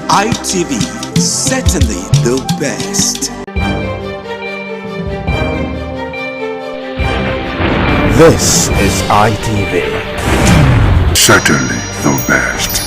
ITV, certainly the best. This is ITV. Certainly the best.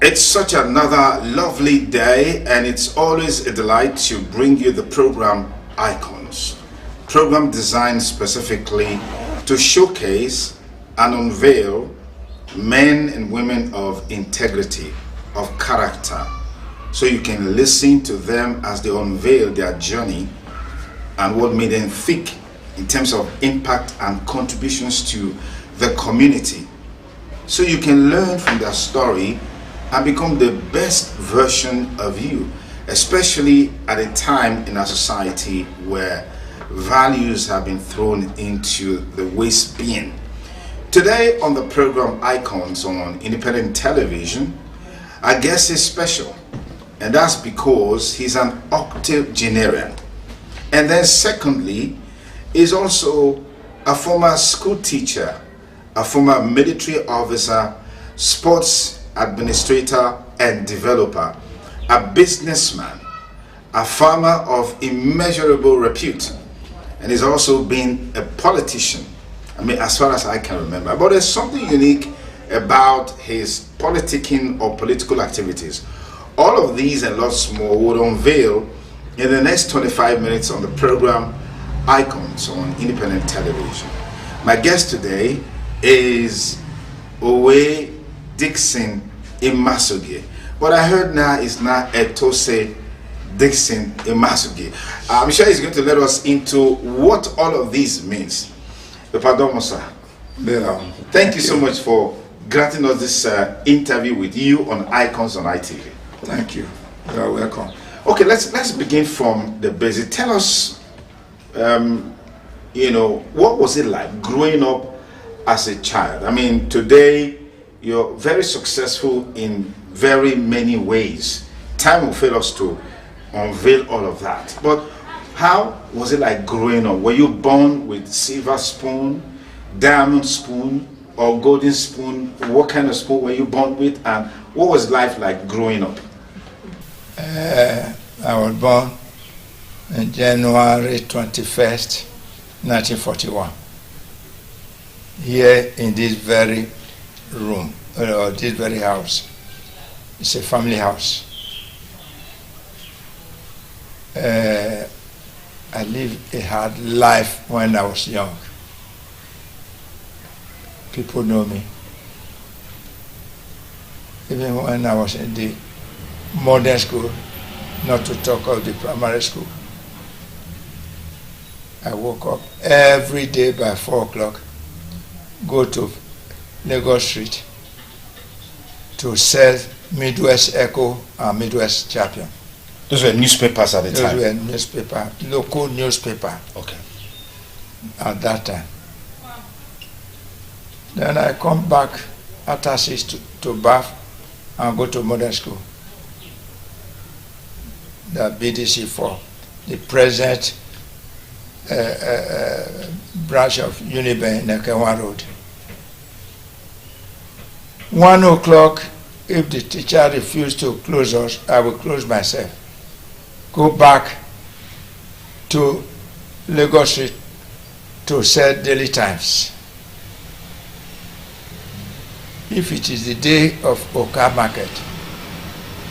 It's such another lovely day, and it's always a delight to bring you the program Icons. Program designed specifically to showcase and unveil men and women of integrity, of character, so you can listen to them as they unveil their journey and what made them think in terms of impact and contributions to the community. So you can learn from their story and become the best version of you, especially at a time in our society where values have been thrown into the waste bin. Today on the program Icons on Independent Television, our guest is special, and that's because he's an octogenarian. And then secondly, he's also a former school teacher, a former military officer, sports administrator and developer, a businessman, a farmer of immeasurable repute, and he's also been a politician, as far as I can remember. But there's something unique about his politicking or political activities. All of these and lots more would unveil in the next 25 minutes on the program Icons on Independent Television. My guest today is Owe Dixon Imasugie. What I heard now is now Etose Dixon Imasugie. I'm sure he's going to let us into what all of this means. Pardon, sir. Thank you so much for granting us this interview with you on Icons on ITV. Thank you. You are welcome. Okay, let's begin from the basic. Tell us, what was it like growing up as a child? I mean, today you're very successful in very many ways. Time will fail us to unveil all of that. But how was it like growing up? Were you born with silver spoon, diamond spoon, or golden spoon? What kind of spoon were you born with? And what was life like growing up? I was born on January 21st, 1941. Here in this very room, or this very house. It's a family house. I lived a hard life when I was young. People know me. Even when I was in the modern school, not to talk of the primary school. I woke up every day by 4 o'clock, go to Lagos Street to sell Midwest Echo and Midwest Champion. Those were newspapers at the time? Those were newspaper, local newspaper. Okay. At that time. Then I come back after 6 to Bath and go to modern school. The BDC 4, the present branch of Uniben in Ekewan Road. 1 o'clock, if the teacher refused to close us, I will close myself. Go back to Lagos Street to sell Daily Times. If it is the day of Oka market,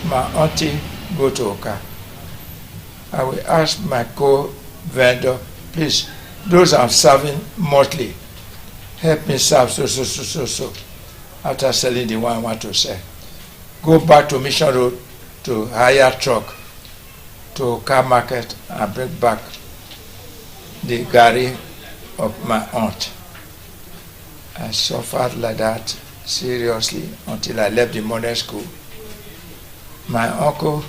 my auntie go to Oka. I will ask my co-vendor, please, those I'm serving monthly, help me serve so. After selling the one I want to sell. Go back to Mission Road to hire truck to car market and bring back the gari of my aunt. I suffered like that seriously until I left the modern school. My uncle,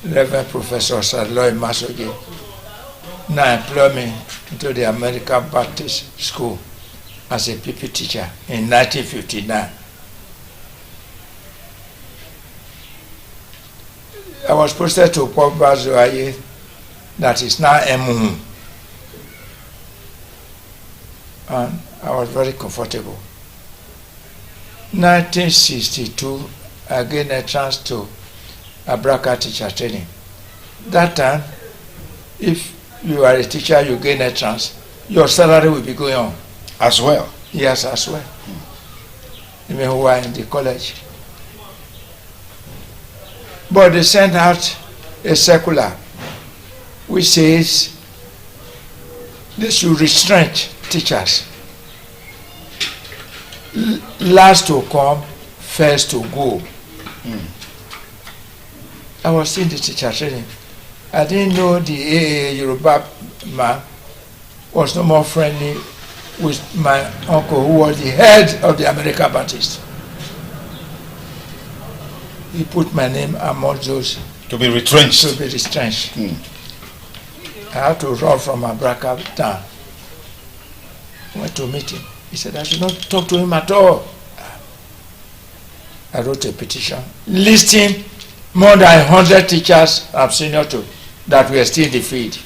Reverend Professor Sadloy Masoge, now employed me into the American Baptist School as a PP teacher in 1959. I was posted to Port Bazoaye, that is now Emuhu, and I was very comfortable. 1962, I gained a chance to Abraka teacher training. That time, if you are a teacher, you gain a chance, your salary will be going on. As well? Yes, as well. Even who are in the college. But they sent out a circular which says they should retrench teachers. Last to come, first to go. I was in the teacher training. I didn't know the AA Yoruba man was no more friendly with my uncle, who was the head of the American Baptist. He put my name among those To be retrenched. to be retrenched. I had to run from Abraka down. Went to meet him. He said I should not talk to him at all. I wrote a petition listing more than 100 teachers I'm senior to that were still in the field.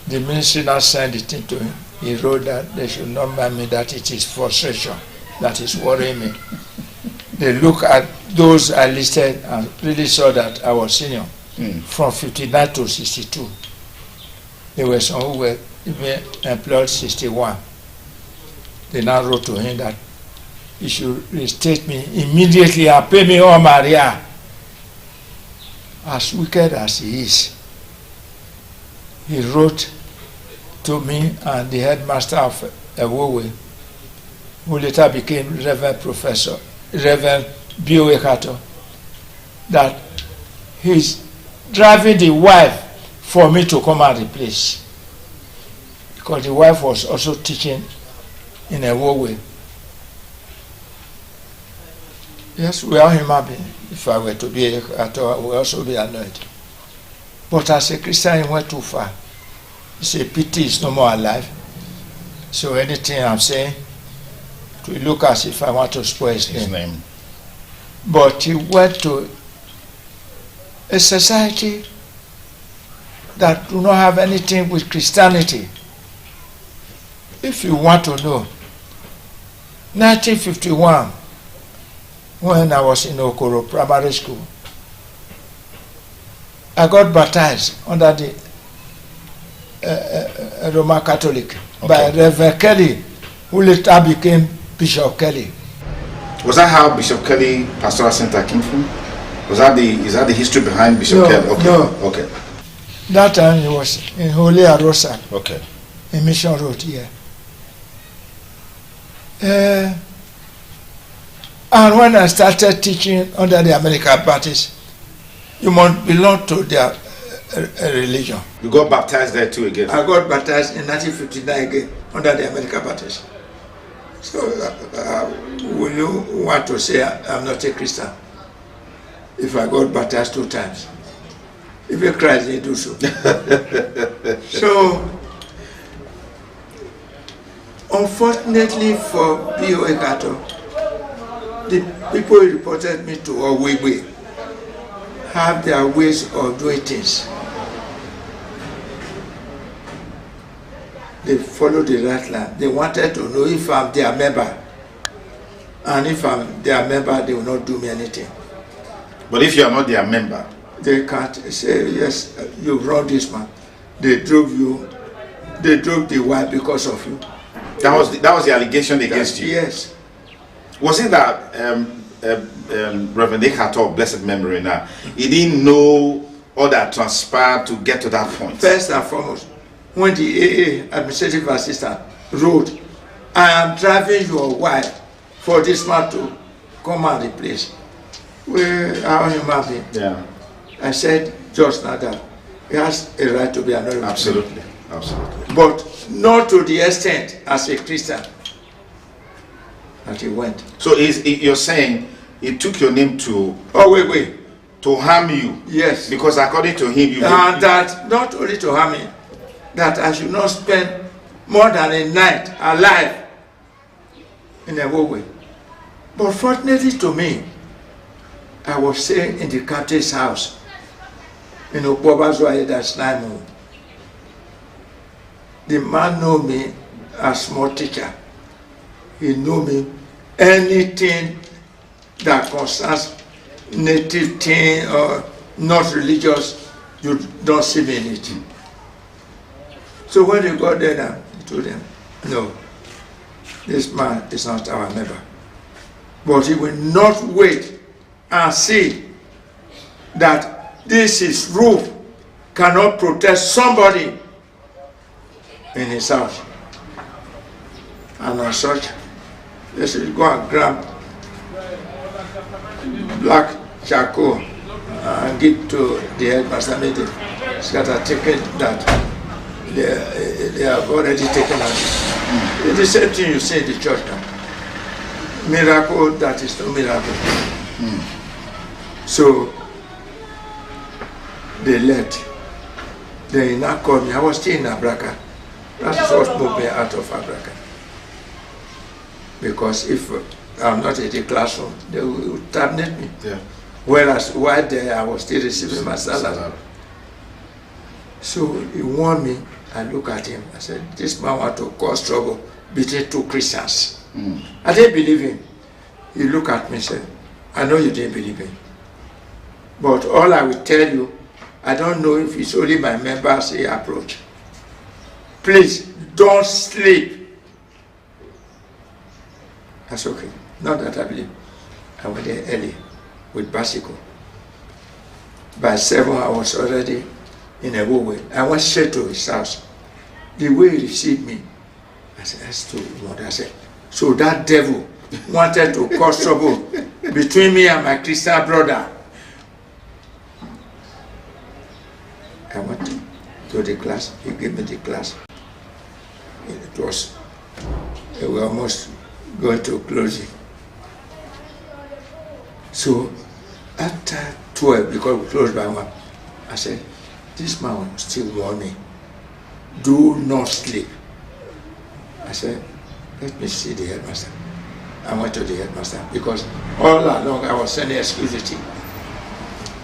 The ministry now sent it in to him. He wrote that they should not mind me, that it is frustration that is worrying me. They look at those I listed and really saw that I was senior from 59 to 62. There were some who were even employed 61. They now wrote to him that he should restate me immediately and pay me all my arrears. As wicked as he is, he wrote to me and the headmaster of Ewowe, who later became Reverend B.O.A. Kato, that he's driving the wife for me to come and replace. Because the wife was also teaching in Ewowe. Yes, we are human beings. If I were to be at all, I would also be annoyed. But as a Christian, he went too far. It's a pity he's no more alive. So anything I'm saying, it will look as if I want to spoil his name. But he went to a society that do not have anything with Christianity. If you want to know, 1951, when I was in Okoro Primary School, I got baptized under the Roman Catholic by Reverend Kelly, who later became Bishop Kelly. Was that how Bishop Kelly Pastoral Center came from? Is that the history behind Bishop Kelly? Okay. No. Okay. That time he was in Holy Arosa, Okay. in Mission Road here. And when I started teaching under the American Baptist, you must belong to their religion. You got baptized there too again? I got baptized in 1959 again under the American Baptist. So, will you want to say I'm not a Christian if I got baptized 2 times? Even Christ didn't do so. So, unfortunately for B.O.A. Kato, the people he reported me to Owewe have their ways of doing things. They follow the right line. They wanted to know if I'm their member. And if I'm their member, they will not do me anything. But if you are not their member, They can't say, yes, you wrong this man. They drove the wife because of you. that was the allegation against you. Yes. Was it that Reverend Ekato, blessed memory now, he didn't know all that transpired to get to that point? First and foremost, when the AA administrative assistant wrote, I am driving your wife for this man to come and replace. We are human beings. Yeah. I said just now that He has a right to be annoyed with me. Absolutely. Absolutely. But not to the extent as a Christian that he went. So you're saying he took your name to Oh, wait. to harm you? Yes. Because according to him, you And that not only to harm me, that I should not spend more than a night alive in a way. But fortunately to me, I was staying in the captain's house in Okpobazoye, that's Naimo. The man know me as small teacher. He know me anything that concerns native thing or not religious, you don't see me in it. So when they got there now, he told them, no, this man is not our neighbor. But he will not wait and see that this is roof cannot protect somebody in his house. And as such, they should go and grab black charcoal and give to the headmaster meeting. Scatter taken that they have already taken out. It's the same thing you say in the church now. Miracle that is no miracle. So they left. They now called me. I was still in Abraka. That's what moved me out of Abraka. Because if I'm not in the classroom, they will terminate me. Yeah. Whereas while there, I was still receiving my salary. So he warned me. I looked at him. I said, this man want to cause trouble between two Christians. I didn't believe him. He looked at me and said, I know you didn't believe him. But all I will tell you, I don't know if it's only my members he approach. Please, don't sleep. That's okay. Not that I believe. I went there early with bicycle. By 7, I was already in a way. I went straight to his house. The way he received me, I said, that's too much. I said, so that devil wanted to cause trouble between me and my Christian brother. I went to the class. He gave me the class. It was, we were almost going to close it. So after 12, because we closed by 1, I said, this man still warn me, do not sleep. I said, let me see the headmaster. I went to the headmaster because all along I was sending excuse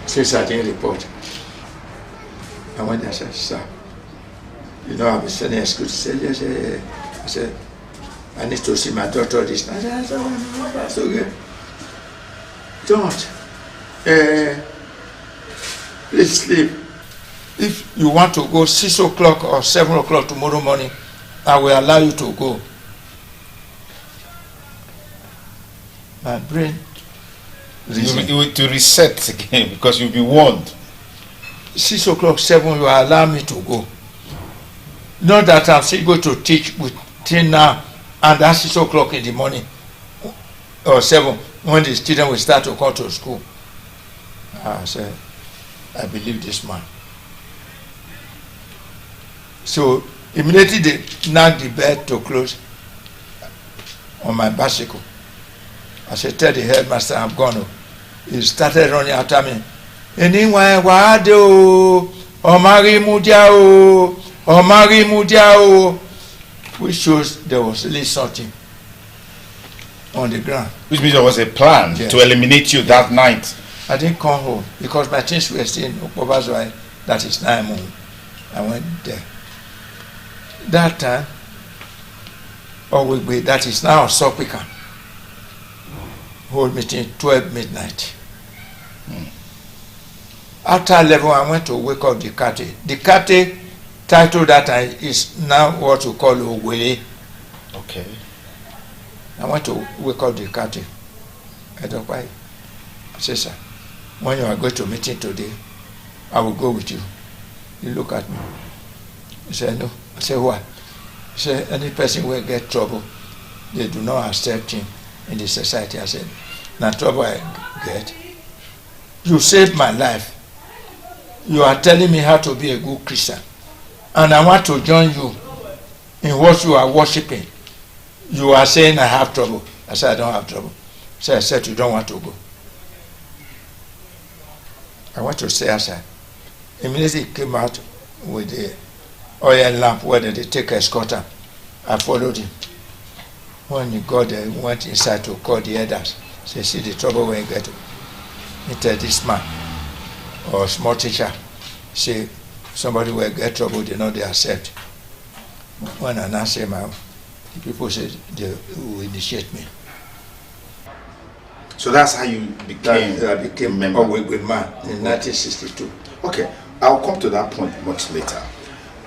since I didn't report. I went there and said, sir, you know I've been sending excuse. He said, yes, yeah. I said, I need to see my daughter this night. I said, that's okay. Don't. Please sleep. If you want to go 6 o'clock or 7 o'clock tomorrow morning, I will allow you to go. My brain You to reset again because you'll be warned. 6 o'clock, 7, you allow me to go. Not that I'm still going to teach with till now and at 6 o'clock in the morning or 7 when the student will start to come to school. I said, I believe this man. So immediately they knocked the bed to close on my bicycle. I said, tell the headmaster I'm gone. He started running after me. Anyway, wade o, omari mudia o, omari mudia o, which shows there was at least something on the ground. Which means there was a plan to eliminate you that night. I didn't come home because my things were still in Okpobazoye, that is Naimo. I went there. That time, that is now Sopika. Whole meeting 12 midnight. After 11, I went to wake up the Kate. The Kate title that time is now what we call Ogwele. Okay. I went to wake up the Kate. I don't buy. I said, sir, when you are going to meeting today, I will go with you. He looked at me. He said, no. I said, why? He said, any person will get trouble. They do not accept him in the society. I said, now trouble I get. You saved my life. you are telling me how to be a good Christian, and I want to join you in what you are worshiping. You are saying I have trouble. I said, I don't have trouble. So I said, you don't want to go. I want to stay outside. Immediately he came out with the oil lamp where they take a escorter. I followed him. When he got there, he went inside to call the elders. Say, see the trouble when you get to. He tell this man or small teacher, say, somebody will get trouble, they know they accept. When I now say, the people say they will initiate me. So that's how you became I became member. a with man in 1962. Okay, I'll come to that point much later.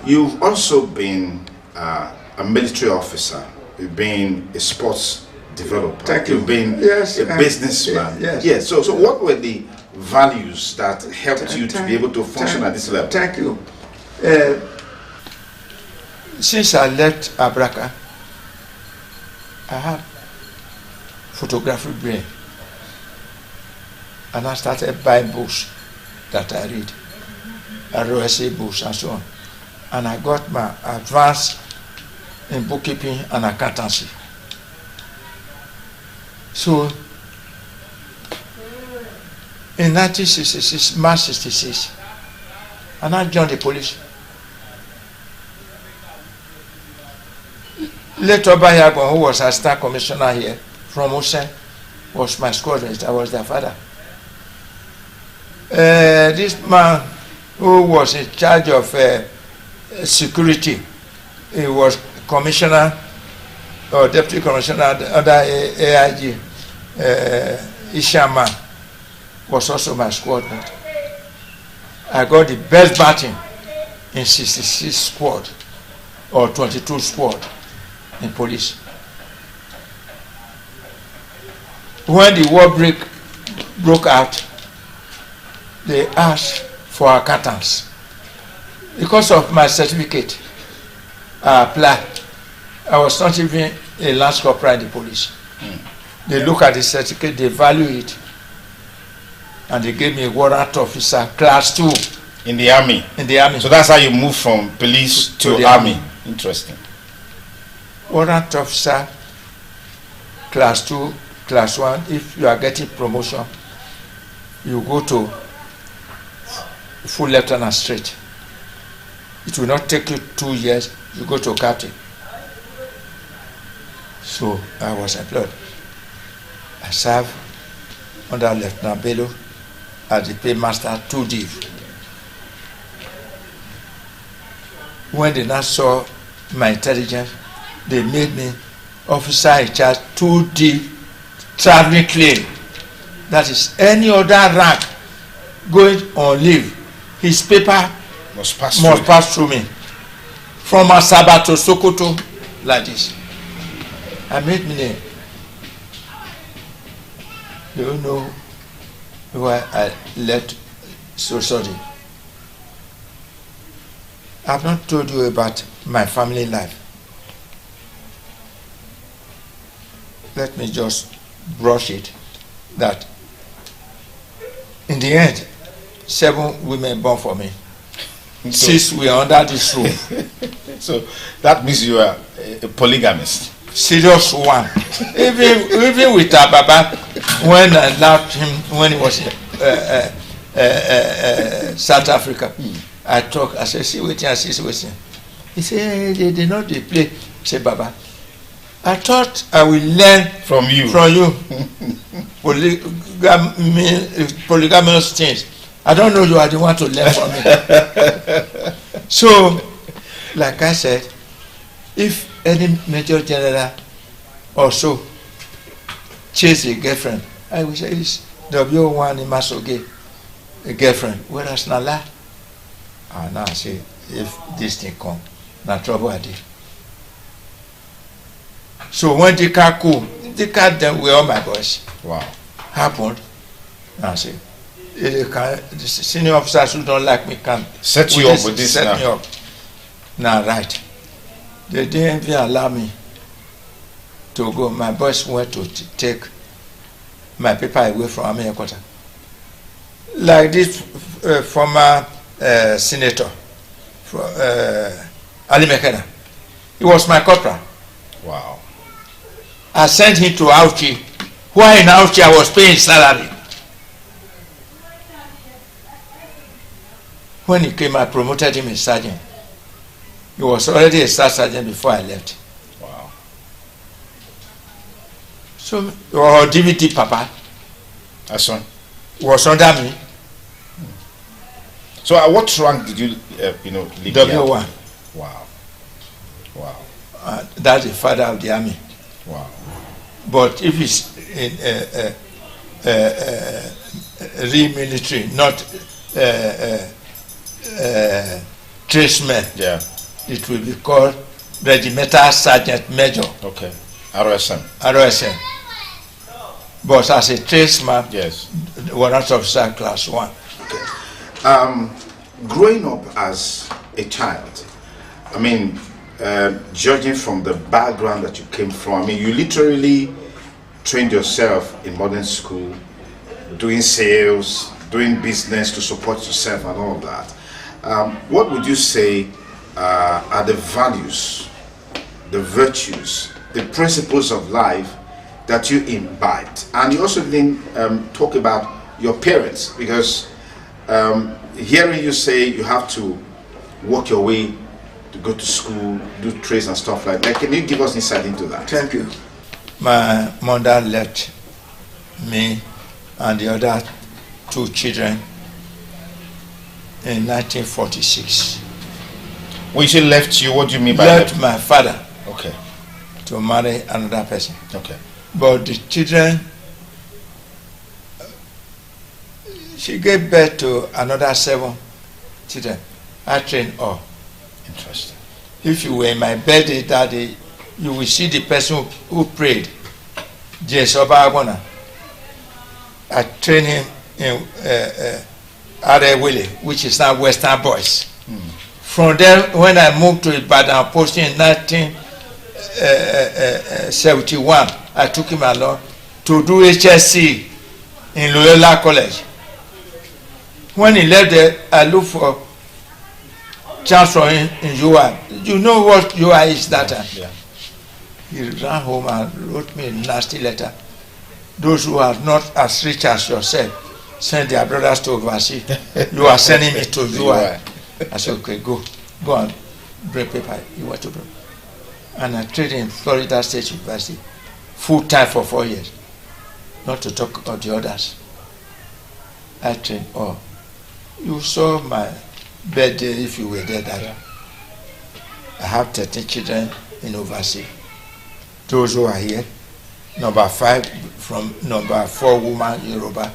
You've also been a military officer. You've been a sports developer. Thank you. You've been Yes, a businessman. yes. Yes. So what were the values that helped you to be able to function at this level? Thank you. Since I left Abraka, I had photographic brain, and I started buying books that I read, ROSA books and so on, and I got my advance in bookkeeping and accountancy. So in 1966, March 66, and I joined the police. Later, Bayagon, who was assistant commissioner here from Hussein, was my squad leader. I was their father. This man who was in charge of security, he was commissioner or deputy commissioner under AIG, Ishaman, was also my squad mate. I got the best batting in 66 squad or 22 squad in police. When the war broke out, they asked for accountants. Because of my certificate, I applied. I was not even a lance corporal in the police. They look at the certificate, they value it, and they gave me a warrant officer class 2 In the army. in the army. So that's how you moved from police to the army. army. Interesting. Warrant officer class 2, class 1. If you are getting promotion, you go to full lieutenant straight. It will not take you 2 years, you go to captain. So I was employed. I served under Lieutenant Bello as the paymaster 2 div. When they now saw my intelligence, they made me officer in charge 2 div traveling claim. That is, any other rank going on leave, his paper Must pass must through. pass through me. From Asaba to Sokoto, like this. I made me name. Do you know why I left so sorry? I've not told you about my family life. Let me just brush it. That in the end, 7 women born for me. 6 were under this roof. So that means you are a polygamist. Serious one. even with our Baba, when I left him when he was in South Africa, I talk. I said, see waiting, I see waiting. He said, they did not they play. I said, Baba, I thought I will learn From you. Polygamous things. I don't know you are the one to learn from me. So, like I said, if any major general also chase a girlfriend, I will say it's W1 in Masoge, a girlfriend. Whereas Nala, now I say, if this thing come, na trouble I did. So when the car cool, the car then were all my boys. Wow. Happened, I say, the senior officers who don't like me can Set you up with this set now. me up. Now right. They didn't even allow me to go. My boss went to take my paper away from Army headquarters. Like this former senator, for, Ali Mekena. He was my corporal. Wow. I sent him to Auchi, where in Auchi I was paying salary. When he came, I promoted him a sergeant. He was already a staff sergeant before I left. Wow. So, or DVD Papa That's one. was under me, So at what rank did you, leave the army? W1. Wow. Wow. That's the father of the army. Wow. But if it's in real military, not tradesmen, Yeah. it will be called Regimental Sergeant Major, Okay. RSM. RSM. But as a tradesman, Yes. warrant officer class 1. Growing up as a child, I mean, judging from the background that you came from, I mean, you literally trained yourself in modern school, doing sales, doing business to support yourself and all that. What would you say are the values, the virtues, the principles of life that you imbibed? And you also didn't talk about your parents, because hearing you say you have to work your way to go to school, do trades and stuff like that. Can you give us insight into that? Thank you. My mother left me and the other 2 children in 1946. When you say left you, what do you mean by Left my father Okay. to marry another person. Okay. But the children, she gave birth to another 7 children. I trained all. Interesting. If you were in my birthday that day, you will see the person who prayed, Jesoba Agona. I trained him in Arewele, which is now Western Boys. From there, when I moved to Ibadan posting in 1971, I took him along to do HSC in Loyola College. When he left there, I looked for chance for him in UI. You know what UI is that time? Yeah. He ran home and wrote me a nasty letter. Those who are not as rich as yourself, send their brothers to overseas. You are sending me to UI. I said, okay, go and bring paper. You want to bring. And I trained in Florida State University, full time for 4 years. Not to talk about the others. I trained all. You saw my birthday if you were there that day. I have 13 children in overseas. Those who are here, number 5 from number 4 woman Yoruba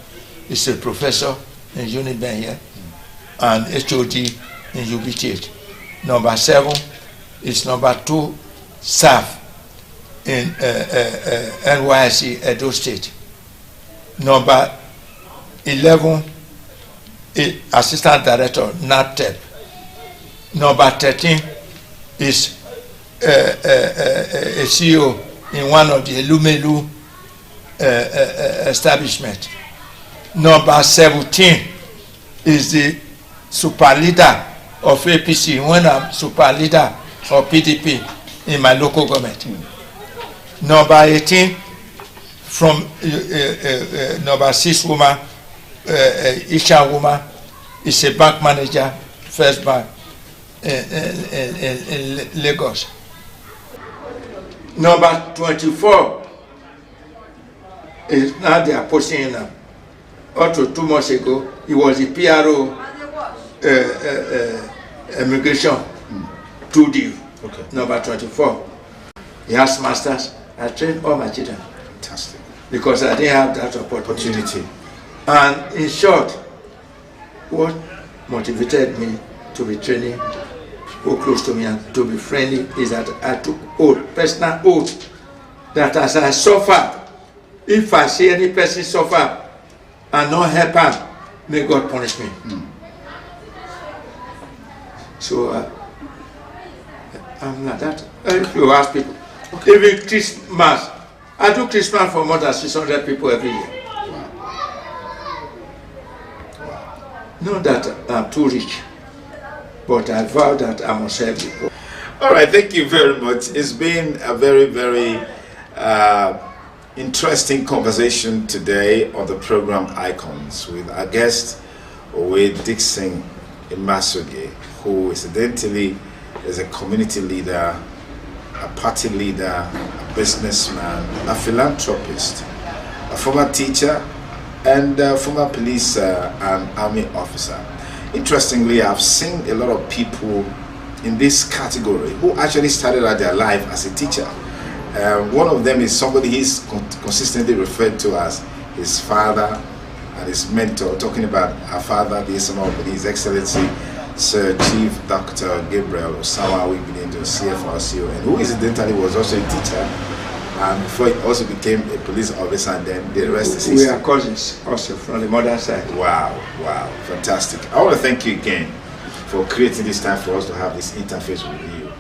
is a professor in Uniben here and HOD in UBTH. Number 7 is number 2 staff in NYSC Edo State. Number 11 is assistant director NAPTEP. Number 13 is a CEO in one of the Elumelu establishment. Number 17 is the super leader of APC when I'm super leader of PDP in my local government. Number 18 from number 6 woman, Isha woman, is a bank manager, First Bank in Lagos. Number 24 is now they are posting him now. Up to 2 months ago, he was the PRO immigration to the Okay. number 24. He has masters. I trained all my children Fantastic. because I didn't have that opportunity. Opportunity. And in short, what motivated me to be training people close to me and to be friendly is that I took oath, personal oath, that as I suffer, if I see any person suffer and not help him, may God punish me. So I'm like that. If you ask people, even Christmas, I do Christmas for more than 600 people every year. Not that I'm too rich. but I vow that I must help you. All right, thank you very much. It's been a very, very interesting conversation today on the program Icons with our guest, with Dixon Imasoge, who incidentally is a community leader, a party leader, a businessman, a philanthropist, a former teacher, and a former police and army officer. Interestingly, I've seen a lot of people in this category who actually started out their life as a teacher. One of them is somebody he's consistently referred to as his father and his mentor, talking about our father, the SMO, His Excellency Sir Chief Dr. Gabriel Osawa Wigbinendo, CFRCO, and who incidentally was also a teacher, and before he also became a police officer, and then the rest is history. We are cousins also from the mother side. Wow, fantastic. I want to thank you again for creating this time for us to have this interface with you.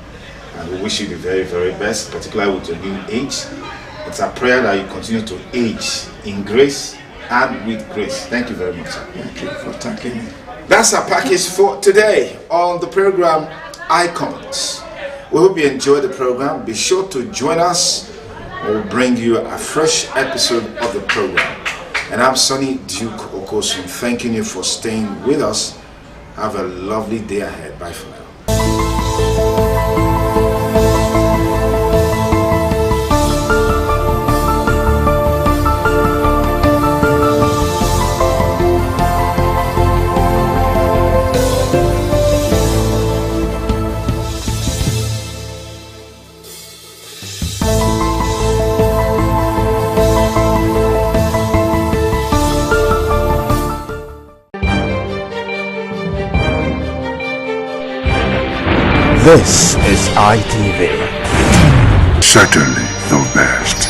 And we wish you the very, very best, particularly with your new age. It's a prayer that you continue to age in grace and with grace. Thank you very much. Thank you for thanking me. That's our package for today on the program Icons. We hope you enjoyed the program. Be sure to join us. We'll bring you a fresh episode of the program. And I'm Sonny Duke Okosun, thanking you for staying with us. Have a lovely day ahead. Bye for now. This is ITV. Certainly the best.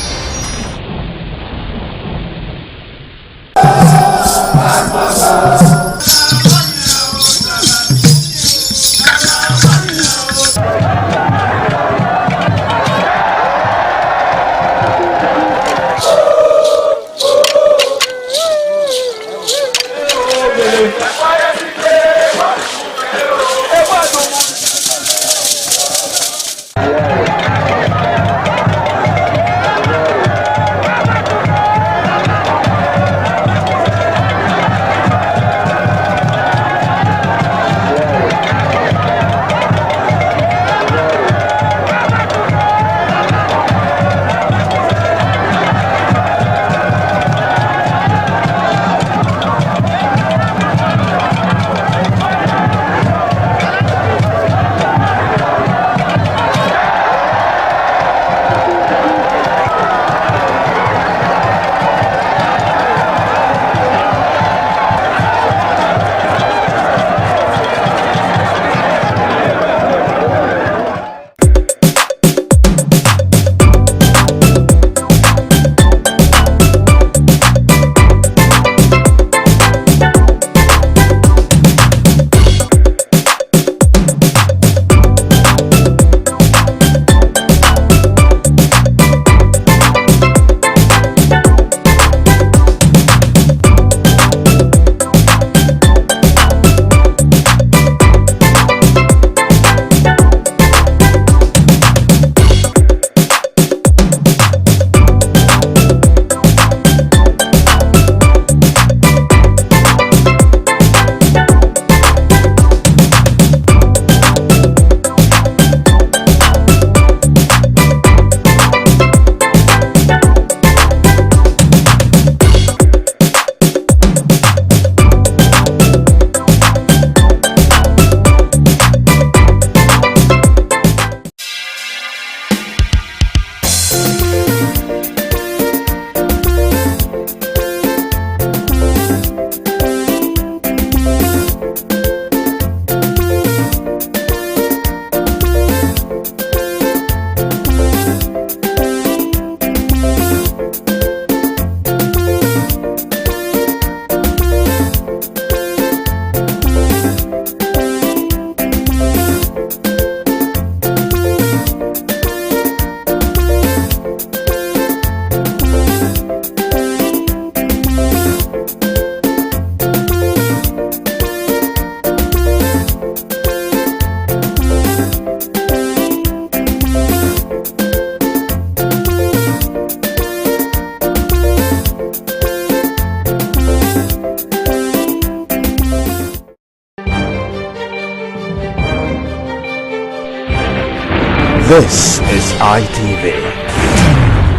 This is ITV.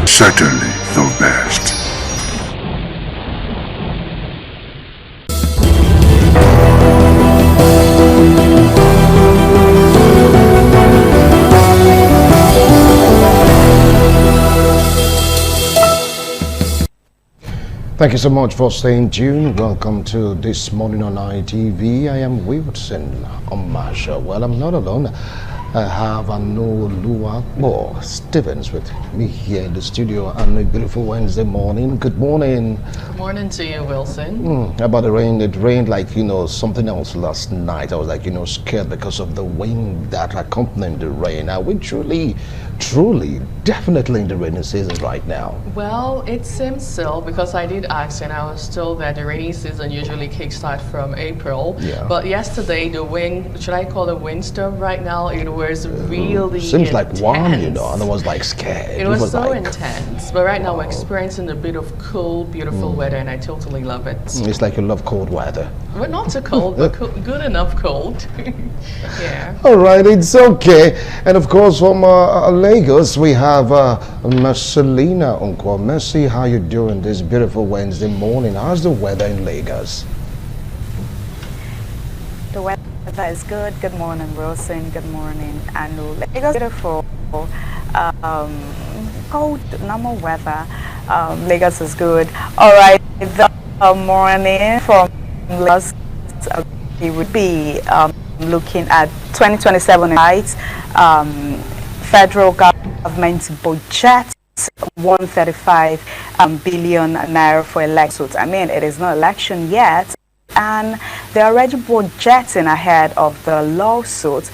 Certainly the best. Thank you so much for staying tuned. Welcome to This Morning on ITV. I am Wilson Omasha. Well, I'm not alone. I have Anoluwapo Stevens with me here in the studio on a beautiful Wednesday morning. Good morning. Good morning to you, Wilson. How about the rain? It rained like, something else last night. I was like, scared because of the wind that accompanied the rain. Are we truly, definitely in the rainy season right now? Well, it seems so because I did ask and I was told that the rainy season usually kickstarts from April. Yeah. But yesterday, the wind, should I call it windstorm right now? It was really Seems like warm, intense. and I was like scared. It was so like, intense. But right now, we're experiencing a bit of cool, beautiful weather and I totally love it. It's like you love cold weather. Well, not too cold, but good enough cold. Yeah. All right, it's okay. And of course, from Lagos, we have Marcelina Unko. Mercy, how you doing this beautiful Wednesday morning? How's the weather in Lagos? The weather is good. Good morning, Wilson. Good morning, Anu. Lagos is beautiful. Cold, normal weather. Lagos is good. All right, the morning from Lagos, it would be looking at 2027 right. Federal government budget 135 billion naira for elections. I mean, it is not election yet, and they're already budgeting ahead of the lawsuit.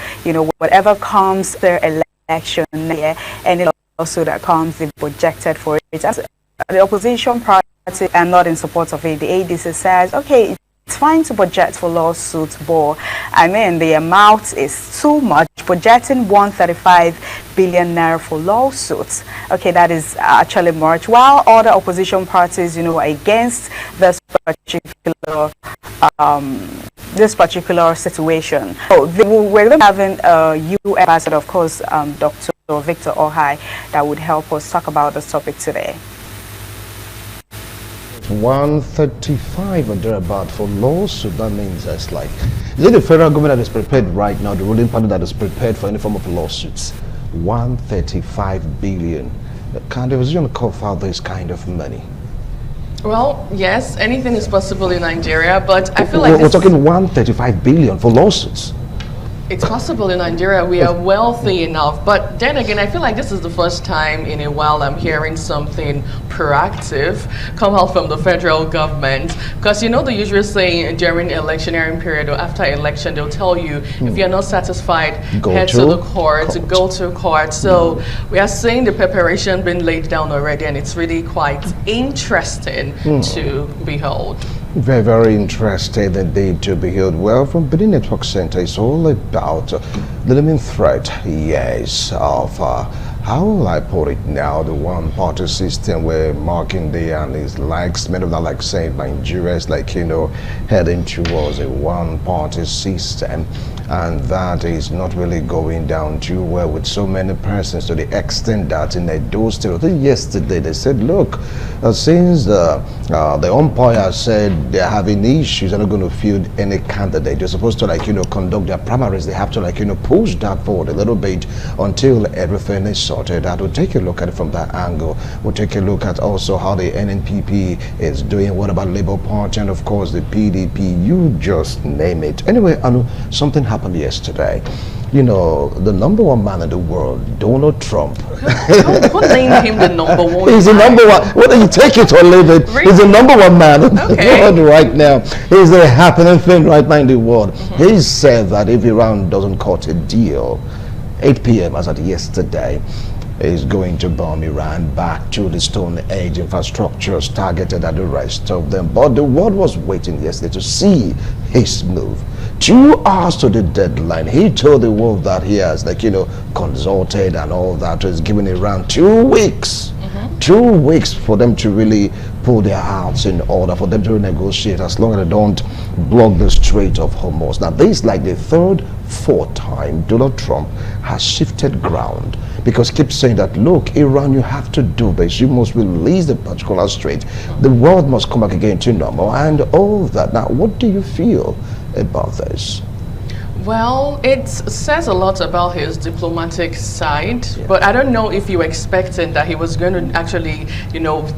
Whatever comes their election year, any lawsuit that comes, they've budgeted for it. As the opposition party are not in support of it. The ADC says, okay, it's fine to budget for lawsuits, but I mean the amount is too much. Budgeting 135 billion naira for lawsuits. Okay, that is actually much. While other opposition parties, are against this particular situation. So we're going to have a UN ambassador, of course, Dr. Victor Ohai, that would help us talk about this topic today. 135 or thereabout for lawsuit. That means that's like, is it the federal government that is prepared right now, the ruling party that is prepared for any form of lawsuits? 135 billion. Can the opposition cough out this kind of money? Well, yes, anything is possible in Nigeria, but I feel like we're talking 135 billion for lawsuits. It's possible in Nigeria. We are wealthy enough. But then again, I feel like this is the first time in a while I'm hearing something proactive come out from the federal government. Because the usual saying during electioneering period or after election, they'll tell you if you're not satisfied, head to the court, go to court. So we are seeing the preparation being laid down already, and it's really quite interesting to behold. Very, very interested indeed to behold. Well, from Benin Network Center, it's all about the looming threat, yes, of how will I put it now, the one-party system where Marking Day and his likes, many of them like saying Nigeria is like, heading towards a one-party system, and that is not really going down too well with so many persons, to the extent that in Edo State, yesterday they said, look, since the umpire said they're having issues, they're not going to field any candidate, they're supposed to conduct their primaries, they have to push that forward a little bit until everything is sorted out. We'll take a look at it from that angle. We'll take a look at also how the NNPP is doing, what about Labour Party, and of course the PDP, you just name it. Anyway, I know something happened yesterday. The number one man in the world, Donald Trump. Who named him the number one? He's the number one. Whether you take it or leave it, really? He's the number one man in the world right now. He's the happening thing right now in the world. He said that if Iran doesn't cut a deal, 8 p.m. as at yesterday, is going to bomb Iran back to the Stone Age infrastructures targeted at the rest of them. But the world was waiting yesterday to see his move. 2 hours to the deadline, he told the world that he has, consulted and all that, is giving Iran 2 weeks 2 weeks for them to really pull their hearts in order, for them to negotiate, as long as they don't block the Strait of Hormuz. Now, this is like the third, fourth time Donald Trump has shifted ground, because he keeps saying that, look, Iran, you have to do this. You must release the particular strait. The world must come back again to normal and all that. Now, what do you feel about this? Well, it says a lot about his diplomatic side, but I don't know if you expected that he was going to actually,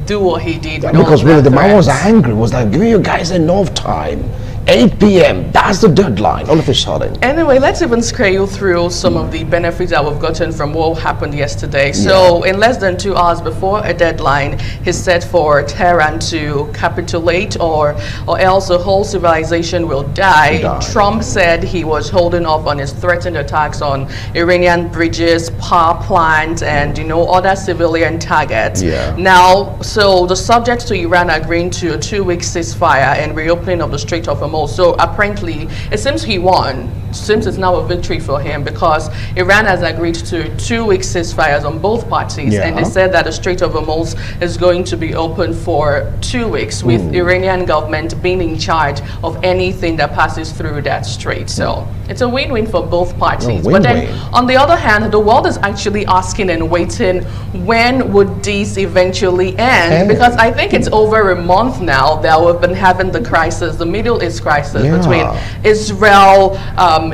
do what he did. Yeah, because really the man was angry, was like, give you guys enough time. 8 p.m. That's the deadline. All of a sudden. Anyway, let's even scale through some of the benefits that we've gotten from what happened yesterday. So, in less than 2 hours before a deadline, he said for Tehran to capitulate, or else the whole civilization will die. Trump said he was holding off on his threatened attacks on Iranian bridges, power plants, and other civilian targets. Now, so the subjects to Iran agreeing to a 2-week ceasefire and reopening of the Strait of Hormuz. So apparently, it seems he won. Seems it's now a victory for him, because Iran has agreed to 2-week ceasefires on both parties, and they said that the Strait of Hormuz is going to be open for 2 weeks, with Iranian government being in charge of anything that passes through that strait. So it's a win-win for both parties. But then, on the other hand, the world is actually asking and waiting, when would this eventually end? Because I think it's over a month now that we've been having the crisis, the Middle East crisis between Israel,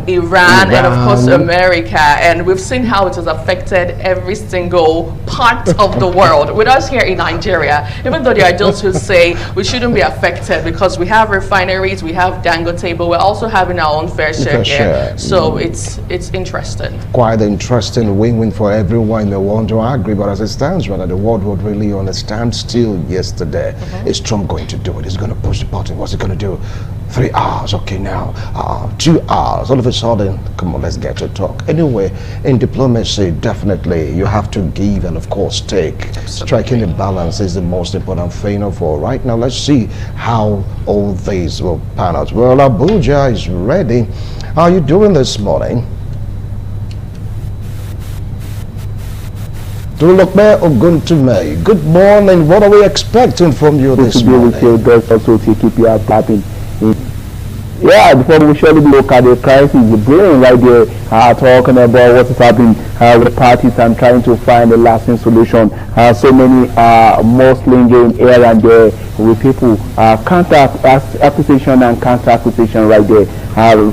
Iran, and of course America, and we've seen how it has affected every single part of the world. With us here in Nigeria, even though there are those who say we shouldn't be affected because we have refineries, we have Dangote, but we're also having our own fair share here. So it's interesting. Quite interesting, win-win for everyone in the world, to agree. But as it stands, rather, the world would really on a standstill yesterday. Is Trump going to do it? He's going to push the button. What's he going to do? 3 hours, okay, now 2 hours, all of a sudden, come on, let's get to talk. Anyway, in diplomacy, definitely you have to give and of course take. Striking a balance is the most important thing of all. Right now, let's see how all these will pan out. Well, Abuja is ready. How are you doing this morning? Dulokbe Oguntume, good morning. What are we expecting from you this morning? Also to keep you clapping. Yeah, before we surely look at the crisis, the brain right there, talking about what is happening with parties and trying to find a lasting solution. So many Muslims going here and there with people, acquisition and counter acquisition right there,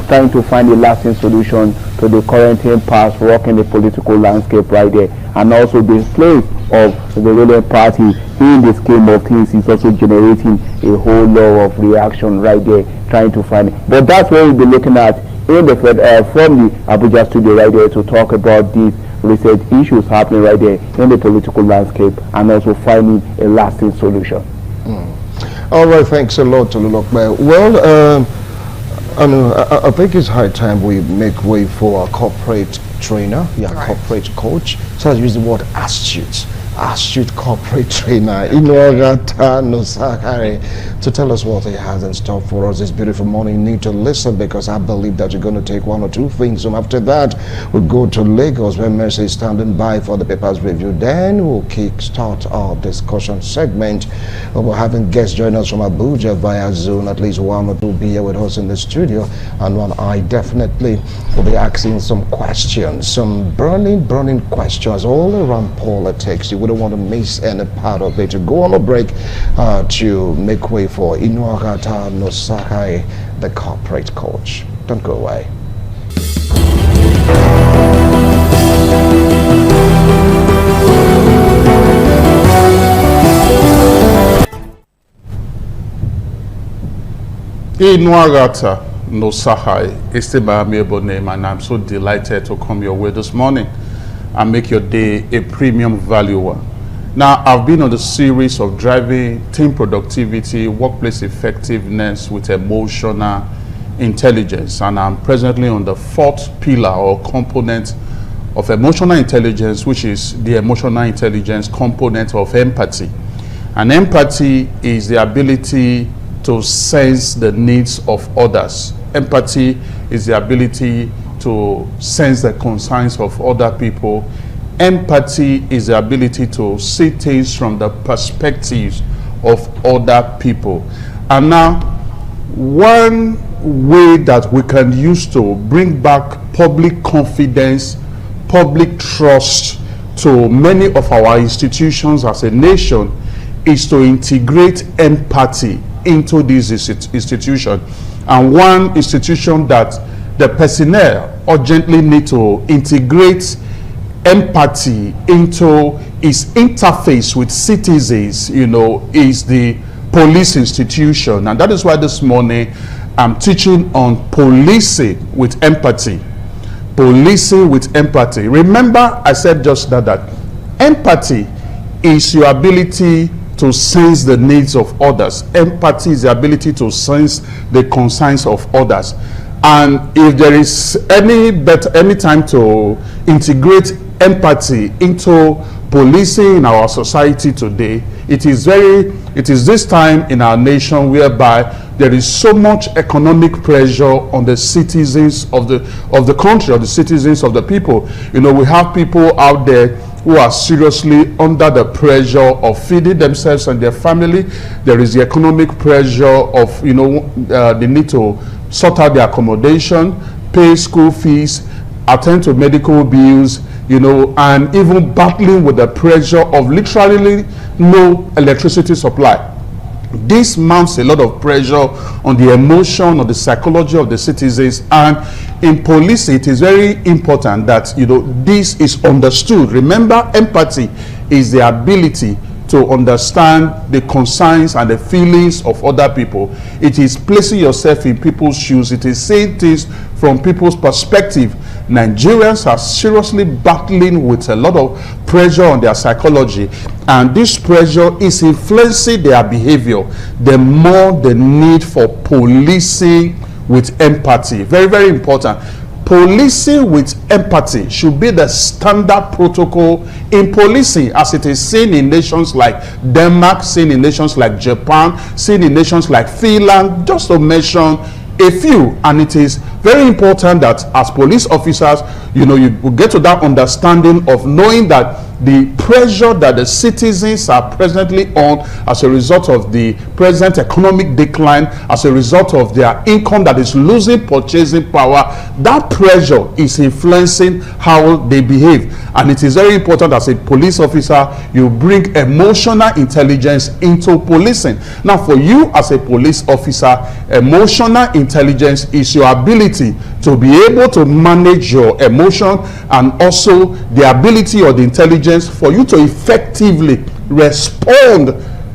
trying to find a lasting solution to the current impasse rocking the political landscape right there, and also the slave of the ruling party in the scheme of things is also generating a whole lot of reaction right there, trying to find it. But that's what we'll be looking at in the from the Abuja studio right there, to talk about these recent issues happening right there in the political landscape, and also finding a lasting solution. All right, thanks a lot, Tululokbe. Well, I think it's high time we make way for a corporate trainer, corporate coach. So I use the word astute corporate trainer, Inuagata Nosakari, to tell us what he has in store for us this beautiful morning. You need to listen, because I believe that you're going to take 1 or 2 things. And after that, we'll go to Lagos, where Mercy is standing by for the papers review. Then we'll kick-start our discussion segment. We're having guests join us from Abuja via Zoom. At least 1 or 2 will be here with us in the studio. And one I definitely will be asking some questions, some burning questions all around politics. You wouldn't want to miss any part of it. To go on a break to make way for Inuagata Nosakai, the corporate coach. Don't go away. Inuagata Nosahai is my amiable name, and I'm so delighted to come your way this morning and make your day a premium value one. Now, I've been on the series of driving team productivity, workplace effectiveness with emotional intelligence, and I'm presently on the 4th pillar or component of emotional intelligence, which is the emotional intelligence component of empathy. And empathy is the ability to sense the needs of others. Empathy is the ability to sense the concerns of other people Empathy is the ability to see things from the perspectives of other people. And now, one way that we can use to bring back public confidence, public trust to many of our institutions as a nation is to integrate empathy into this institution. And one institution that the personnel urgently need to integrate empathy into its interface with citizens, is the police institution. And that is why this morning I'm teaching on policing with empathy. Policing with empathy. Remember, I said just that empathy is your ability to sense the needs of others. Empathy is the ability to sense the concerns of others. And if there is any time to integrate empathy into policing in our society today, it is this time in our nation whereby there is so much economic pressure on the citizens of the country, or the citizens of the people. We have people out there who are seriously under the pressure of feeding themselves and their family. There is the economic pressure of they need to sort out their accommodation, pay school fees, attend to medical bills, and even battling with the pressure of literally no electricity supply. This mounts a lot of pressure on the emotion, or the psychology of the citizens. And in police, it is very important that this is understood. Remember, empathy is the ability to understand the concerns and the feelings of other people. It is placing yourself in people's shoes. It is seeing things from people's perspective. Nigerians are seriously battling with a lot of pressure on their psychology, and this pressure is influencing their behavior. The more the need for policing with empathy. Very, very important. Policing with empathy should be the standard protocol in policing, as it is seen in nations like Denmark, seen in nations like Japan, seen in nations like Finland, just to mention a few. And it is very important that as police officers, you will get to that understanding of knowing that the pressure that the citizens are presently on as a result of the present economic decline, as a result of their income that is losing purchasing power, that pressure is influencing how they behave. And it is very important as a police officer, you bring emotional intelligence into policing. Now, for you as a police officer, emotional intelligence is your ability to be able to manage your emotion, and also the ability or the intelligence for you to effectively respond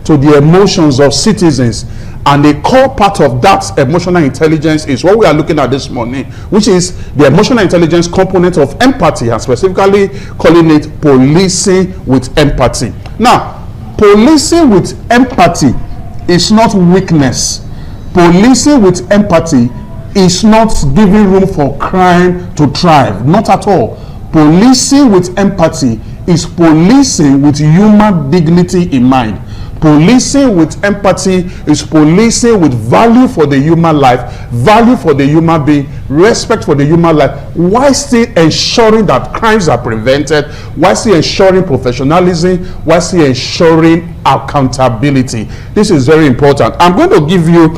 to the emotions of citizens. And a core part of that emotional intelligence is what we are looking at this morning, which is the emotional intelligence component of empathy, and specifically calling it policing with empathy. Now, policing with empathy is not weakness. Policing with empathy is not giving room for crime to thrive. Not at all. Policing with empathy is policing with human dignity in mind. Policing with empathy is policing with value for the human life, value for the human being, respect for the human life, while still ensuring that crimes are prevented, while still ensuring professionalism, while still ensuring accountability. This is very important. I'm going to give you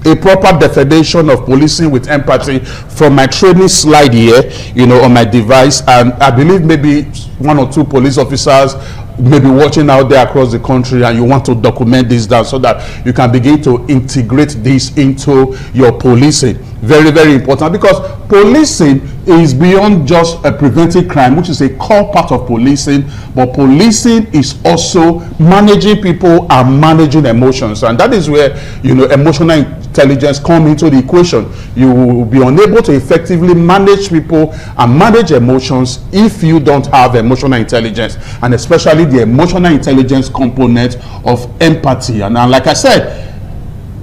a proper definition of policing with empathy from my training slide here, on my device. And I believe maybe one or two police officers may be watching out there across the country, and you want to document this down so that you can begin to integrate this into your policing. Very, very important, because policing is beyond just a preventing crime, which is a core part of policing, but policing is also managing people and managing emotions. And that is where emotional intelligence come into the equation. You will be unable to effectively manage people and manage emotions if you don't have emotional intelligence, and especially the emotional intelligence component of empathy. And like I said,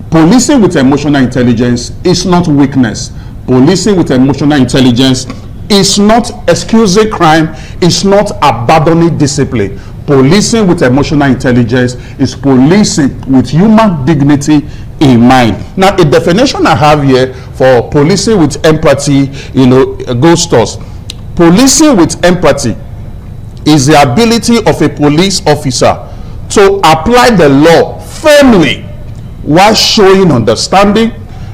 policing with emotional intelligence is not weakness. Policing with emotional intelligence is not excusing crime, it's not abandoning discipline. Policing with emotional intelligence is policing with human dignity in mind. Now, a definition I have here for policing with empathy, goes thus. Policing with empathy is the ability of a police officer to apply the law firmly while showing understanding,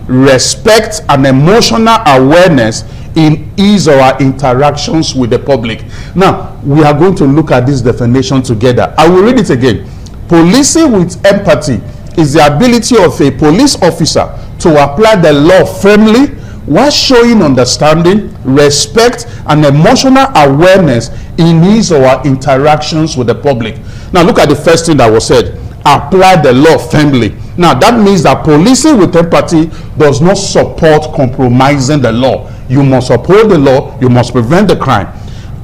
respect, and emotional awareness in his or her interactions with the public. Now, we are going to look at this definition together. I will read it again. Policing with empathy is the ability of a police officer to apply the law firmly while showing understanding, respect, and emotional awareness in his or her interactions with the public. Now, look at the first thing that was said. Apply the law firmly. Now, that means that policing with empathy does not support compromising the law. You must uphold the law. You must prevent the crime.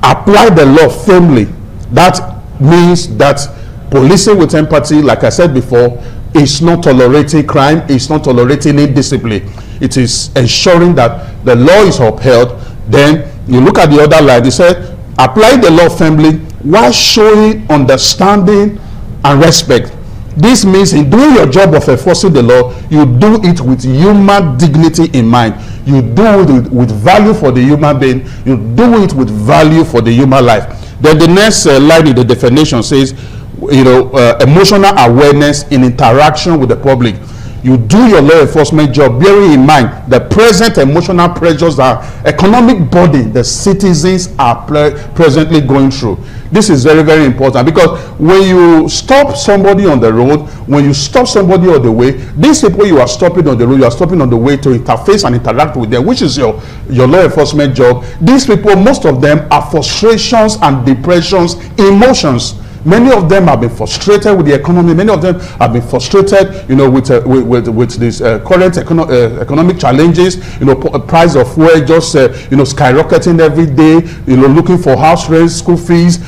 Apply the law firmly. That means that policing with empathy, like I said before, is not tolerating crime. It's not tolerating indiscipline. It is ensuring that the law is upheld. Then you look at the other line. It said, apply the law firmly while showing understanding and respect. This means in doing your job of enforcing the law, you do it with human dignity in mind. You do it with value for the human being. You do it with value for the human life. Then the next line in the definition says, emotional awareness in interaction with the public. You do your law enforcement job bearing in mind the present emotional pressures and economic burden the citizens are presently going through. This is very, very important, because when you stop somebody on the road, when you stop somebody on the way, these people you are stopping on the road, you are stopping on the way to interface and interact with them, which is your law enforcement job. These people, most of them are frustrations and depressions, emotions. Many of them have been frustrated with the economy. Many of them have been frustrated, with these current economic challenges. Price of fuel just skyrocketing every day. Looking for house rent, school fees.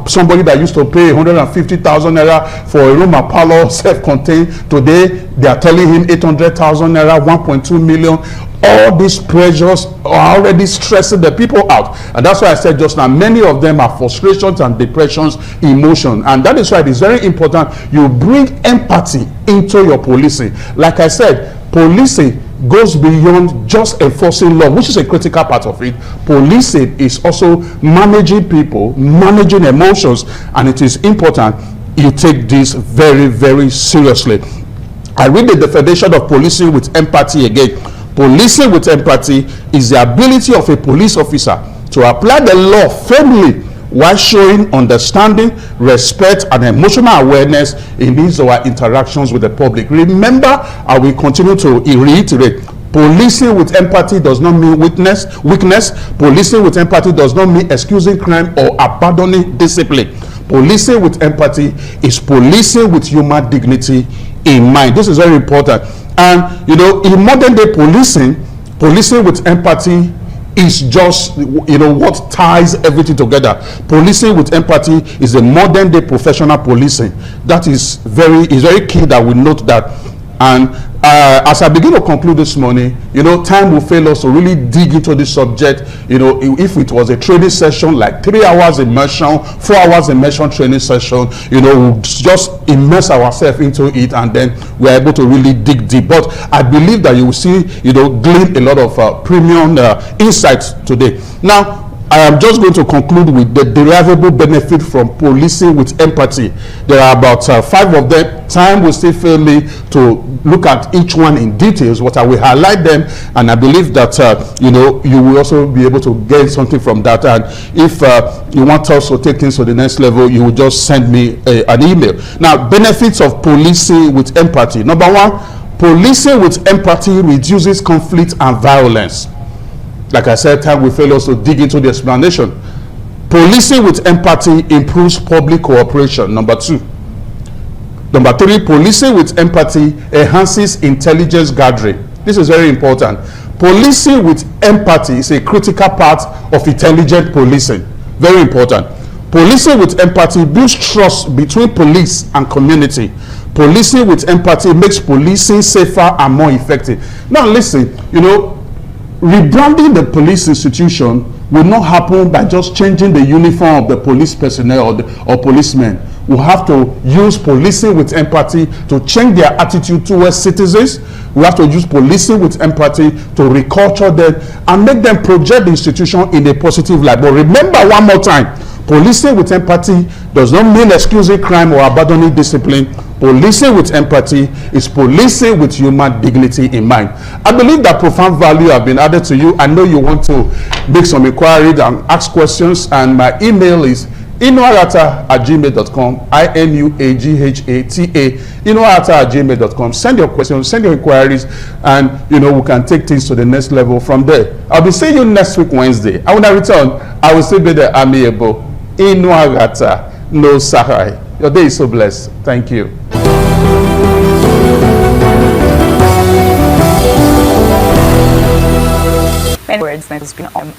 Somebody that used to pay 150,000 naira for a room and parlor, self-contained. Today they are telling him 800,000 naira, 1.2 million. All these pressures are already stressing the people out, and that's why I said just now, many of them are frustrations and depressions, emotion, and that is why it is very important you bring empathy into your policing. Like I said, policing goes beyond just enforcing law, which is a critical part of it. Policing is also managing people, managing emotions, and it is important you take this very, very seriously. I read the definition of policing with empathy again. Policing with empathy is the ability of a police officer to apply the law firmly while showing understanding, respect, and emotional awareness in his or her interactions with the public. Remember, I will continue to reiterate, policing with empathy does not mean weakness. Policing with empathy does not mean excusing crime or abandoning discipline. Policing with empathy is policing with human dignity in mind. This is very important. And in modern day policing with empathy is just what ties everything together. Policing with empathy is a modern day professional policing. That is very key that we note that. And as I begin to conclude this morning, time will fail us to really dig into this subject. If it was a training session, like 3 hours immersion, 4 hours immersion training session, we'll just immerse ourselves into it, and then we're able to really dig deep. But I believe that you will see, glean a lot of premium insights today. Now, I am just going to conclude with the derivable benefit from policing with empathy. There are about 5 of them. Time will still fail me to look at each one in details, but I will highlight them, and I believe that you will also be able to gain something from that. And if you want us to take things to the next level, you will just send me an email. Now, benefits of policing with empathy. Number 1, policing with empathy reduces conflict and violence. Like I said, time will fail us to dig into the explanation. Policing with empathy improves public cooperation. Number 2. Number 3, policing with empathy enhances intelligence gathering. This is very important. Policing with empathy is a critical part of intelligent policing. Very important. Policing with empathy builds trust between police and community. Policing with empathy makes policing safer and more effective. Now listen, rebranding the police institution will not happen by just changing the uniform of the police personnel or policemen. We have to use policing with empathy to change their attitude towards citizens. We have to use policing with empathy to reculture them and make them project the institution in a positive light. But remember one more time, Policing with empathy does not mean excusing crime or abandoning discipline. Policing with empathy is policing with human dignity in mind. I believe that profound value have been added to you. I know you want to make some inquiries and ask questions, and my email is inuagata@gmail.com, INUAGHATA, inuagata@gmail.com. Send your questions, send your inquiries, and we can take things to the next level from there. I'll be seeing you next week, Wednesday. And when I return, I will still be there, amiable. Inuagata, no Sahai. Your day is so blessed. Thank you. Many words that has been on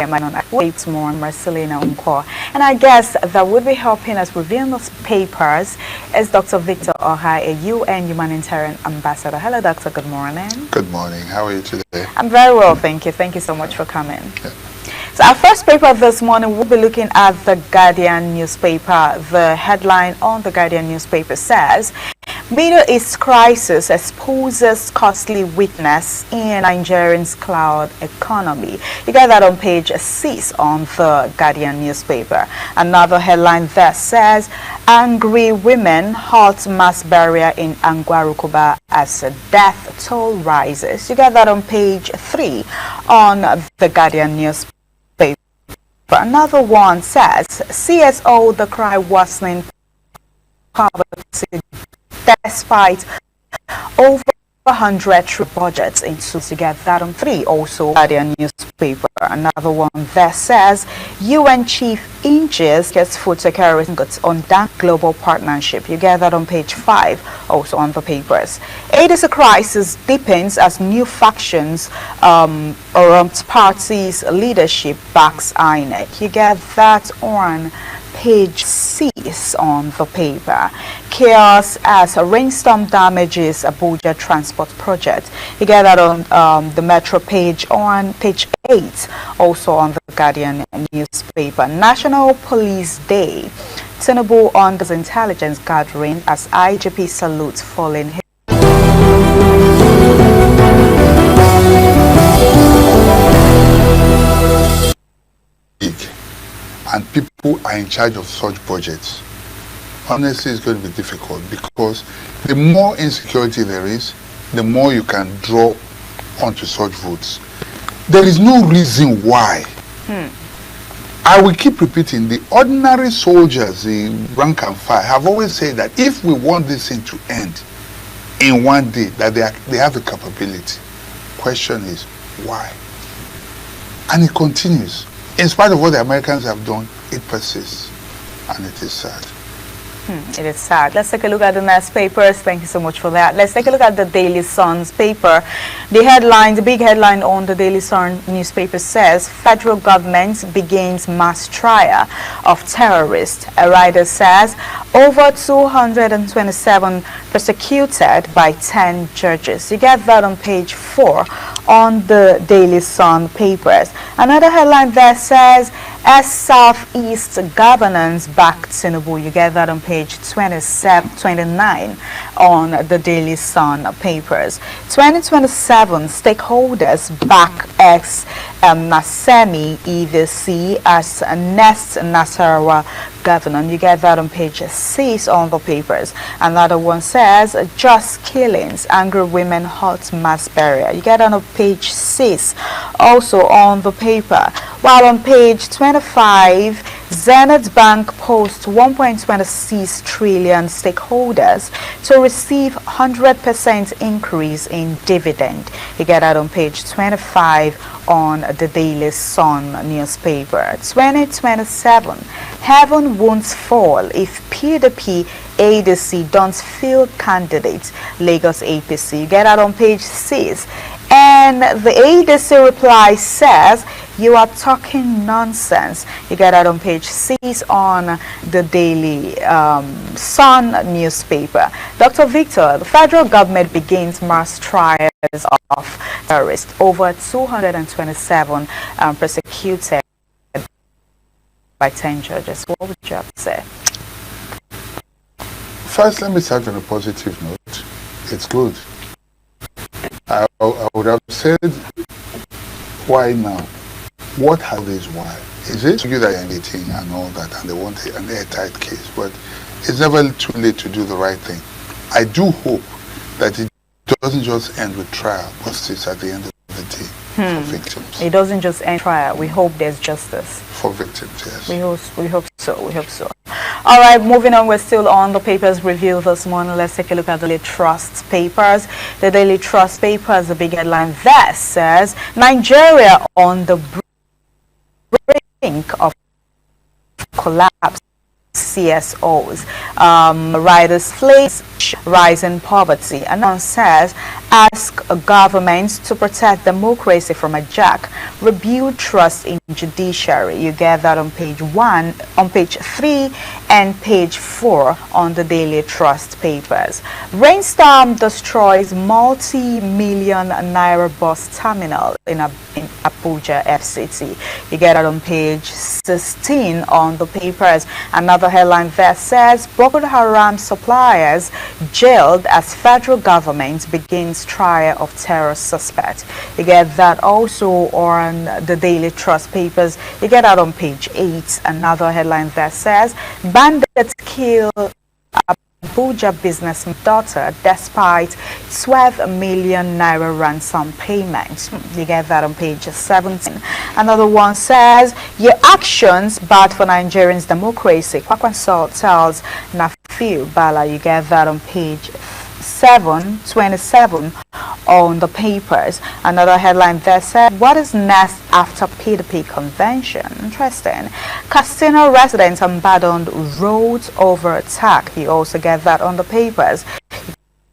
wait more on Marcelina Unko. And I guess that would be helping us review those papers is Dr. Victor Ohai, a UN Humanitarian Ambassador. Hello, Doctor. Good morning. Good morning. How are you today? I'm very well, thank you. Thank you so much for coming. Yeah. So our first paper this morning, we'll be looking at the Guardian newspaper. The headline on the Guardian newspaper says, Middle East crisis exposes costly weakness in Nigerians' cloud economy. You get that on page 6 on the Guardian newspaper. Another headline there says, angry women halt mass burial in Angwarukuba as death toll rises. You get that on page 3 on the Guardian newspaper. Another one says, CSO, the cry worsening poverty despite over 100 true budgets into to get that on 3. Also, Guardian newspaper. Another one that says UN chief injures gets food security goods on that global partnership. You get that on page 5. Also on the papers. ADC crisis deepens as new factions around parties leadership backs INEC. You get that on page 6 on the paper. Chaos as a rainstorm damages Abuja transport project. You get that on the Metro page on page 8. Also on the Guardian newspaper. National Police Day. Tinubu on this intelligence gathering as IGP salutes fallen. And people are in charge of such budgets. Honestly, it's going to be difficult because the more insecurity there is, the more you can draw onto such votes. There is no reason why. I will keep repeating, the ordinary soldiers, the rank and file, have always said that if we want this thing to end in one day, that they have the capability. Question is, why? And it continues. In spite of what the Americans have done, it persists, and it is sad. It is sad. Let's take a look at the next papers. Thank you so much for that. Let's take a look at the Daily Sun's paper. The headline, the big headline on the Daily Sun newspaper says, federal government begins mass trial of terrorists. A writer says, over 227 prosecuted by 10 judges. You get that on page 4 on the Daily Sun papers. Another headline there says, as Southeast governance back Tinubu. You get that on page 29 on the Daily Sun papers. 2027 stakeholders back ex Nasemi EVC as next Nasarawa governor. You get that on page 6 on the papers. Another one says just killings, angry women halt mass burial. You get that on page 6 also on the paper. While on page 25, Zenith Bank posts 1.26 trillion stakeholders to receive 100% increase in dividend. You get that on page 25 on the Daily Sun newspaper. 2027, heaven won't fall if PDP ADC don't field candidates. Lagos APC. You get that on page 6. And the ADC reply says, you are talking nonsense. You get that on page 6 on the Daily Sun newspaper. Dr. Victor, the federal government begins mass trials of terrorists. Over 227 prosecuted by 10 judges. What would you have to say? First, let me start on a positive note. It's good. I would have said, why now? What are these why? Is it you that are meeting and all that, and they want an airtight case? But it's never too late to do the right thing. I do hope that it doesn't just end with trial, but it's at the end of the day for victims. It doesn't just end trial. We hope there's justice. For victims, yes. We hope so. We hope so. All right, moving on. We're still on the papers review this morning. Let's take a look at the Daily Trust papers. The Daily Trust papers, the big headline there says, Nigeria on the brink of collapse. CSOs, riders flames, rising poverty. And one says, ask governments to protect democracy from a jack, rebuild trust in judiciary. You get that on page 1, on page 3 and page 4 on the Daily Trust papers. Rainstorm destroys multi-million naira bus terminal in Abuja FCT. You get it on page 16 on the papers. Another headline there says, Boko Haram suppliers jailed as federal government begins trial of terror suspect. You get that also on the Daily Trust papers. You get that on page 8. Another headline that says, bandits kill Abuja businessman's daughter despite 12 million naira ransom payment. You get that on page 17. Another one says, your actions bad for Nigerians' democracy. Kwakwansol tells Nafiu Bala. You get that on page 27 on the papers. Another headline there said, what is next after PDP convention? Interesting. Casino residents abandoned roads over attack. You also get that on the papers.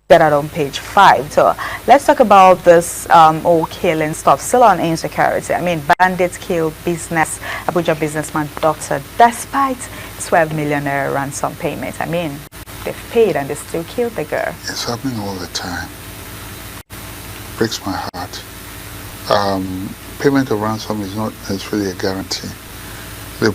Get that on page 5. So let's talk about this all killing stuff. Still on insecurity. I mean, bandits kill Abuja businessman doctor despite 12 million naira ransom payment. I mean, they've paid and they still killed the girl. It's happening all the time. Breaks my heart. Payment of ransom is not necessarily a guarantee. They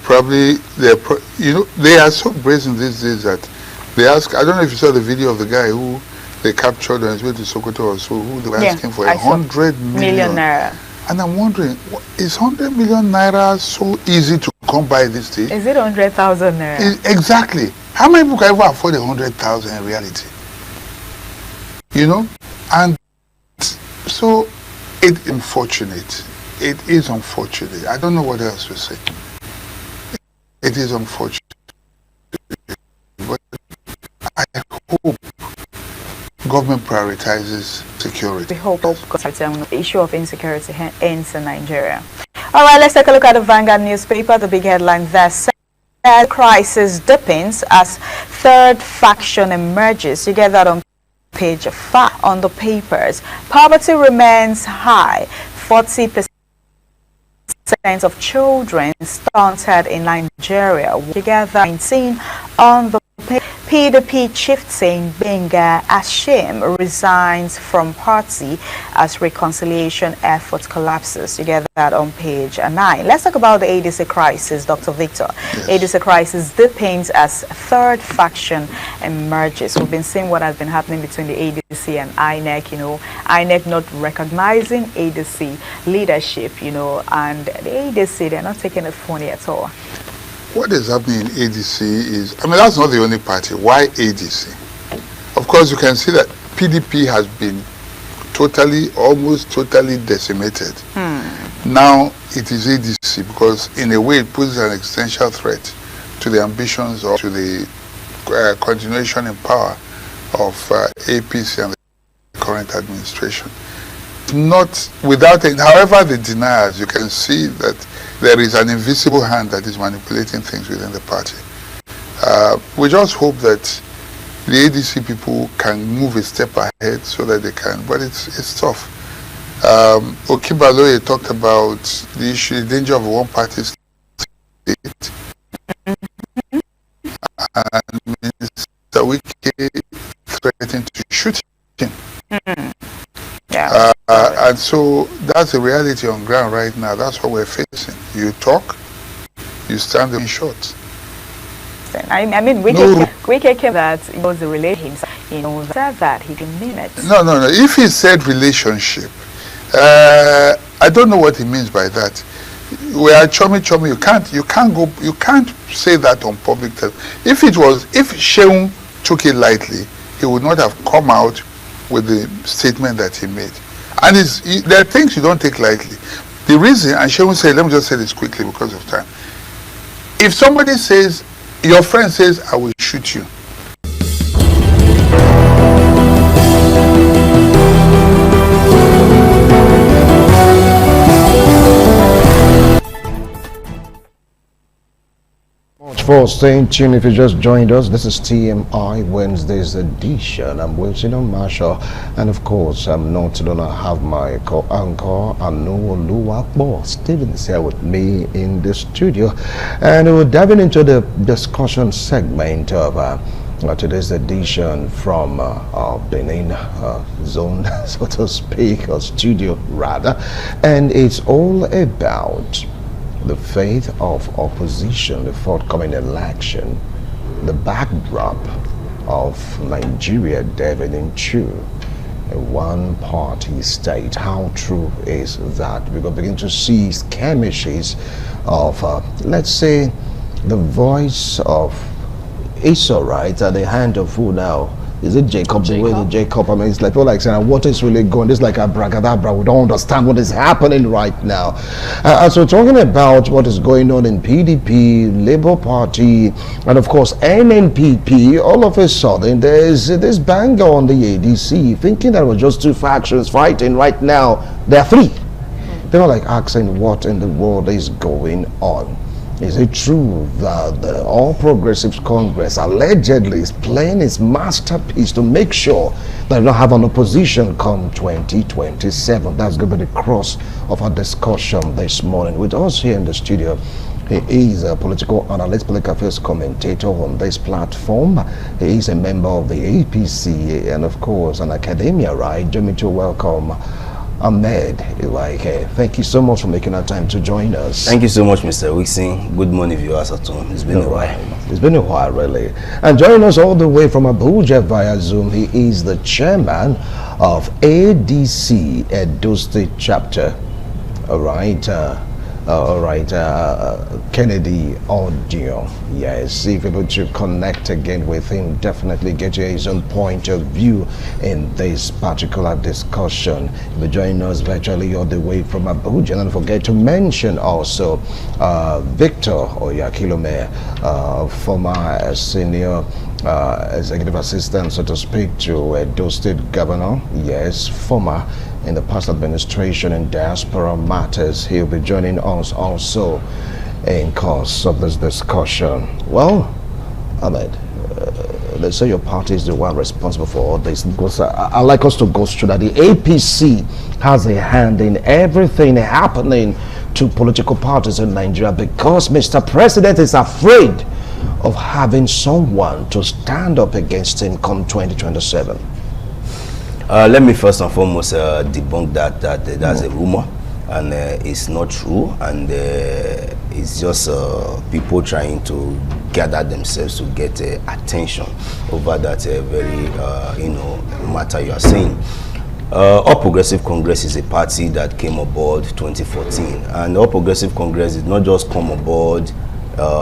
are so brazen these days that they ask. I don't know if you saw the video of the guy who they captured on his way to Sokoto or so, who they were asking for 100 million naira. And I'm wondering, is 100 million naira so easy to come by this day? Is it 100,000 naira? Exactly. How many people can ever afford 100,000 in reality? You know? And so it's unfortunate. It is unfortunate. I don't know what else to say. It is unfortunate. But I hope government prioritizes security. We hope the issue of insecurity ends in Nigeria. All right, let's take a look at the Vanguard newspaper. The big headline there says, crisis deepens as third faction emerges. You get that on page 5 on the papers. Poverty remains high. 40% of children stunted in Nigeria. Together 19 on the PDP chieftain Benga Ashim resigns from party as reconciliation effort collapses. You get that on page 9. Let's talk about the ADC crisis, Dr. Victor. Yes. ADC crisis deepens as third faction emerges. We've been seeing what has been happening between the ADC and INEC, you know, INEC not recognizing ADC leadership, you know, and the ADC, they're not taking it funny at all. What is happening in ADC is, I mean, that's not the only party. Why ADC? Of course, you can see that PDP has been almost totally decimated. Now it is ADC because in a way it poses an existential threat to the ambitions or to the continuation in power of APC and the current administration. Not without it, however the deniers, you can see that there is an invisible hand that is manipulating things within the party. We just hope that the ADC people can move a step ahead so that they can, but it's tough. Okibaloye talked about the issue, the danger of a one-party state. And Mr. Wike threatened to shoot him. And so that's the reality on ground right now. That's what we're facing. You talk, you stand in short. I mean, Wike came that it was the relationship. You know, said that he didn't mean it. No. If he said relationship, I don't know what he means by that. we are chummy. You can't say that on public television. If Sheung took it lightly, he would not have come out with the statement that he made. And there are things you don't take lightly. The reason, and Sheung said, let me just say this quickly because of time. If somebody says, your friend says, I will shoot you. For staying tuned. If you just joined us, this is TMI Wednesday's edition. I'm Wilson Marshall, and of course I'm not gonna have my co-anchor Anuoluwapo Stevens here with me in the studio, and we're diving into the discussion segment of today's edition from Benin zone, so to speak, or studio rather, and it's all about the fate of opposition, the forthcoming election, the backdrop of Nigeria delving into a one-party state. How true is that? We're going to begin to see skirmishes of, let's say, the voice of Esau, right, at the hand of who now? Is it Jacob? The way the Jacob, I mean, it's like, people like saying, what is really going? This is like abracadabra. We don't understand what is happening right now. So talking about what is going on in PDP, Labour Party, and of course NNPP, all of a sudden there's this banger on the ADC, thinking that it was just two factions fighting. Right now there are three. They were like asking, what in the world is going on? Is it true that the All Progressives Congress allegedly is playing its masterpiece to make sure that we don't have an opposition come 2027? That's going to be the cross of our discussion this morning. With us here in the studio, he is a political analyst, political affairs commentator on this platform. He is a member of the APC and, of course, an academia, right? Join me to welcome Ahmed Iwaike. Thank you so much for making our time to join us. Thank you so much, Mr. Wixing. Good morning, viewers at home. It's been a while. It's been a while, really. And joining us all the way from Abuja via Zoom, he is the chairman of ADC Edo State Chapter. Kennedy Audio. Yes, if you're able to connect again with him, definitely get his own point of view in this particular discussion. You'll be joining us virtually all the way from Abuja. And don't forget to mention also Victor Oyakilome, former senior executive assistant, so to speak, to Edo State Governor. Yes, former in the past administration and diaspora matters. He'll be joining us also in course of this discussion. Well, Ahmed, they say your party is the one responsible for all this, because I like us to go through that. The APC has a hand in everything happening to political parties in Nigeria, because Mr. President is afraid of having someone to stand up against him come 2027. Let me first and foremost debunk that's a rumor, and it's not true, and it's just people trying to gather themselves to get attention over that very matter you are saying. All Progressive Congress is a party that came aboard 2014, and All Progressive Congress did not just come aboard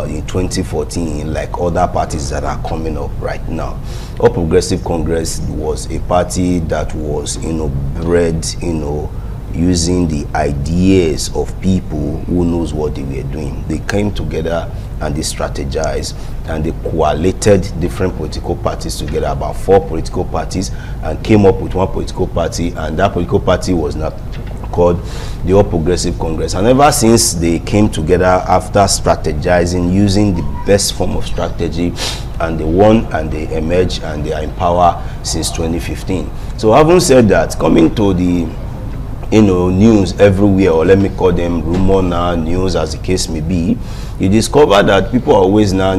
in 2014 like other parties that are coming up right now. All Progressive Congress was a party that was bred using the ideas of people who knows what they were doing. They came together and they strategized, and they collated different political parties together, about 4 political parties, and came up with one political party, and that political party was not called the All Progressive Congress. And ever since they came together after strategizing, using the best form of strategy, and they won and they emerged and they are in power since 2015. So having said that, coming to the news everywhere, or let me call them rumor now, news as the case may be, you discover that people are always now,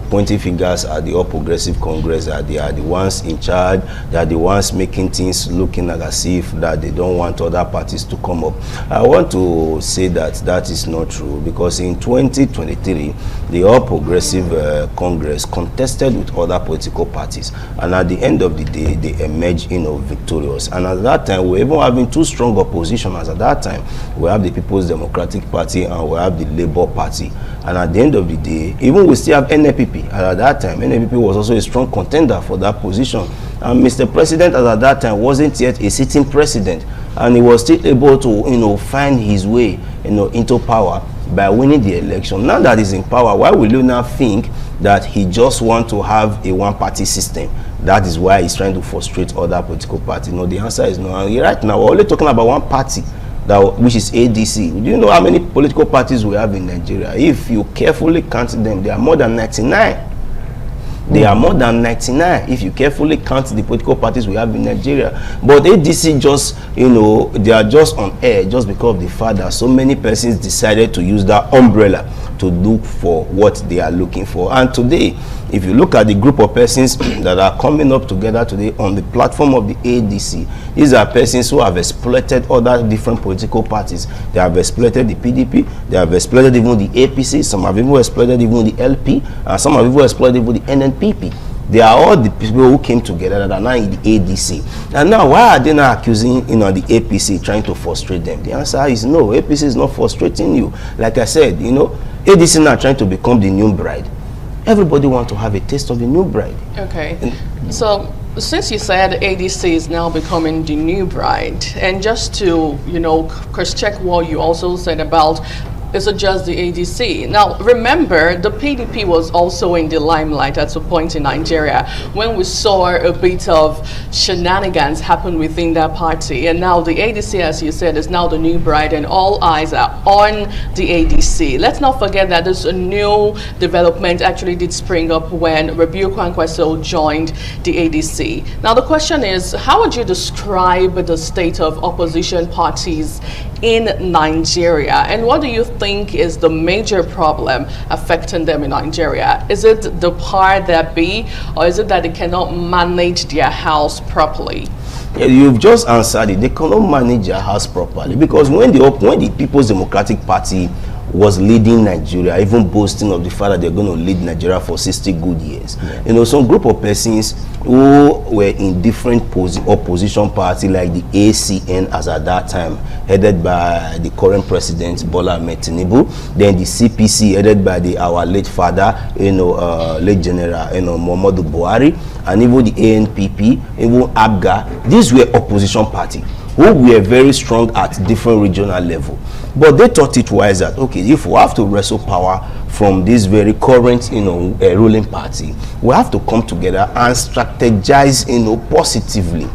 pointing fingers at the All Progressive Congress, that they are the ones in charge, they are the ones making things looking like as if that they don't want other parties to come up. I want to say that that is not true, because in 2023, the All Progressive Congress contested with other political parties, and at the end of the day, they emerged, victorious. And at that time, we were even having two strong oppositioners. At that time, we have the People's Democratic Party and we have the Labour Party. And at the end of the day, even we still have NPP. And at that time, NPP was also a strong contender for that position. And Mr. President, as at that time, wasn't yet a sitting president, and he was still able to, find his way, into power by winning the election. Now that he's in power, why will you now think that he just want to have a one-party system? That is why he's trying to frustrate other political parties. No, the answer is no. And right now, we're only talking about one party, which is ADC. Do you know how many political parties we have in Nigeria? If you carefully count them, there are more than 99. They are more than 99 if you carefully count the political parties we have in Nigeria. But ADC just, they are just on air just because of the fact that so many persons decided to use that umbrella to look for what they are looking for. And today, if you look at the group of persons that are coming up together today on the platform of the ADC, these are persons who have exploited other different political parties. They have exploited the PDP, they have exploited even the APC, some have even exploited even the LP, and some have even exploited even the NNPP. They are all the people who came together that are now in the ADC. And now, why are they now accusing, the APC, trying to frustrate them? The answer is no. APC is not frustrating you. Like I said, ADC now trying to become the new bride. Everybody wants to have a taste of the new bride. Okay. So, since you said ADC is now becoming the new bride, and just to, cross-check what you also said about, is it just the ADC? Now, remember, the PDP was also in the limelight at a point in Nigeria when we saw a bit of shenanigans happen within that party. And now the ADC, as you said, is now the new bride, and all eyes are on the ADC. Let's not forget that there's a new development actually did spring up when Rabiu Kwankwaso joined the ADC. Now, the question is, how would you describe the state of opposition parties in Nigeria, and what do you think is the major problem affecting them in Nigeria? Is it the power that be, or is it that they cannot manage their house properly? Yeah, you've just answered it. They cannot manage their house properly, because when the People's Democratic Party was leading Nigeria, even boasting of the fact that they're going to lead Nigeria for 60 good years. Yeah. Some group of persons who were in different opposition party, like the ACN as at that time, headed by the current president Bola Ahmed Tinubu, then the CPC headed by our late father, late General Muhammadu Buhari, and even the ANPP, even ABGA. These were opposition party who were very strong at different regional level. But they thought it wise that, okay, if we have to wrestle power from this very current, ruling party, we have to come together and strategize, positively.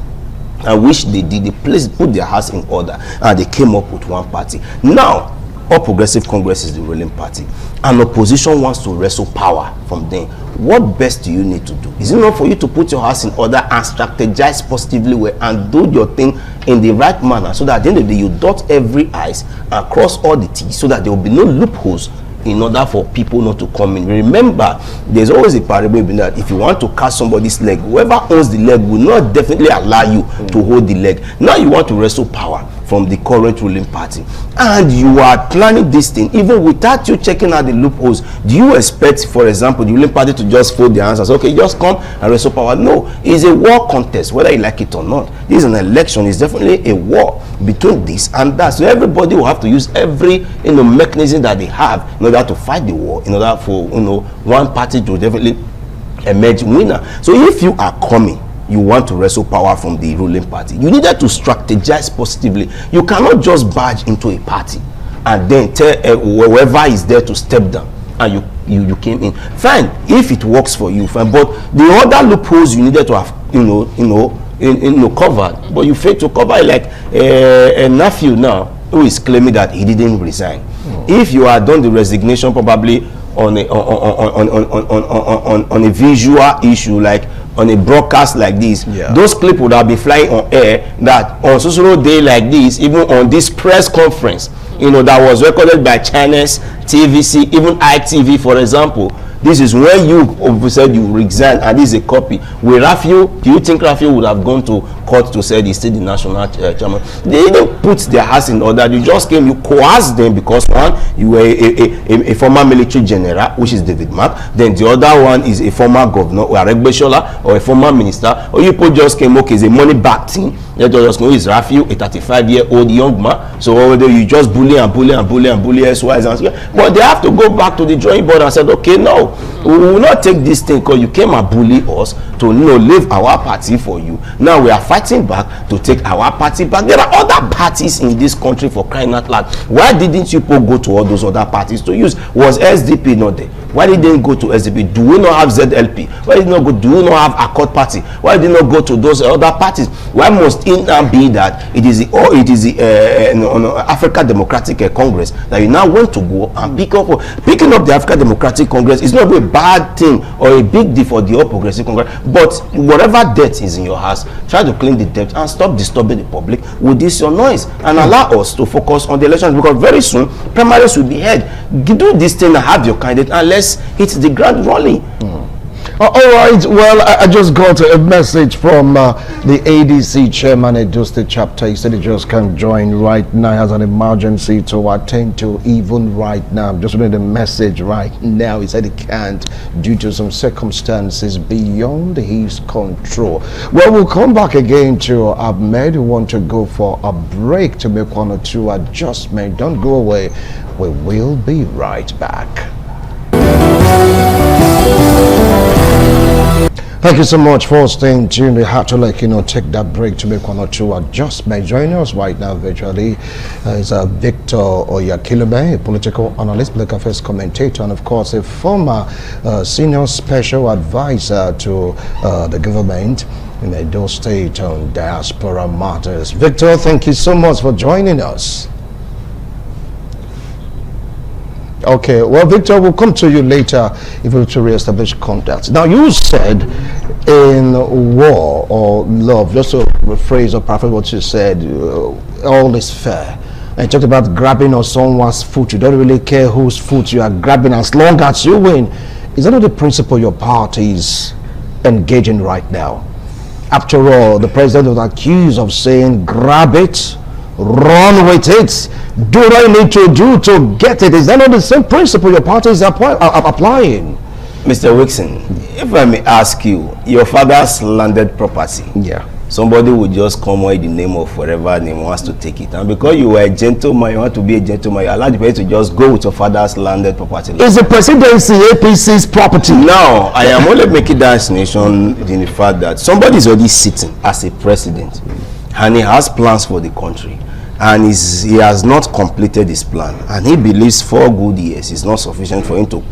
And which they did. They put their house in order, and they came up with one party. Now, All Progressive Congress is the ruling party, and opposition wants to wrestle power from them. What best do you need to do? Is it not for you to put your house in order and strategize positively and do your thing in the right manner, so that at the end of the day you dot every I's and cross all the T's, so that there will be no loopholes in order for people not to come in? Remember, there's always a parable that if you want to catch somebody's leg, whoever owns the leg will not definitely allow you to hold the leg. Now you want to wrestle power from the current ruling party, and you are planning this thing even without you checking out the loopholes. Do you expect, for example, the ruling party to just fold their hands and say, okay, just come and wrestle power? No, it's a war contest, whether you like it or not. This is an election. It's definitely a war between this and that. So everybody will have to use every mechanism that they have in order to fight the war, in order for one party to definitely emerge winner. So if you are coming, you want to wrestle power from the ruling party, you needed to strategize positively. You cannot just barge into a party and then tell whoever is there to step down, and you came in. Fine, if it works for you, fine. But the other loopholes you needed to have covered, but you failed to cover it. Like a nephew now who is claiming that he didn't resign. If you had done the resignation probably on a visual issue, like on a broadcast like this, those clips would have been flying on air, that on social day like this, even on this press conference, that was recorded by China's TVC, even ITV, for example. This is when you said you resign, and this is a copy. Will Rafiu, do you think Rafiu would have gone to court to say he's still the national chairman? They didn't put their house in order. You just came, you coerced them because one, you were a former military general, which is David Mark. Then the other one is a former governor, or Aregbesola, or a former minister. Or you people just came, okay, it's a money back thing. They just know it's Rafiu, a 35-year-old young man. So you just bully and bully and bully and bully SYs and so. But they have to go back to the drawing board and said, okay, no. We will not take this thing because you came and bully us to leave our party for you. Now we are fighting back to take our party back. There are other parties in this country, for crying out loud. Why didn't you people go to all those other parties to use? Was SDP not there? Why did they go to SDP? Do we not have ZLP? Why did not go? Do we not have Accord Party? Why did not go to those other parties? Why must it now be that it is the African Democratic Congress that you now want to go and picking up the African Democratic Congress is not a bad thing or a big deal for the All Progressive Congress, but whatever debt is in your house, try to clean the debt and stop disturbing the public with this your noise, and allow us to focus on the elections, because very soon primaries will be held. Do this thing and have your candidate, and let's hit the ground rolling. All right, well, I just got a message from the ADC chairman at Edo State chapter. He said he just can't join right now. He has an emergency to attend to even right now. I'm just reading the message right now. He said he can't due to some circumstances beyond his control. Well, we'll come back again to Ahmed. We want to go for a break to make one or two adjustments. Don't go away. We will be right back. Thank you so much for staying tuned. We have to take that break to make one or two adjustments. Joining us right now virtually is Victor Oyakilome, a political analyst, political affairs commentator, and of course a former senior special advisor to the government in Edo State on diaspora matters. Victor, thank you so much for joining us. Okay, well, Victor, we'll come to you later if we were to re-establish contacts. Now, you said in war or love, just to rephrase or paraphrase what you said, all is fair. And you talked about grabbing on someone's foot. You don't really care whose foot you are grabbing as long as you win. Is that not the principle your party is engaging right now? After all, the president was accused of saying, grab it, run with it, do what I need to do to get it. Is that not the same principle your party is applying? Mr. Wixon, if I may ask you, your father's landed property. Yeah. Somebody would just come with the name of whatever name wants to take it. And because you were a gentleman, you want to be a gentleman, you allow the person to just go with your father's landed property. Is the presidency APC's property? Now, I am only making that explanation in the fact that somebody is already sitting as a president and he has plans for the country. And he has not completed his plan, and he believes 4 good years is not sufficient for him to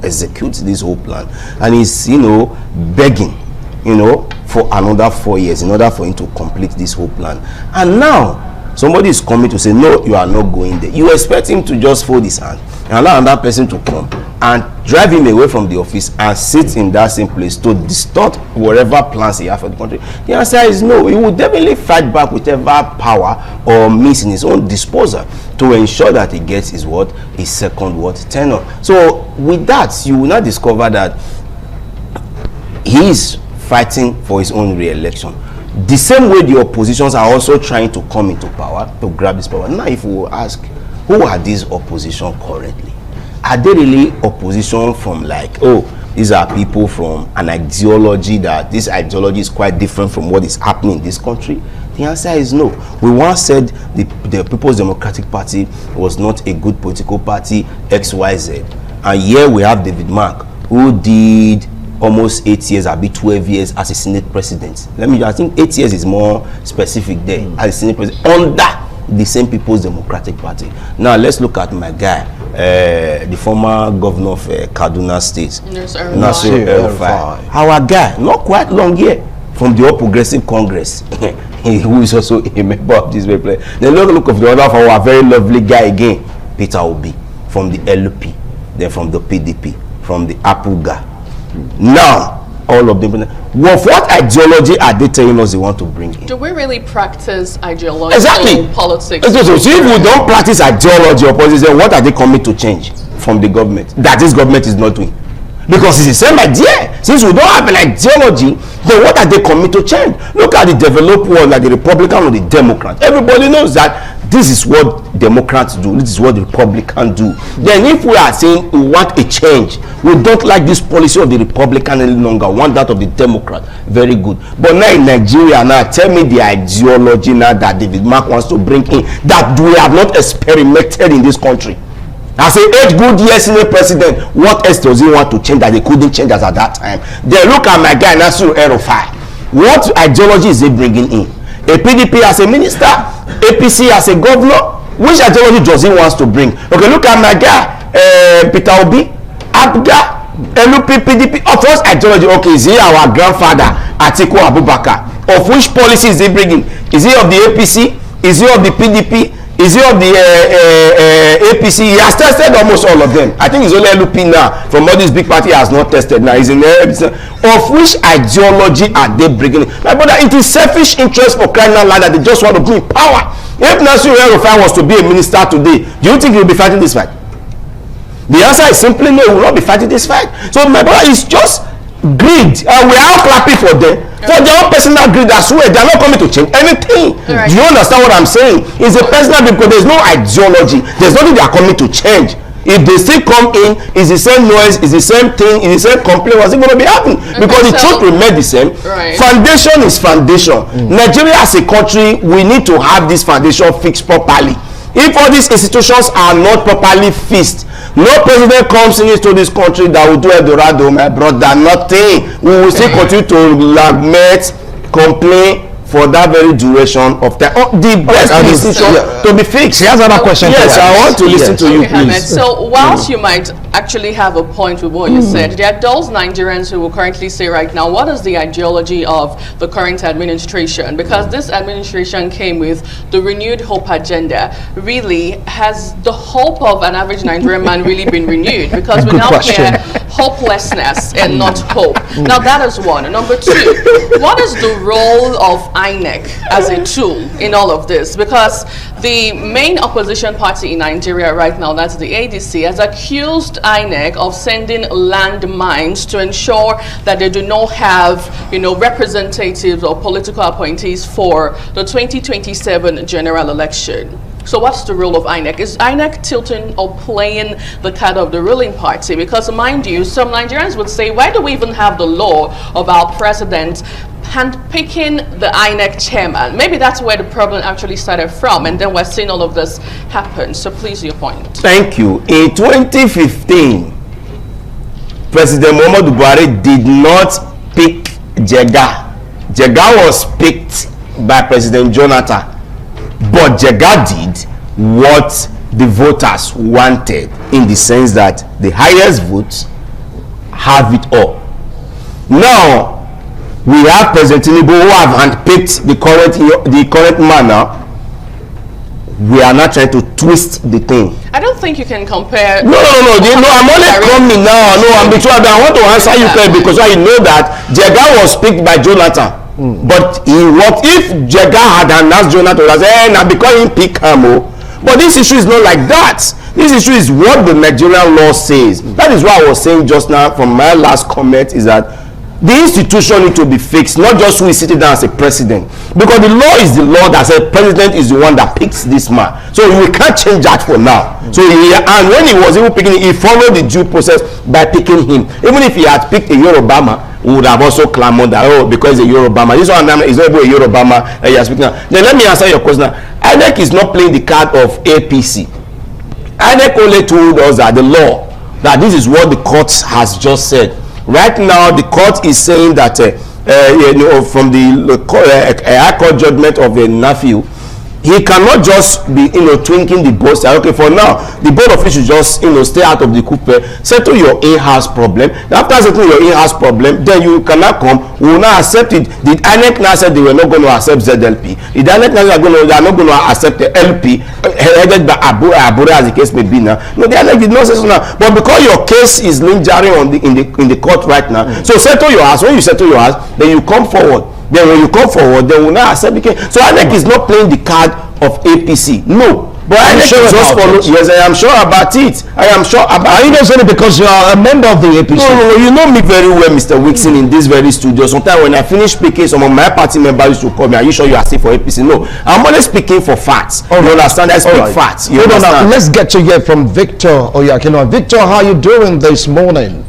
execute this whole plan, and he's begging for another 4 years in order for him to complete this whole plan. And now somebody is coming to say, no, you are not going there. You expect him to just fold his hand and allow another person to come and drive him away from the office and sit in that same place to distort whatever plans he has for the country? The answer is no. He will definitely fight back with whatever power or means in his own disposal to ensure that he gets his second tenure. So with that, you will not discover that he is fighting for his own re-election. The same way the oppositions are also trying to come into power, to grab this power. Now, if we ask, who are these opposition currently? Are they really opposition from these are people from an ideology that this ideology is quite different from what is happening in this country? The answer is no. We once said the People's Democratic Party was not a good political party, XYZ. And here we have David Mark, who did almost 8 years, 12 years as a Senate president. I think 8 years is more specific there as a Senate president under the same People's Democratic Party. Now let's look at my guy, the former governor of Kaduna State, Nasir El-Rufai. Our guy, not quite long here, from the All Progressive Congress, who is also a member of this very place. Then look of the other of our very lovely guy again, Peter Obi, from the LP, then from the PDP, from the APUGA. Now, all of them. What ideology are they telling us they want to bring in? Do we really practice ideology politics? So if we don't practice ideology or politics, then what are they coming to change from the government that this government is not doing? Because it's the same idea. Since we don't have an ideology, then what are they coming to change? Look at the developed world, like the Republican or the Democrat. Everybody knows that this is what Democrats do, this is what the Republicans do. Then if we are saying we want a change, we don't like this policy of the Republican any longer, want that of the Democrat, very good. But now in Nigeria, now tell me the ideology now that David Mark wants to bring in, that we have not experimented in this country. I say 8 good years in a president, what else does he want to change that they couldn't change us at that time? Then look at my guy Nasir El-Rufai. What ideology is he bringing in? A PDP as a minister, APC as a governor. Which ideology does he want to bring? Okay, look at my guy Peter Obi, APGA, LUP, PDP. Of course, ideology. Okay, is he our grandfather Atiku Abubakar? Of which policy is he bringing? Is he of the APC? Is he of the PDP? Is he of the APC? He has tested almost all of them. I think it's only LUP now. From all this big party has not tested now. He's in the APC. Of which ideology are they bringing? My brother, it is selfish interest for crying out loud that they just want to bring power. If Nasir El-Rufai was to be a minister today, do you think he will be fighting this fight? The answer is simply no, he will not be fighting this fight. So my brother, it's just greed, and we are all clapping for them for their own personal greed. I swear they are not coming to change anything. Right. Do you understand what I'm saying? It's a personal greed because there's no ideology, there's nothing they are coming to change. If they still come in, it's the same noise, it's the same thing, it's the same complaint. What's it going to be happening? Because the truth remains the same. Right. Foundation is foundation. Nigeria as a country, we need to have this foundation fixed properly. If all these institutions are not properly fixed, no president comes into this country that will do Eldorado, my brother, nothing. We will still continue to lament, complain for that very duration of time. Oh, the best institution to be fixed. He has another question. Yes, I want to listen to you, please. So whilst you might actually have a point with what you said, there are those Nigerians who will currently say right now, what is the ideology of the current administration? Because this administration came with the renewed hope agenda. Really, has the hope of an average Nigerian man really been renewed? Because we now hear hopelessness and not hope. Now that is one. Number two, what is the role of INEC as a tool in all of this? Because the main opposition party in Nigeria right now, that's the ADC, has accused INEC of sending landmines to ensure that they do not have, representatives or political appointees for the 2027 general election. So what's the role of INEC? Is INEC tilting or playing the card of the ruling party? Because mind you, some Nigerians would say, why do we even have the law of our president handpicking the INEC chairman? Maybe that's where the problem actually started from, and then we're seeing all of this happen. So please, your point. Thank you. In 2015, President Muhammadu Buhari did not pick Jega. Jega was picked by President Jonathan. But Jega did what the voters wanted, in the sense that the highest votes have it all. Now, we have President Tinubu who have handpicked the current man now. We are not trying to twist the thing. I don't think you can compare. No. I'm only coming now. No, I'm between. I want to answer you first because I know that Jega was picked by Jonathan. But what if Jega had announced Jonathan as now because he pick Kamo? But this issue is not like that. This issue is what the Nigerian law says. That is what I was saying just now from my last comment, is that the institution need to be fixed, not just who is sitting down as a president. Because the law is the law that says president is the one that picks this man. So we can't change that for now. So and when he was even picking, he followed the due process by picking him. Even if he had picked a Yorubama, we would have also clamored that, because he's a Yorubama. This one is not even a Yorubama that he has picked now. Then let me answer your question now. INEC is not playing the card of APC. INEC only told us that the law, that this is what the court has just said. Right now, the court is saying that from the High Court judgment of the NAFIU, he cannot just be twinkling the board, say okay, for now the board officials just stay out of the coupe, settle your in-house problem. After settling your in-house problem, then you cannot come, we will not accept it. The INEC now said they were not going to accept ZLP. The INEC now they are not going to accept the LP headed by Abure, as the case may be now. No, the INEC did not say so now, but because your case is lingering on in the court right now, so settle your house. When you settle your house, then you come forward. Then when you come forward, they will not accept the case. So INEC is not playing the card of APC. No. But I'm sure just follow. Yes, I am sure about it. I am sure about it. Are you not saying it because you are a member of the APC? No, you know me very well, Mr. Wixon, in this very studio. Sometimes when I finish speaking, some of my party members used to call me, are you sure you are still for APC? No. I'm only speaking for facts. You understand? I speak facts. You understand? Let's get to hear from Victor Oyakino. Victor, how are you doing this morning?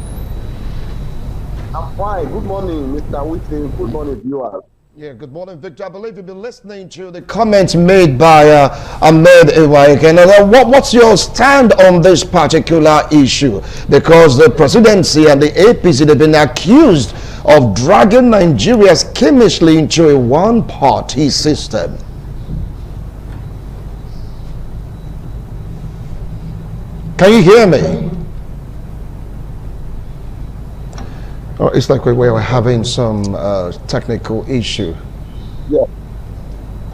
I'm fine. Good morning, Mr. Wixon. Good morning, viewers. Yeah, good morning, Victor. I believe you've been listening to the comments made by Ahmed Iwaike. What's your stand on this particular issue? Because the presidency and the APC have been accused of dragging Nigeria schemishly into a one-party system. Can you hear me? Oh, it's like we were having some technical issue. Yeah,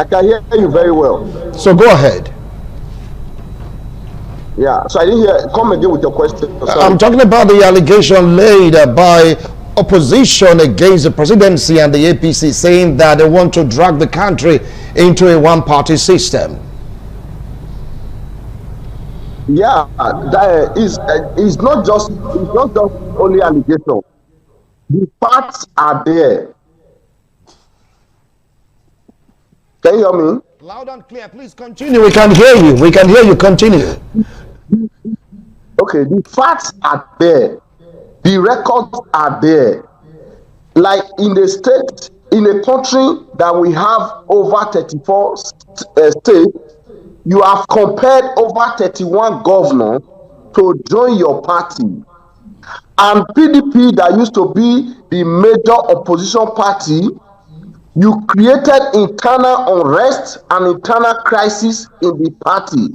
I can hear you very well. So go ahead. Yeah, so I didn't hear. Come again with your question. I'm talking about the allegation laid by opposition against the presidency and the APC, saying that they want to drag the country into a one-party system. Yeah, that is not just only allegation. The facts are there. Can you hear me? Loud and clear. Please continue. We can hear you. We can hear you. Continue. Okay, the facts are there. The records are there. Like in the state, in a country that we have over 34 states, you have compared over 31 governors to join your party. And PDP, that used to be the major opposition party, you created internal unrest and internal crisis in the party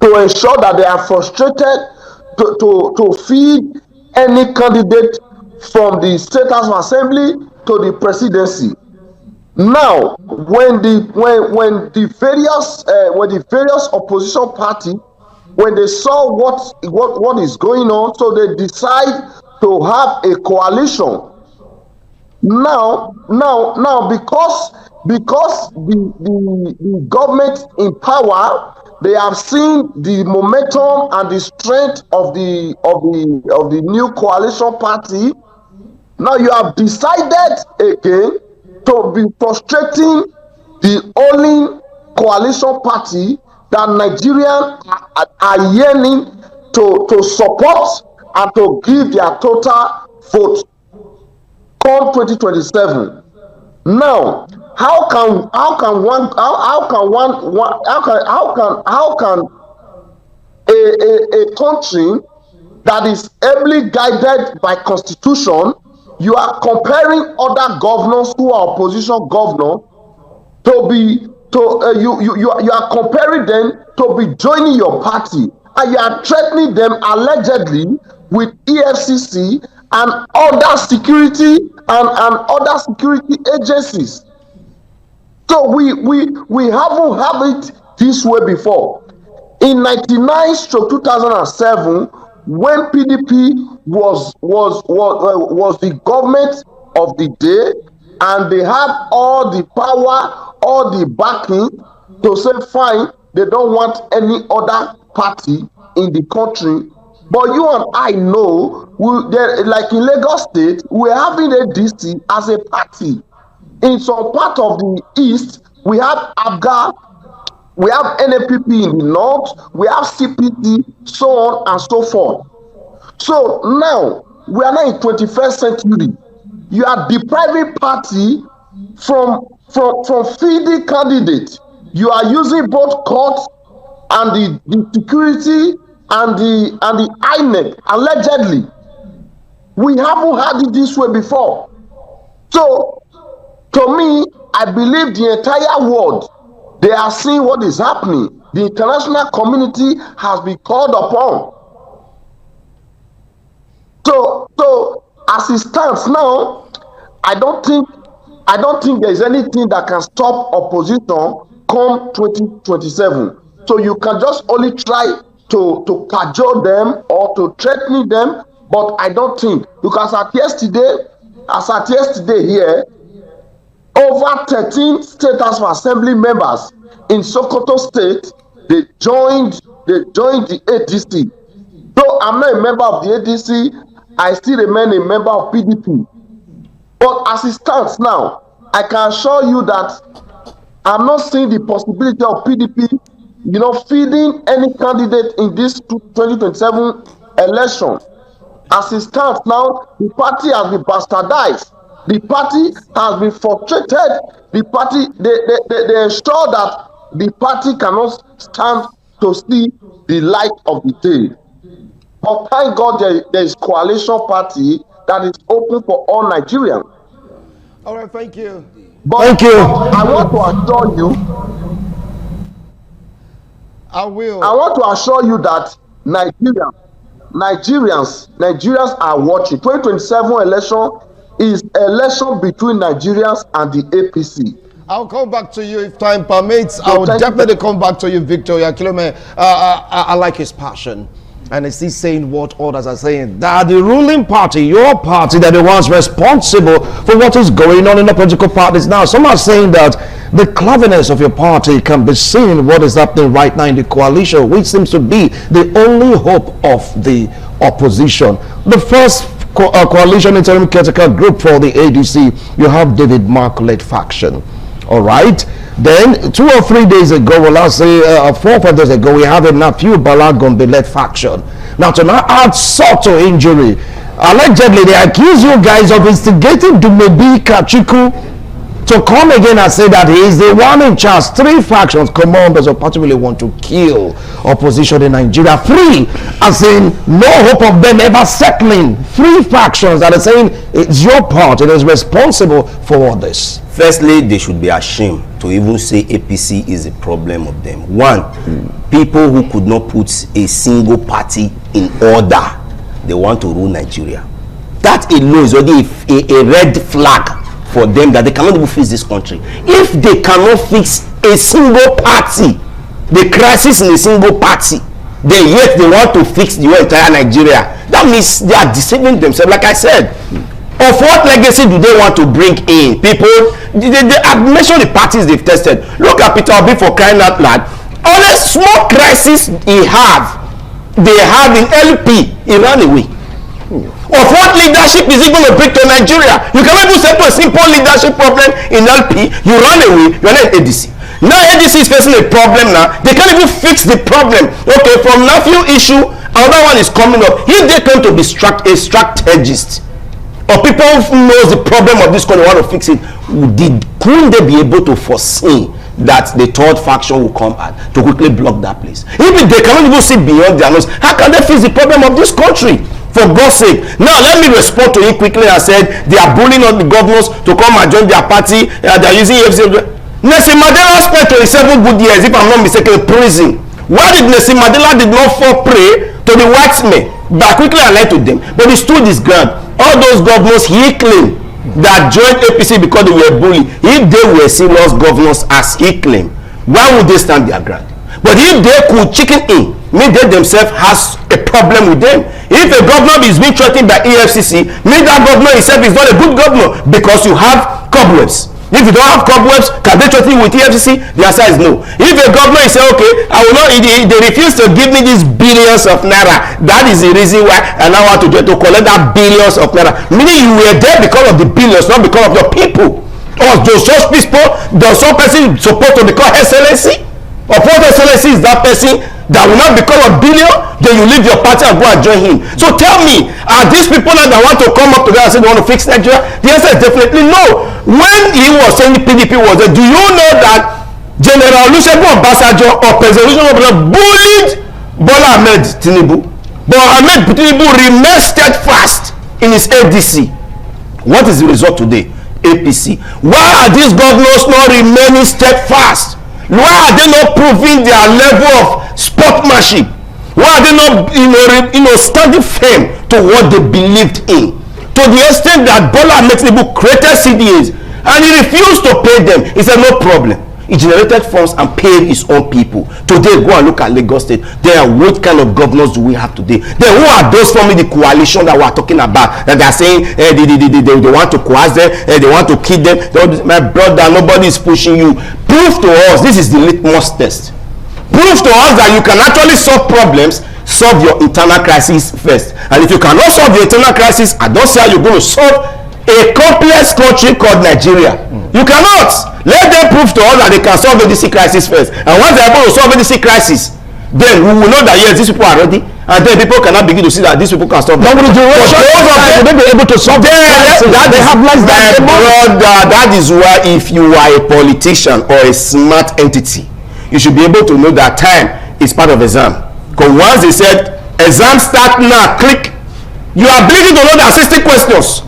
to ensure that they are frustrated to feed any candidate from the State House of Assembly to the presidency. Now, when the various opposition party, when they saw what is going on, so they decide to have a coalition. Now, because the government in power, they have seen the momentum and the strength of the new coalition party. Now you have decided again to be frustrating the only coalition party that Nigerians are yearning to support and to give their total vote come 2027. Now, how can a country that is ably guided by constitution, you are comparing other governors who are opposition governors you are comparing them to be joining your party, and you are threatening them allegedly with EFCC and other security and other security agencies. So we haven't had it this way before. In 1999-2007, when PDP was the government of the day, and they had all the power, all the backing to say fine, they don't want any other party in the country. But you and I know, like in Lagos State, we're having a DC as a party. In some part of the East, we have ABGA, we have NAPP in the North, we have CPT, so on and so forth. So now, we are now in 21st century. You are depriving party from feeding candidates. You are using both courts and the security and the INEC allegedly. We haven't had it this way before. So to me, I believe the entire world They are seeing what is happening. The international community has been called upon. So as it stands now, I don't think there is anything that can stop opposition come 2027. So you can just only try to cajole them or to threaten them, but I don't think, because as at yesterday here, over 13 state House of Assembly members in Sokoto State, they joined the ADC. Though I'm not a member of the ADC, I still remain a member of PDP. But as it stands now, I can assure you that I'm not seeing the possibility of PDP, feeding any candidate in this 2027 election. As it stands now, the party has been bastardized. The party has been frustrated. The party, they ensure that the party cannot stand to see the light of the day. But thank God there is coalition party that is open for all Nigerians. All right, thank you. But thank you. I want to assure you. I will. I want to assure you that Nigerians are watching. 2027 election is election between Nigerians and the APC. I'll come back to you if time permits. I will definitely come back to you, Victor Yakilome. I like his passion. And is he saying what others are saying? That the ruling party, your party, that the ones responsible for what is going on in the political parties now. Some are saying that the cleverness of your party can be seen what is happening right now in the coalition, which seems to be the only hope of the opposition. The first coalition interim caretaker group for the ADC, you have David Mark-led faction. All right. Then 2 or 3 days ago, well, I'll say 4 or 5 days ago, we have a Nafiu Bala Gombe-led faction. Now, to now add salt to injury, allegedly they accuse you guys of instigating Dumebi Kachiku to come again and say that he is the one in charge. 3 factions, commanders of party really want to kill opposition in Nigeria. 3, as in no hope of them ever settling. 3 factions that are saying it's your part, it is responsible for all this. Firstly, they should be ashamed to even say APC is a problem of them. 1, people who could not put a single party in order, they want to rule Nigeria. That alone is already a red flag for them that they cannot even fix this country. If they cannot fix a single party, the crisis in a single party, then yet they want to fix the whole entire Nigeria, that means they are deceiving themselves. Like I said, of what legacy do they want to bring in? People, I've mentioned the parties they've tested. Look at Peter Obi, for crying out loud. Only small crisis they have in LP, he ran away. Of what leadership is he going to bring to Nigeria? You cannot even settle a simple leadership problem in LP. You run away, you're not ADC. Now ADC is facing a problem now. They can't even fix the problem. Okay, from Nafiu issue, another one is coming up. If they claim to be a strategist, or people who knows the problem of this country want to fix it, couldn't they be able to foresee that the 3rd faction will come out to quickly block that place? If they cannot even see beyond their nose, how can they fix the problem of this country? For God's sake. Now let me respond to him quickly. I said they are bullying on the governors to come and join their party. They are using EFCC. Nelson Mandela spent 27 good years, if I'm not mistaken, in prison. Why did Nelson Mandela did not fall prey to the white men? But quickly I lied to them. But he stood his ground. All those governors he claimed that joined APC because they were bullied, if they were serious governors as he claimed, why would they stand their ground? But if they could chicken in, mean they themselves has a problem with them. If a governor is being threatened by EFCC, mean that governor himself is not a good governor because you have cobwebs. If you don't have cobwebs, can they threaten you with EFCC? The answer is no. If a governor is saying, okay, I will not, they refuse to give me these billions of naira, that is the reason why I now want to collect that billions of naira. Meaning you were there because of the billions, not because of your people. Or does such people, does some person supposed to become excellency? Or what excellency is that person that will not become a billion? Then you leave your party and go and join him. So tell me, are these people now that want to come up together and say they want to fix Nigeria? The answer is definitely no. When he was saying the PDP was there, do you know that General Olusegun Obasanjo or President Olusegun Obasanjo bullied Bola Ahmed Tinubu? But Ahmed Tinubu remained steadfast in his ADC. What is the result today? APC. Why are these governors not remaining steadfast? Why are they not proving their level of sportsmanship? Why are they not, standing firm to what they believed in? To the extent that Bola Ahmed Tinubu created CDAs and he refused to pay them. He said, no problem. He generated funds and paid his own people. Today, go and look at Lagos State. What kind of governors do we have today? Then who are those forming the coalition that we are talking about? That they are saying they want to coerce them, they want to kill them. My brother, nobody is pushing you. Prove to us, this is the litmus test. Prove to us that you can actually solve problems. Solve your internal crisis first. And if you cannot solve the internal crisis, I don't see how you're going to solve a complex country called Nigeria. You cannot. Let them prove to us that they can solve the DC crisis first. And once they're able to solve the DC crisis, then we will know that yes, these people are ready. And then people cannot begin to see that these people can solve. But with the duration, they be able to solve that is why if you are a politician or a smart entity, you should be able to know that time is part of exam. Because once they said exam start now, click, you are ability to know the 60 questions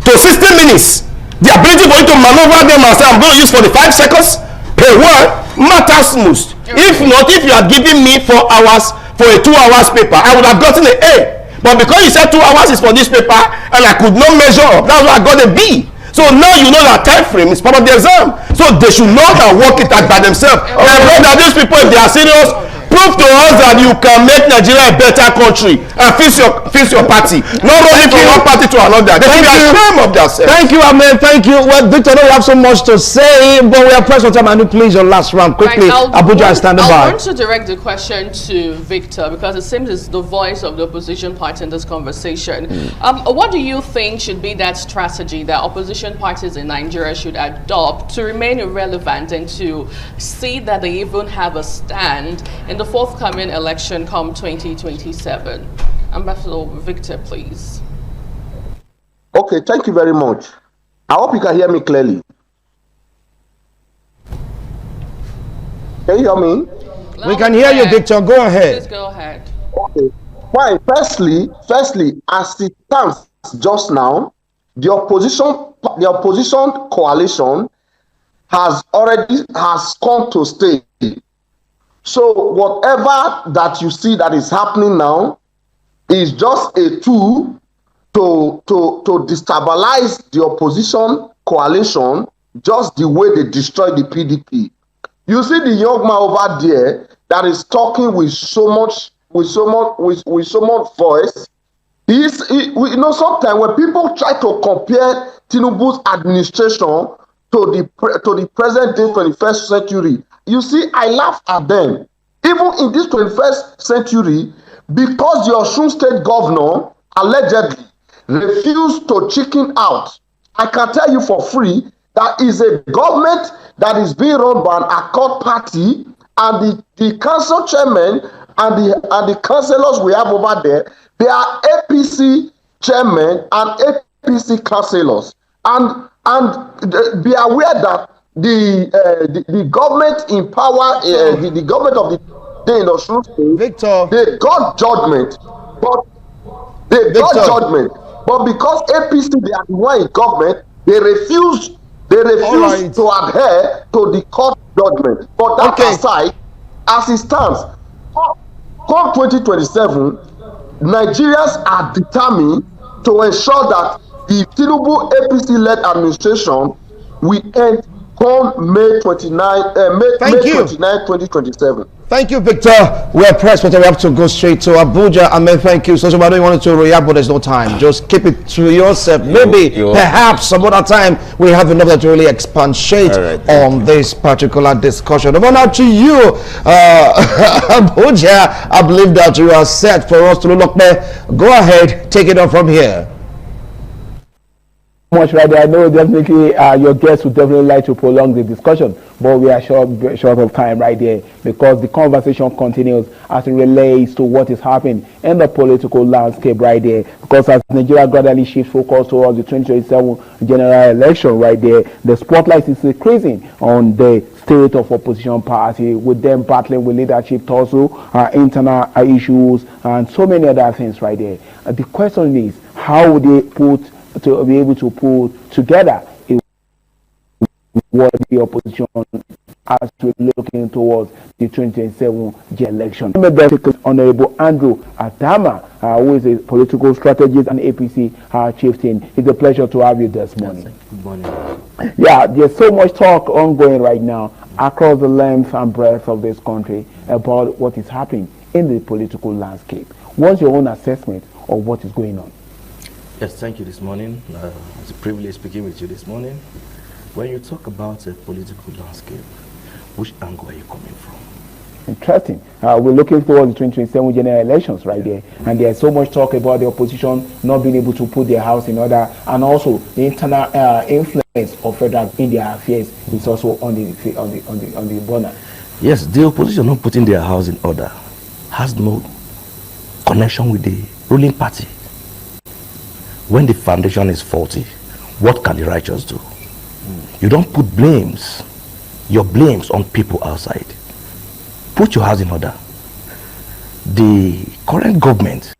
to 60 minutes. The ability for you to maneuver them and say, I'm going to use 45 seconds per word matters most. If not, if you are giving me 4 hours for a 2 hours paper, I would have gotten an A. But because you said 2 hours is for this paper and I could not measure up, that's why I got a B. So now you know that time frame is part of the exam. So they should not and work it out by themselves. And I know that these people, if they are serious, prove to us that you can make Nigeria a better country and fix your party. Not running from one party to another. They should be ashamed of themselves. Thank you, Amen. Thank you. Well, Victor, we have so much to say, but we are pressed for time. And please, your last round quickly. Right, Abuja is standing by. I want to direct the question to Victor because it seems it's the voice of the opposition party in this conversation. What do you think should be that strategy that opposition parties in Nigeria should adopt to remain irrelevant and to see that they even have a stand in the forthcoming election come 2027? Ambassador Victor, please. Okay, thank you very much. I hope you can hear me clearly. Can you hear me? We can hear you, Victor. Go ahead. Please go ahead. Okay. Fine. Firstly, as it stands just now, the opposition coalition has come to stay. So whatever that you see that is happening now is just a tool to destabilize the opposition coalition, just the way they destroyed the PDP. You see the young man over there that is talking with so much voice. Sometimes when people try to compare Tinubu's administration to the present day 21st century, you see, I laugh at them. Even in this 21st century, because the Osun State governor allegedly refused to chicken out, I can tell you for free that is a government that is being run by an Accord party, and the council chairman and the councillors we have over there, they are APC chairman and APC councillors, and be aware that the government in power, the government of the day in Osun State, Victor, they got judgment, but because APC, they are the one in government, they refuse to adhere to the court judgment. But that aside, as it stands, come 2027, Nigerians are determined to ensure that the Tinubu APC-led administration will end on May 29, 2027. Thank you, Victor. We are pressed, but we have to go straight to Abuja. Amen. Thank you. So, I don't want to react, but there's no time. Just keep it to yourself. Maybe, perhaps, some other time we have enough to really expatiate on this particular discussion. Over now to you, Abuja. I believe that you are set for us to look there. Go ahead, take it on from here. Much right there. I know definitely your guests would definitely like to prolong the discussion, but we are short of time right there because the conversation continues as it relates to what is happening in the political landscape right there. Because as Nigeria gradually shifts focus towards the 2027 general election right there, the spotlight is increasing on the state of opposition party, with them battling with leadership tussle, internal issues, and so many other things right there. The question is, how would they to be able to put together what the opposition as we're looking towards the 2027 election. Honorable Andrew Atama, who is a political strategist and APC chieftain. It's a pleasure to have you this morning. Good morning. Yeah, there's so much talk ongoing right now across the length and breadth of this country about what is happening in the political landscape. What's your own assessment of what is going on? Yes, thank you this morning. It's a privilege speaking with you this morning. When you talk about a political landscape, which angle are you coming from? Interesting. We're looking towards the 2027 general elections right there, and there's so much talk about the opposition not being able to put their house in order, and also the internal influence of federal in their affairs is also on the burner. Yes, the opposition not putting their house in order has no connection with the ruling party. When the foundation is faulty, what can the righteous do? You don't put your blames on people outside. Put your house in order. The current government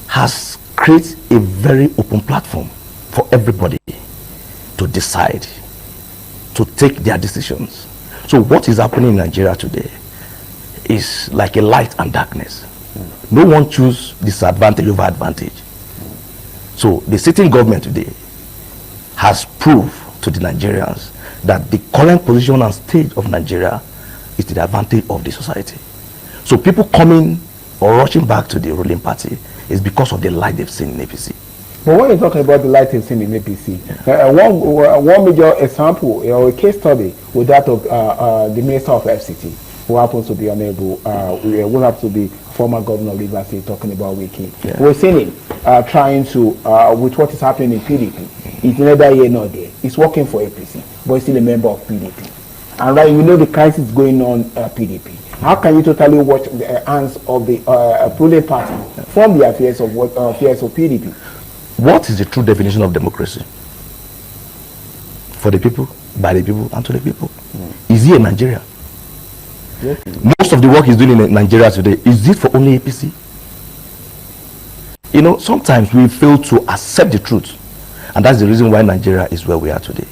has created a very open platform for everybody to decide, to take their decisions. So what is happening in Nigeria today is like a light and darkness. No one chooses disadvantage over advantage. So the sitting government today has proved to the Nigerians that the current position and state of Nigeria is to the advantage of the society. So people coming or rushing back to the ruling party is because of the light they've seen in APC. But when you're talking about the light they've seen in APC, one major example or a case study with that of the Minister of FCT, who happens to be Honorable, who happens to be former Governor of Rivers State, talking about Wiki. Yeah. We're seeing him trying to, with what is happening in PDP, it's neither here nor there. He's working for APC, but he's still a member of PDP. And right, we know the crisis going on PDP. How can you totally watch the hands of the ruling party from the affairs of PDP? What is the true definition of democracy? For the people, by the people, and to the people. Is he in Nigeria? Yes. Most of the work he's doing in Nigeria today, is it for only APC? You know, sometimes we fail to accept the truth. And that's the reason why Nigeria is where we are today.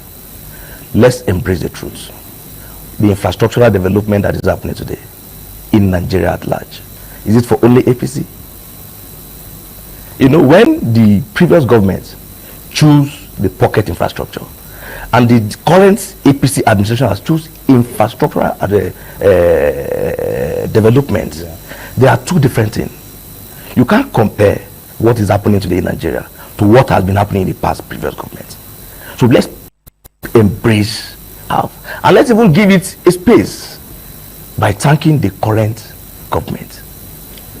Let's embrace the truth. The infrastructural development that is happening today in Nigeria at large, is it for only APC? You know, when the previous government choose the pocket infrastructure and the current APC administration has choose infrastructural development, there are two different things. You can't compare what is happening today in Nigeria to what has been happening in the past previous government. So let's embrace and let's even give it a space by thanking the current government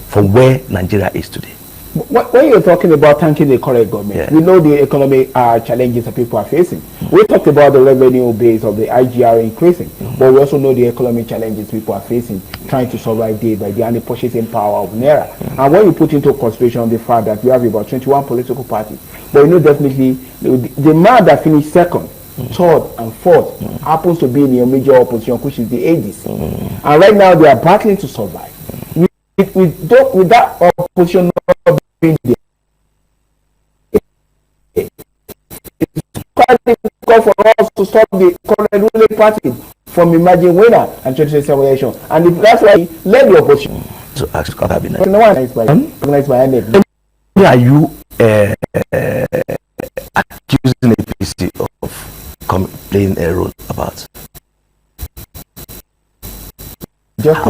for where Nigeria is today. When you're talking about thanking the current government, we know the economic challenges that people are facing. We talked about the revenue base of the IGR increasing, but we also know the economic challenges people are facing, trying to survive day by day, and the purchasing power of Naira. And when you put into consideration the fact that we have about 21 political parties, but you know definitely the man that finished second, third and fourth happens to be in a major opposition, which is the ADC. And right now they are battling to survive. With that opposition not being there, it's quite difficult for us to stop the current ruling party from emerging winner and 2027 election. And that's why he led the opposition. So ask God have been organized by NF. Are you accusing APC of playing a role about? Just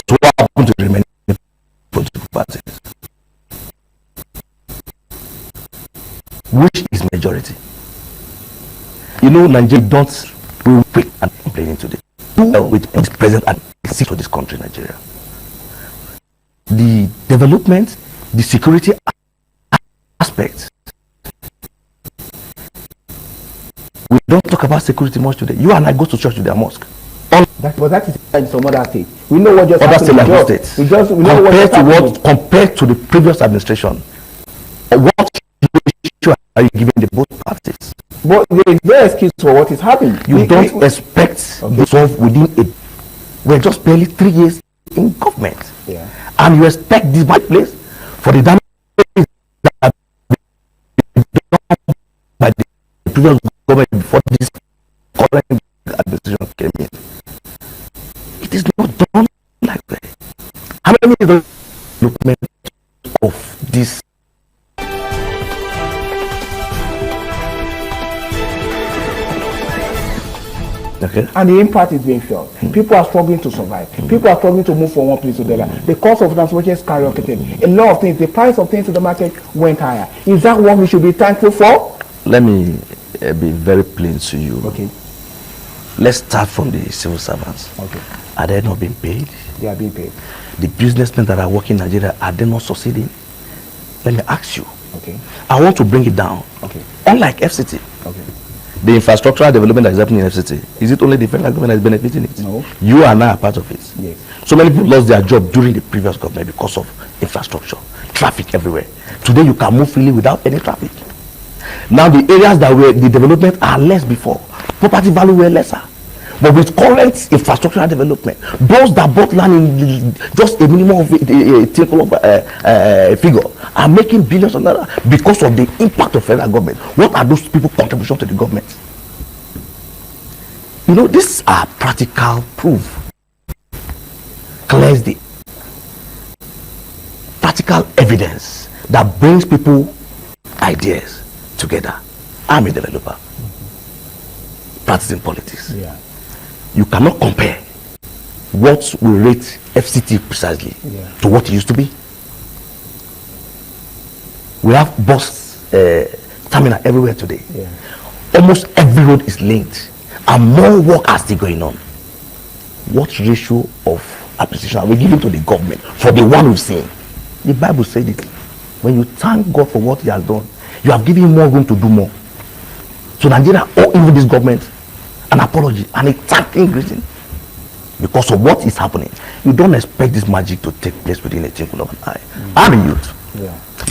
so what happened to the remaining political parties? Which is majority? You know, Nigeria don't will quick and complaining today. With the present and the seat of this country, Nigeria. The development, the security aspect. We don't talk about security much today. You and I go to church to their mosque. But that is in some other states. We know what just other happened. States. Compared to the previous administration, what issue are you giving the both parties? But there is no excuse for what is happening. You don't expect to solve within we're just barely 3 years in government. And you expect this bad place for the damage previous government before this current administration came in. It is not done like that. How many development of this? Okay. And the impact is being felt. People are struggling to survive. People are struggling to move from one place to the other. The cost of transportation is skyrocketing. A lot of things, the price of things in the market went higher. Is that what we should be thankful for? Let me be very plain to you. Okay. Let's start from the civil servants. Okay. Are they not being paid? They are being paid. The businessmen that are working in Nigeria, are they not succeeding? Let me ask you. Okay. I want to bring it down. Okay. Unlike FCT. Okay. The infrastructural development that is happening in FCT, is it only the federal government that is benefiting it? No. You are now a part of it. Yes. So many people lost their job during the previous government because of infrastructure, traffic everywhere. Today you can move freely without any traffic. Now the areas that were the development are less before, property value were lesser. But with current infrastructural development, those that bought land in just a minimum of a figure are making billions of dollars because of the impact of federal government. What are those people's contribution to the government? You know, these are practical proof. Clears the practical evidence that brings people ideas together. I'm a developer, practicing politics. Yeah. You cannot compare what we rate FCT precisely to what it used to be. We have bus terminal everywhere today. Yeah. Almost every road is linked, and more work are still going on. What ratio of appreciation are we giving to the government for the one we've seen? The Bible said it. When you thank God for what He has done, you have given Him more room to do more. So Nigeria owe even this government an apology and a thanking greeting because of what is happening. You don't expect this magic to take place within a twinkle of an eye. I'm a youth,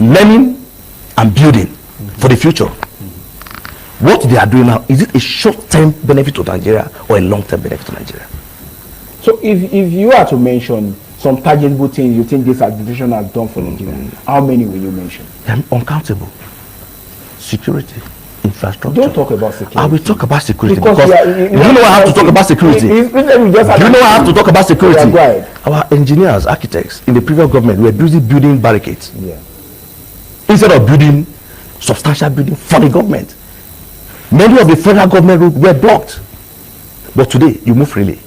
learning and building for the future. What they are doing now, is it a short-term benefit to Nigeria or a long-term benefit to Nigeria? So if you are to mention some tangible things you think this administration has done for Nigeria, how many will you mention? Uncountable. Security, infrastructure. Don't talk about security. I will talk about security Because because you know I have to talk about security. Do you know I have to talk about security? Our engineers, architects in the previous government were busy building barricades instead of building substantial building for the government. Many of the federal government roads were blocked, but today you move freely.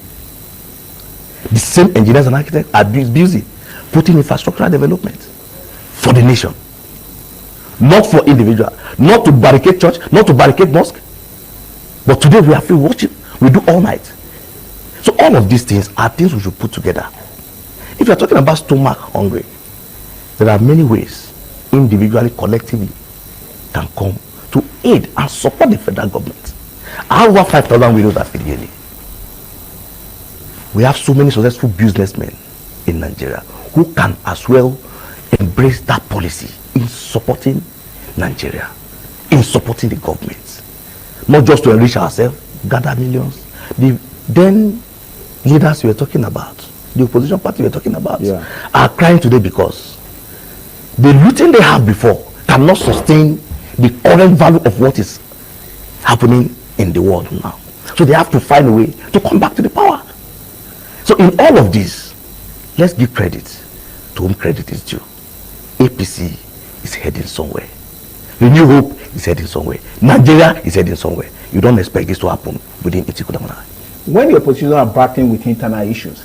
The same engineers and architects are busy putting infrastructural development for the nation, not for individual, not to barricade church, not to barricade mosque. But today we are free worship. We do all night. So all of these things are things we should put together. If you are talking about stomach hungry, there are many ways individually, collectively can come to aid and support the federal government. I have over 5,000 widows at Fideli. We have so many successful businessmen in Nigeria who can as well embrace that policy in supporting Nigeria, in supporting the government, not just to enrich ourselves, gather millions. The then leaders we were talking about, the opposition party we were talking about, are crying today because the looting they have before cannot sustain the current value of what is happening in the world now. So they have to find a way to come back to the power. So in all of this, let's give credit to whom credit is due. APC is heading somewhere. Renew Hope is heading somewhere. Nigeria is heading somewhere. You don't expect this to happen within Itikudamana. When the opposition are battling with internal issues,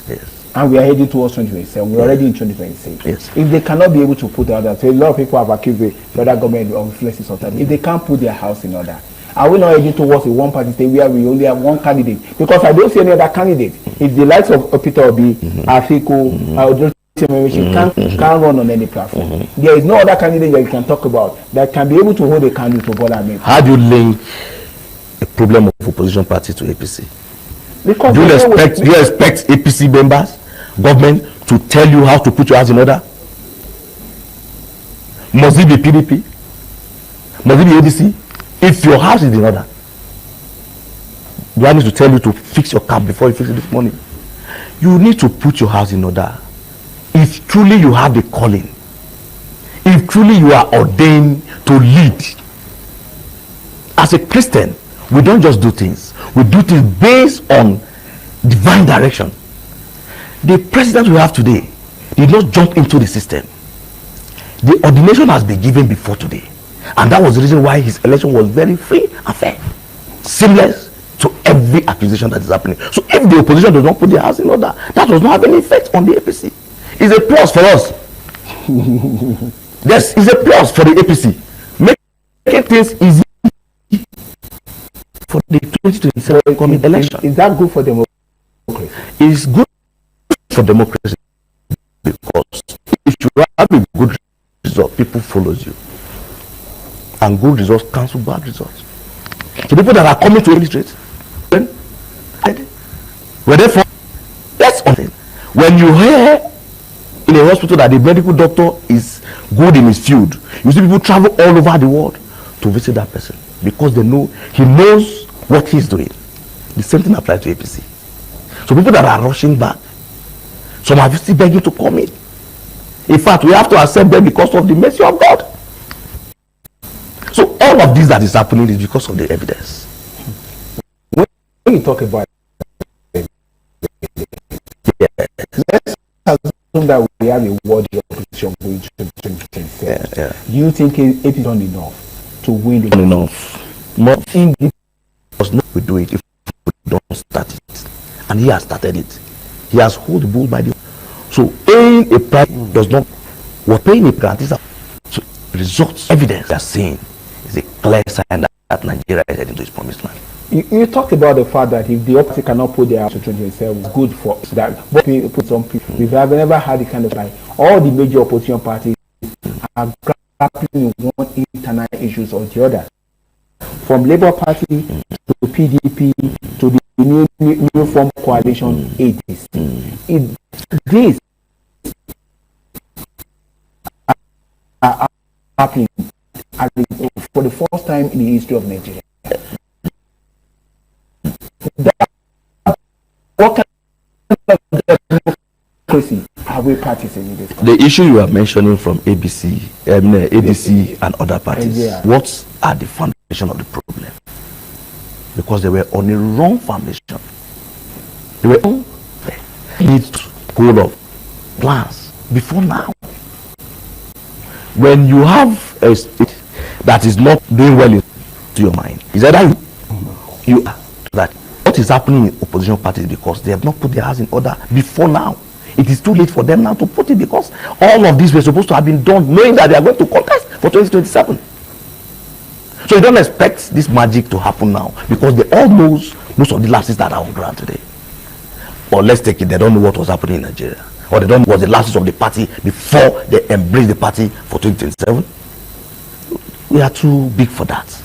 and we are heading towards 2027, we're already in 2026. If they cannot be able to put order, so a lot of people have accused the federal government of influences of that. If they can't put their house in order, are we not heading towards a one-party state where we only have one candidate? Because I don't see any other candidate. If the likes of Peter Obi, Afiko, can't run on any platform. There is no other candidate that you can talk about that can be able to hold a candle to Bola Ahmed. How do you link a problem of opposition party to APC? Because do you expect APC members, government, to tell you how to put your house in order? Must it be PDP? Must it be ADC? If your house is in order, do I need to tell you to fix your car before you fix it this morning? You need to put your house in order. If truly you have the calling, if truly you are ordained to lead, as as a Christian, we don't just do things. We do things based on divine direction. The president we have today did not jump into the system. The ordination has been given before today. And that was the reason why his election was very free and fair. Seamless to every accusation that is happening. So if the opposition does not put their house in order, that does not have any effect on the APC. It's a plus for us. Yes, it's a plus for the APC. Making things easy for the 2027 coming election. Is that good for democracy? It's good for democracy because if you have a good result, people follows you. And good results cancel bad results. So people that are coming to illustrate, therefore, that's one thing. When you hear in a hospital that the medical doctor is good in his field, you see people travel all over the world to visit that person because they know he knows what he's doing. The same thing applies to APC. So people that are rushing back, some are still begging to come in. In fact, we have to accept them because of the mercy of God. So all of this that is happening is because of the evidence. When you talk about it, let's assume that we have a worthy opposition going to 2027. Do you think it is not enough to win the enough? Not in because no, we do it if we don't start it. And he has started it. He has held the bull by the. So paying a price does not. We're paying a price. So results, evidence, they are saying is a clear sign that Nigeria is heading to its promised land. You talked about the fact that if the opposition cannot put their house to 2027, it's good for that. But put some people, we've never had the kind of like all the major opposition parties are grappling with one internal issues or the other. From Labour Party to PDP to the new form coalition ADC. This are happening for the first time in the history of Nigeria. What kind of democracy are we practicing in this country? The issue you are mentioning from ADC and other parties, what are the foundation of the problem? Because they were on a wrong foundation. They were on need to hold of plans before now. When you have a state that is not doing well to your mind, is either you are that what is happening in opposition parties because they have not put their house in order before now. It is too late for them now to put it because all of this was supposed to have been done knowing that they are going to contest for 2027. So you don't expect this magic to happen now because they all know most of the lapses that are on ground today. Or let's take it, they don't know what was happening in Nigeria. Or they don't know what the lapses of the party before they embrace the party for 2027. We are too big for that.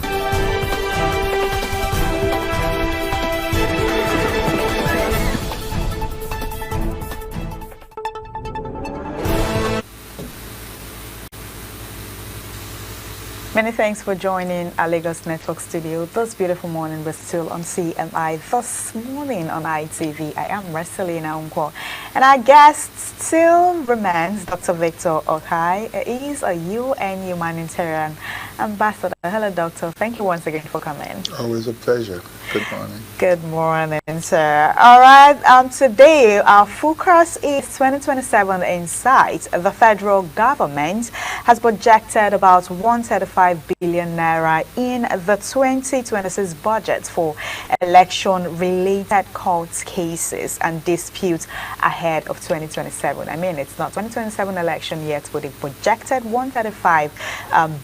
Many thanks for joining our Lagos Network studio this beautiful morning. We're still on CMI this morning on ITV. I am Marcelina Unko, and our guest still remains Dr. Victor Okai. He is a UN humanitarian ambassador. Hello, Doctor. Thank you once again for coming. Always a pleasure. Good morning. Good morning, sir. All right. Today, our focus is 2027 in sight. The federal government has projected about 135 billion naira in the 2026 budget for election-related court cases and disputes ahead of 2027. I mean, it's not 2027 election yet, but they projected 135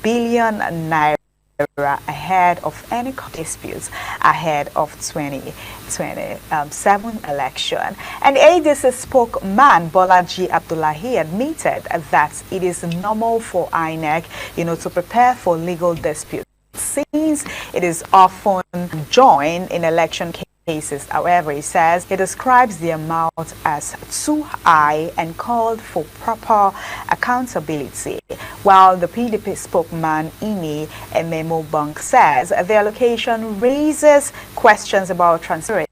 billion naira ahead of any disputes ahead of 2027 election. And ADC spokesman Bolaji Abdullahi admitted that it is normal for INEC, to prepare for legal disputes since it is often joined in election cases. However, he says he describes the amount as too high and called for proper accountability. While the PDP spokesman Ini Ememo Bank says the allocation raises questions about transparency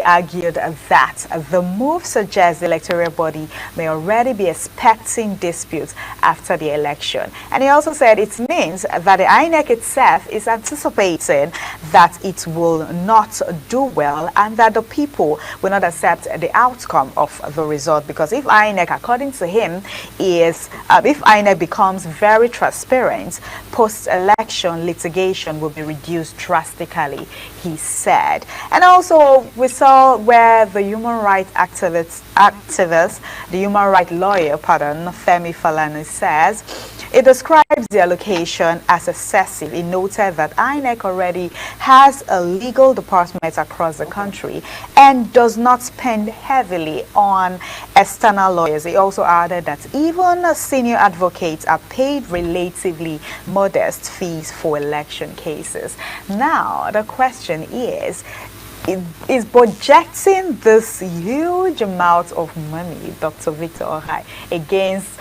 argued that the move suggests the electoral body may already be expecting disputes after the election. And he also said it means that the INEC itself is anticipating that it will not do well and that the people will not accept the outcome of the result, because if INEC, according to him, if INEC becomes very transparent, post-election litigation will be reduced drastically, he said. And also we saw where the human rights activist, the human rights lawyer, Femi Falana, says it describes the allocation as excessive. He noted that INEC already has a legal department across the country and does not spend heavily on external lawyers. He also added that even senior advocates are paid relatively modest fees for election cases. Now, the question is projecting this huge amount of money, Dr. Victor Ohai, against,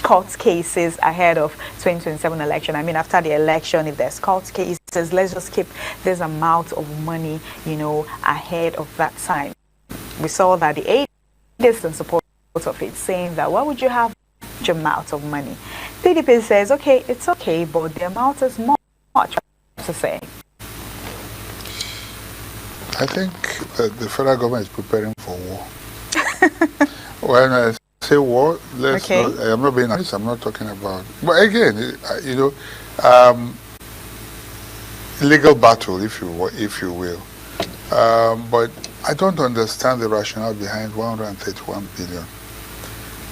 court cases ahead of 2027 election. I mean, after the election, if there's court cases, let's just keep this amount of money, ahead of that time. We saw that the aides in support of it saying that, why would you have such amount of money? PDP says, okay, it's okay, but the amount is much to say. I think that the federal government is preparing for war. When I say war, I'm not being honest, I'm not talking about, but again, legal battle, if you will. But I don't understand the rationale behind 131 billion.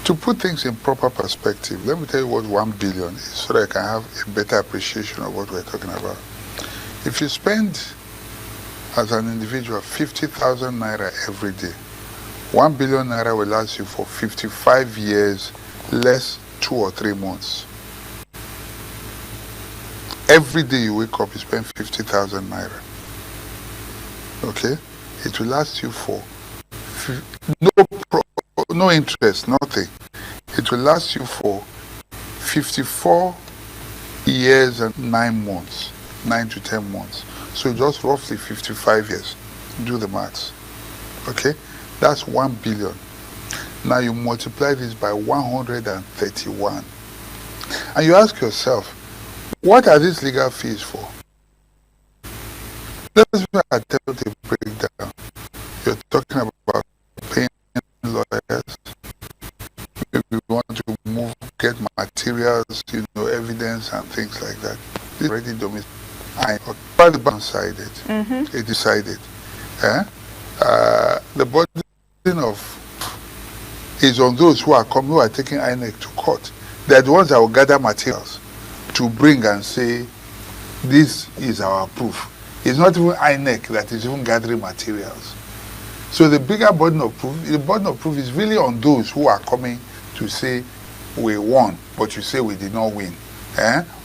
To put things in proper perspective, let me tell you what 1 billion is so that I can have a better appreciation of what we're talking about. If you spend as an individual 50,000 naira every day, 1 billion naira will last you for 55 years, less 2 or 3 months. Every day you wake up, you spend 50,000 naira. Okay? It will last you for no interest, nothing. It will last you for 54 years and 9 months, 9 to 10 months. So just roughly 55 years. Do the maths. Okay? That's 1 billion. Now you multiply this by 131. And you ask yourself, what are these legal fees for? Let's attempt to break down. You're talking about paying lawyers. We want to get materials, evidence and things like that. It's already domestic. But the bank decided. It decided. The burden is on those who are taking INEC to court. They're the ones that will gather materials to bring and say, this is our proof. It's not even INEC that is even gathering materials. So the bigger burden of proof is really on those who are coming to say, we won, but you say we did not win.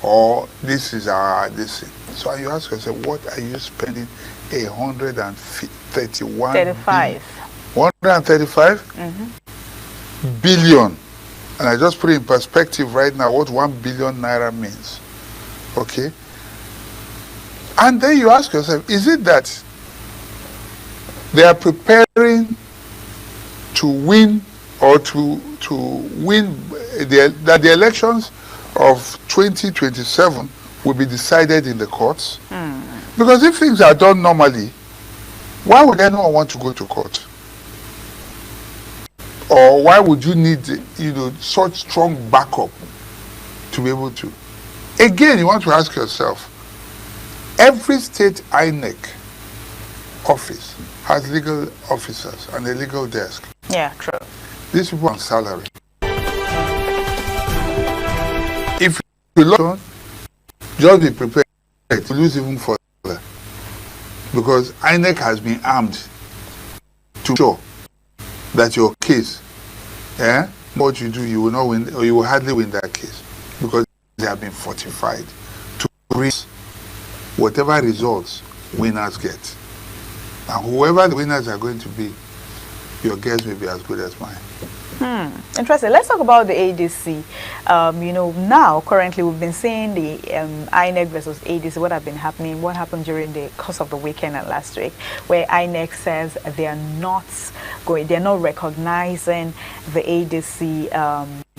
Or this is our this thing. So you ask yourself, what are you spending 135 billion? And I just put it in perspective right now what 1 billion naira means. Okay? And then you ask yourself, is it that they are preparing to win or to win that the elections of 2027 will be decided in the courts? Because if things are done normally, why would anyone want to go to court? Or why would you need, such strong backup to be able to? Again, you want to ask yourself, every state INEC office has legal officers and a legal desk. Yeah, true. These people on salary. If you lose, just be prepared to lose even further. Because INEC has been armed to show that your case, what you do, you will not win, or you will hardly win that case. Because they have been fortified to reach whatever results winners get. And whoever the winners are going to be, your guess may be as good as mine. Interesting. Let's talk about the ADC. You know, now currently we've been seeing the INEC versus ADC. What have been happening? What happened during the course of the weekend and last week, where INEC says they are not going, they're not recognizing the ADC.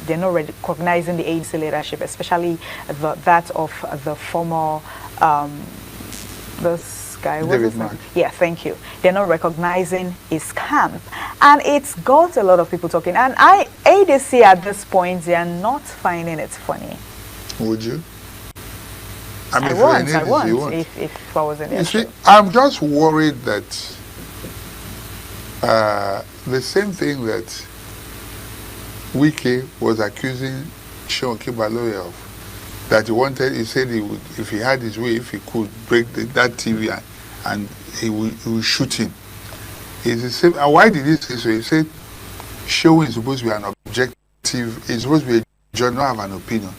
They're not recognizing the ADC leadership, especially that of the former this guy. David Mark. Yeah, thank you. They're not recognizing his camp, and it's got a lot of people talking. And ADC at this point, they are not finding it funny. Would you? I mean, I want. If I was in you see, I'm just worried that the same thing that Wike was accusing Seun Kibaloye of, that he said he would, if he had his way, if he could break that TV and he would shoot him. It's the same. And why did he say so? He said Seun is supposed to be an objective, he's supposed to be a judge, not have an opinion.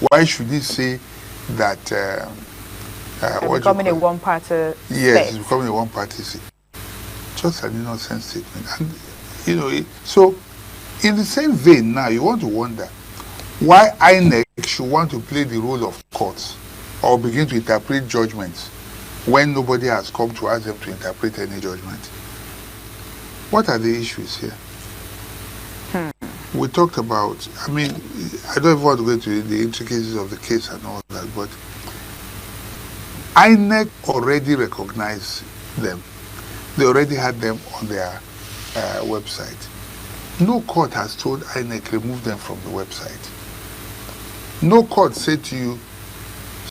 Why should he say that becoming a one-party Yes, it's becoming a one-party state. Just an innocent statement. And, you know, so in the same vein now, you want to wonder why INEC should want to play the role of courts or begin to interpret judgments when nobody has come to ask them to interpret any judgment. What are the issues here? We talked about, I mean, I don't even want to go into the intricacies of the case and all that, but INEC already recognized them. They already had them on their website. No court has told INEC remove them from the website. No court said to you,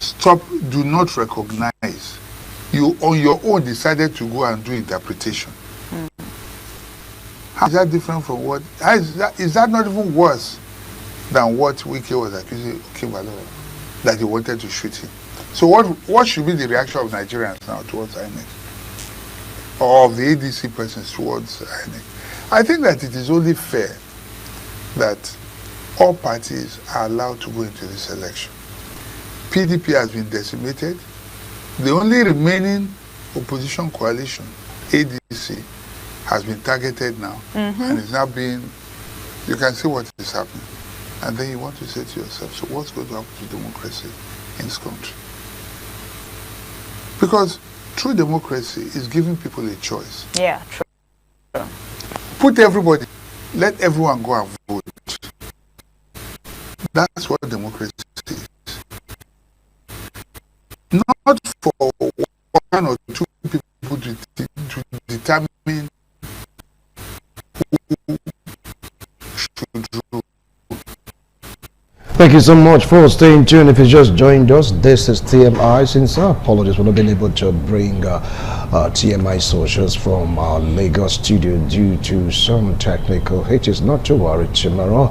stop, do not recognize. You on your own decided to go and do interpretation. How is that different from what? Is that not even worse than what Wike was accusing Kibaloye, that he wanted to shoot him? So what should be the reaction of Nigerians now towards INEC? Or of the ADC persons towards INEC? I think that it is only fair that all parties are allowed to go into this election. PDP has been decimated. The only remaining opposition coalition, ADC, has been targeted now, and is now being, you can see what is happening. And then you want to say to yourself, so what's going to happen to democracy in this country? Because true democracy is giving people a choice. Yeah, true. Put everybody, let everyone go and vote. That's what democracy is. Not for one or two people to determine who should rule. Thank you so much for staying tuned. If you just joined us, this is TMI. Sincere apologies for not being able to bring TMI socials from our Lagos studio due to some technical hitches. Not to worry, tomorrow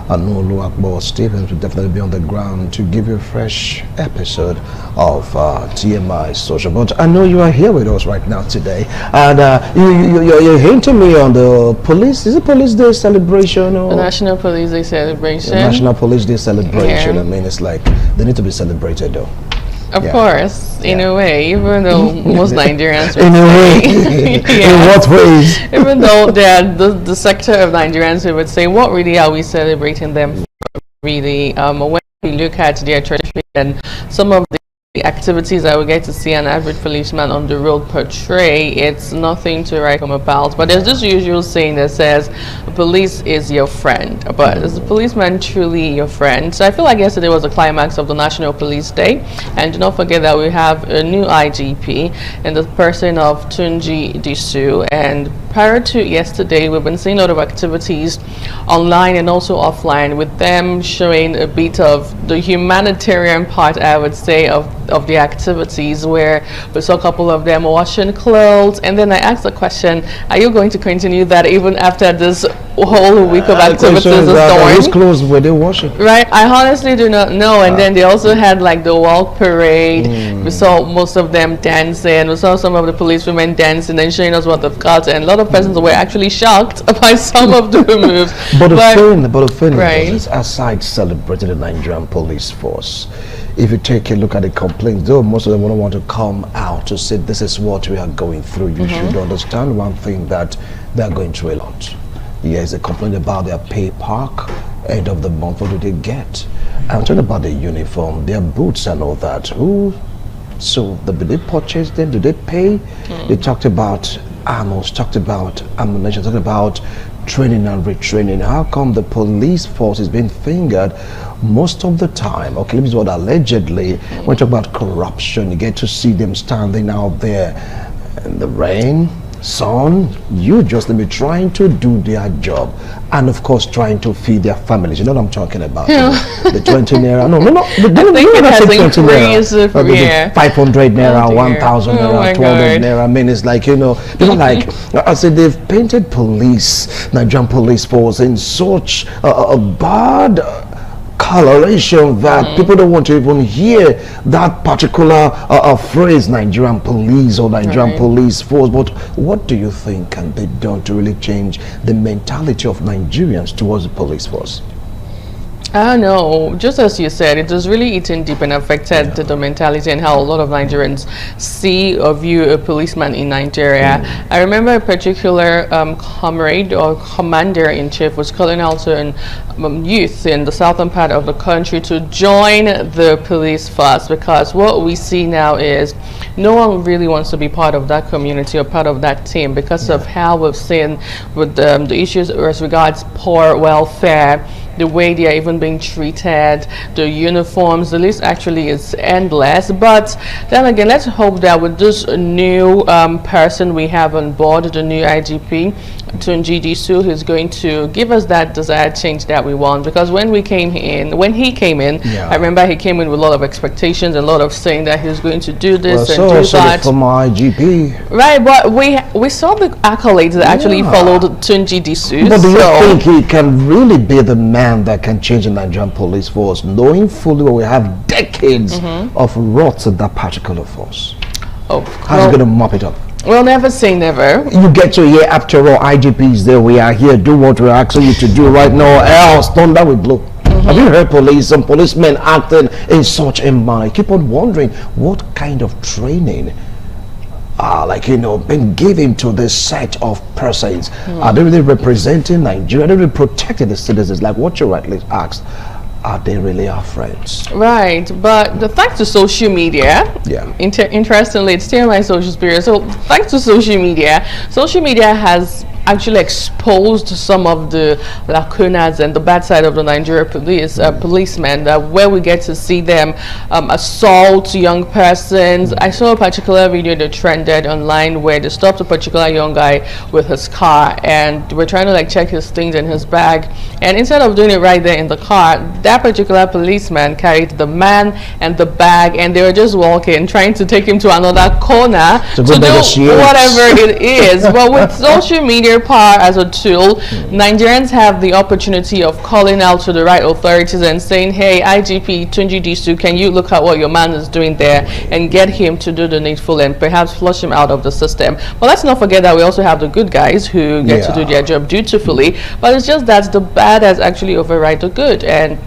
Anolu Akbo Stevens will definitely be on the ground to give you a fresh episode of TMI social. But I know you are here with us right now today, and you're hinting me on the police. Is it Police Day celebration or the National Police Day celebration? The National Police Day celebration. Yeah. I mean, it's like they need to be celebrated, though. Of course, in a way, even though most Nigerians would in a way, in what ways? Even though the sector of Nigerians who would say, what really are we celebrating them for, really? When we look at their tradition and some of the activities that we get to see an average policeman on the road portray, it's nothing to write home about. But there's this usual saying that says police is your friend, but is the policeman truly your friend? So I feel like yesterday was the climax of the National Police Day, and do not forget that we have a new IGP in the person of Tunji Disu. And prior to yesterday, we've been seeing a lot of activities online and also offline, with them showing a bit of the humanitarian part, I would say, of the activities, where we saw a couple of them washing clothes. And then I asked the question, are you going to continue that even after this whole week of activities is done? Whose clothes were they washing? Right, I honestly do not know. And then they also had like the walk parade. We saw most of them dancing. We saw some of the policewomen dancing and showing us what they've got, and a lot of persons were actually shocked by some of the moves. But the thing right. is, aside celebrating the Nigerian police force, if you take a look at the complaints, though most of them don't want to come out to say this is what we are going through, you should understand one thing, that they are going through a lot. Yes, they complain about their pay park. End of the month, what do they get? I'm talking about the uniform, their boots and all that. So do they purchase them? Do they pay? They talked about armors, talked about ammunition, talked about training and retraining. How come the police force is being fingered most of the time? Okay, let me say what allegedly. When we talk about corruption, you get to see them standing out there in the rain, sun, you just be trying to do their job, and of course trying to feed their families. You know what I'm talking about? The 20 naira. No. I think it has increased. The 500 naira, 1,000 naira, 200 naira. I mean, it's like, people like, I said they've painted Nigerian police force in such a bad coloration that people don't want to even hear that particular phrase, Nigerian police or Nigerian police force. But what do you think can be done to really change the mentality of Nigerians towards the police force? I don't know. Just as you said, it has really eaten deep and affected the mentality and how a lot of Nigerians see or view a policeman in Nigeria. I remember a particular comrade or commander-in-chief was calling out to youth in the southern part of the country to join the police force, because what we see now is no one really wants to be part of that community or part of that team because of how we've seen with the issues as regards poor welfare, the way they are even being treated, the uniforms. The list actually is endless. But then again, let's hope that with this new person we have on board, the new IGP, Tunji Disu, who's going to give us that desired change that we want. Because when he came in, I remember he came in with a lot of expectations and a lot of saying that he was going to do this and do that. For my IGP. Right, but we saw the accolades that actually followed Tunji Disu. But do you think he can really be the man that can change the Nigerian police force, knowing fully well we have decades of rot in that particular force? How's he going to mop it up? We'll never say never. You get to hear, after all, IGPs there, we are here, do what we're asking you to do right now, else thunder will blow. Have you heard some policemen acting in such a manner? I keep on wondering what kind of training been given to this set of persons. Are they really representing Nigeria? Are they really protecting the citizens? Like what you rightly asked, are they really our friends? Right, but thanks to social media, interestingly, it's still my social spirit. So thanks to social media has actually exposed some of the lacunas and the bad side of the Nigeria policemen, where we get to see them assault young persons. I saw a particular video that trended online where they stopped a particular young guy with his car and we're trying to check his things in his bag, and instead of doing it right there in the car, that particular policeman carried the man and the bag, and they were just walking, trying to take him to another corner to do whatever it is. But with social media power as a tool, Nigerians have the opportunity of calling out to the right authorities and saying, hey, IGP Tunji Disu, can you look at what your man is doing there and get him to do the needful and perhaps flush him out of the system. But let's not forget that we also have the good guys who get to do their job dutifully, but it's just that the bad has actually override the good, and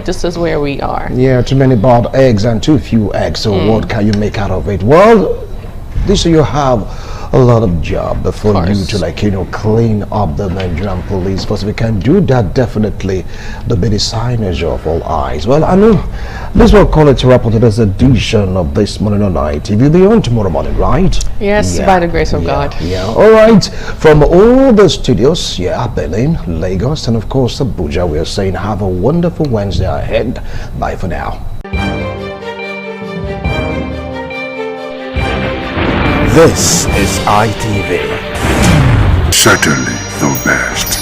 this is where we are. Too many bad eggs and too few eggs, so what can you make out of it? Well, this you have a lot of job before you to clean up the Nigerian police force. We can do that, definitely the be the signage of all eyes. Well, I know this will call it to wrap up today's edition of This Morning on ITV. You'll be on tomorrow morning, right? Yes, by the grace of God. All right, from all the studios, Berlin, Lagos, and of course Abuja, we are saying have a wonderful Wednesday ahead. Bye for now. This is ITV. Certainly the best.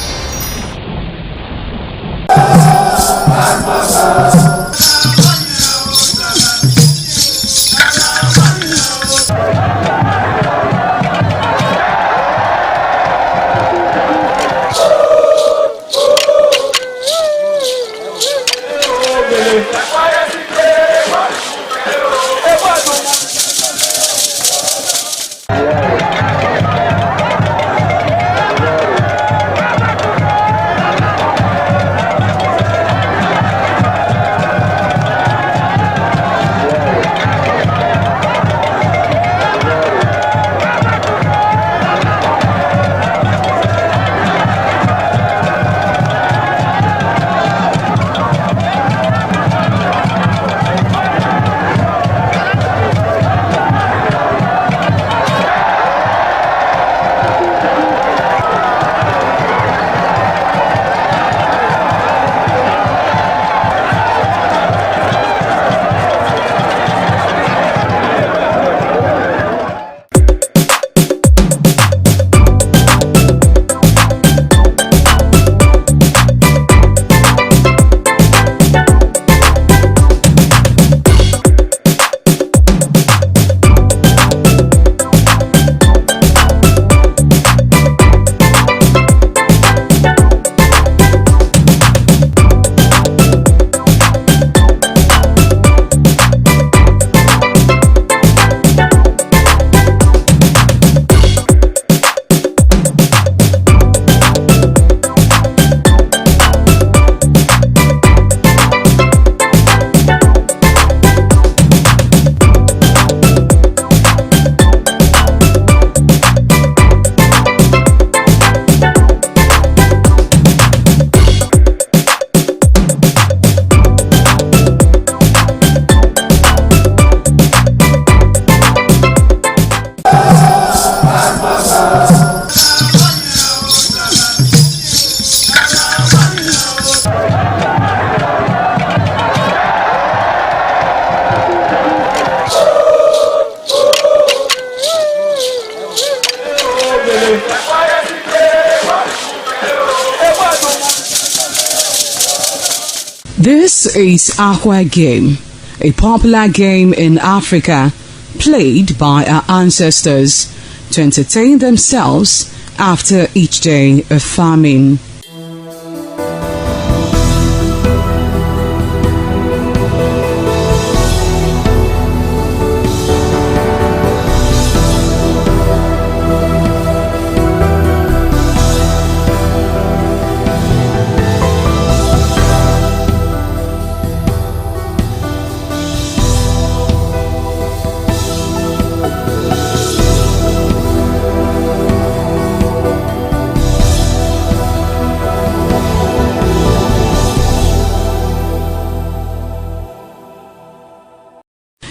This is Aqua Game, a popular game in Africa played by our ancestors to entertain themselves after each day of farming.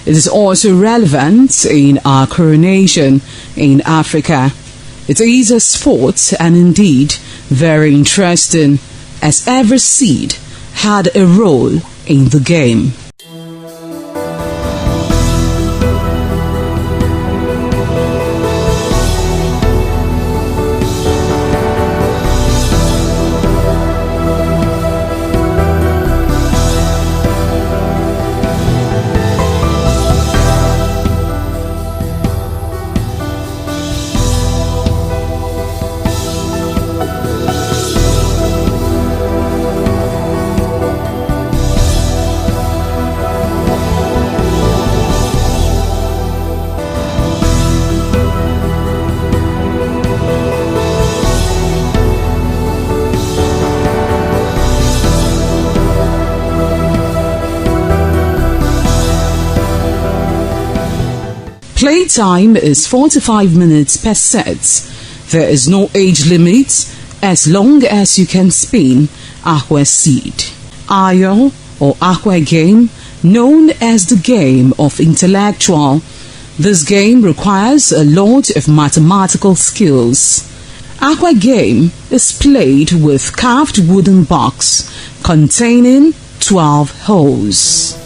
It is also relevant in our coronation in Africa. It is a sport and indeed very interesting, as every seed had a role in the game. Playtime is 45 minutes per set. There is no age limit as long as you can spin aqua seed. Ayo or aqua game, known as the game of intellectual. This game requires a lot of mathematical skills. Aqua game is played with carved wooden box containing 12 holes.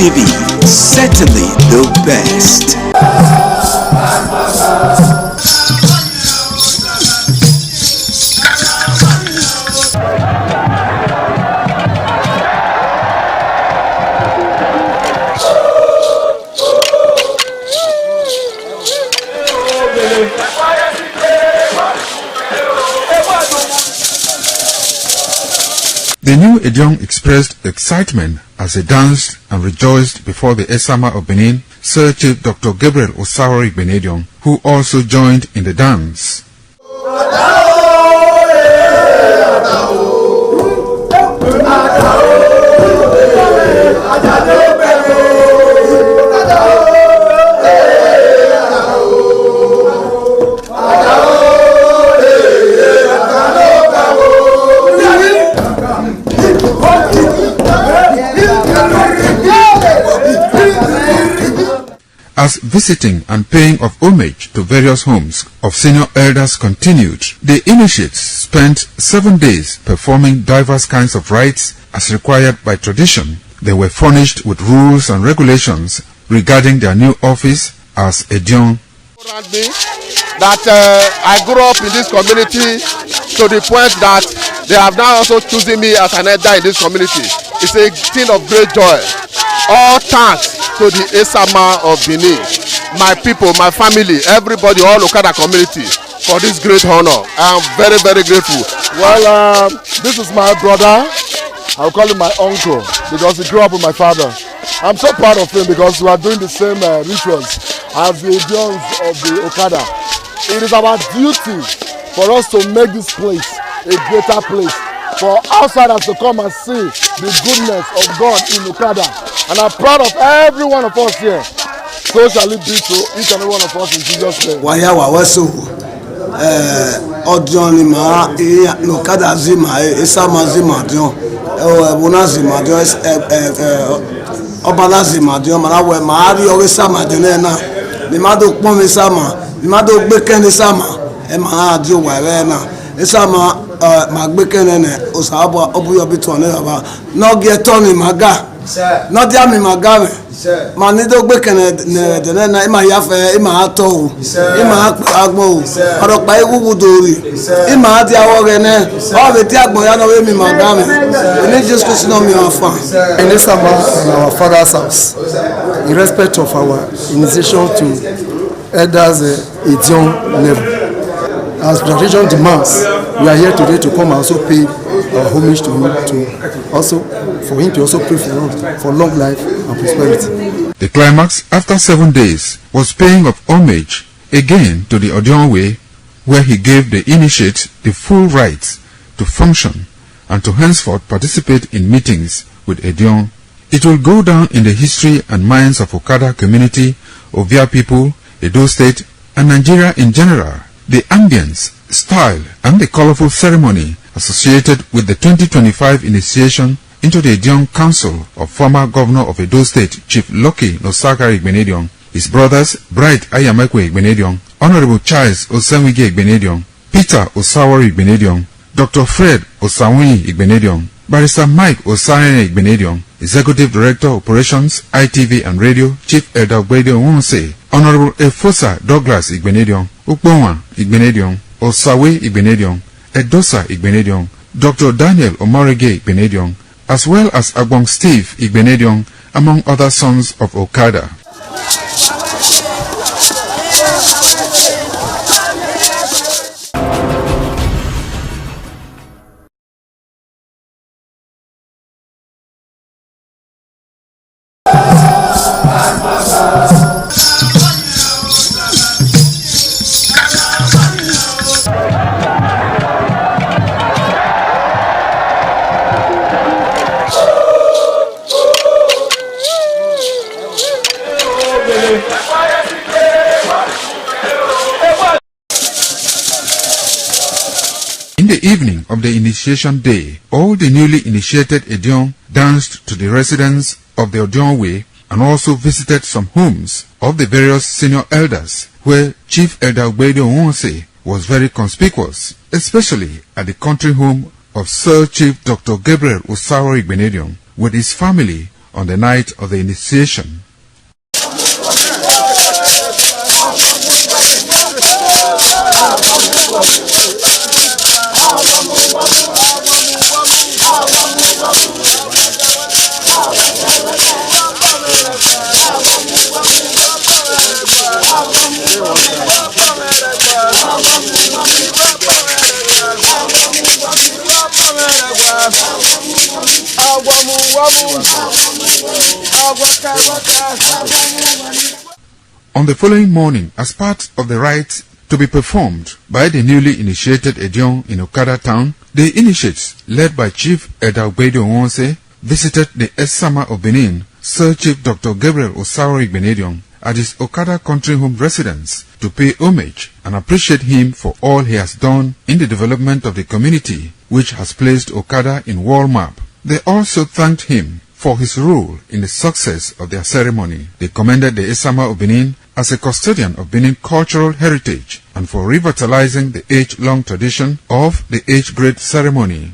ITV, certainly the best. The new Ejong expressed excitement as he danced and rejoiced before the Esama of Benin, Sir Chief Dr. Gabriel Osawori Benedion, who also joined in the dance. As visiting and paying of homage to various homes of senior elders continued. The initiates spent 7 days performing diverse kinds of rites as required by tradition. They were furnished with rules and regulations regarding their new office as Edion. That I grew up in this community to the point that they have now also chosen me as an elder in this community. It's a thing of great joy. All thanks to the Esama of Benin, my people, my family, everybody, all Okada community for this great honor. I am very, very grateful. Well, this is my brother. I'll call him my uncle because he grew up with my father. I'm so proud of him because we are doing the same rituals as the Edions of the Okada. It is our duty for us to make this place a greater place, for outsiders to come and see the goodness of God in Okada. And I'm proud of every one of us here. So shall it be to each and every one of us in Jesus' name. Odion ma Okada zima Esama zima Dion Bona zima Dion Obala zima Dion Marawe Mari Owe Sama Diona Nimado Pome Sama Nimado Beken Sama Ema Dio Warena Esama Magbeken Osaba Obuyo Bitone Aba no get Tony Maga not Yami Magame Manido Beken Dena Ima Yafe Ima Ato Ima Agmo Arokpai Wudori Ima Adia Wogene all the Tiagmo Yano Emi Magame we need just to know me our farm in this summer in our father's house in respect of our initiation to elders Edion level. As tradition demands, we are here today to come and also pay our homage to him, to also for him to also pray for us for long life and prosperity. The climax after 7 days was paying of homage again to the Odion way, where he gave the initiate the full rights to function and to henceforth participate in meetings with Edion. It will go down in the history and minds of Okada community, Ovia people, Edo State, and Nigeria in general. The ambience, style, and the colorful ceremony associated with the 2025 initiation into the Edion Council of former Governor of Edo State, Chief Lucky Nosakari Igbenedion, his brothers Bright Ayamekwe Igbenedion, Honorable Charles Osenwige Igbenedion, Peter Osawori Igbenedion, Dr. Fred Osawuni Igbenedion, Barrister Mike Osarene Igbenedion, Executive Director Operations, ITV and Radio, Chief Elder Ogbedio Wonse, Honorable Efosa Douglas Igbenedion, Ukbonwa Igbenedion, Osawe Igbenedion, Edosa Igbenedion, Dr. Daniel Omorige Igbenedion, as well as Agbong Steve Igbenedion, among other sons of Okada. In the evening of the initiation day, all the newly initiated Edion danced to the residents of the Odion way and also visited some homes of the various senior elders, where Chief Elder Ogbedio Wonse was very conspicuous, especially at the country home of Sir Chief Dr. Gabriel Osawori Igbenedion with his family on the night of the initiation. On the following morning, as part of the rites to be performed by the newly initiated Edion in Okada town, the initiates, led by Chief Elder Ogbedio Wonse, visited the Esama of Benin, Sir Chief Dr. Gabriel Osawori Igbenedion, at his Okada country home residence to pay homage and appreciate him for all he has done in the development of the community, which has placed Okada in world map. They also thanked him for his role in the success of their ceremony. They commended the Esama of Benin as a custodian of Benin cultural heritage and for revitalizing the age-long tradition of the age-grade ceremony.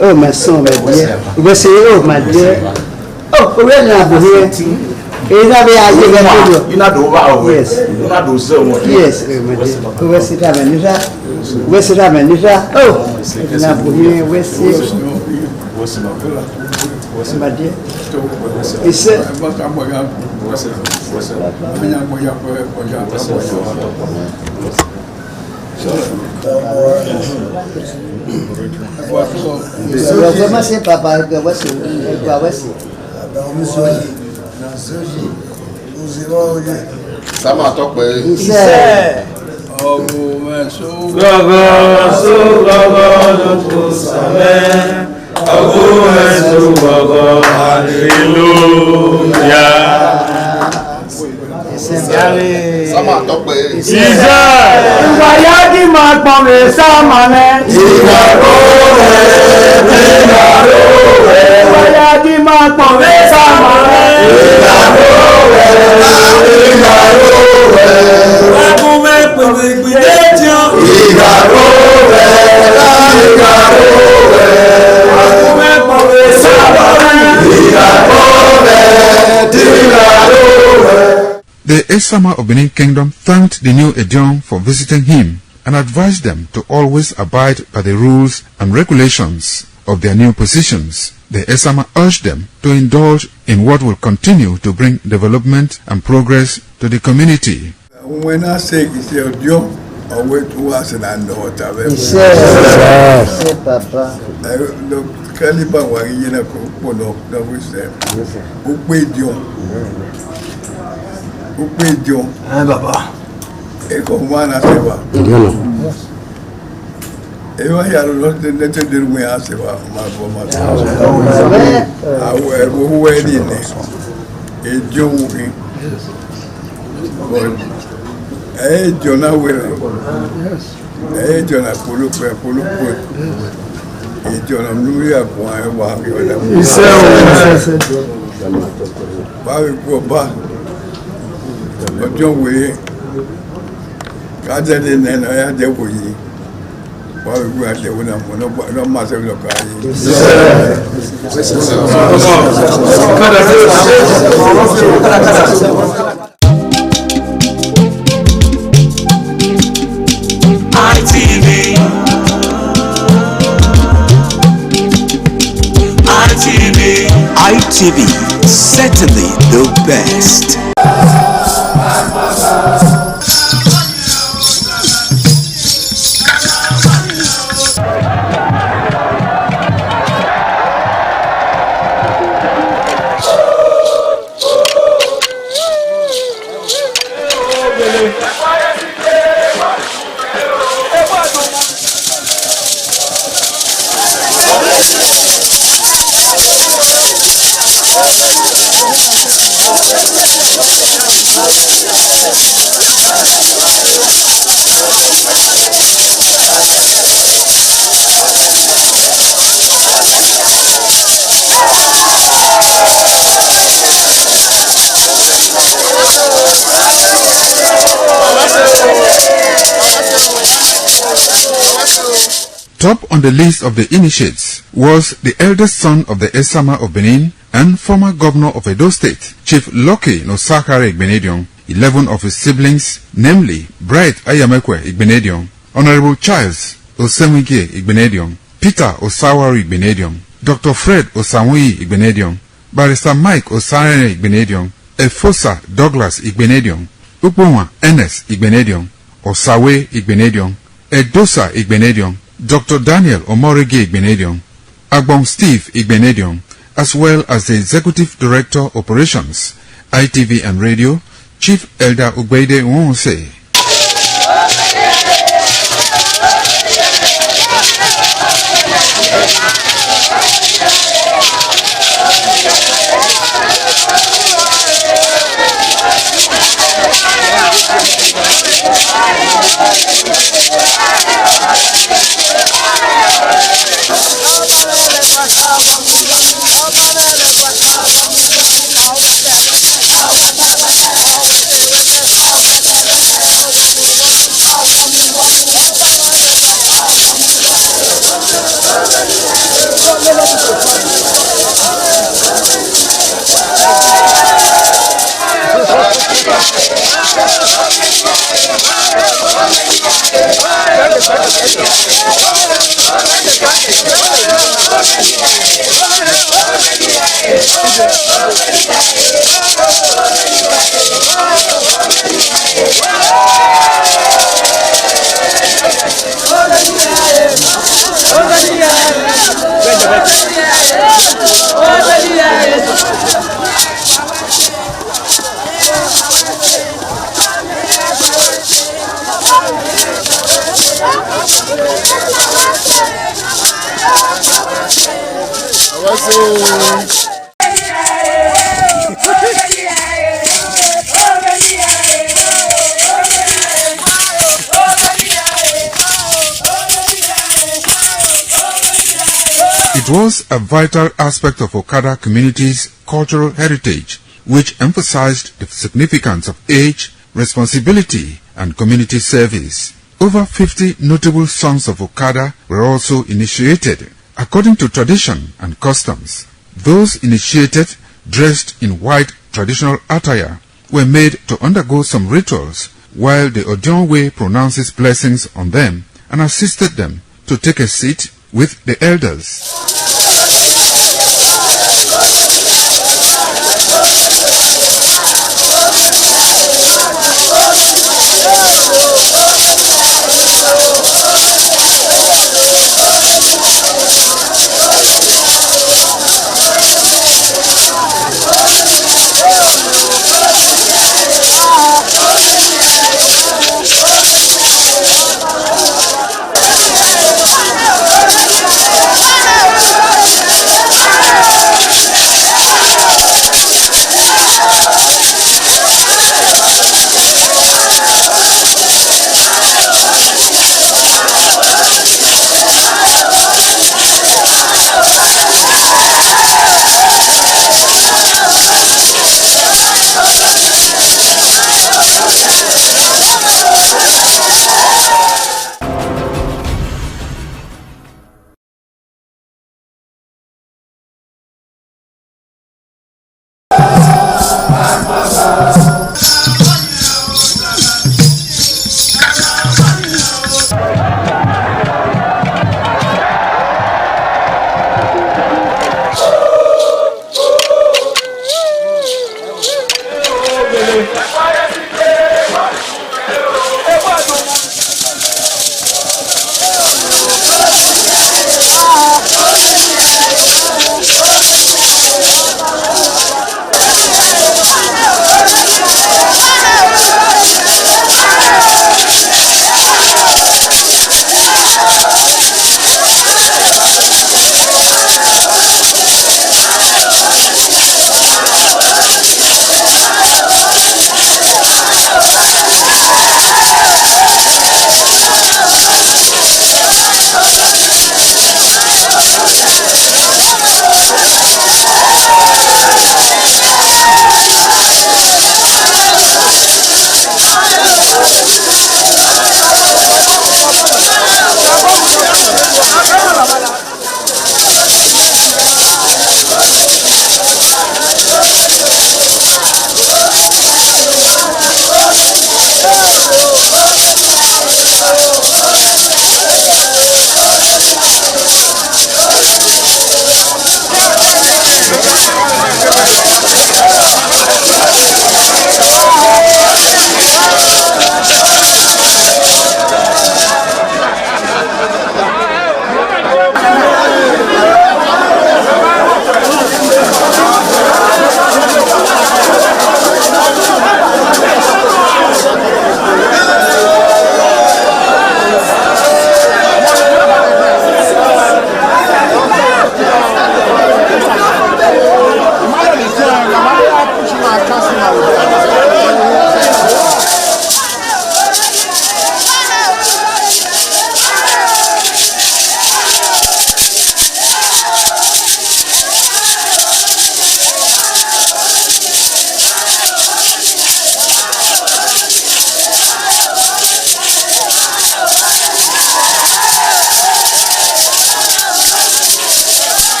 Oh, my son, my dear. You say, oh, my dear. Oh, where are you? Is that where you are? Yes. Yes, where's it happening? Where's it happening? Oh, where's my dear? He said, comment c'est papa que voici quoi voici ça m'a toqué Sama tope. Isa. Wayaki makpome sama ne. Ina rowe. Wayaki máa pọ̀ mẹ́ta mọ́ rẹ̀. Ìgbàlówẹ̀ wágún mẹ́pẹ̀lẹ̀ ìpínlẹ̀ jọ. Ìgbàlówẹ̀ wágún mẹ́pẹ̀lẹ̀ sábà. The Esama of Benin Kingdom thanked the new Edion for visiting him and advised them to always abide by the rules and regulations of their new positions. The Esama urged them to indulge in what will continue to bring development and progress to the community. When I say it's your job, I wait to us and I know what I will. Yes, Papa. Kaliba wa yena ko no na we say. Upe Dion. Ah baba. E ko wana sewa. Dion. E wa ya lo de de we asewa ma bo ma. Ah we we ni ne. E Dion wi. E Dion na we. E Dion na polo pe. E Dion na nuri akwa e wa ki wala. Ba we ko ba. Ọjọ́ wèé kájẹ́lẹ̀ nẹ́nà ya jẹ́wò yìí wọ́n wípé àjẹ́wò náà mọ̀ náà máa ṣe lọ́kọ̀ ayé. ITV, certainly the best. Top on the list of the initiates was the eldest son of the Esama of Benin and former governor of Edo State, Chief Lucky Nosakare Igbenedion. 11 of his siblings, namely Bright Ayamekwe Igbenedion, Honorable Charles Osemwike Igbenedion, Peter Osawari Igbenedion, Dr. Fred Osamui Igbenedion, Barrister Mike Osarene Igbenedion, Efosa Douglas Igbenedion, Ukpunwa Ernest Igbenedion, Osawe Igbenedion, Edosa Igbenedion, Dr. Daniel Omorige Igbenedion, Agbon Steve Igbenedion, as well as the Executive Director Operations, ITV and Radio, Chief Elder Ugbeide Nwonse. It It was a vital aspect of Okada community's cultural heritage, which emphasized the significance of age, responsibility, and community service. Over 50 notable sons of Okada were also initiated. According to tradition and customs, those initiated, dressed in white traditional attire, were made to undergo some rituals, while the Odionwe pronounces blessings on them and assisted them to take a seat with the elders.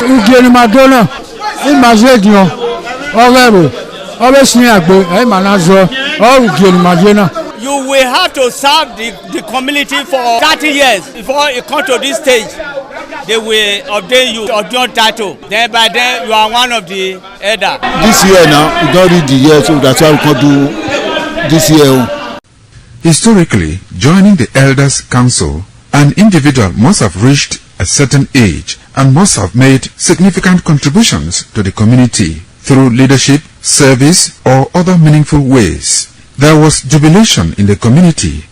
Ugeni Madonna, Imagedion, Orero, always near Agbe, Manazo, or Ugeni Madonna. you will have to serve the community for 30 years before you come to this stage. They will ordain you your title. Then by then you are one of the elder. This year now, we don't read the year, so that's why we can do this year. Historically, joining the Elders Council, an individual must have reached a certain age and must have made significant contributions to the community through leadership, service, or other meaningful ways. There was jubilation in the community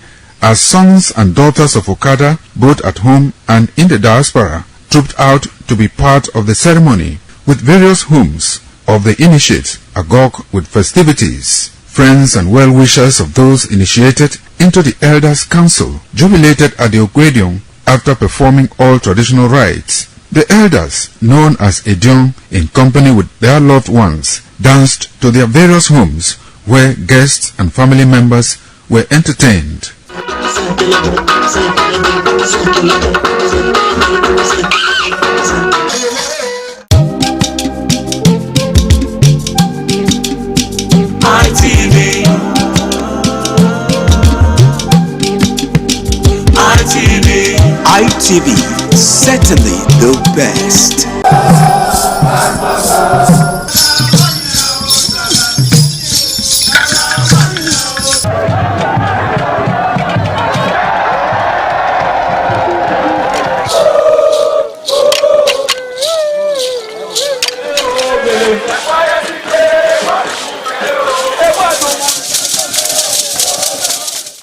as sons and daughters of Okada, both at home and in the diaspora, trooped out to be part of the ceremony with various homes of the initiates agog with festivities. Friends and well-wishers of those initiated into the Elders Council jubilated at the Ogwedion after performing all traditional rites. The elders, known as Edion, in company with their loved ones, danced to their various homes where guests and family members were entertained. ITV, certainly the best.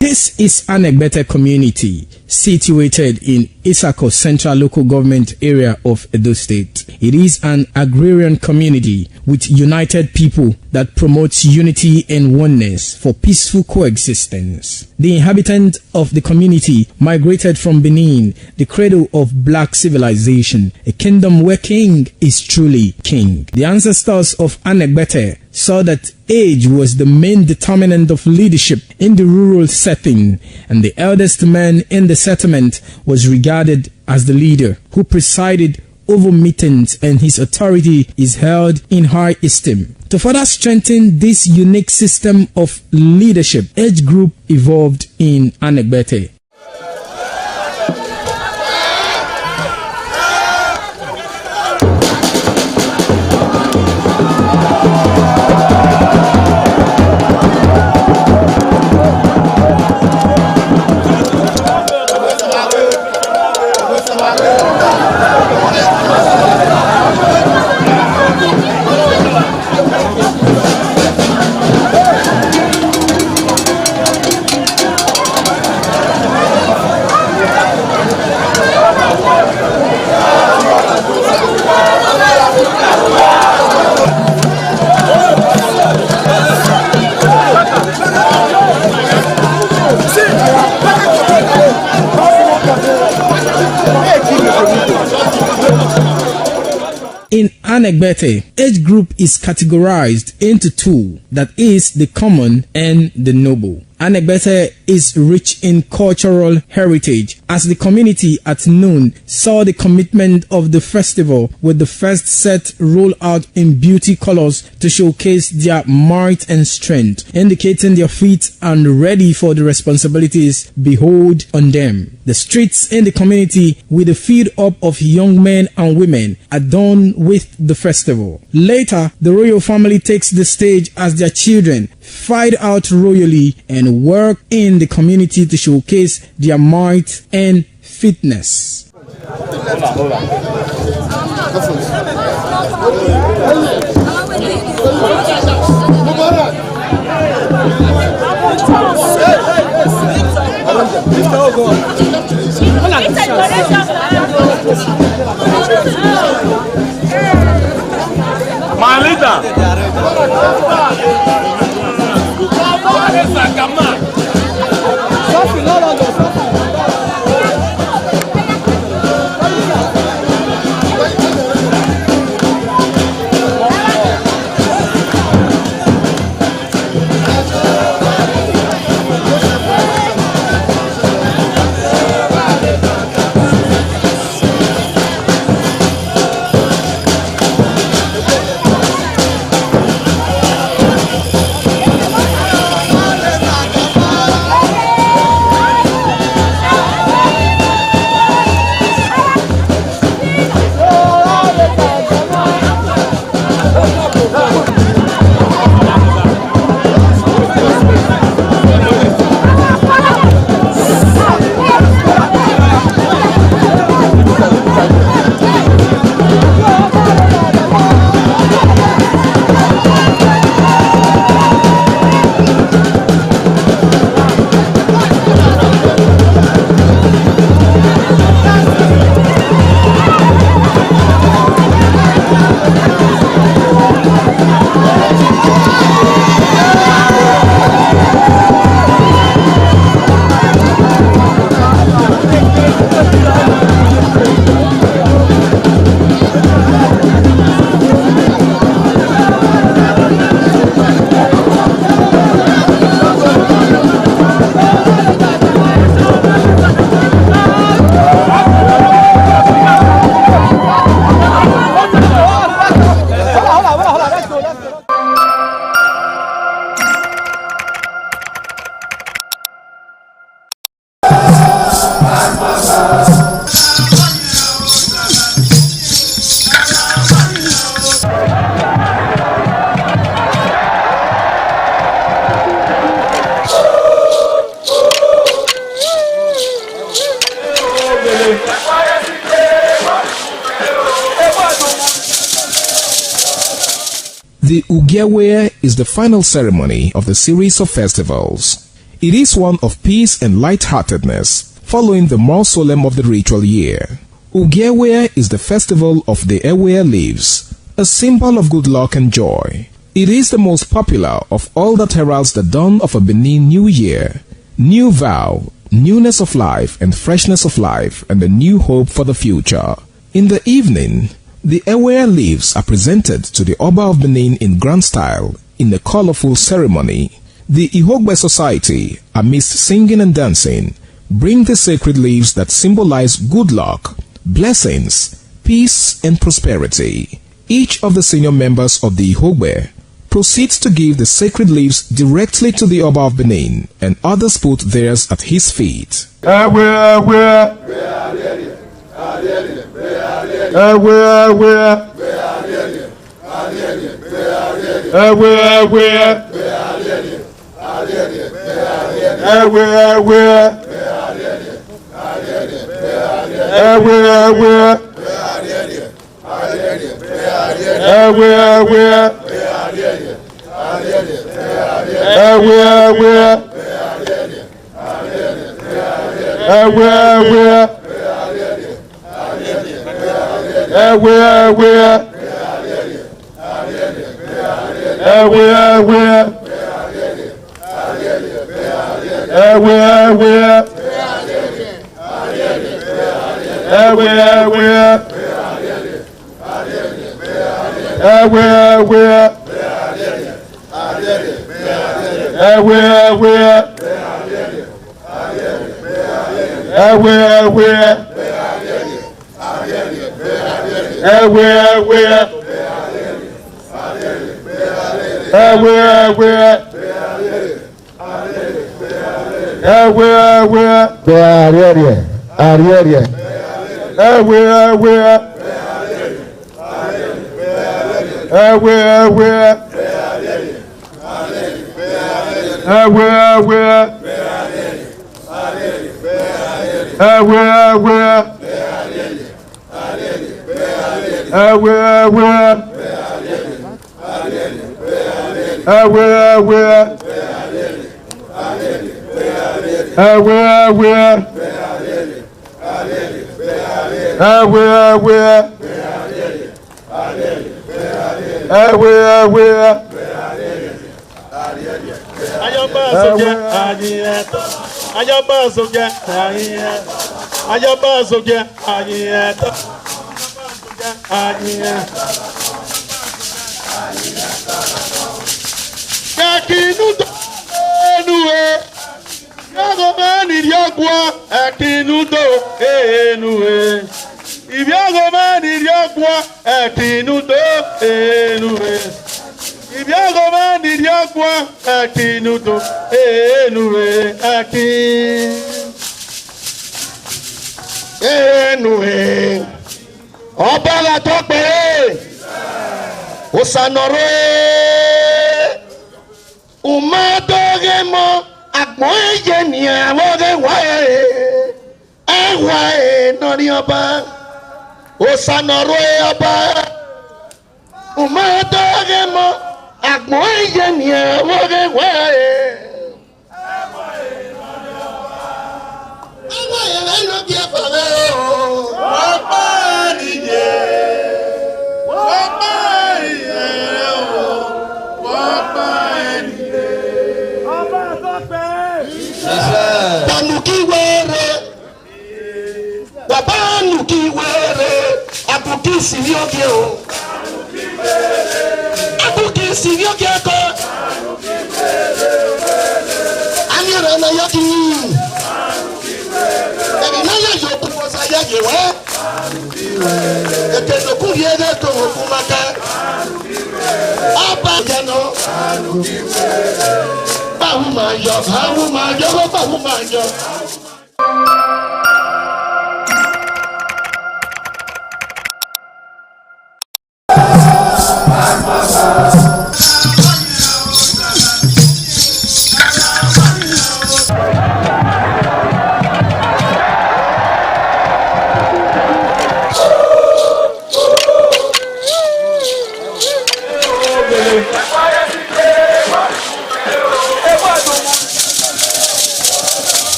This is Anegbete community situated in Isako Central Local Government Area of Edo State. It is an agrarian community with united people that promotes unity and oneness for peaceful coexistence. The inhabitants of the community migrated from Benin, the cradle of black civilization, a kingdom where king is truly king. The ancestors of Anegbete saw that age was the main determinant of leadership in the rural setting, and the eldest man in the settlement was regarded as the leader who presided over meetings, and his authority is held in high esteem. To further strengthen this unique system of leadership, age group evolved in Anegbete. In Anegbete, age group is categorized into two, that is the common and the noble. Anegbete is rich in cultural heritage, as the community at noon saw the commitment of the festival with the first set roll out in beauty colors to showcase their might and strength, indicating their feet and ready for the responsibilities behold on them. The streets in the community with a feed up of young men and women adorned with the festival. Later, the royal family takes the stage as their children fight out royally and work in the community to showcase their might and fitness. My leader. The Ugewe is the final ceremony of the series of festivals. It is one of peace and lightheartedness, following the more solemn of the ritual year. Ugewe is the festival of the Ewe leaves, a symbol of good luck and joy. It is the most popular of all that heralds the dawn of a Benin New Year, new vow, newness of life and freshness of life, and a new hope for the future. In the evening, the Ewe leaves are presented to the Oba of Benin in grand style in a colorful ceremony. The Ihogbe Society, amidst singing and dancing, bring the sacred leaves that symbolize good luck, blessings, peace, and prosperity. Each of the senior members of the Ihogbe proceeds to give the sacred leaves directly to the Oba of Benin, and others put theirs at his feet.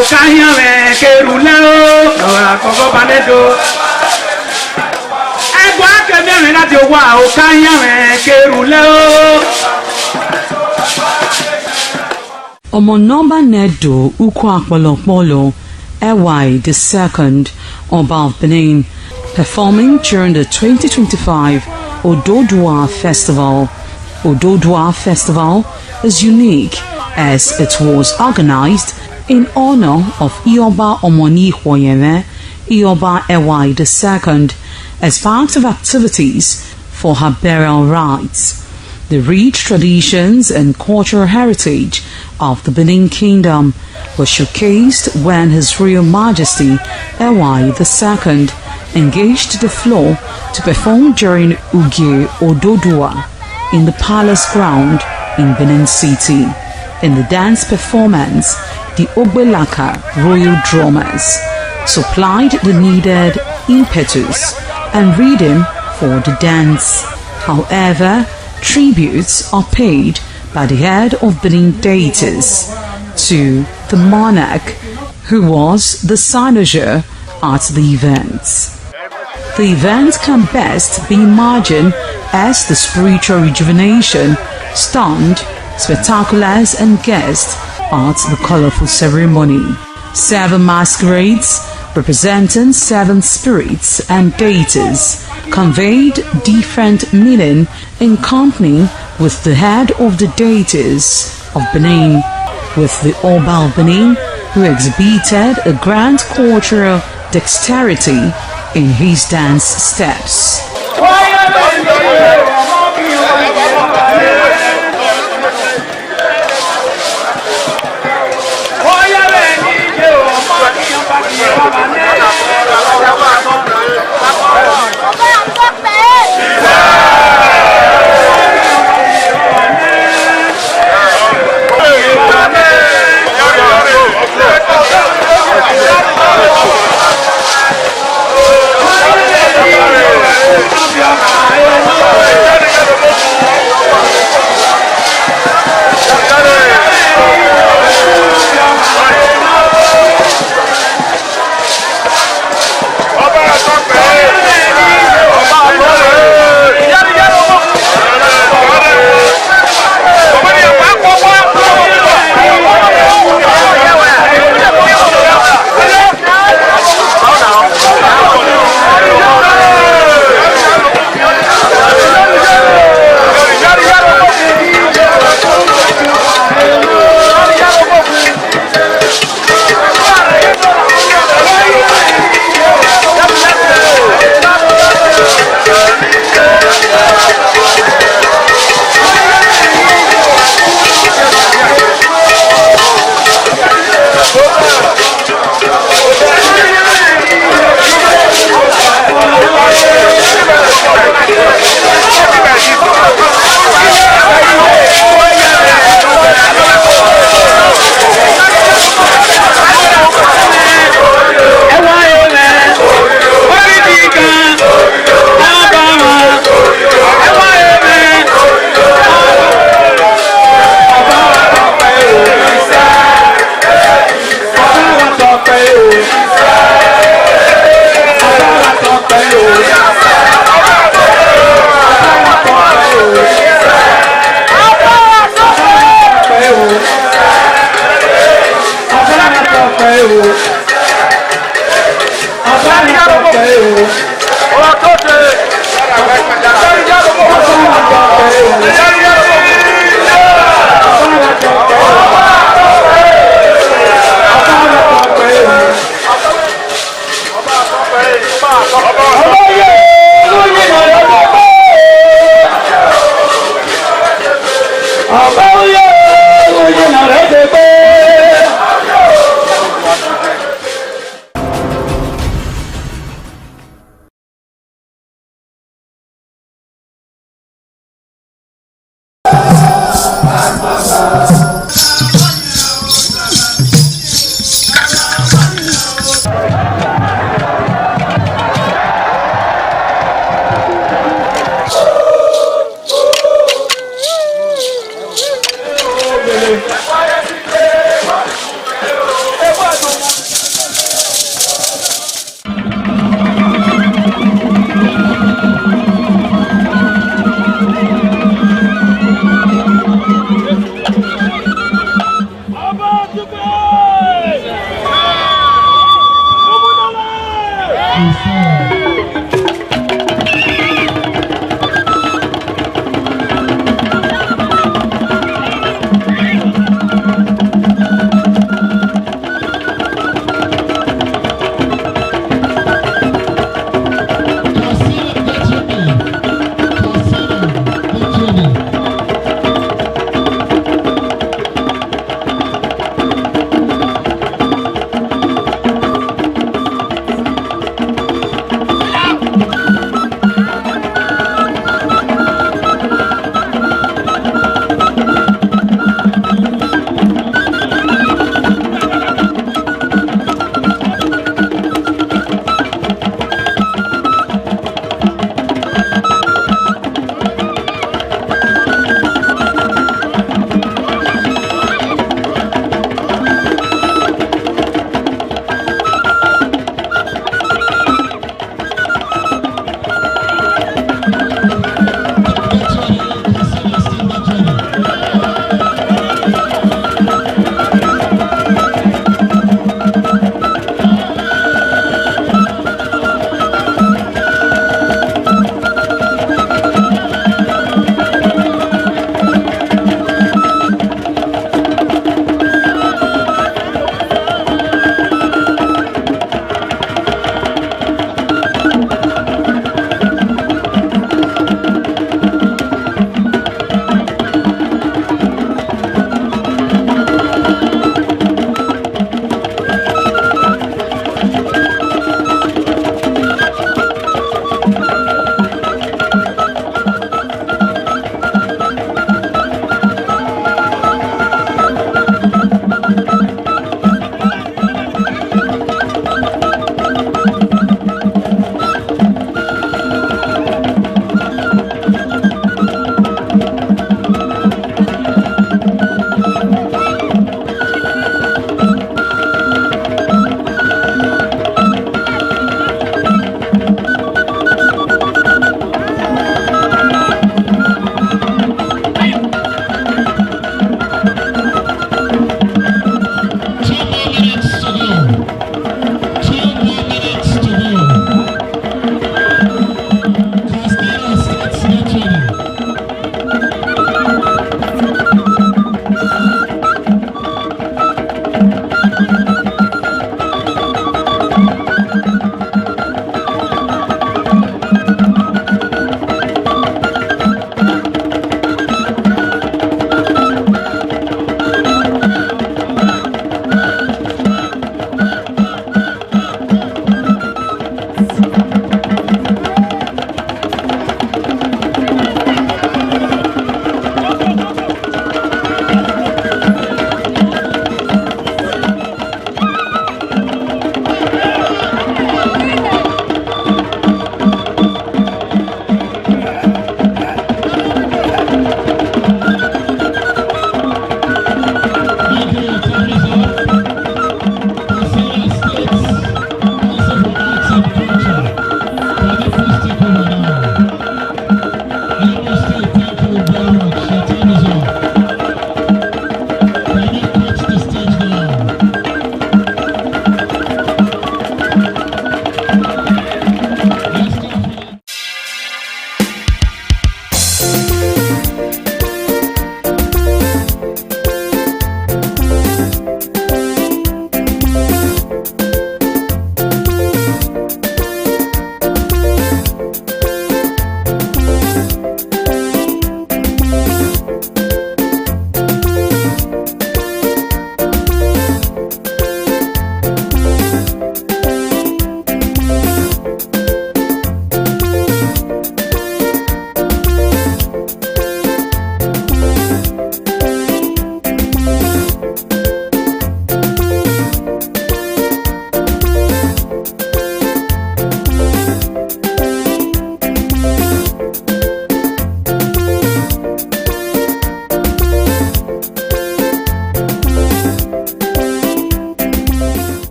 Okanyame keruleo ora koko banedo Egwa keme na ti owa okanyame keruleo Omonomba Nedo Ukwakbalokbolo Ewai II Oba of Benin performing during the 2025 Ododua Festival. Ododua Festival is unique as it was organized in honor of Ioba Omoni Hwoyeme, Ioba Ewai II, as part of activities for her burial rites. The rich traditions and cultural heritage of the Benin Kingdom was showcased when His Royal Majesty Ewai II engaged the floor to perform during Ugie Ododua in the palace ground in Benin City. In the dance performance, the Ogbelaka royal drummers supplied the needed impetus and rhythm for the dance. However, tributes are paid by the head of Benin deities to the monarch, who was the cynosure at the event. The event can best be imagined as the spiritual rejuvenation, stunned, spectaculars and guests at the colorful ceremony. 7 masquerades representing 7 spirits and deities conveyed different meaning in company with the head of the deities of Benin, with the Oba of Benin, who exhibited a grand cultural dexterity in his dance steps.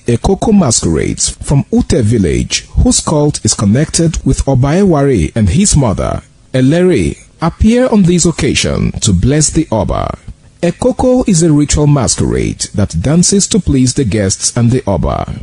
Ekoko masquerades from Ute village, whose cult is connected with Obaeware and his mother, Elere, appear on this occasion to bless the Oba. Ekoko is a ritual masquerade that dances to please the guests and the Oba.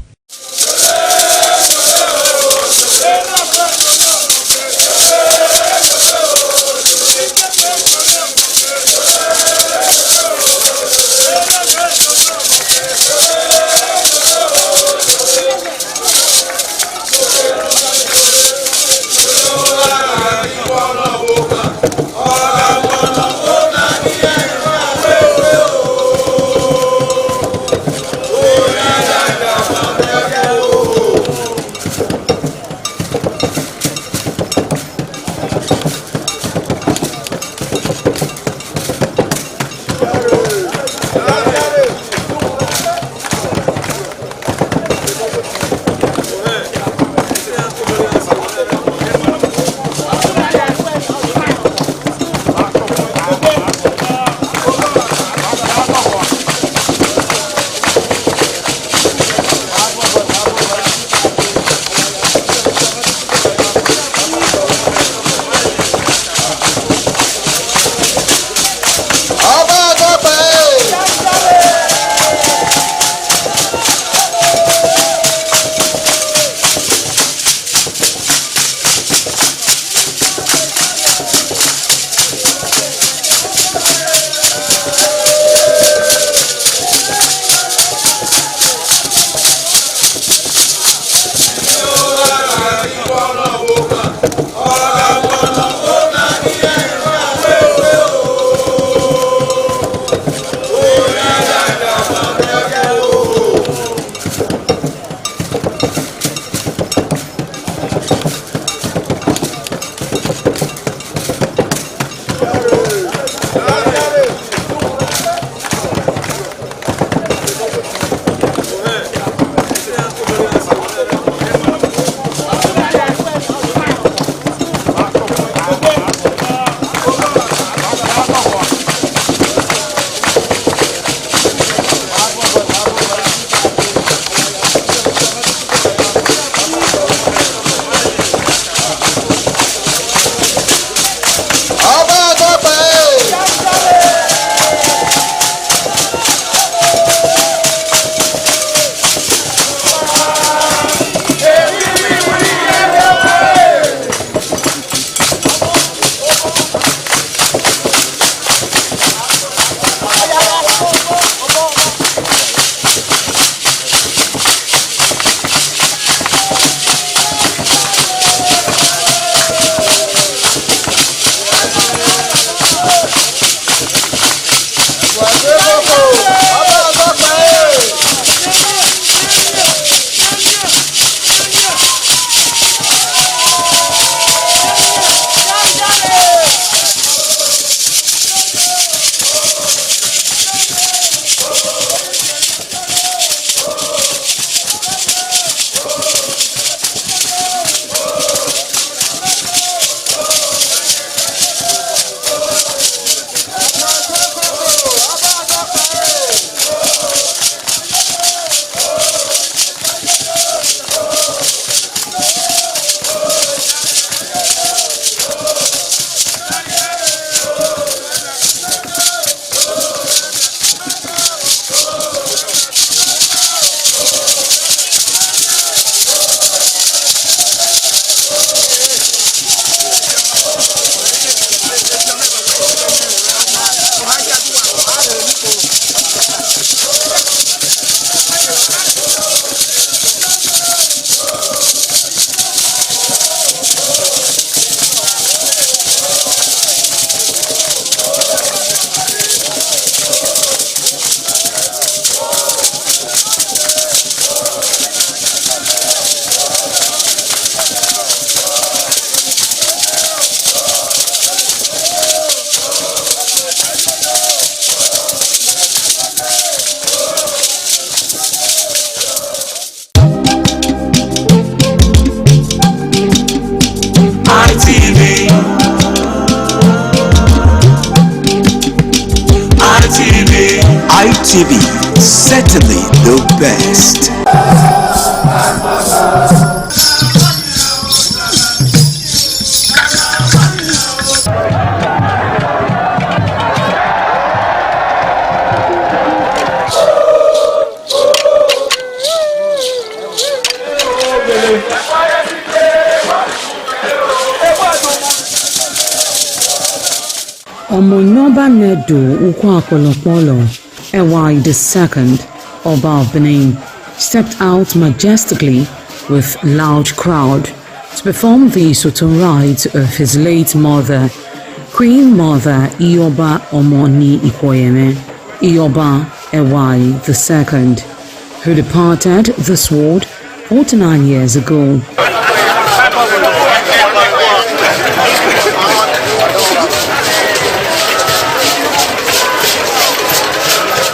ITV, certainly the best. Omonyoba Nedu Ukwakolopolo, Ewai II, Oba of Benin, stepped out majestically with loud crowd to perform the Soton rites of his late mother, Queen Mother Ioba Omoni Ikoyeme, Ioba Ewai II, who departed this world 49 years ago.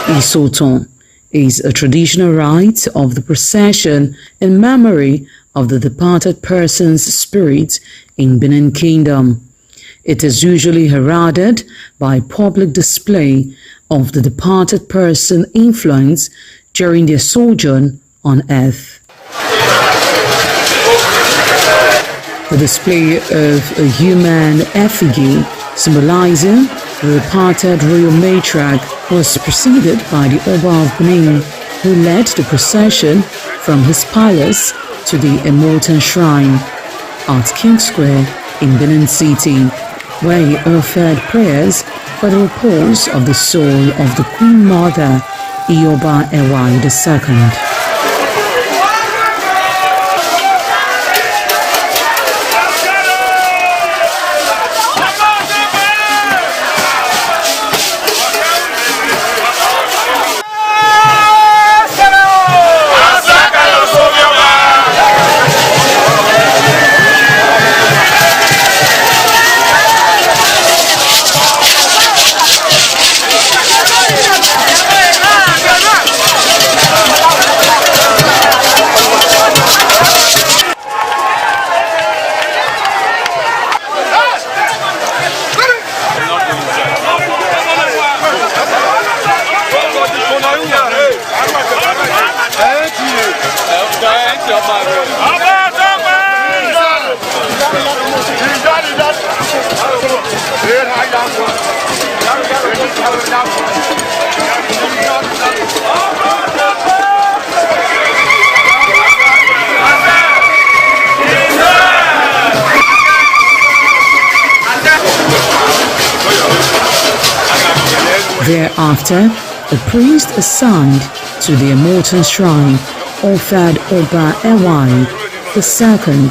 Isoton is a traditional rite of the procession in memory of the departed person's spirit in Benin Kingdom. It is usually heralded by public display of the departed person's influence during their sojourn on earth. The display of a human effigy symbolizing the departed royal matriarch was preceded by the Oba of Benin, who led the procession from his palace to the Immortal Shrine at King Square in Benin City, where he offered prayers for the repose of the soul of the Queen Mother, Ioba Ewai II. Thereafter, the priest assigned to the Immortal Shrine offered Oba Ewai II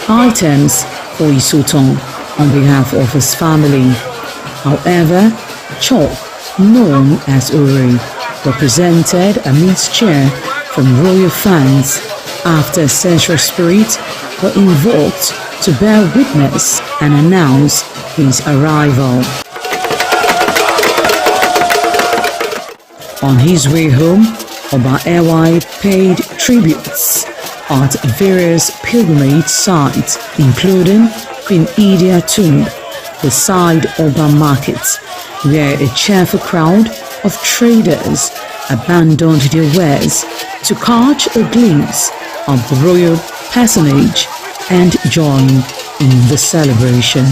items for Isoton on behalf of his family. However, chalk, known as Uri, represented a mixture from royal fans after ancestral spirits were invoked to bear witness and announce his arrival. On his way home, Oba Ewai paid tributes at various pilgrimage sites, including Queen Idia Tomb, the Side Oba Market, where a cheerful crowd of traders abandoned their wares to catch a glimpse of the royal personage and join in the celebration.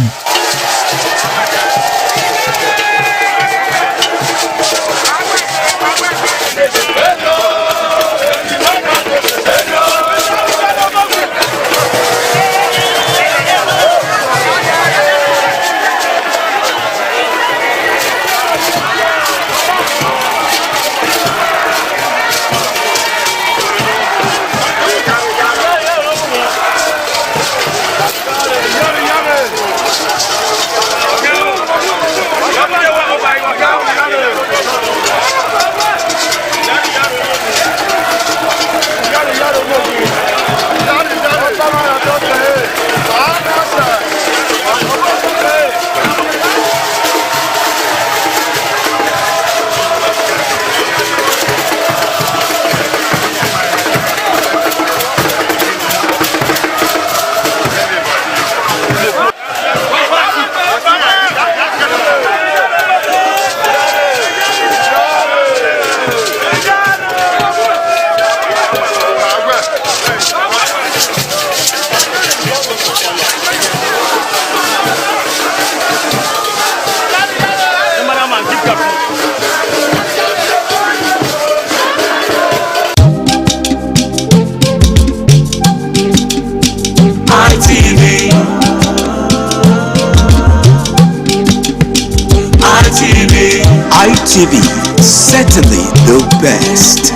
TV, certainly the best.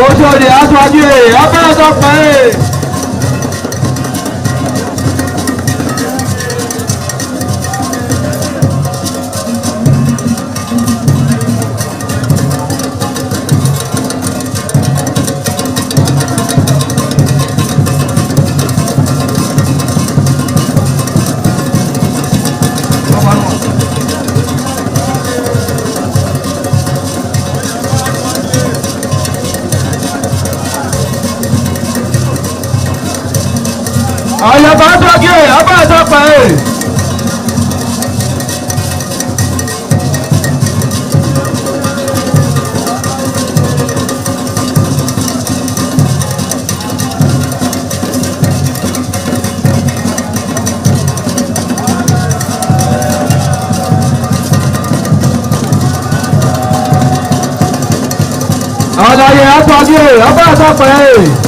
Ojúde aṣáájú abẹ́rẹ́ pẹ́. Ayaba aṣáájú abẹ́rẹ́ pẹ́. Adaye aṣáájú abẹ́rẹ́ pẹ́.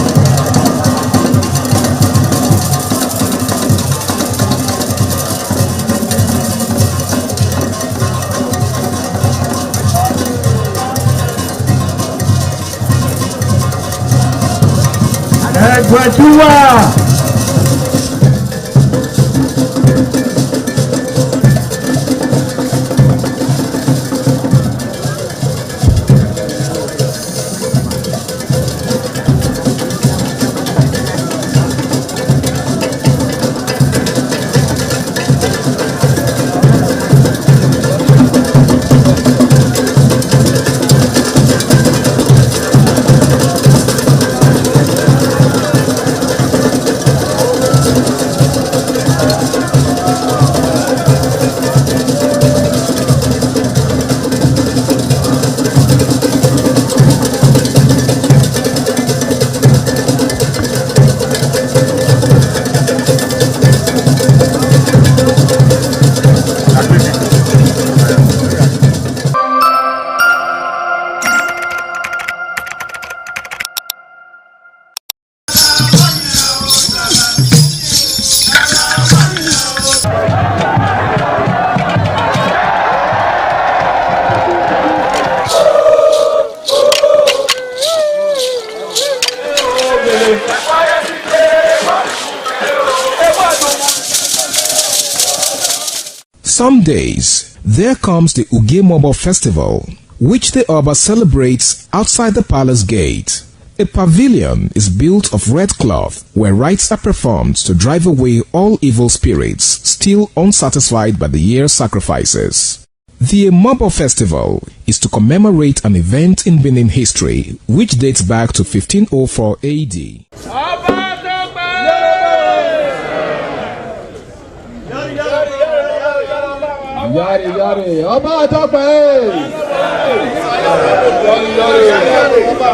Some days, there comes the Ugemobo Festival, which the Oba celebrates outside the palace gate. A pavilion is built of red cloth where rites are performed to drive away all evil spirits still unsatisfied by the year's sacrifices. The Ugemobo Festival is to commemorate an event in Benin history which dates back to 1504 AD. Yari yari, Ọba Àtọ́pẹ́. Yari yari, Ọba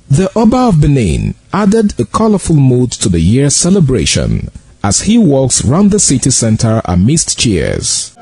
The Oba of Benin added a colorful mood to the year's celebration as he walks round the city center amidst cheers.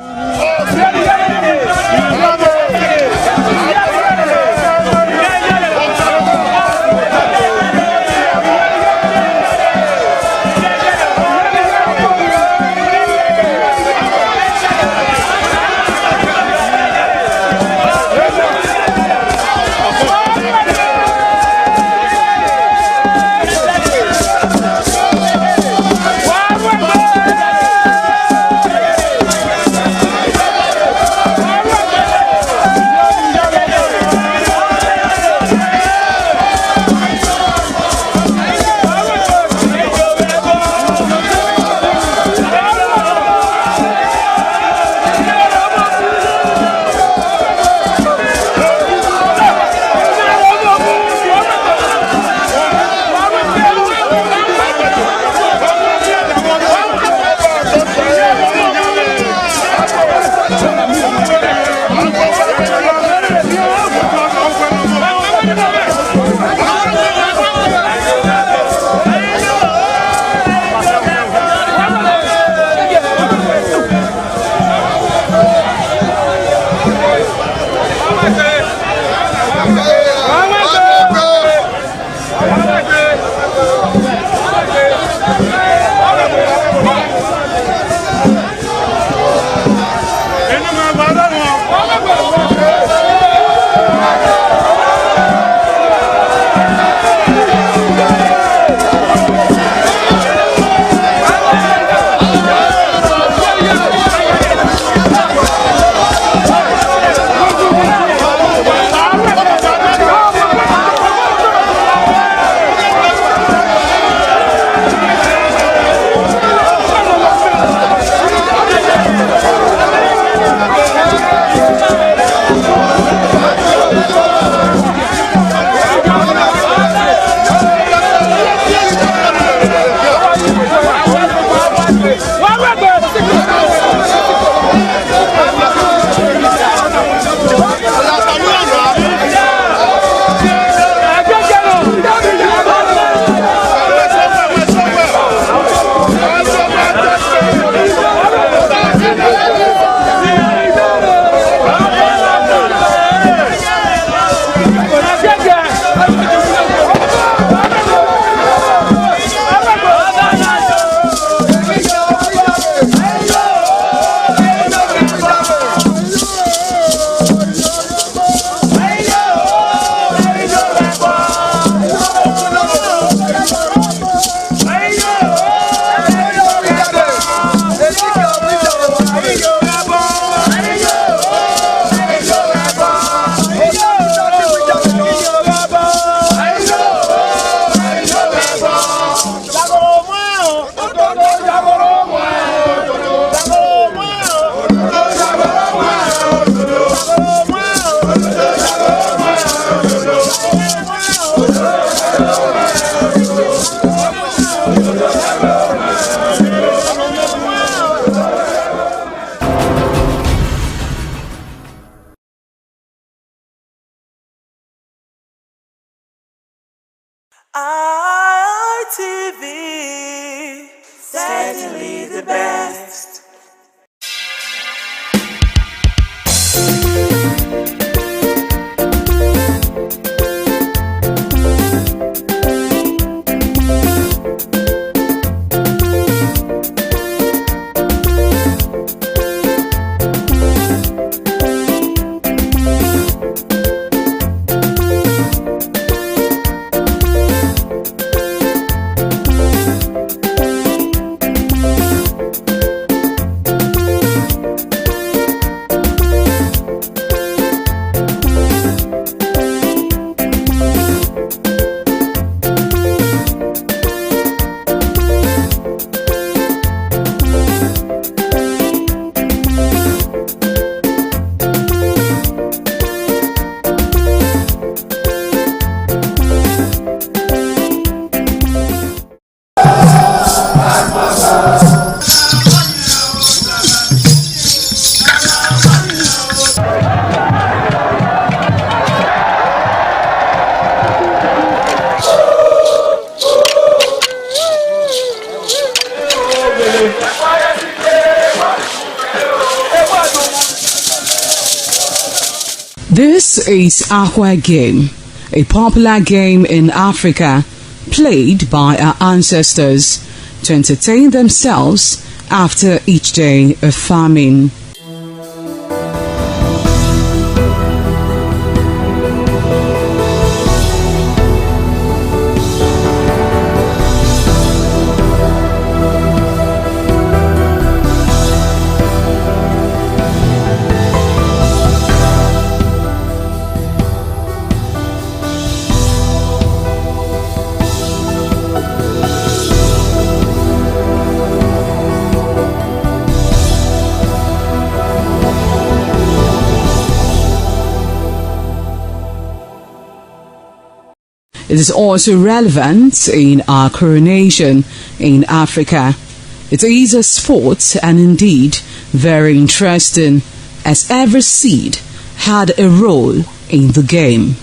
ITV, certainly the best. This is Aqua Game, a popular game in Africa played by our ancestors to entertain themselves after each day of farming. It is also relevant in our coronation in Africa. It is a sport and indeed very interesting, as every seed had a role in the game.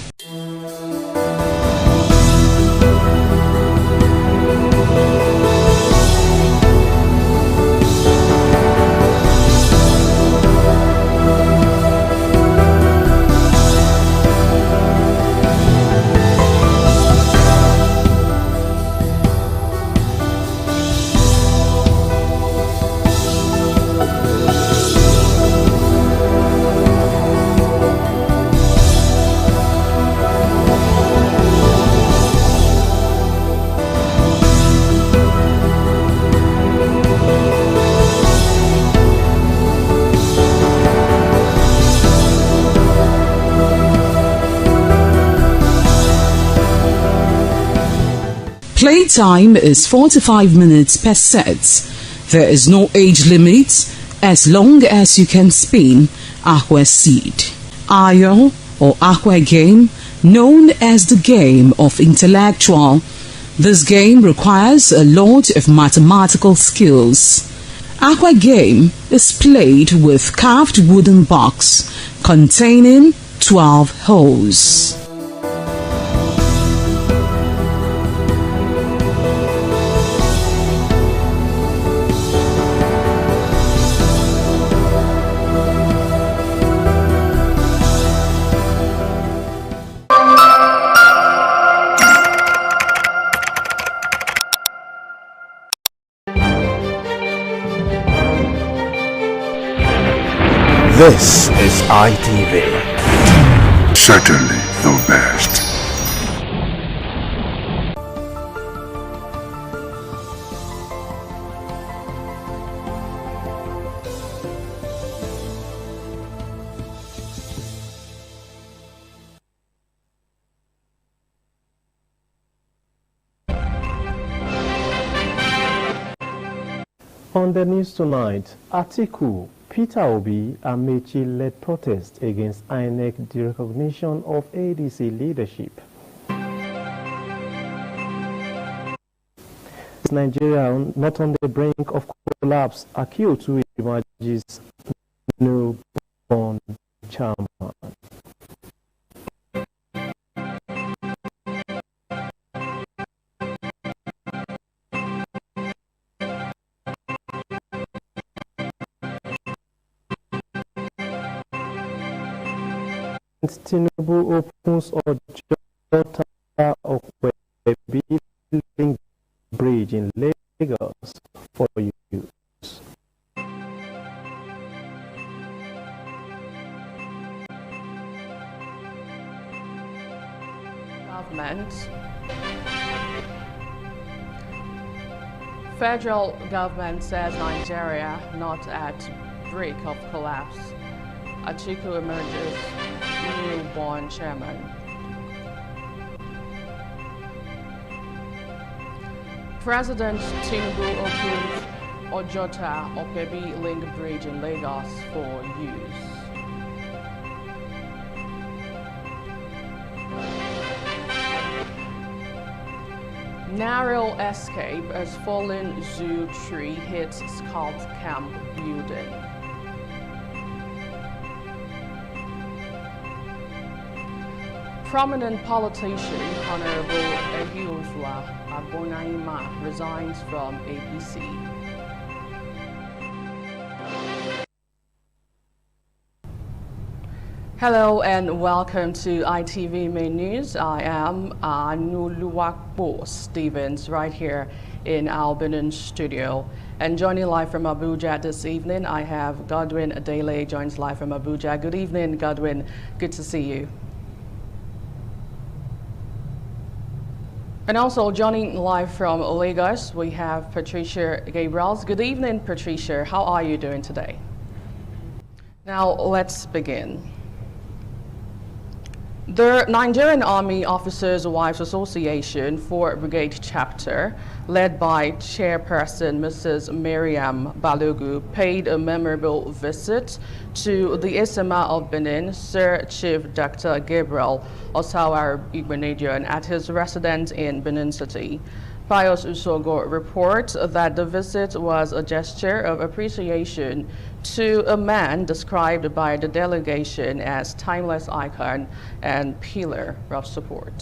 Playtime is 45 minutes per set. There is no age limit as long as you can spin Aqua Seed. Ayo or Aqua Game, known as the game of intellectual. This game requires a lot of mathematical skills. Aqua Game is played with carved wooden box containing 12 holes. This is ITV. Certainly the best. On the news tonight, Atiku, Peter Obi, Amechi led protest against INEC derecognition of ADC leadership. Nigeria not on the brink of collapse, Akio emerges no born chairman. Tinubu opens Ojota Okwebi Link Bridge in Lagos for use. Federal government says Nigeria not at brink of collapse. Atiku emerges newborn chairman. President Tinubu opens Ojota Okwebi Link Bridge in Lagos for use. Narrow escape as fallen zoo tree hits Scout camp building. Prominent politician Honorable Ehiozuwa Abonaima resigns from APC. Hello and welcome to ITV Main News. I am Anuluwakbo Stevens right here in our Benin studio. And joining live from Abuja this evening, I have Godwin Adele joins live from Abuja. Good evening, Godwin. Good to see you. And also joining live from Lagos, we have Patricia Gabriels. Good evening, Patricia. How are you doing today? Now, let's begin. The Nigerian Army Officers' Wives Association 4th Brigade Chapter, led by Chairperson Mrs. Miriam Balogu, paid a memorable visit to the Esama of Benin, Sir Chief Dr. Gabriel Osawari Igbenedion, at his residence in Benin City. Pius Usogo reports that the visit was a gesture of appreciation to a man described by the delegation as timeless icon and pillar of support.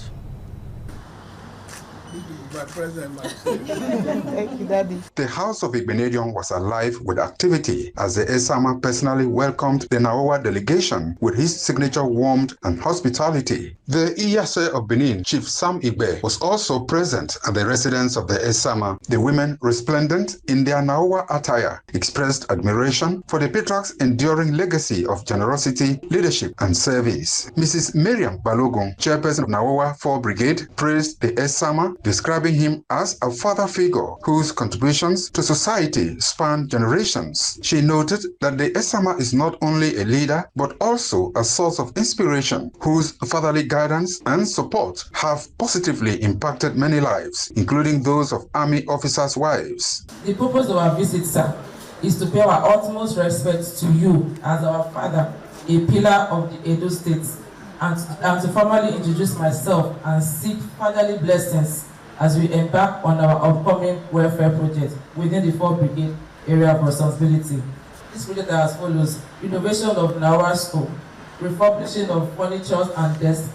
Thank you, Daddy. The house of Igbenedion was alive with activity as the Esama personally welcomed the Naowa delegation with his signature warmth and hospitality. The Iyase of Benin, Chief Sam Igbe, was also present at the residence of the Esama. The women, resplendent in their Naowa attire, expressed admiration for the patriarch's enduring legacy of generosity, leadership, and service. Mrs. Miriam Balogun, chairperson of Naowa 4 Brigade, praised the Esama, describing him as a father figure whose contributions to society span generations. She noted that the Esama is not only a leader but also a source of inspiration whose fatherly guidance and support have positively impacted many lives, including those of army officers' wives. The purpose of our visit, sir, is to pay our utmost respect to you as our father, a pillar of the Edo State, and to formally introduce myself and seek fatherly blessings as we embark on our upcoming welfare project within the 4 Brigade area of responsibility. This project are as follows: renovation of Naowa School, refurbishing of furniture and desks,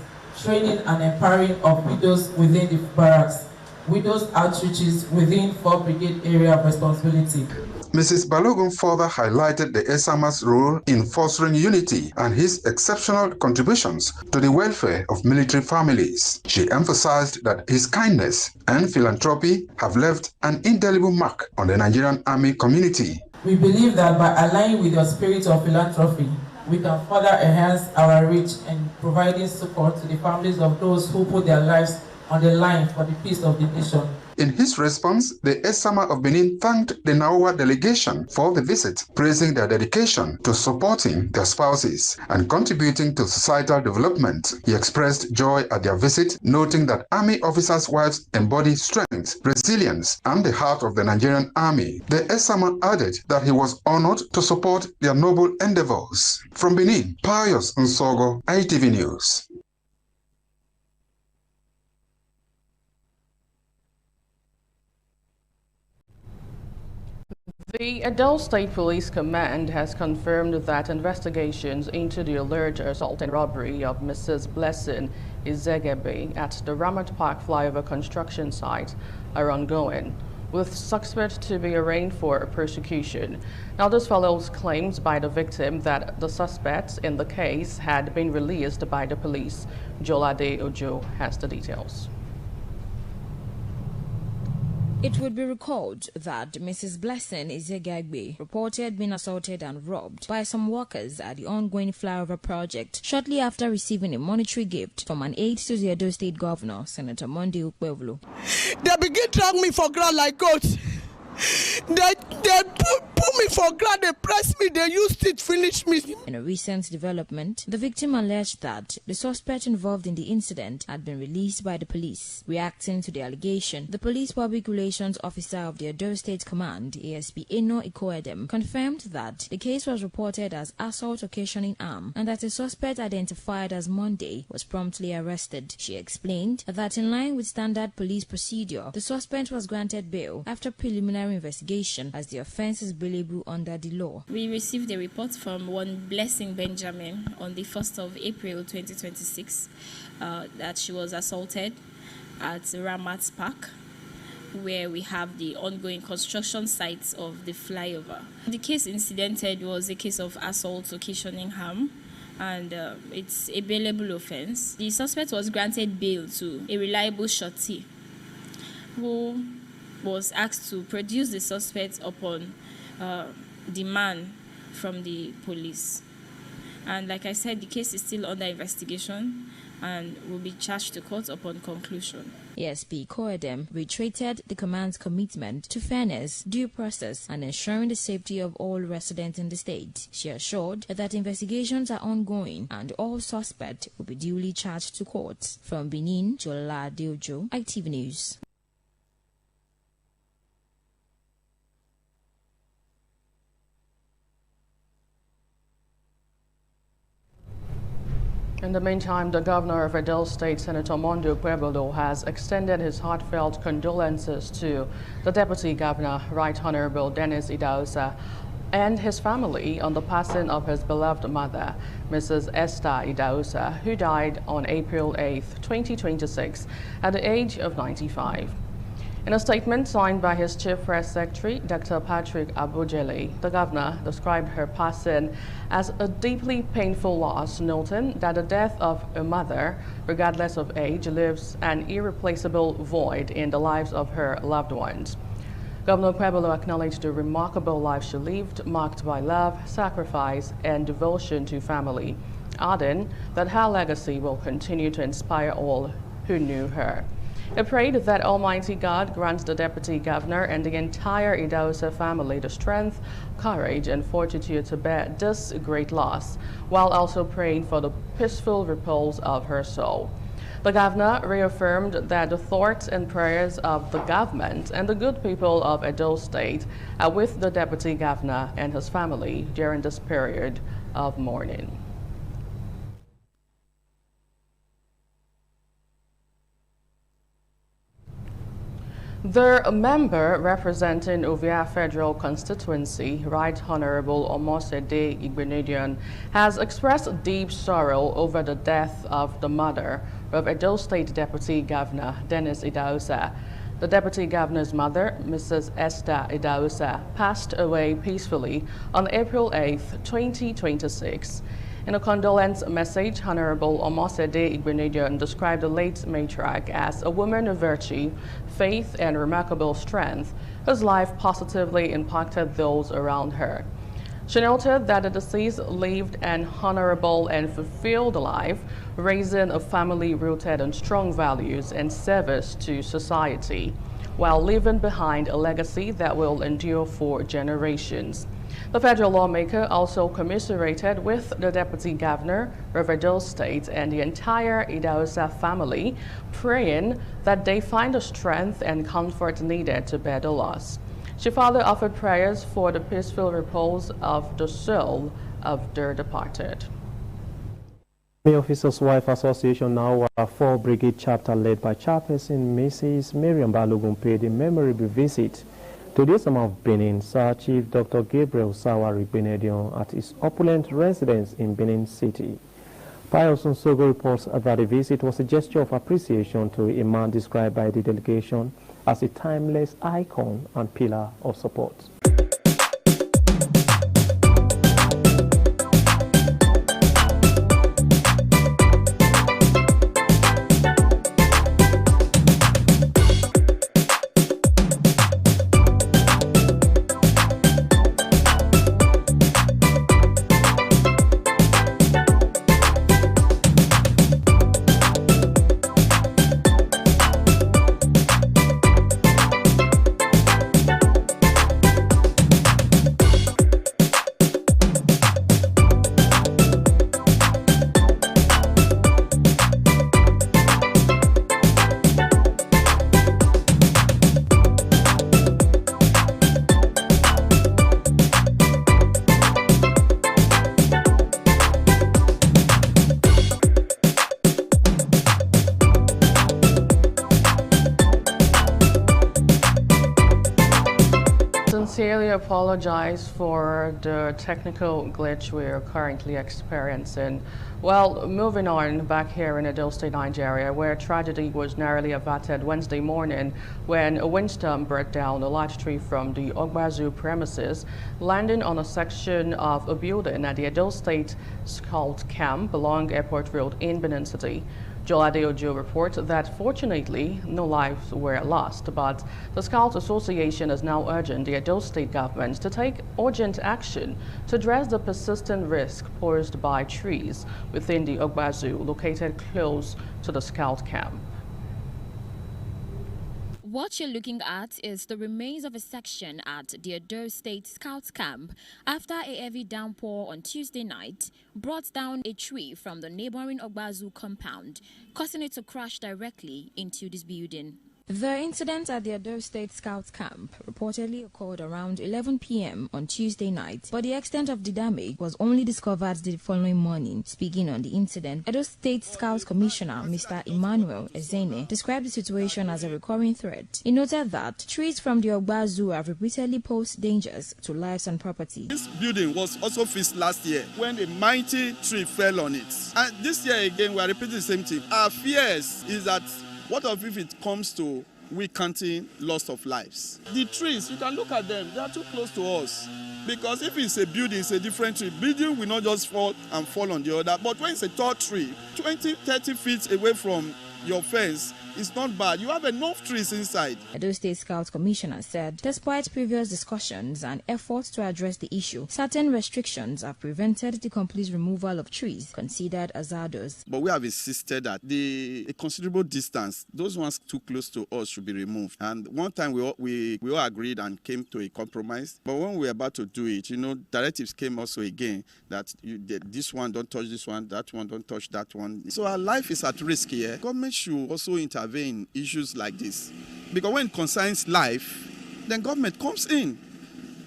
training and empowering of widows within the barracks, widows outreaches within 4 Brigade area of responsibility. Mrs. Balogun further highlighted the Esama's role in fostering unity and his exceptional contributions to the welfare of military families. She emphasized that his kindness and philanthropy have left an indelible mark on the Nigerian Army community. We believe that by aligning with your spirit of philanthropy, we can further enhance our reach in providing support to the families of those who put their lives on the line for the peace of the nation. In his response, the Esama of Benin thanked the Naowa delegation for the visit, praising their dedication to supporting their spouses and contributing to societal development. He expressed joy at their visit, noting that army officers' wives embody strength, resilience, and the heart of the Nigerian army. The Esama added that he was honored to support their noble endeavors. From Benin, Pius Nsogo, ITV News. The Edo State Police Command has confirmed that investigations into the alleged assault and robbery of Mrs. Blessing Izegebe at the Ramat Park flyover construction site are ongoing. with suspect to be arraigned for prosecution. Now, this follows claims by the victim that the suspects in the case had been released by the police. Jolade Ojo has the details. It would be recalled that Mrs. Blessing Izegagbe reported being assaulted and robbed by some workers at the ongoing flyover project shortly after receiving a monetary gift from an aide to the Edo State Governor, Senator Monday Ukpewulu. They begin to drag me for ground like goats. They put me for ground, they press me, they used it, finish me. In a recent development, the victim alleged that the suspect involved in the incident had been released by the police. Reacting to the allegation, the Police Public Relations Officer of the Edo State Command, ASP Eno Ikoedem, confirmed that the case was reported as assault occasioning harm and that a suspect identified as Monday was promptly arrested. She explained that in line with standard police procedure, the suspect was granted bail after preliminary investigation as the offense is bailable under the law. We received a report from one Blessing Benjamin on the 1st of April 2026 that she was assaulted at Ramat Park, where we have the ongoing construction sites of the flyover. The case incidented was a case of assault occasioning harm, and it's a bailable offense. The suspect was granted bail to a reliable surety who was asked to produce the suspect upon demand from the police. And like I said, the case is still under investigation and will be charged to court upon conclusion. ASP Koedem reiterated the command's commitment to fairness, due process, and ensuring the safety of all residents in the state. She assured that investigations are ongoing and all suspects will be duly charged to court. From Benin, Jola Diojo, ITV News. In the meantime, the governor of Edo State, Senator Monday Ukpewulu, has extended his heartfelt condolences to the Deputy Governor, Right Honorable Dennis Idahosa, and his family on the passing of his beloved mother, Mrs. Esther Idahosa, who died on April 8, 2026, at the age of 95. In a statement signed by his Chief Press Secretary, Dr. Patrick Abujele, the governor described her passing as a deeply painful loss, noting that the death of a mother, regardless of age, leaves an irreplaceable void in the lives of her loved ones. Governor Ukpewulu acknowledged the remarkable life she lived, marked by love, sacrifice, and devotion to family, adding that her legacy will continue to inspire all who knew her. He prayed that Almighty God grants the Deputy Governor and the entire Idahosa family the strength, courage, and fortitude to bear this great loss, while also praying for the peaceful repose of her soul. The governor reaffirmed that the thoughts and prayers of the government and the good people of Edo State are with the Deputy Governor and his family during this period of mourning. The member representing Ovia Federal Constituency, Right Honorable Omosede Igbenedion, has expressed deep sorrow over the death of the mother of Edo State Deputy Governor Dennis Idahosa. The Deputy Governor's mother, Mrs. Esther Idahosa, passed away peacefully on April 8, 2026. In a condolence message, Honorable Omosede Igbenedion described the late matriarch as a woman of virtue, faith, and remarkable strength, whose life positively impacted those around her. She noted that the deceased lived an honorable and fulfilled life, raising a family rooted in strong values and service to society, while leaving behind a legacy that will endure for generations. The federal lawmaker also commiserated with the Deputy Governor of Edo State and the entire Idahosa family, praying that they find the strength and comfort needed to bear the loss. She further offered prayers for the peaceful repose of the soul of their departed. The Officers' Wife Association, now a 4 Brigade chapter led by Chairperson Mrs. Mariam Balogun, paid a memorable visit to the Esama of Benin, Sir Chief Dr. Gabriel Osawari Benedion at his opulent residence in Benin City. Pius Nsogo reports that the visit was a gesture of appreciation to a man described by the delegation as a timeless icon and pillar of support. Sincerely apologize for the technical glitch we are currently experiencing. Well, moving on back here in Edo State, Nigeria, where tragedy was narrowly averted Wednesday morning when a windstorm brought down a large tree from the Ogbazu premises, landing on a section of a building at the Edo State Scout Camp along Airport Road in Benin City. Joel Adeojo reports that fortunately no lives were lost, but the Scouts Association is now urging the Edo State government to take urgent action to address the persistent risk posed by trees within the Ogbazu located close to the Scout camp. What you're looking at is the remains of a section at the Edo State Scouts Camp after a heavy downpour on Tuesday night brought down a tree from the neighboring Ogbazu compound, causing it to crash directly into this building. The incident at the Edo State Scouts Camp reportedly occurred around 11 p.m. on Tuesday night, but the extent of the damage was only discovered the following morning. Speaking on the incident, Edo State Scouts Commissioner Mr. Emmanuel Ezene described the situation as a recurring threat. He noted that trees from the Ogbazu have repeatedly posed dangers to lives and property. This building was also fixed last year when a mighty tree fell on it. And this year again, we are repeating the same thing. Our fears is that what if it comes to we counting loss of lives? The trees, you can look at them, they are too close to us. Because if it's a building, it's a different tree. Building will not just fall on the other. But when it's a tall tree, 20, 30 feet away from your fence, it's not bad. You have enough trees inside. Edo State Scouts Commissioner said, despite previous discussions and efforts to address the issue, certain restrictions have prevented the complete removal of trees considered hazardous. But we have insisted that a considerable distance, those ones too close to us, should be removed. And one time we all agreed and came to a compromise. But when we were about to do it, directives came also again that this one don't touch this one, that one don't touch that one. So our life is at risk here. Government should also intervene in issues like this, because when it concerns life, then government comes in.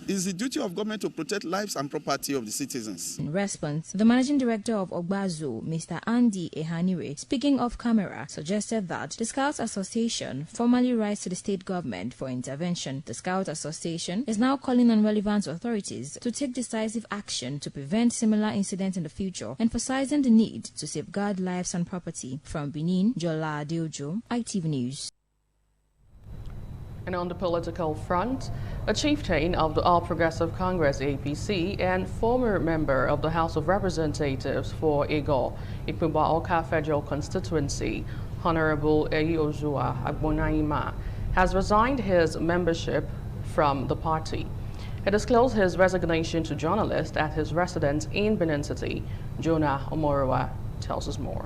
It's the duty of government to protect lives and property of the citizens. In response, the managing director of Ogbazu, Mr. Andy Ehanire, speaking off camera, suggested that the Scouts Association formally writes to the state government for intervention. The Scouts Association is now calling on relevant authorities to take decisive action to prevent similar incidents in the future, emphasizing the need to safeguard lives and property. From Benin, Joel Adeojo, ITV News. And on the political front, a chieftain of the All Progressive Congress APC and former member of the House of Representatives for Ego, Ikpuba-Oka Federal Constituency, Honorable Eyozua Agbonaima, has resigned his membership from the party. He disclosed his resignation to journalists at his residence in Benin City. Jonah Omorua tells us more.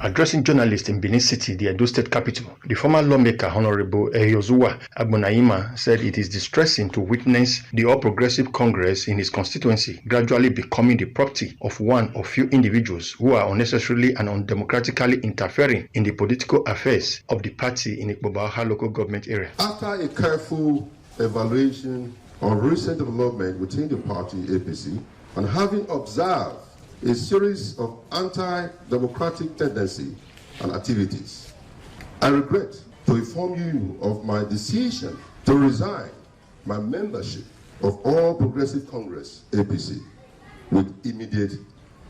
Addressing journalists in Benin City, the Edo State capital, the former lawmaker Honorable Eyozua Agbonaima said it is distressing to witness the All Progressive Congress in his constituency gradually becoming the property of one or few individuals who are unnecessarily and undemocratically interfering in the political affairs of the party in Ikpoba-Oka local government area. After a careful evaluation of recent development within the party APC, and having observed a series of anti-democratic tendencies and activities, I regret to inform you of my decision to resign my membership of All Progressive Congress APC with immediate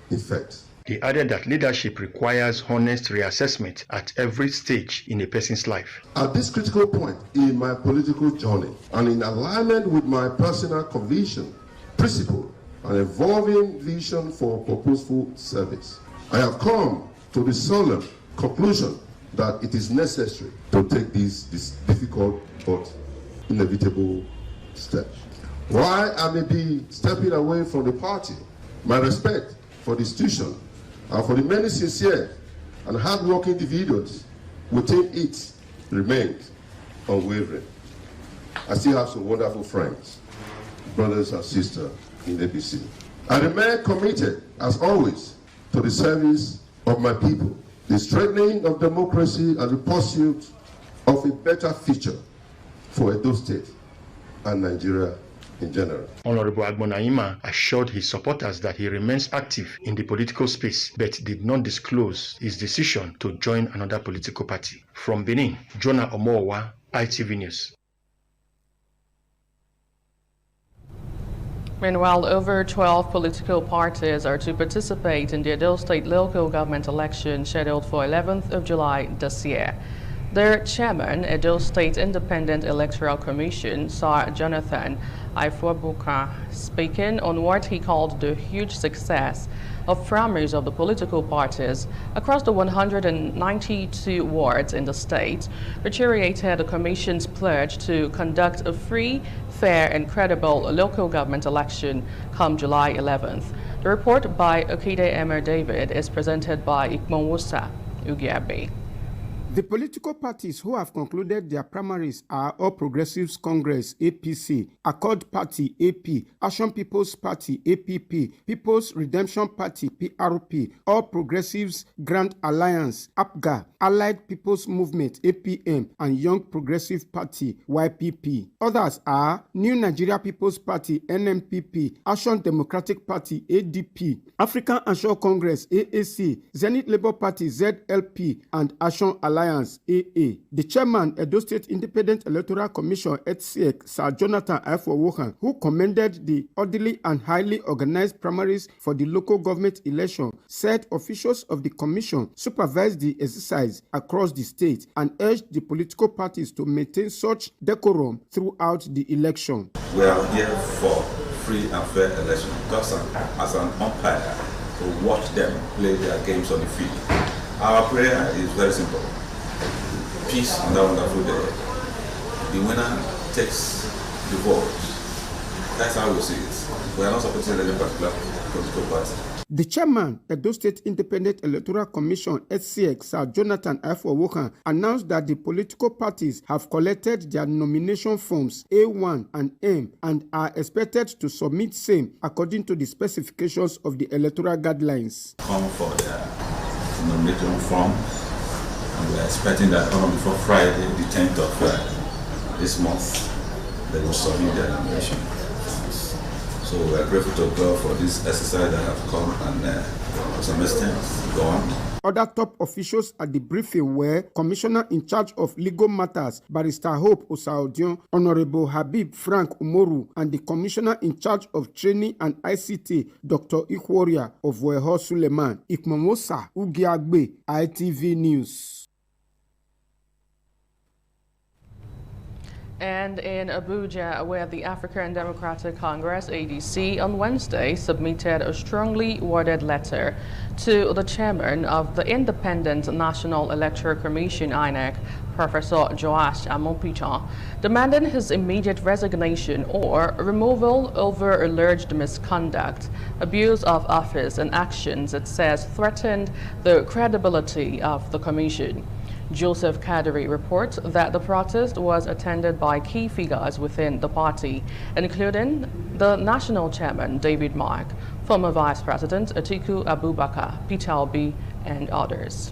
effect. He added that leadership requires honest reassessment at every stage in a person's life. At this critical point in my political journey, and in alignment with my personal conviction, principle, and evolving vision for purposeful service, I have come to the solemn conclusion that it is necessary to take this difficult but inevitable step. While I may be stepping away from the party, my respect for the institution and for the many sincere and hard-working individuals within it remains unwavering. I still have some wonderful friends, brothers and sisters in APC. I remain committed, as always, to the service of my people, the strengthening of democracy and the pursuit of a better future for Edo State and Nigeria in general. Honorable Agbonaima assured his supporters that he remains active in the political space but did not disclose his decision to join another political party. From Benin, Jonah Omowa, ITV News. Meanwhile, over 12 political parties are to participate in the Edo State local government election scheduled for 11th of July this year. Their chairman, Edo State Independent Electoral Commission, Sir Jonathan Ifuabuka, speaking on what he called the huge success of primaries of the political parties across the 192 wards in the state, reiterated the Commission's pledge to conduct a free, fair and credible local government election come July 11th. The report by Okide Emir David is presented by Ikmonwosa Ugiabe. The political parties who have concluded their primaries are All Progressives Congress, APC, Accord Party, AP, Action People's Party, APP, People's Redemption Party, PRP, All Progressives Grand Alliance, APGA, Allied People's Movement, APM, and Young Progressive Party, YPP. Others are New Nigeria People's Party, NMPP, Action Democratic Party, ADP, African Action Congress, AAC, Zenith Labour Party, ZLP, and Action Alliance, AA. The chairman, Edo State Independent Electoral Commission, EDSEC, Sir Jonathan Ifuabuka, who commended the orderly and highly organized primaries for the local government election, said officials of the commission supervised the exercise across the state and urged the political parties to maintain such decorum throughout the election. We are here for free and fair election, just as an umpire to watch them play their games on the field. Our prayer is very simple. Peace on that wonderful day. The winner takes the vote. That's how we see it. We are not supporting any particular political party. The chairman, Edo State Independent Electoral Commission, EDSEC, Sir Jonathan Ifuabuka, announced that the political parties have collected their nomination forms A1 and M and are expected to submit same according to the specifications of the electoral guidelines. Come for their nomination forms. And we are expecting that on before Friday, the 10th of this month, they will submit their nomination. So we are grateful to God for this exercise that have come and to some extent go on. Other top officials at the briefing were Commissioner in charge of legal matters, Barrister Hope Osaodion, Honorable Habib Frank Umoru, and the Commissioner in charge of training and ICT, Dr. Ikworia of Weho Suleiman. Ikmonwosa Ugiagbe, ITV News. And in Abuja, where the African Democratic Congress, ADC, on Wednesday submitted a strongly worded letter to the chairman of the Independent National Electoral Commission, INEC, Professor Joash Amopicha, demanding his immediate resignation or removal over alleged misconduct, abuse of office, and actions it says threatened the credibility of the commission. Joseph Kadiri reports that the protest was attended by key figures within the party, including the national chairman, David Mark, former vice president, Atiku Abubakar, Peter Obi, and others.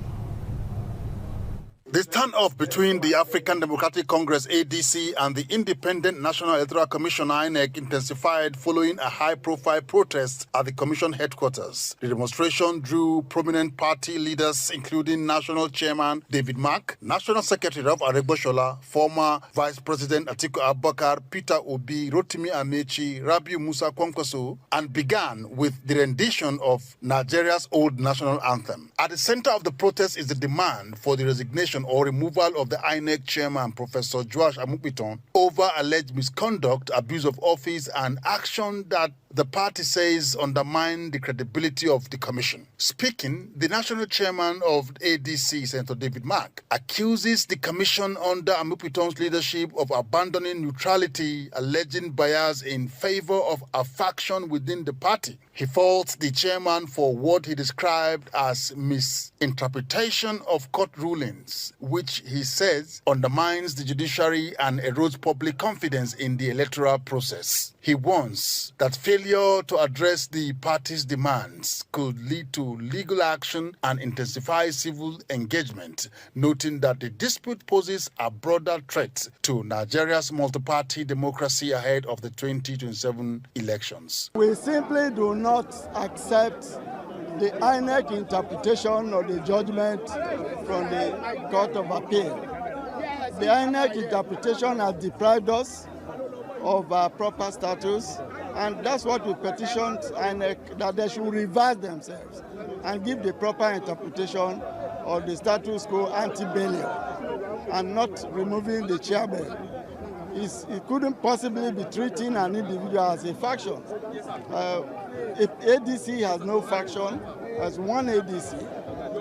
The standoff between the African Democratic Congress ADC and the Independent National Electoral Commission INEC intensified following a high-profile protest at the commission headquarters. The demonstration drew prominent party leaders including National Chairman David Mark, National Secretary Ralph Aregbesola, former Vice President Atiku Abubakar, Peter Obi, Rotimi Amechi, Rabiu Musa Kwankwaso, and began with the rendition of Nigeria's old national anthem. At the center of the protest is the demand for the resignation or removal of the INEC chairman, Professor Joash Amupiton, over alleged misconduct, abuse of office, and action that the party says undermine the credibility of the commission. Speaking, the national chairman of ADC, Senator David Mark, accuses the commission under Amupiton's leadership of abandoning neutrality, alleging bias in favor of a faction within the party. He faults the chairman for what he described as misinterpretation of court rulings, which he says undermines the judiciary and erodes public confidence in the electoral process. He warns that failure to address the party's demands could lead to legal action and intensify civil engagement, noting that the dispute poses a broader threat to Nigeria's multi-party democracy ahead of the 2027 elections. We simply do not accept the INEC interpretation of the judgment from the Court of Appeal. The INEC interpretation has deprived us of our proper status, and that's what we petitioned INEC, that they should revise themselves and give the proper interpretation of the status quo ante bellum and not removing the chairman. It couldn't possibly be treating an individual as a faction. If ADC has no faction, as one ADC,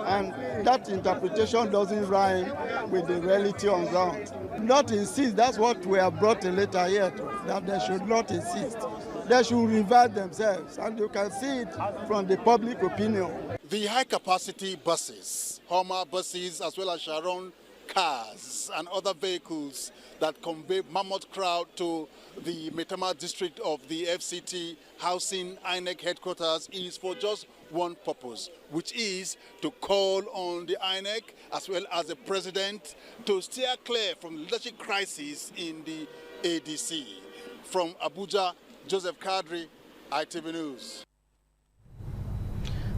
and that interpretation doesn't rhyme with the reality on ground. Not insist, that's what we have brought a letter here to, that they should not insist. They should revert themselves, and you can see it from the public opinion. The high-capacity buses, Hummer buses, as well as Sharon cars and other vehicles that convey mammoth crowd to the Maitama district of the FCT housing INEC headquarters is for just one purpose, which is to call on the INEC as well as the president to steer clear from leadership crisis in the ADC. From Abuja, Joseph Kadri, ITV News.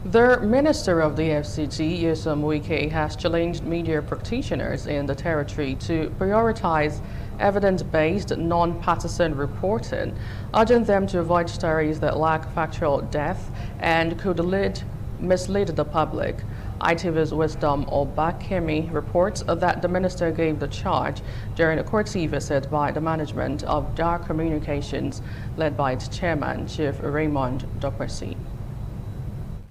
The Minister of the FCT, Nyesom Wike, has challenged media practitioners in the territory to prioritize evidence-based, non-partisan reporting, urging them to avoid stories that lack factual depth and could mislead the public. ITV's Wisdom Obakemi reports that the minister gave the charge during a courtesy visit by the management of Dar Communications, led by its chairman, Chief Raymond Dokpersi.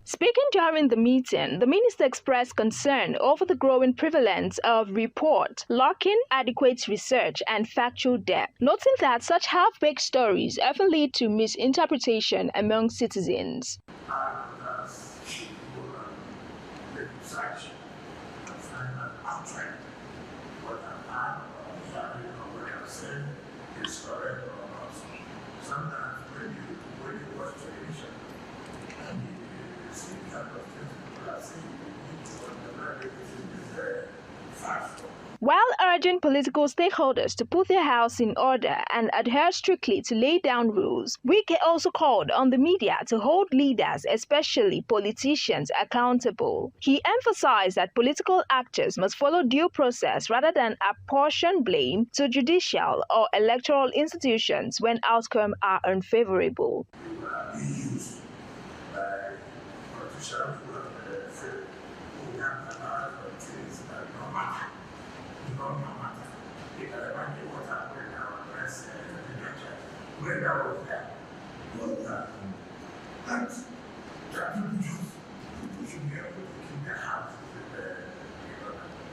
Speaking during the meeting, the minister expressed concern over the growing prevalence of report lacking adequate research and factual depth, noting that such half-baked stories often lead to misinterpretation among citizens. While urging political stakeholders to put their house in order and adhere strictly to laid down rules, Wike also called on the media to hold leaders, especially politicians, accountable. He emphasized that political actors must follow due process rather than apportion blame to judicial or electoral institutions when outcomes are unfavorable.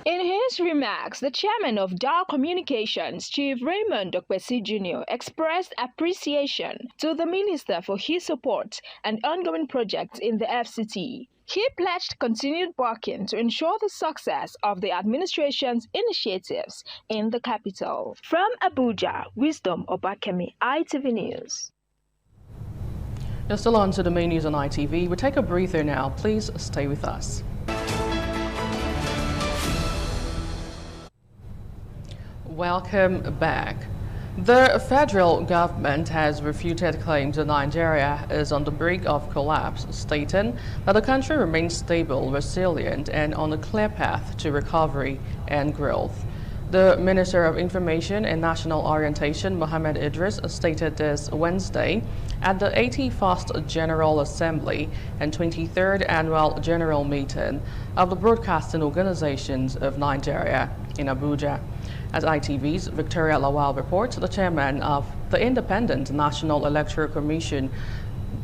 In his remarks, the chairman of Dar Communications, Chief Raymond Dokpersi Jr., expressed appreciation to the minister for his support and ongoing projects in the FCT. He pledged continued working to ensure the success of the administration's initiatives in the capital. From Abuja, Wisdom Obakemi, ITV News. You're still on to the main news on ITV. We'll take a breather now. Please stay with us. Welcome back. The federal government has refuted claims that Nigeria is on the brink of collapse, stating that the country remains stable, resilient, and on a clear path to recovery and growth. The Minister of Information and National Orientation, Mohammed Idris, stated this Wednesday at the 81st General Assembly and 23rd Annual General Meeting of the Broadcasting Organizations of Nigeria in Abuja. As ITV's Victoria Lawal reports, the chairman of the Independent National Electoral Commission,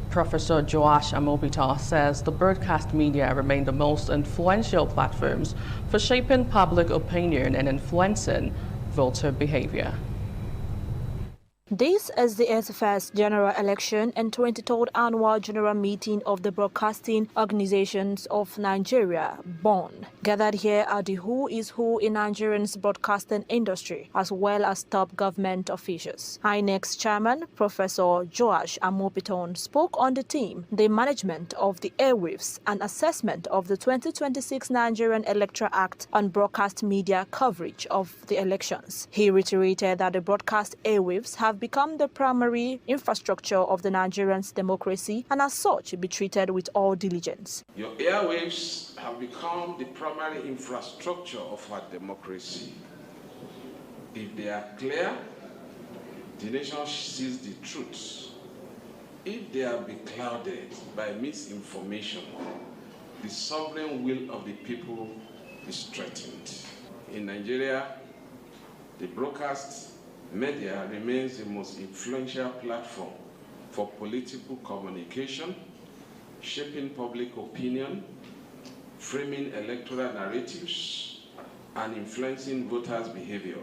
Professor Joash Amobita, says the broadcast media remain the most influential platforms for shaping public opinion and influencing voter behavior. This is the 81st General Election and 23rd Annual General Meeting of the Broadcasting Organizations of Nigeria, BON. Gathered here are the who is who in Nigerian's broadcasting industry, as well as top government officials. INEC's chairman, Professor Joash Amopiton, spoke on the theme, the management of the airwaves and assessment of the 2026 Nigerian Electoral Act on broadcast media coverage of the elections. He reiterated that the broadcast airwaves have become the primary infrastructure of the Nigerian's democracy and as such be treated with all diligence. Your airwaves have become the primary infrastructure of our democracy. If they are clear, the nation sees the truth. If they are beclouded by misinformation, the sovereign will of the people is threatened. In Nigeria, the broadcast media remains the most influential platform for political communication, shaping public opinion, framing electoral narratives, and influencing voters' behavior.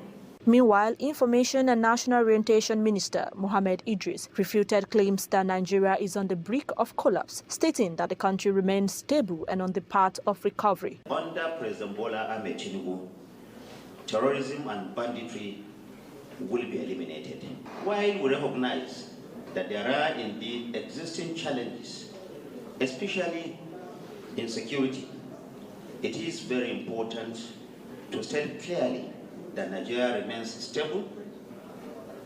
Meanwhile, Information and National Orientation Minister Mohammed Idris refuted claims that Nigeria is on the brink of collapse, stating that the country remains stable and on the path of recovery. Under President Bola Ahmed Tinubu, terrorism and banditry will be eliminated. While we recognize that there are indeed existing challenges, especially in security, it is very important to state clearly that Nigeria remains stable,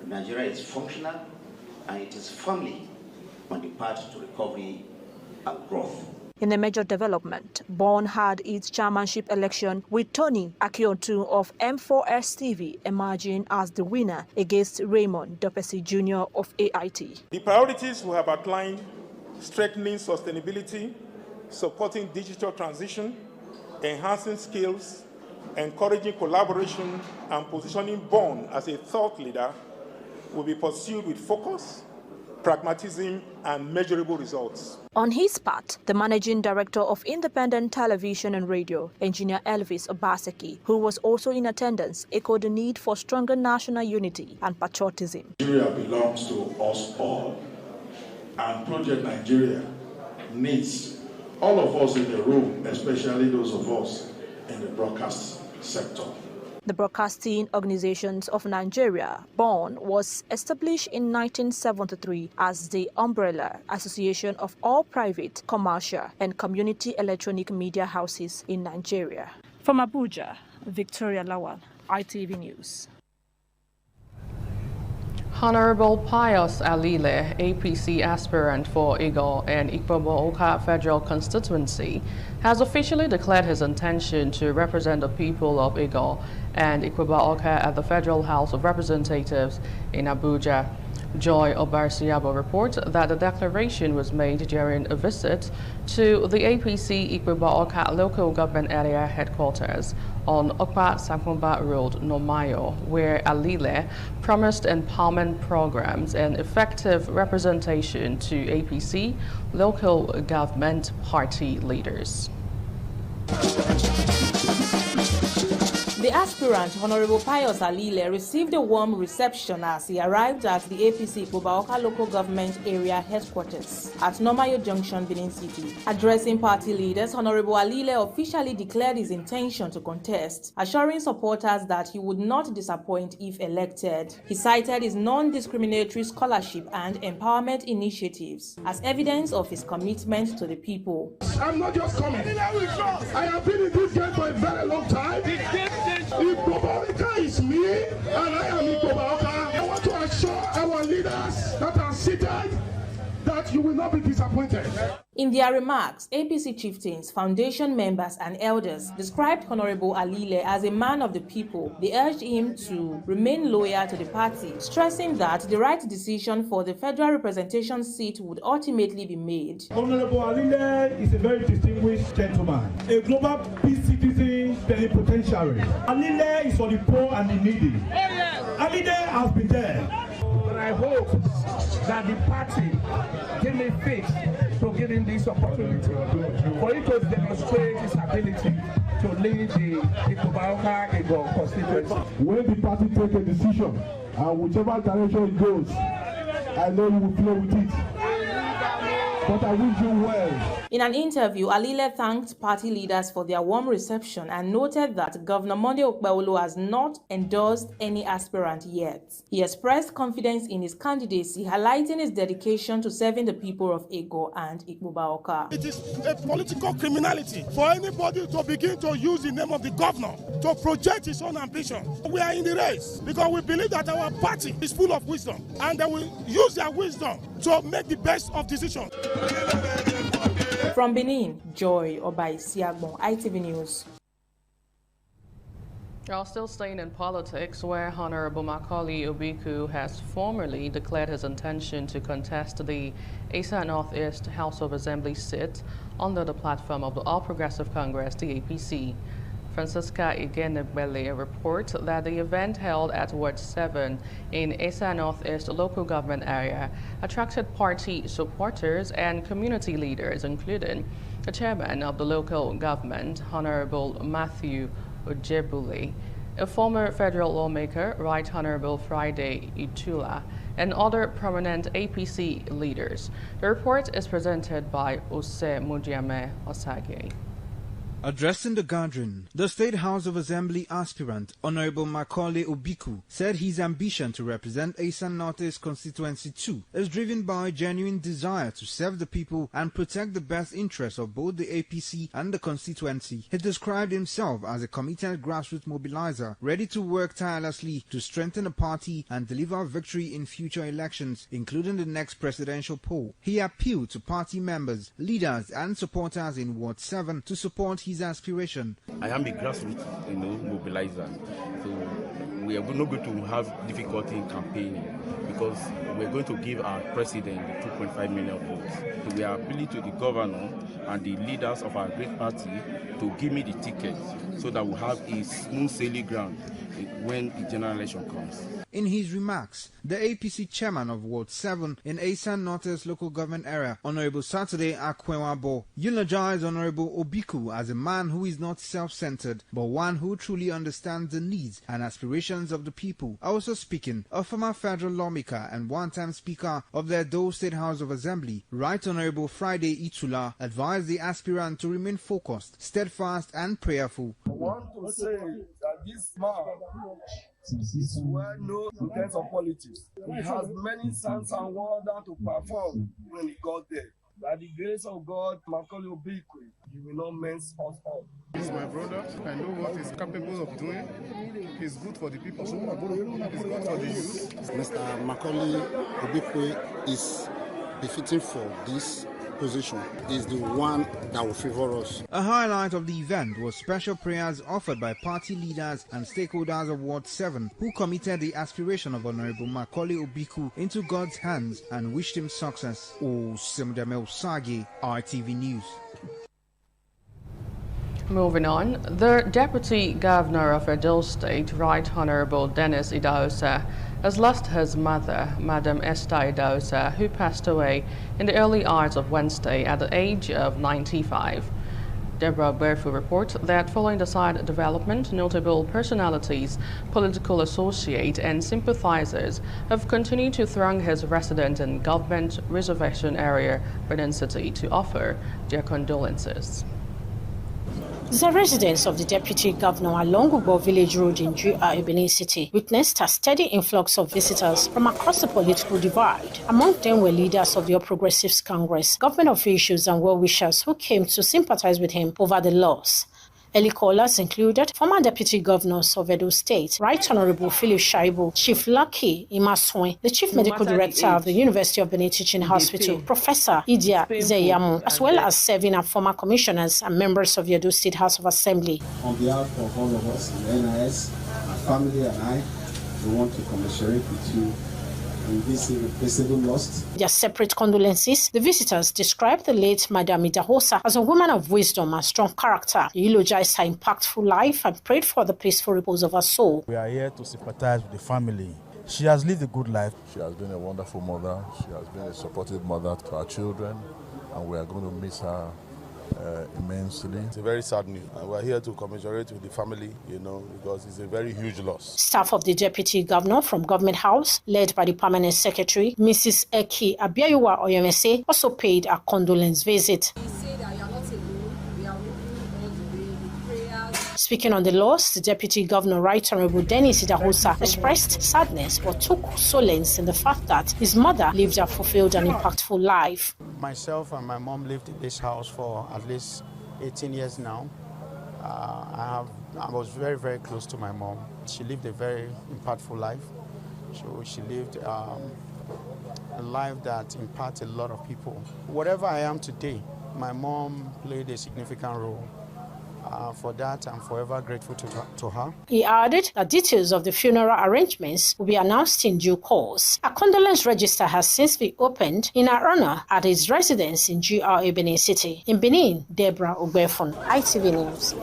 Nigeria is functional, and it is firmly on the path to recovery and growth. In a major development, BON had its chairmanship election with Tony Akiotu of M4S TV emerging as the winner against Raymond Dopesi Jr. of AIT. The priorities we have outlined: strengthening sustainability, supporting digital transition, enhancing skills, encouraging collaboration, and positioning BON as a thought leader will be pursued with focus, pragmatism, and measurable results. On his part, the managing director of Independent Television and Radio, Engineer Elvis Obaseki, who was also in attendance, echoed the need for stronger national unity and patriotism. Nigeria belongs to us all, and Project Nigeria needs all of us in the room, especially those of us in the broadcast sector. The Broadcasting Organizations of Nigeria, BON, was established in 1973 as the umbrella association of all private, commercial, and community electronic media houses in Nigeria. From Abuja, Victoria Lawal, ITV News. Honorable Pius Alile, APC aspirant for Eagle and Ikpobo-Oka Federal Constituency, has officially declared his intention to represent the people of Eagle and Ikpobo-Oka at the Federal House of Representatives in Abuja. Joy Obarsiabo reports that the declaration was made during a visit to the APC Ikpobo-Oka local government area headquarters on Okpa Sakumba Road, Nomayo, where Alile promised empowerment programs and effective representation to APC local government party leaders. The aspirant, Honorable Pius Alile, received a warm reception as he arrived at the APC Ikpobo-Oka local government area headquarters at Nomayo Junction, Benin City. Addressing party leaders, Honorable Alile officially declared his intention to contest, assuring supporters that he would not disappoint if elected. He cited his non-discriminatory scholarship and empowerment initiatives as evidence of his commitment to the people. I'm not just coming. I have been in this game for a very long time. If Ikpobo-Oka is me, you will not be disappointed. In their remarks, APC chieftains, foundation members, and elders described Honorable Alile as a man of the people. They urged him to remain loyal to the party, stressing that the right decision for the federal representation seat would ultimately be made. Honorable Alile is a very distinguished gentleman, a global peace citizen plenipotentiary. Alile is for the poor and the needy. Alile has been there. But I hope that the party give me faith to give him this opportunity for him to demonstrate his ability to lead the Ikobaoka constituency. When the party take a decision, and whichever direction it goes, I know you will flow with it. But I wish you well. In an interview, Alile thanked party leaders for their warm reception and noted that Governor Monday Okpebholo has not endorsed any aspirant yet. He expressed confidence in his candidacy, highlighting his dedication to serving the people of Ego and Ikpubaoka. It is a political criminality for anybody to begin to use the name of the governor to project his own ambition. We are in the race because we believe that our party is full of wisdom and they will use their wisdom to make the best of decisions. From Benin, Joy Obaisiagbon, ITV News. While still staying in politics, where Honorable Macaulay Obiku has formally declared his intention to contest the Asa Northeast House of Assembly seat under the platform of the All Progressive Congress, the APC. Francisca Igenegbele reports that the event held at Ward 7 in Asa Northeast local government area attracted party supporters and community leaders, including the chairman of the local government, Honorable Matthew Ojebule, a former federal lawmaker, Right Honorable Friday Itula, and other prominent APC leaders. The report is presented by Ose Mudiame Osage. Addressing the gathering, the State House of Assembly aspirant, Honorable Macaulay Obiku, said his ambition to represent Asa Northeast Constituency 2 is driven by a genuine desire to serve the people and protect the best interests of both the APC and the constituency. He described himself as a committed grassroots mobilizer, ready to work tirelessly to strengthen the party and deliver victory in future elections, including the next presidential poll. He appealed to party members, leaders and supporters in Ward 7 to support his aspiration. I am a grassroots, mobilizer. So we are not going to have difficulty in campaigning because we're going to give our president the 2.5 million votes. So we are appealing to the governor and the leaders of our great party to give me the ticket so that we'll have a smooth sailing ground when the general election comes. In his remarks, the APC chairman of Ward 7 in Asa Northeast local government area, Honorable Saturday Akwewabo, eulogized Honorable Obiku as a man who is not self-centered, but one who truly understands the needs and aspirations of the people. Also speaking, a former federal lawmaker and one-time speaker of the Edo State House of Assembly, Right Honorable Friday Itula, advised the aspirant to remain focused, steadfast and prayerful. I want to say that this man is well known in terms of politics. He has many signs and wonders to perform when he got there. By the grace of God, Macaulay Obiku, he will not mess us up. He's my brother. I know what he's capable of doing. He's good for the people. He's good for the youth. Mr. Macaulay Obiku is befitting for this position, is the one that will favor us. A highlight of the event was special prayers offered by party leaders and stakeholders of Ward 7 who committed the aspiration of Honorable Macaulay Obiku into God's hands and wished him success. Osemudame Osage, RTV News. Moving on, the Deputy Governor of Edo State, Right Honorable Dennis Idahosa, has lost his mother, Madam Esther Idahosa, who passed away in the early hours of Wednesday at the age of 95. Deborah Berfu reports that following the side development, notable personalities, political associates and sympathizers have continued to throng his residence and government reservation area, Benin City, to offer their condolences. The residents of the Deputy Governor along Ugbo Village Road in GRA Benin City witnessed a steady influx of visitors from across the political divide. Among them were leaders of the All Progressives Congress, government officials and well-wishers who came to sympathize with him over the loss. Early callers included former Deputy Governors of Edo State, Right Honorable Philip Shaibu, Chief Lucky Imaswe, the Chief Medical Director of the University of Benin Teaching Hospital, Professor Idia Zeyamu, as well as serving as former commissioners and members of the Edo State House of Assembly. On behalf of all of us in the NIS, my family and I, we want to commiserate with you in this irreplaceable loss. Their separate condolences, the visitors described the late Madam Idahosa as a woman of wisdom and strong character. They eulogized her impactful life and prayed for the peaceful repose of her soul. We are here to sympathize with the family. She has lived a good life. She has been a wonderful mother. She has been a supportive mother to our children, and we are going to miss her immensely. It's a very sad news, and we're here to commiserate with the family, because it's a very huge loss. Staff of the Deputy Governor from Government House, led by the Permanent Secretary, Mrs. Eki Abiayuwa Oyemese, also paid a condolence visit. Speaking on the loss, the Deputy Governor, Right Honorable Dennis Idahosa, expressed sadness but took solace in the fact that his mother lived a fulfilled and impactful life. Myself and my mom lived in this house for at least 18 years now. I was very, very close to my mom. She lived a very impactful life. So she lived a life that impacted a lot of people. Whatever I am today, my mom played a significant role. For that, I'm forever grateful to her. He added that details of the funeral arrangements will be announced in due course. A condolence register has since been opened in her honor at his residence in GRA Benin City. In Benin, Deborah Ogbefon, ITV News.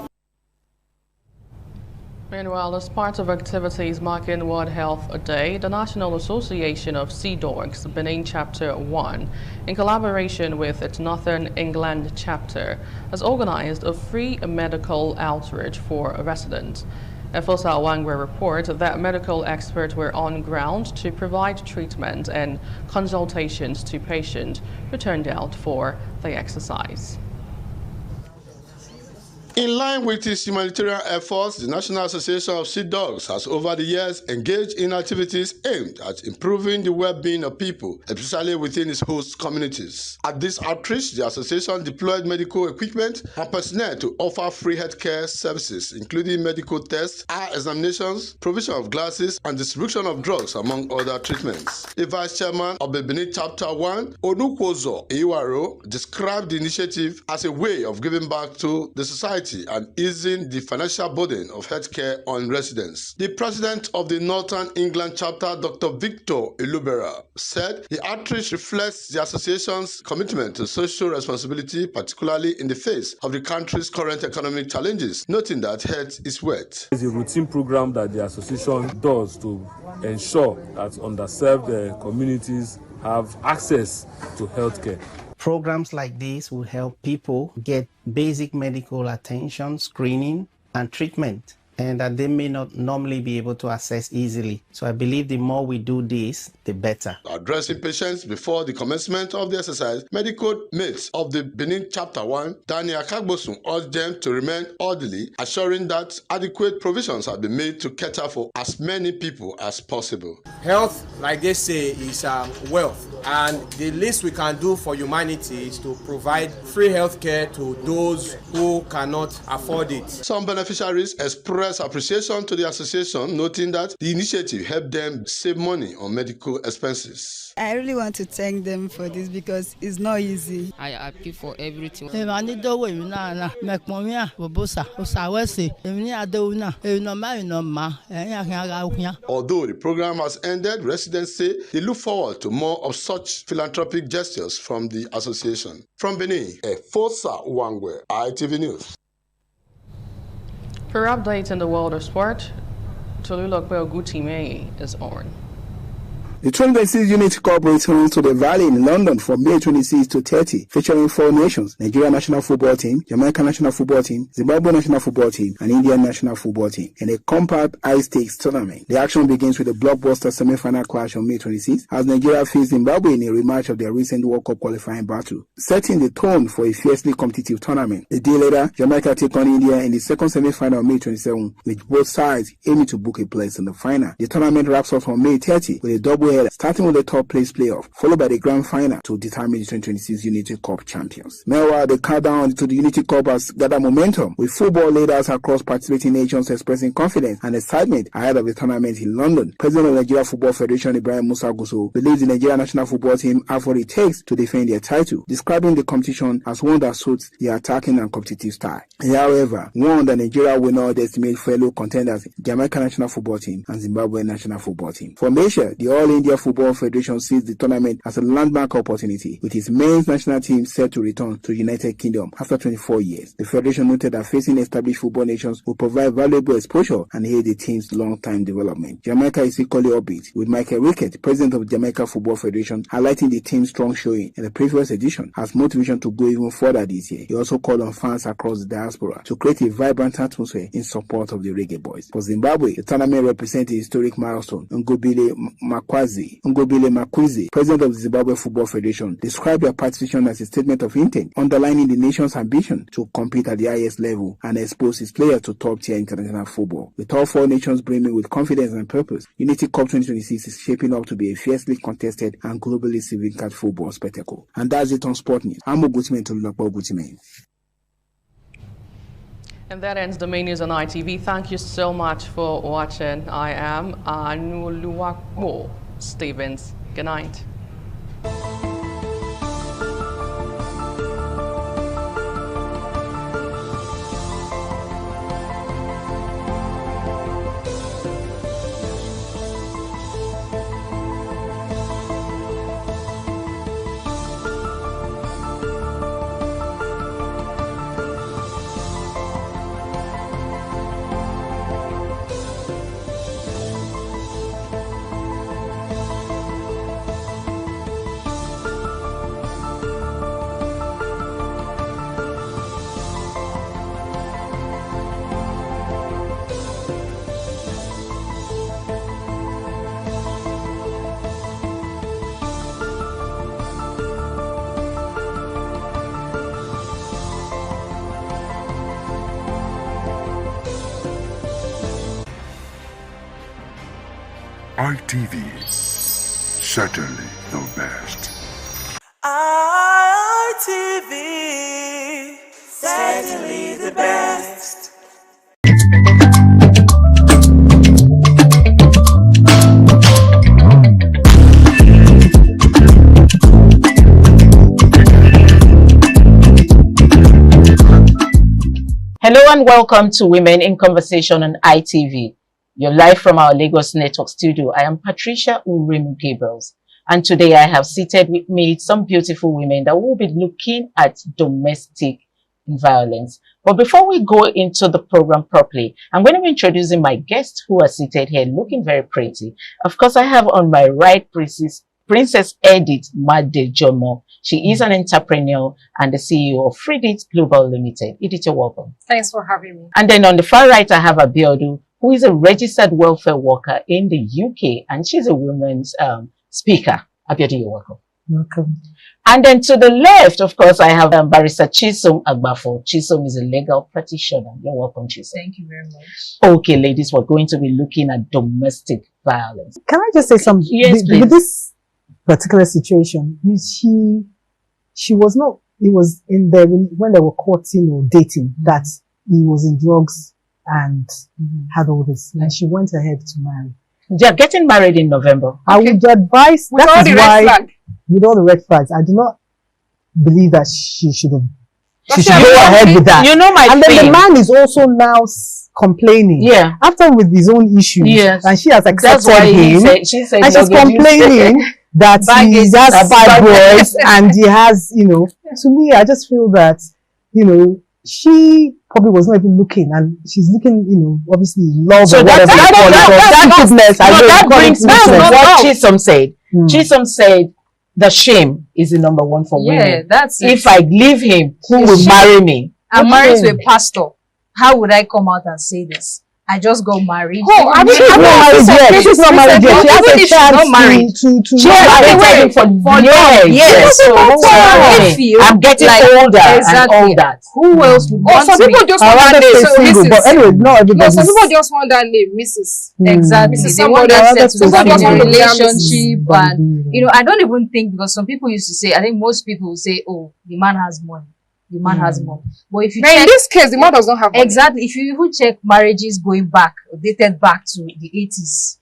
Meanwhile, as part of activities marking World Health Day, the National Association of Sea Dogs, Benin Chapter 1, in collaboration with its Northern England chapter, has organized a free medical outreach for residents. Efosa Wangwe reports that medical experts were on ground to provide treatment and consultations to patients who turned out for the exercise. In line with its humanitarian efforts, the National Association of Sea Dogs has over the years engaged in activities aimed at improving the well-being of people, especially within its host communities. At this outreach, the association deployed medical equipment and personnel to offer free healthcare services, including medical tests, eye examinations, provision of glasses, and distribution of drugs, among other treatments. The Vice Chairman of the Benin Chapter 1, Onukwozo Iwaro, described the initiative as a way of giving back to the society and easing the financial burden of healthcare on residents. The president of the Northern England chapter, Dr. Victor Ilubera, said the outreach reflects the association's commitment to social responsibility, particularly in the face of the country's current economic challenges, noting that health is wealth. It's a routine program that the association does to ensure that underserved communities have access to healthcare. Programs like this will help people get basic medical attention, screening, and treatment, and that they may not normally be able to access easily. So I believe the more we do this, the better. Addressing patients before the commencement of the exercise, medical mates of the Benin Chapter 1, Daniel Kagbosun, urged them to remain orderly, assuring that adequate provisions have been made to cater for as many people as possible. Health, like they say, is wealth. And the least we can do for humanity is to provide free health care to those who cannot afford it. Some beneficiaries expressed appreciation to the association, noting that the initiative helped them save money on medical expenses. I really want to thank them for this because it's not easy. I am happy for everything. Although the program has ended, residents say they look forward to more of such philanthropic gestures from the association. From Benin, Efosa Wangwe, ITV News. For updates in the world of sport, Tolulokwe Ogutime is on. The 2026 unit corporate runs to the Valley in London from May 26 to 30, featuring 4 nations: Nigeria National Football Team, Jamaica National Football Team, Zimbabwe National Football Team, and Indian National Football Team in a compact high-stakes tournament. The action begins with a blockbuster semi-final clash on May 26 as Nigeria faced Zimbabwe in a rematch of their recent World Cup qualifying battle, setting the tone for a fiercely competitive tournament. A day later, Jamaica take on India in the second semi-final on May 27, with both sides aiming to book a place in the final. The tournament wraps up on May 30 with a double headers, starting with the top place playoff, followed by the grand final to determine the 2026 Unity Cup champions. Meanwhile, the countdown to the Unity Cup has gathered momentum, with football leaders across participating nations expressing confidence and excitement ahead of the tournament in London. President of Nigeria Football Federation Ibrahim Musa Gusau believes the Nigeria national football team have what it takes to defend their title, describing the competition as one that suits their attacking and competitive style. However, one that Nigeria will not estimate fellow contenders Jamaica national football team and Zimbabwe national football team. From Asia, the All India Football Federation sees the tournament as a landmark opportunity, with its men's national team set to return to the United Kingdom after 24 years. The federation noted that facing established football nations will provide valuable exposure and aid the team's long-term development. Jamaica is equally upbeat, with Michael Rickett, president of Jamaica Football Federation, highlighting the team's strong showing in the previous edition as motivation to go even further this year. He also called on fans across the diaspora to create a vibrant atmosphere in support of the Reggae Boys. For Zimbabwe, the tournament represents a historic milestone. Ngobile Makwizi, president of the Zimbabwe Football Federation, described their participation as a statement of intent, underlining the nation's ambition to compete at the highest level and expose its players to top-tier international football. With all four nations brimming with confidence and purpose, Unity Cup 2026 is shaping up to be a fiercely contested and globally significant football spectacle. And that's it on Sport News. I'm Ogutimen Tolulokpo Ogutimen. And that ends the main news on ITV. Thank you so much for watching. I am Anuluwakbo Stevens. Good night. ITV, certainly the best. ITV, certainly the best. Hello and welcome to Women in Conversation on ITV. You're live from our Lagos Network studio. I am Patricia Uremu Gabriels, and today I have seated with me some beautiful women that will be looking at domestic violence. But before we go into the program properly, I'm going to be introducing my guests who are seated here looking very pretty. Of course, I have on my right Princess Edith Madejomo. She is an entrepreneur and the CEO of Freedit Global Limited. Edith, you're welcome. Thanks for having me. And then on the far right, I have Abiodun, who is a registered welfare worker in the UK, and she's a women's speaker. Abiodun, you're welcome. Welcome. And then to the left, of course, I have Barrister Chisom Agbafo. Chisom is a legal practitioner. You're welcome, Chisom. Thank you very much. Okay, ladies, we're going to be looking at domestic violence. Can I just say something? Yes, please. With this particular situation, she was not, it was in the, when they were courting or dating, that he was in drugs and had all this, and she went ahead to marry. They're getting married in November. I would advise, with all the red flag. With all the red flags, I do not believe that she should have. She should go ahead with that. You know my and then the man is also now complaining. Yeah. After with his own issues. Yes. And she has accepted That's why him. She said and she's complaining that he has fibroids and he has, you know. To me, I just feel that, you know, she probably was not even looking, and she's looking, you know, obviously love so or whatever that brings me to what Chisom said. Chisom said the shame is the number one for women. That's if I leave him, who will marry me? I'm married to a pastor. How would I come out and say this? I just got married. Oh, I mean, she's not married yet. She's not married yet. She has a chance to she has been for years. Yes. So I'm getting older and all that. Who else would want some people just want that name. So Mrs. But anyway, not everybody. No, some people just want that name, Mrs. Exactly. Mrs. They want Somebody that some people just want relationship, and I don't even think, because some people used to say, I think most people say, oh, the man has money. The man has money. But if you check, in this case, the man does not have money. Exactly. If you even check marriages going back, dated back to the 80s,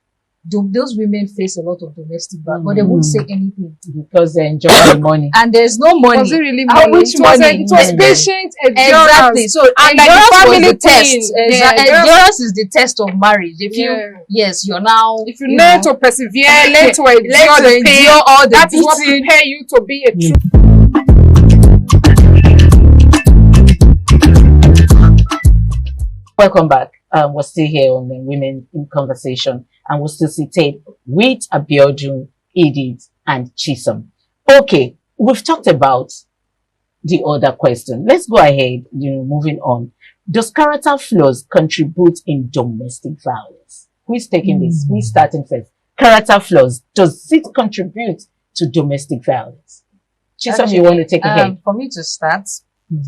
those women face a lot of domestic violence, but they won't say anything because they enjoy the money. And there's no money. Was it really money? It was patient endurance. Exactly. So and endurance was the test. Endurance is the test of marriage. If you're now. If you learn to persevere, learn to endure all the that is what prepare you to be a true. Welcome back. We're still here on the Women in Conversation, and we're still seated with Abiodun, Edith, and Chisom. Okay, we've talked about the other question. Let's go ahead, moving on. Does character flaws contribute in domestic violence? Who is taking this? Who is starting first? Character flaws, does it contribute to domestic violence? Chisom, you want to take it ahead? For me to start,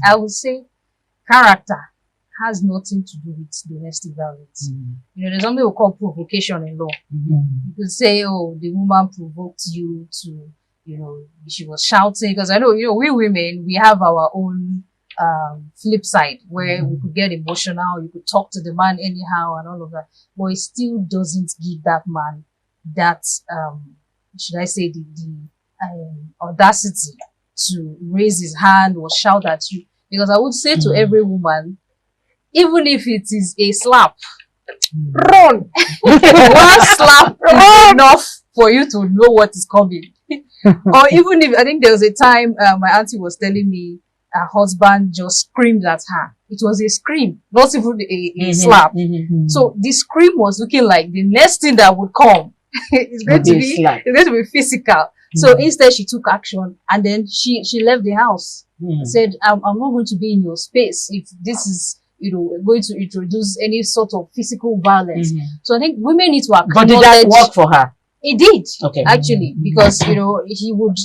I would say character has nothing to do with domestic violence. There's something we call provocation in law. You could say, oh, the woman provoked you to, she was shouting, because I know, we women, we have our own flip side where we could get emotional, you could talk to the man anyhow and all of that, but it still doesn't give that man that, should I say, the audacity to raise his hand or shout at you. Because I would say to every woman, even if it is a slap, run. One slap is enough for you to know what is coming. Or even if, I think there was a time my auntie was telling me her husband just screamed at her. It was a scream, not even a slap. So the scream was looking like the next thing that would come. It's going to be physical. So instead she took action, and then she left the house. Said, I'm not going to be in your space if this is going to introduce any sort of physical violence. So I think women need to acknowledge. But did that work for her? It did, actually, because he would,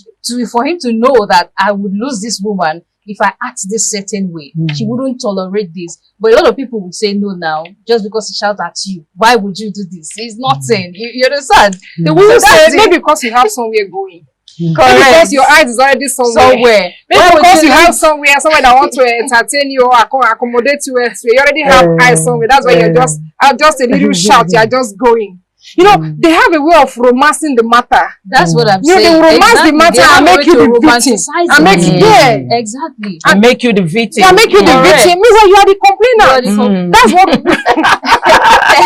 for him to know that I would lose this woman if I act this certain way. She wouldn't tolerate this. But a lot of people would say no now, just because he shouts at you. Why would you do this? It's nothing. You understand? They will say maybe because you have somewhere going. Correct. Because your eyes is already somewhere. Maybe because you have somewhere that want to entertain you or accommodate you elsewhere. You already have eyes somewhere. That's why you're just a little shout. You're just going. They have a way of romancing the matter. That's what I'm saying. They romance the matter and make you the victim. And make exactly. And make you the victim. And make you the victim. Meanwhile, you are the complainer. That's what.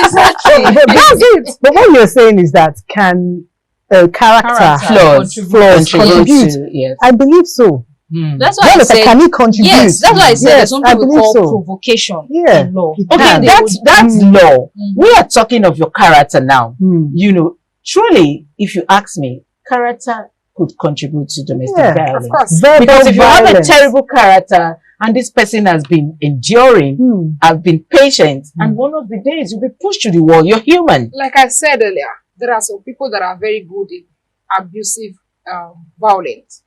Exactly. That's it. But what you're saying is that character flaws contribute. Yes. I believe so. That's why I said, can it contribute? Yes, that's why I said there's something we call provocation in law. Okay, that's law. We are talking of your character now. Truly, if you ask me, character could contribute to domestic violence. Of course. Because if you have a terrible character and this person has been enduring, has been patient, and one of the days you'll be pushed to the wall, you're human. Like I said earlier, there are some people that are very good in abusive violence.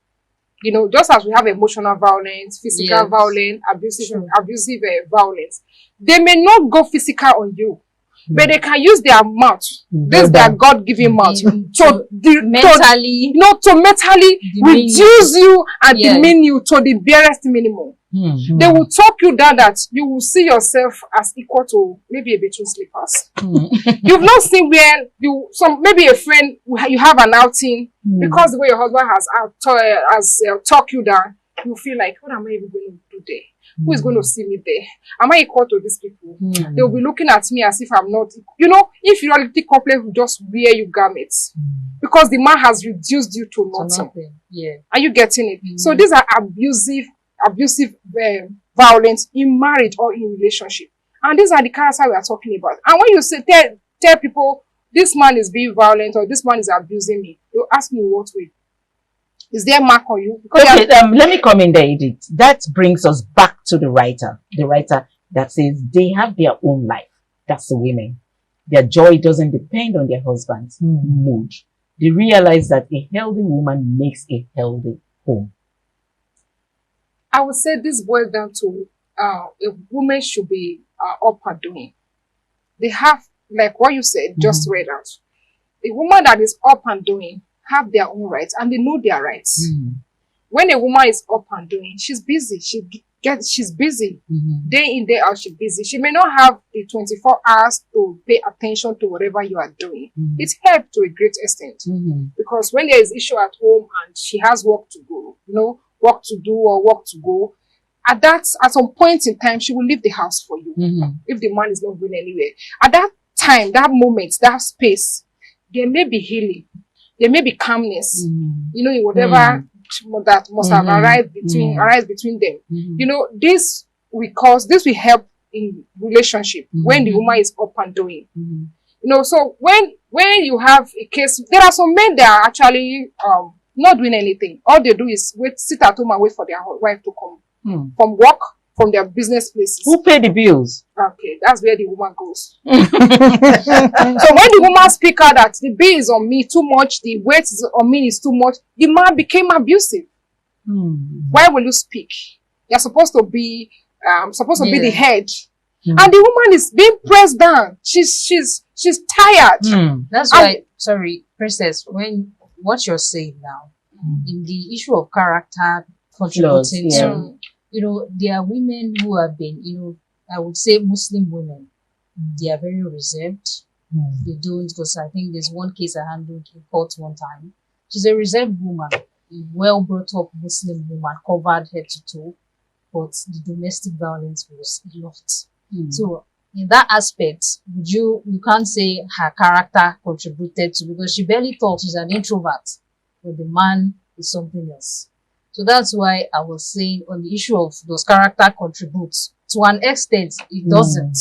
Just as we have emotional violence, physical violence, abusive violence, they may not go physical on you, but they can use their mouth, their God-given mouth, to mentally reduce you and demean you to the barest minimum. They will talk you down that you will see yourself as equal to maybe a bedroom slippers. You've not seen where maybe a friend, you have an outing, because the way your husband has talked you down, you feel like, what am I even going to do there? Who is going to see me there? Am I equal to these people? They will be looking at me as if I'm not. Inferiority complex will just wear you garments because the man has reduced you to nothing. Are you getting it? So these are abusive violence in marriage or in relationship, and these are the characters we are talking about. And when you say tell people this man is being violent or this man is abusing me, they'll ask me what way. Is there a mark on you? Okay, let me come in there, Edith. That brings us back to the writer that says they have their own life That's the women. Their joy doesn't depend on their husband's mood. They realize that a healthy woman makes a healthy home. I would say this boils down to a woman should be up and doing. They have, like what you said, just read out. A woman that is up and doing have their own rights and they know their rights. When a woman is up and doing, she's busy. She's busy. Day in, day out, she's busy. She may not have the 24 hours to pay attention to whatever you are doing. It helps to a great extent. Because when there is issue at home and she has work to go, work to do or work to go, at some point in time, she will leave the house for you. If the man is not going anywhere. At that time, that moment, that space, there may be healing. There may be calmness. In whatever that must have arise between them. This will help in relationship when the woman is up and doing. So when you have a case, there are some men that are actually not doing anything. All they do is sit at home and wait for their wife to come from work, from their business places. Who pay the bills? Okay, that's where the woman goes. So when the woman speak out that the bill is on me too much, the weight is on me is too much, the man became abusive. Why will you speak? You're supposed to be the head. And the woman is being pressed down. She's tired. That's why, sorry, Princess, when what you're saying now, in the issue of character contributing to, there are women who have been, I would say Muslim women, they are very reserved. They don't, because I think there's one case I handled in court one time. She's a reserved woman, a well brought up Muslim woman, covered head to toe, but the domestic violence was a lot. So in that aspect, you can't say her character contributed to, because she barely thought she's an introvert, but the man is something else. So that's why I was saying on the issue of does character contributes, to an extent it doesn't.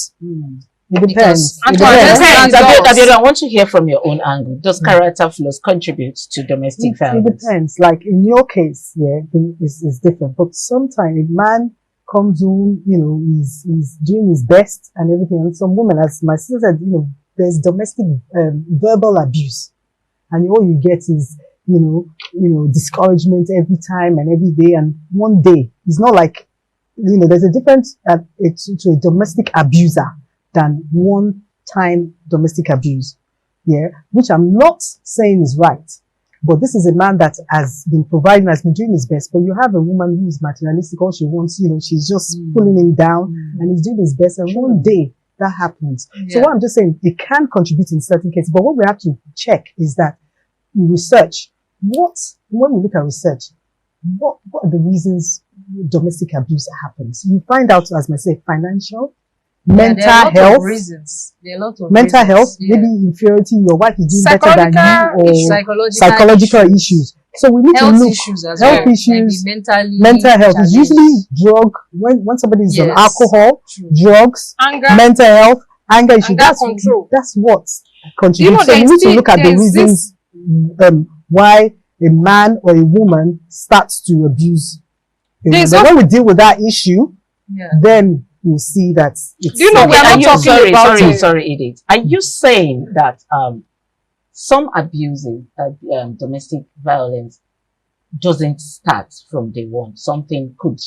It depends. I want to hear from your own angle. Does character flaws contribute to domestic violence? It depends. Like in your case, it's different. But sometimes a man comes home, he's doing his best and everything. And some women, as my sister said, there's domestic verbal abuse, and all you get is discouragement every time and every day. And one day, it's not like there's a difference to a domestic abuser than one-time domestic abuse, which I'm not saying is right. But this is a man that has been providing, has been doing his best. But you have a woman who is materialistic, all she wants, she's just pulling him down, and he's doing his best. And one day that happens. So what I'm just saying, it can contribute in certain cases. But what we have to check is that in research, when we look at research, what are the reasons domestic abuse happens? You find out, as I say, financial, mental health, mental health, maybe inferiority, your wife is doing better than you, or psychological issues. So we need to look health issues, mental health is usually drug, when somebody is on alcohol, drugs, mental health, anger issues. That's what contributes. So we need to look at the reasons why a man or a woman starts to abuse. But when we deal with that issue, then you see that it's... we are not talking about... Sorry, Edith. Are you saying that some abusing domestic violence doesn't start from day one? Something could,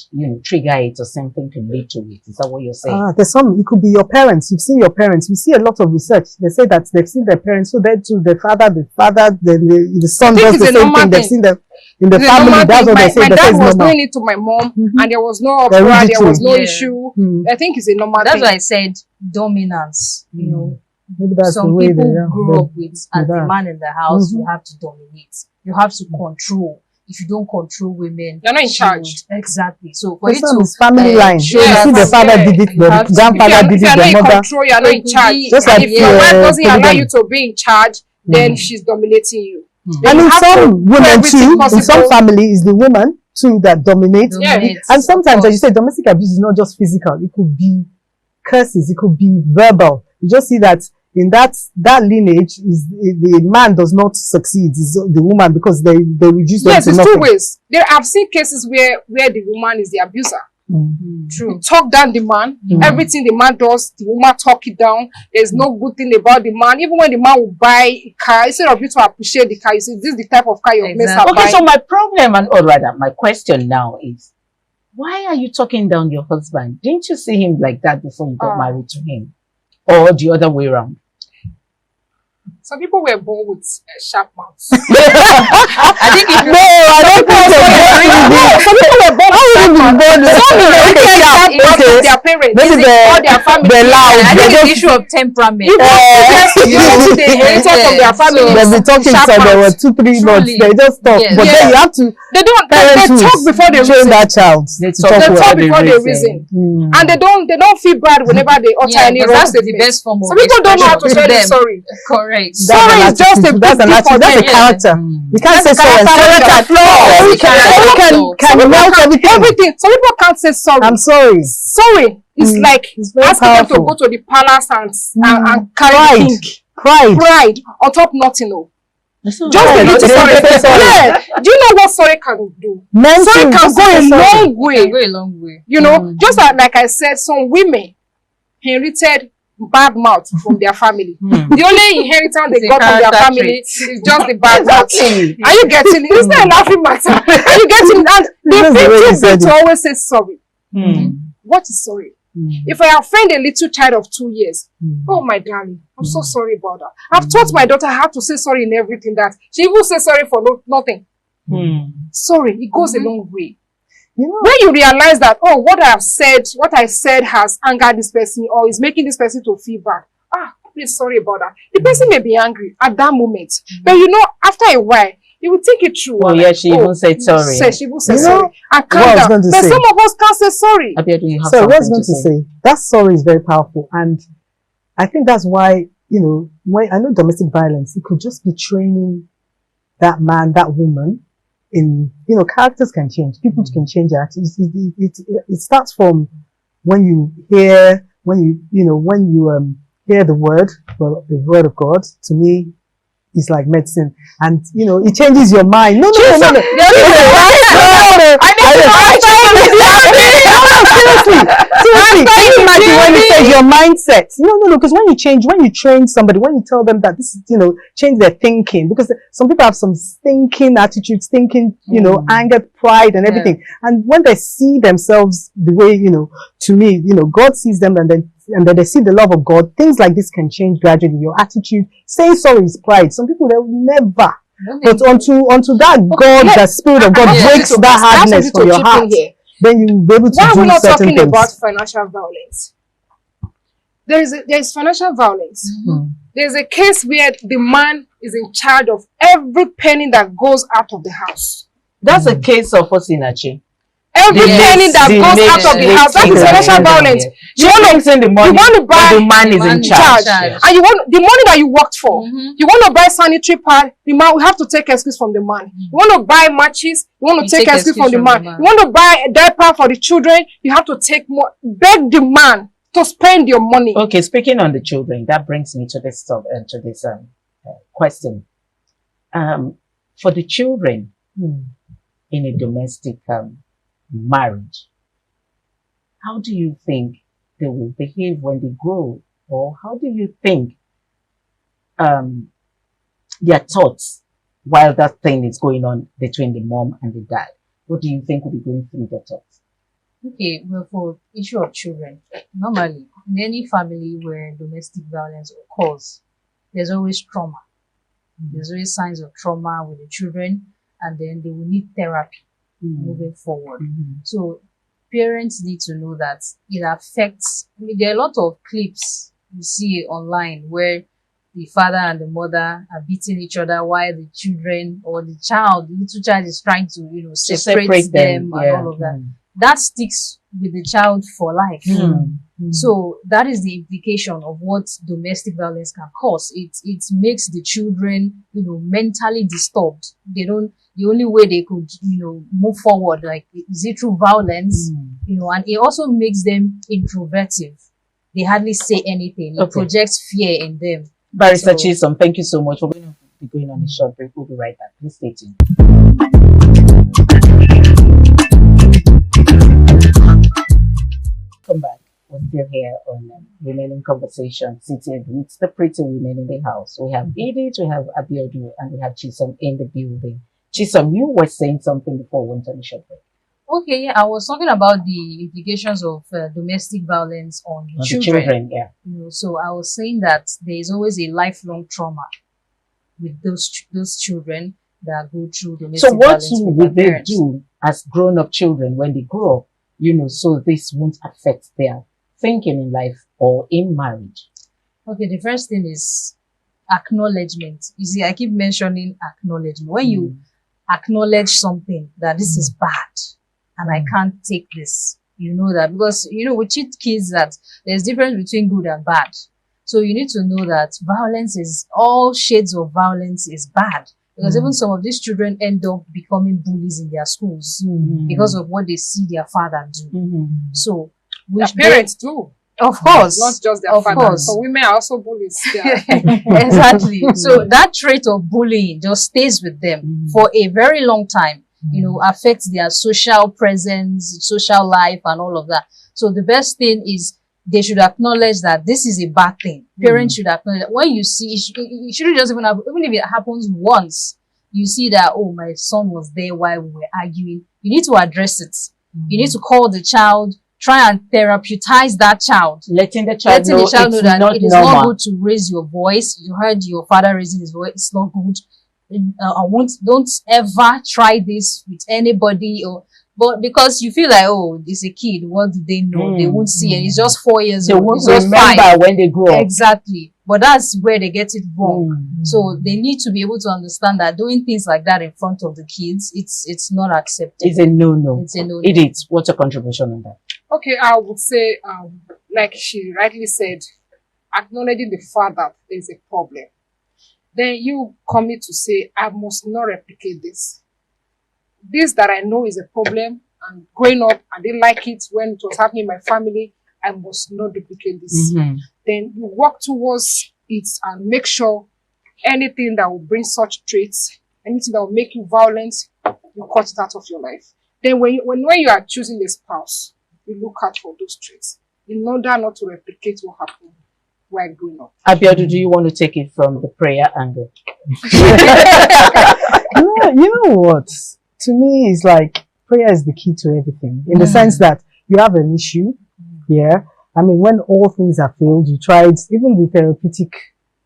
trigger it, or something can lead to it. Is that what you're saying? There's some. It could be your parents. You've seen your parents. We see a lot of research. They say that they've seen their parents. So then to the father, the son does the same thing. They've seen them in the family. That's what they say. My dad was doing it to my mom, and there was no uproar, there was no issue. I think it's a normal thing. That's why I said dominance. Maybe that's some the way people they grew up with, as the man in the house, you have to dominate. You have to control. If you don't control women, you're not in charge. Exactly. So for you to family line, you see the father did it, the grandfather did it, the mother. Control, you're not in charge. Just like if your wife doesn't allow you to be in charge, then she's dominating you. And in some women too, in some families, the woman too that dominates. And sometimes, as you say, domestic abuse is not just physical. It could be curses. It could be verbal. You just see that in that lineage, is the man does not succeed, is the woman, because they reduce them to nothing. Yes, it's two ways. I've seen cases where the woman is the abuser. True. Talk down the man. Everything the man does, the woman talk it down. There's no good thing about the man. Even when the man will buy a car, instead of you to appreciate the car, you say, this is the type of car you're messed up. Okay, so my problem, or rather, my question now is, why are you talking down your husband? Didn't you see him like that before you got married to him? Or the other way around? Some people were born with sharp mouths. I think it I don't think so. Some people were born with sharp mouths. Some people their parents, or their family. They're loud. I think it's an issue of temperament. They inherited from their family. They've been talking since they were 2-3 months. They just talk. But then you have to. They talk before they train that child. They talk before they reason. And they don't feel bad whenever they utter any wrong statement. The best form of some people don't know how to tell them sorry. Correct. Sorry is just a character. You can't say sorry. Character flaw. Can melt everything. Some people can't say sorry. I'm sorry. Sorry is like asking them to go to the palace and carry king. Pride on top nothing. Just a little sorry. Yeah. Do you know what sorry can do? Sorry can go a long way. Go a long way. You know, just like I said, some women inherited bad mouth from their family. The only inheritance they got from their family is just the bad mouth. Are you getting it? It's not a laughing matter. Are you getting it? And the thing to always say sorry. What is sorry? If I offend a little child of 2 years, oh my darling, I'm so sorry about that. I've taught my daughter how to say sorry in everything, that she even says sorry for nothing. Sorry, it goes a long way. You know, when you realize that, oh, what I said has angered this person or is making this person to feel bad. Please, sorry about that. The person may be angry at that moment. But you know, after a while, you will think it through. Oh, yeah, she even said sorry. She even said sorry. And calm down. But some of us can't say sorry. So what I was going to say, that sorry is very powerful. And I think that's why, you know, when I know domestic violence, it could just be training that man, that woman, in, you know, characters can change. People can change their attitudes. It starts from when you hear, hear the word of God. To me, it's like medicine. And, you know, it changes your mind. No. Seriously. Can you imagine when it says your mindset? No, because when you train somebody, when you tell them that this is, you know, change their thinking, because some people have some thinking attitudes, you know, anger, pride and everything. And when they see themselves the way, you know, to me, you know, God sees them and then they see the love of God, things like this can change gradually. Your attitude, saying sorry is pride. Some people, they'll never. But onto that God, the Spirit of God breaks that hardness from your heart. Then you'll be able to do certain things. Why are we not talking about financial violence? There is financial violence. There's a case where the man is in charge of every penny that goes out of the house. That's a case of Osinachi. Every penny that goes out of the house, that is financial violence. You want to buy, the man is in charge. And you want the money that you worked for. You want to buy sanitary pad, the man will have to take excuse from the man. You want to buy matches, you want to take excuse from the man. You want to buy a diaper for the children, you have to take more, beg the man to spend your money. Okay, speaking on the children, that brings me to this question. For the children in a domestic marriage, how do you think they will behave when they grow? Or how do you think their thoughts while that thing is going on between the mom and the dad? What do you think will be going through their thoughts? Okay, well, for issue of children, normally in any family where domestic violence occurs, there's always trauma. There's always signs of trauma with the children, and then they will need therapy moving forward. So parents need to know that it affects. I mean, there are a lot of clips you see online where the father and the mother are beating each other while the children or the little child is trying to, you know, separate them and all of that. That sticks with the child for life. So that is the implication of what domestic violence can cause. It makes the children, you know, mentally disturbed. The only way they could, you know, move forward, like, is it through violence? You know, and it also makes them introverted. They hardly say anything. It projects fear in them. Barrister Chisom, thank you so much. We're going to be going on a short break. We'll be right back. Please stay tuned. Come back. We're still here on Women in Conversation, seated with the pretty women in the house. We have Edith, we have Abiodun, and we have Chisom in the building. Chisom, you were saying something before we went on the show break. Okay, yeah, I was talking about the implications of domestic violence on children. Yeah. You know, so I was saying that there is always a lifelong trauma with those children that go through domestic violence. So what would they do as grown-up children when they grow up, you know, so this won't affect their thinking in life or in marriage? Okay, the first thing is acknowledgement. You see, I keep mentioning acknowledgement. When you acknowledge something that this is bad and I can't take this, you know that, because, you know, we teach kids that there's difference between good and bad. So you need to know that violence is, all shades of violence is bad. Because even some of these children end up becoming bullies in their schools because of what they see their father do. So, their parents too. Of course. Not just their fathers. So women are also bullies. Yeah. Exactly. So that trait of bullying just stays with them for a very long time, you know, affects their social presence, social life and all of that. So the best thing is they should acknowledge that this is a bad thing. Parents should acknowledge that when you see, it shouldn't just even happen, even if it happens once, you see that, oh, my son was there while we were arguing. You need to address it. You need to call the child, try and therapeutize that child. Letting the child know that it is not good to raise your voice. You heard your father raising his voice. It's not good. Don't ever try this with anybody, but because you feel like, oh, it's a kid, what do they know? They won't see it. It's just 4 years old. They won't remember when they grow up. Exactly. But that's where they get it wrong. So they need to be able to understand that doing things like that in front of the kids, it's not acceptable. It's a no-no. It's a no-no. Edith, what's your contribution on that? Okay, I would say, like she rightly said, acknowledging the fact that there's a problem. Then you commit to say, I must not replicate this. This that I know is a problem, and growing up, I didn't like it when it was happening in my family, I must not duplicate this. Then you work towards it and make sure anything that will bring such traits, anything that will make you violent, you cut it out of your life. Then when you are choosing a spouse, you look out for those traits in order not to replicate what happened while growing up. Abiodun, do you want to take it from the prayer angle? You know what? To me, it's like prayer is the key to everything, in the sense that you have an issue. Yeah. I mean, when all things are failed, you tried even the therapeutic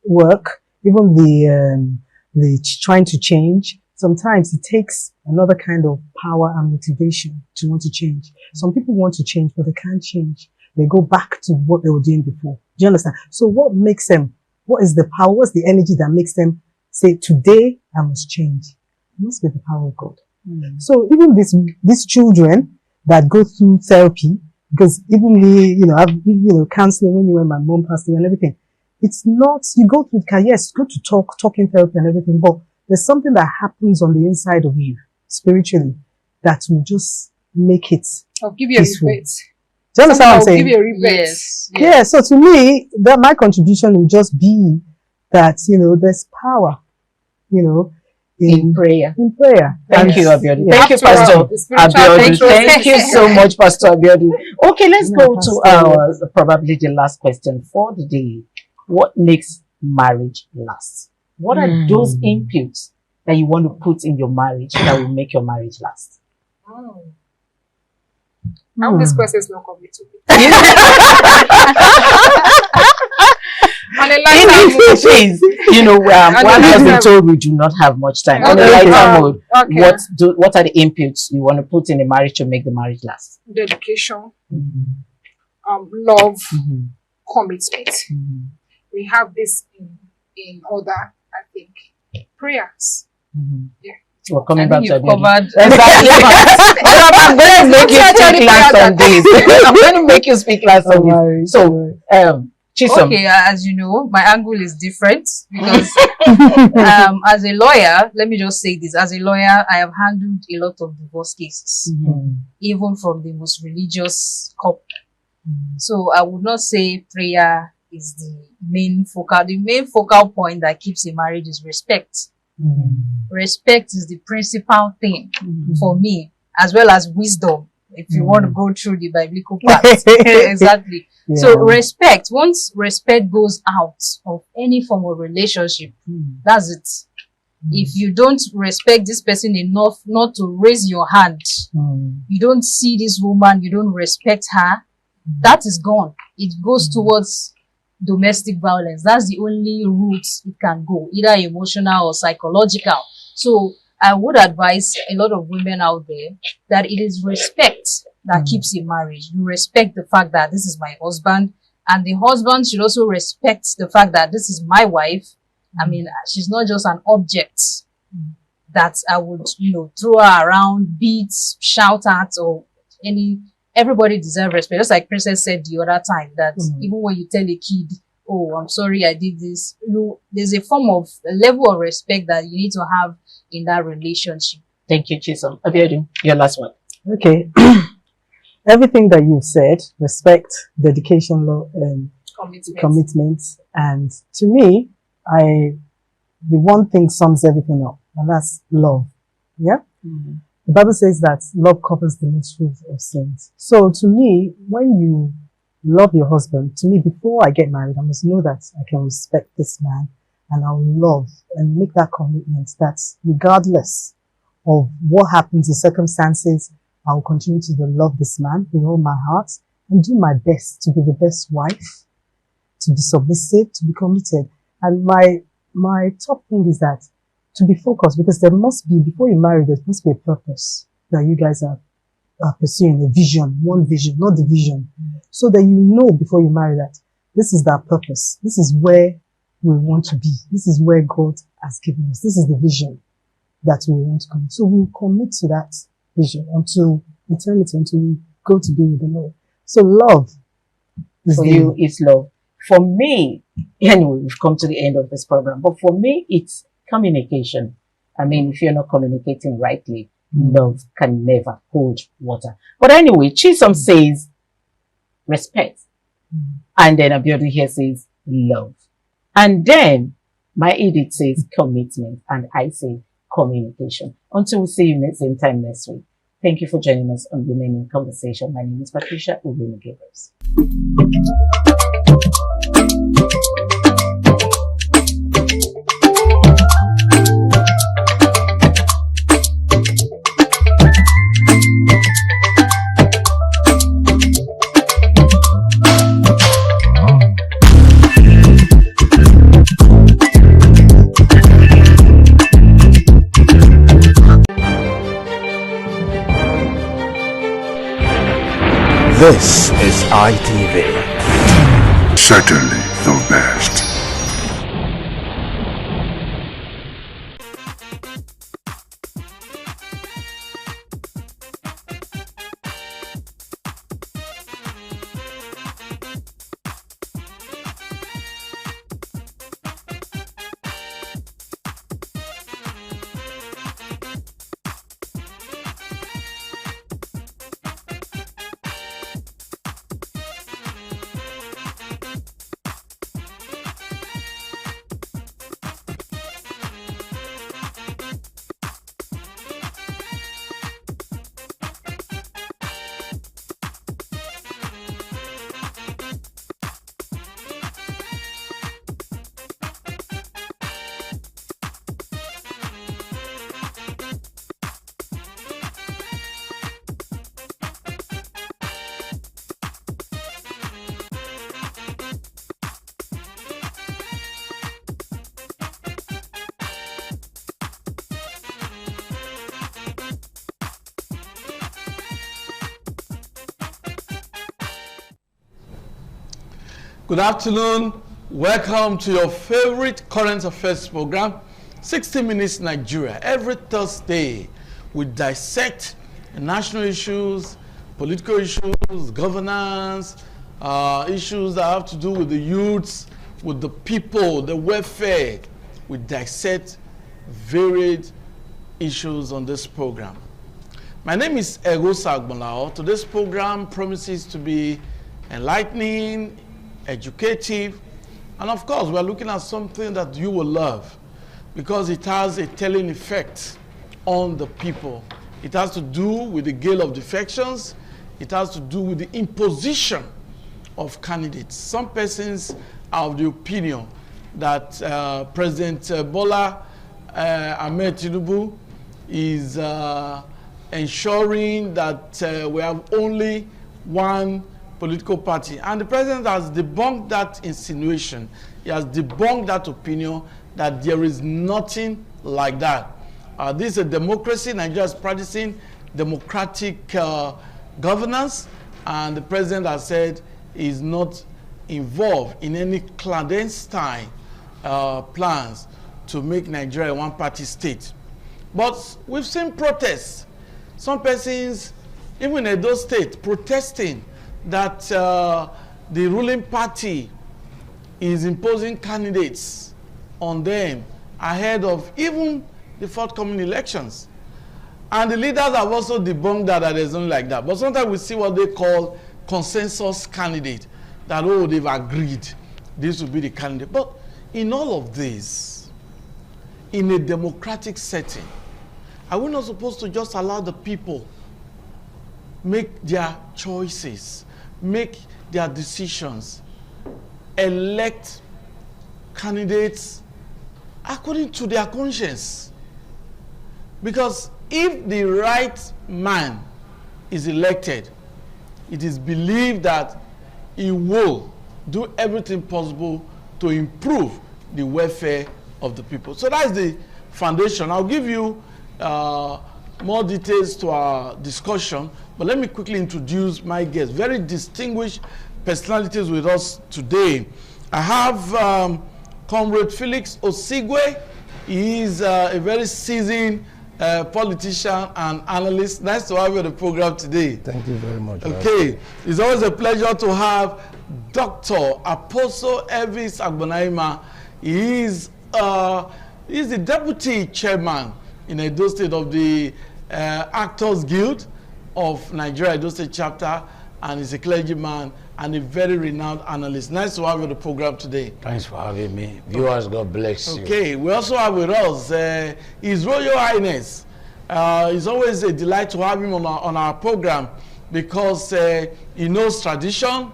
work, even the trying to change. Sometimes it takes another kind of power and motivation to want to change. Some people want to change, but they can't change. They go back to what they were doing before. Do you understand? So what makes them, what is the power, what's the energy that makes them say, today I must change? It must be the power of God. So even these children that go through therapy, because even me, you know, I've, you know, counseling when my mom passed away and everything. It's not, you go through, yes, go to talking therapy and everything, but there's something that happens on the inside of you, spiritually, that will just make it I'll give you peaceful. a rebate. Do you understand what I'm saying? I'll give you a rebate. Yes. Yeah, so to me, that my contribution will just be that, you know, there's power, you know, in prayer. In prayer. Thank you, Abiodun. Thank you, Pastor Abiodun. Thank you so much, Pastor Abiodun. Okay, let's go to probably the last question for the day. What makes marriage last? What are those inputs that you want to put in your marriage that will make your marriage last? How this question is not coming to me. You know, one has been told we do not have much time. On a lighter mode, what are the inputs you want to put in a marriage to make the marriage last? Dedication, love, commitment. We have this in order, I think. Prayers. Yeah. We're coming back to covered. Exactly. I'm going to make you speak last on this. I'm going to make you speak last on this. So, Chisom. Okay, as you know, my angle is different because as a lawyer, let me just say this. As a lawyer, I have handled a lot of divorce cases, even from the most religious couple. So I would not say prayer is the main focal point that keeps a marriage is respect. Respect is the principal thing for me, as well as wisdom. if you want to go through the biblical part. Exactly. Yeah. So respect, once respect goes out of any form of relationship, that's it. If you don't respect this person enough not to raise your hand, you don't see this woman, you don't respect her, that is gone. It goes towards domestic violence. That's the only route it can go, either emotional or psychological. So I would advise a lot of women out there that it is respect that keeps a marriage. You respect the fact that this is my husband, and the husband should also respect the fact that this is my wife. I mean, she's not just an object that I would, throw her around, beat, shout at, or everybody deserves respect. Just like Princess said the other time, that even when you tell a kid, oh, I'm sorry, I did this, there's a level of respect that you need to have in that relationship. Thank you, Chisom. Abiodun, your last one. Okay. Everything that you've said, respect, dedication, commitment, and to me, the one thing sums everything up, and that's love. Yeah? The Bible says that love covers the multitude of sins. So to me, when you love your husband, to me, before I get married, I must know that I can respect this man, and I'll love and make that commitment that regardless of what happens, the circumstances, I will continue to love this man with all my heart and do my best to be the best wife, to be submissive, to be committed. And my top thing is that to be focused, because there must be, before you marry, there must be a purpose that you guys are pursuing, a vision, one vision, not division, so that you know before you marry that this is our purpose. This is where we want to be. This is where God has given us. This is the vision that we want to commit. So we'll commit to that vision until eternity, until we go to be with the Lord. So love for you is love. For me, anyway, we've come to the end of this program, but for me, it's communication. I mean, if you're not communicating rightly, love can never hold water. But anyway, Chisom says respect. And then Abiodun here says love. And then my Edith says commitment. And I say communication. Until we see you same time next week. Thank you for joining us on Women in Conversation. My name is Patricia Uwenu-Gabriels. This is ITV. Certainly the best. Good afternoon. Welcome to your favorite current affairs program, 60 Minutes Nigeria. Every Thursday, we dissect national issues, political issues, governance, issues that have to do with the youths, with the people, the welfare. We dissect varied issues on this program. My name is Egosa Agbonlao. Today's program promises to be enlightening, educative, and of course we're looking at something that you will love because it has a telling effect on the people. It has to do with the gale of defections, it has to do with the imposition of candidates. Some persons are of the opinion that President Bola Ahmed Tinubu is ensuring that we have only one political party. And the president has debunked that insinuation. He has debunked that opinion that there is nothing like that. This is a democracy. Nigeria is practicing democratic governance, and the president has said he is not involved in any clandestine plans to make Nigeria a one-party state. But we've seen protests. Some persons, even in those states, protesting that the ruling party is imposing candidates on them ahead of even the forthcoming elections. And the leaders have also debunked that there's nothing like that. But sometimes we see what they call consensus candidate, that, oh, they've agreed this will be the candidate. But in all of this, in a democratic setting, are we not supposed to just allow the people make their choices, make their decisions, elect candidates according to their conscience? Because if the right man is elected, it is believed that he will do everything possible to improve the welfare of the people. So that's the foundation. I'll give you more details to our discussion, but let me quickly introduce my guests. Very distinguished personalities with us today. I have Comrade Felix Osigwe. He is a very seasoned politician and analyst. Nice to have you on the program today. Thank you very much. Okay, it's always a pleasure to have Dr. Apostle Elvis Agbonaima. He is the deputy chairman in Edo State of the Actors Guild of Nigeria, Edo State chapter, and he's a clergyman and a very renowned analyst. Nice to have you on the program today. Thanks for having me. Viewers, God bless you. Okay, we also have with us His Royal Highness. It's always a delight to have him on our program because he knows tradition.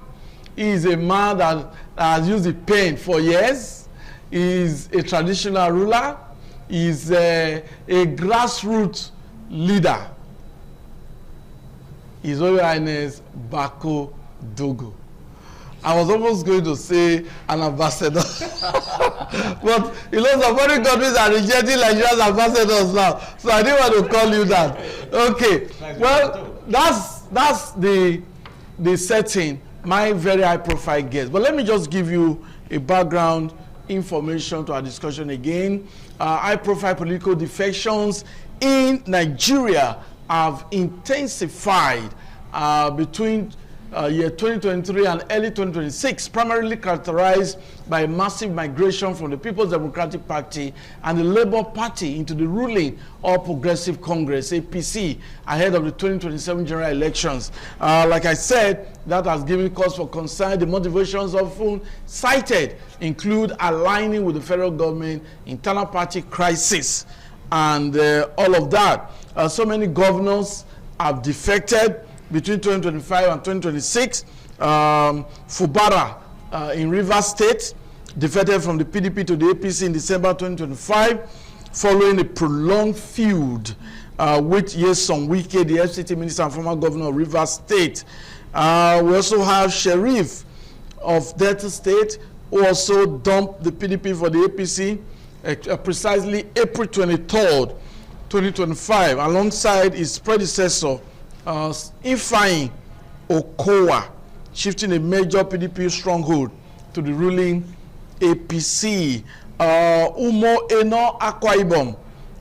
He is a man that has used the pen for years. He is a traditional ruler. He is a grassroots leader. His Royal Highness Bako Dogo. I was almost going to say an ambassador. But you know, some foreign countries are rejecting Nigeria's ambassadors now. So I didn't want to call you that. Okay. Well, that's the setting, my very high profile guest. But let me just give you a background information to our discussion again. High profile political defections in Nigeria have intensified between year 2023 and early 2026, primarily characterized by massive migration from the People's Democratic Party and the Labour Party into the ruling All Progressive Congress, APC, ahead of the 2027 general elections. Like I said, that has given cause for concern. The motivations often cited include aligning with the federal government, internal party crisis, and all of that. So many governors have defected between 2025 and 2026. Fubara in Rivers State defected from the PDP to the APC in December 2025 following a prolonged feud with Nyesom Wike, the FCT minister and former governor of Rivers State. We also have Sheriff of Delta State who also dumped the PDP for the APC precisely April 23rd, 2025, alongside his predecessor, Ifeanyi Okowa, shifting a major PDP stronghold to the ruling APC. Umo Eno Akwa Ibom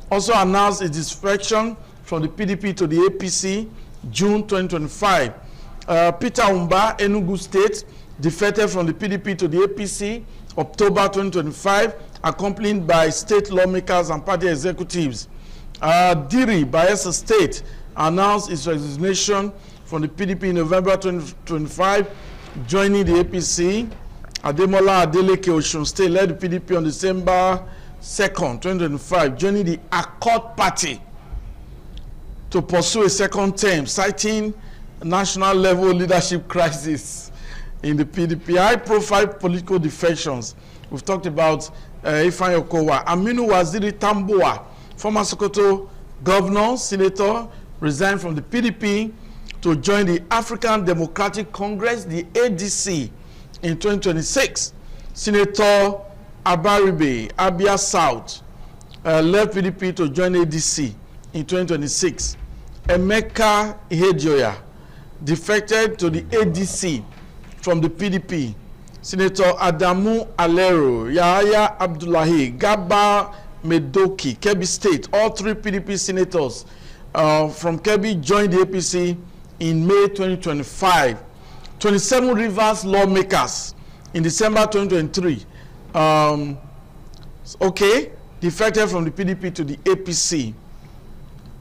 also announced its defection from the PDP to the APC June 2025. Peter Umba, Enugu State, defected from the PDP to the APC October 2025, accompanied by state lawmakers and party executives. Diri, Bayelsa State, announced its resignation from the PDP in November 2025, joining the APC. Ademola Adeleke, Osun State, led the PDP on December 2nd, 2025, joining the Accord Party to pursue a second term, citing national level leadership crisis in the PDP. High-profile political defections. We've talked about Ifeanyi Okowa, Aminu Waziri Tambuwa, former Sokoto governor, senator, resigned from the PDP to join the African Democratic Congress, the ADC, in 2026. Senator Abaribe, Abia South, left PDP to join ADC in 2026. Emeka Ihedioya defected to the ADC from the PDP. Senator Adamu Alero, Yahaya Abdullahi, Gaba Medoki, Kebbi State, all three PDP senators from Kebbi joined the APC in May 2025. 27 Rivers lawmakers in December 2023, defected from the PDP to the APC.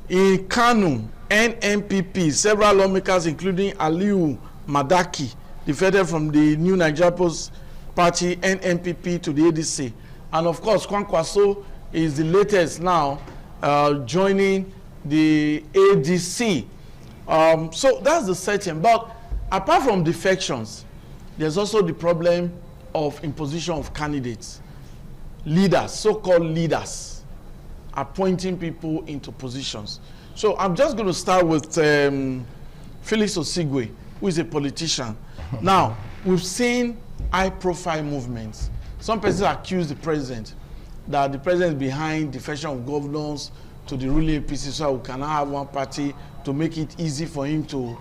In Kanu, NNPP, several lawmakers, including Aliu Madaki, defected from the New Nigeria Post Party, NNPP, to the ADC. And of course, Kwankwaso is the latest now, joining the ADC. So that's the setting. But apart from defections, there's also the problem of imposition of candidates, leaders, so-called leaders, appointing people into positions. So I'm just going to start with Felix Osigwe, who is a politician. Now, we've seen high-profile movements. Some persons accuse the president that the president is behind defection of governors to the ruling APC, so we cannot have one party to make it easy for him to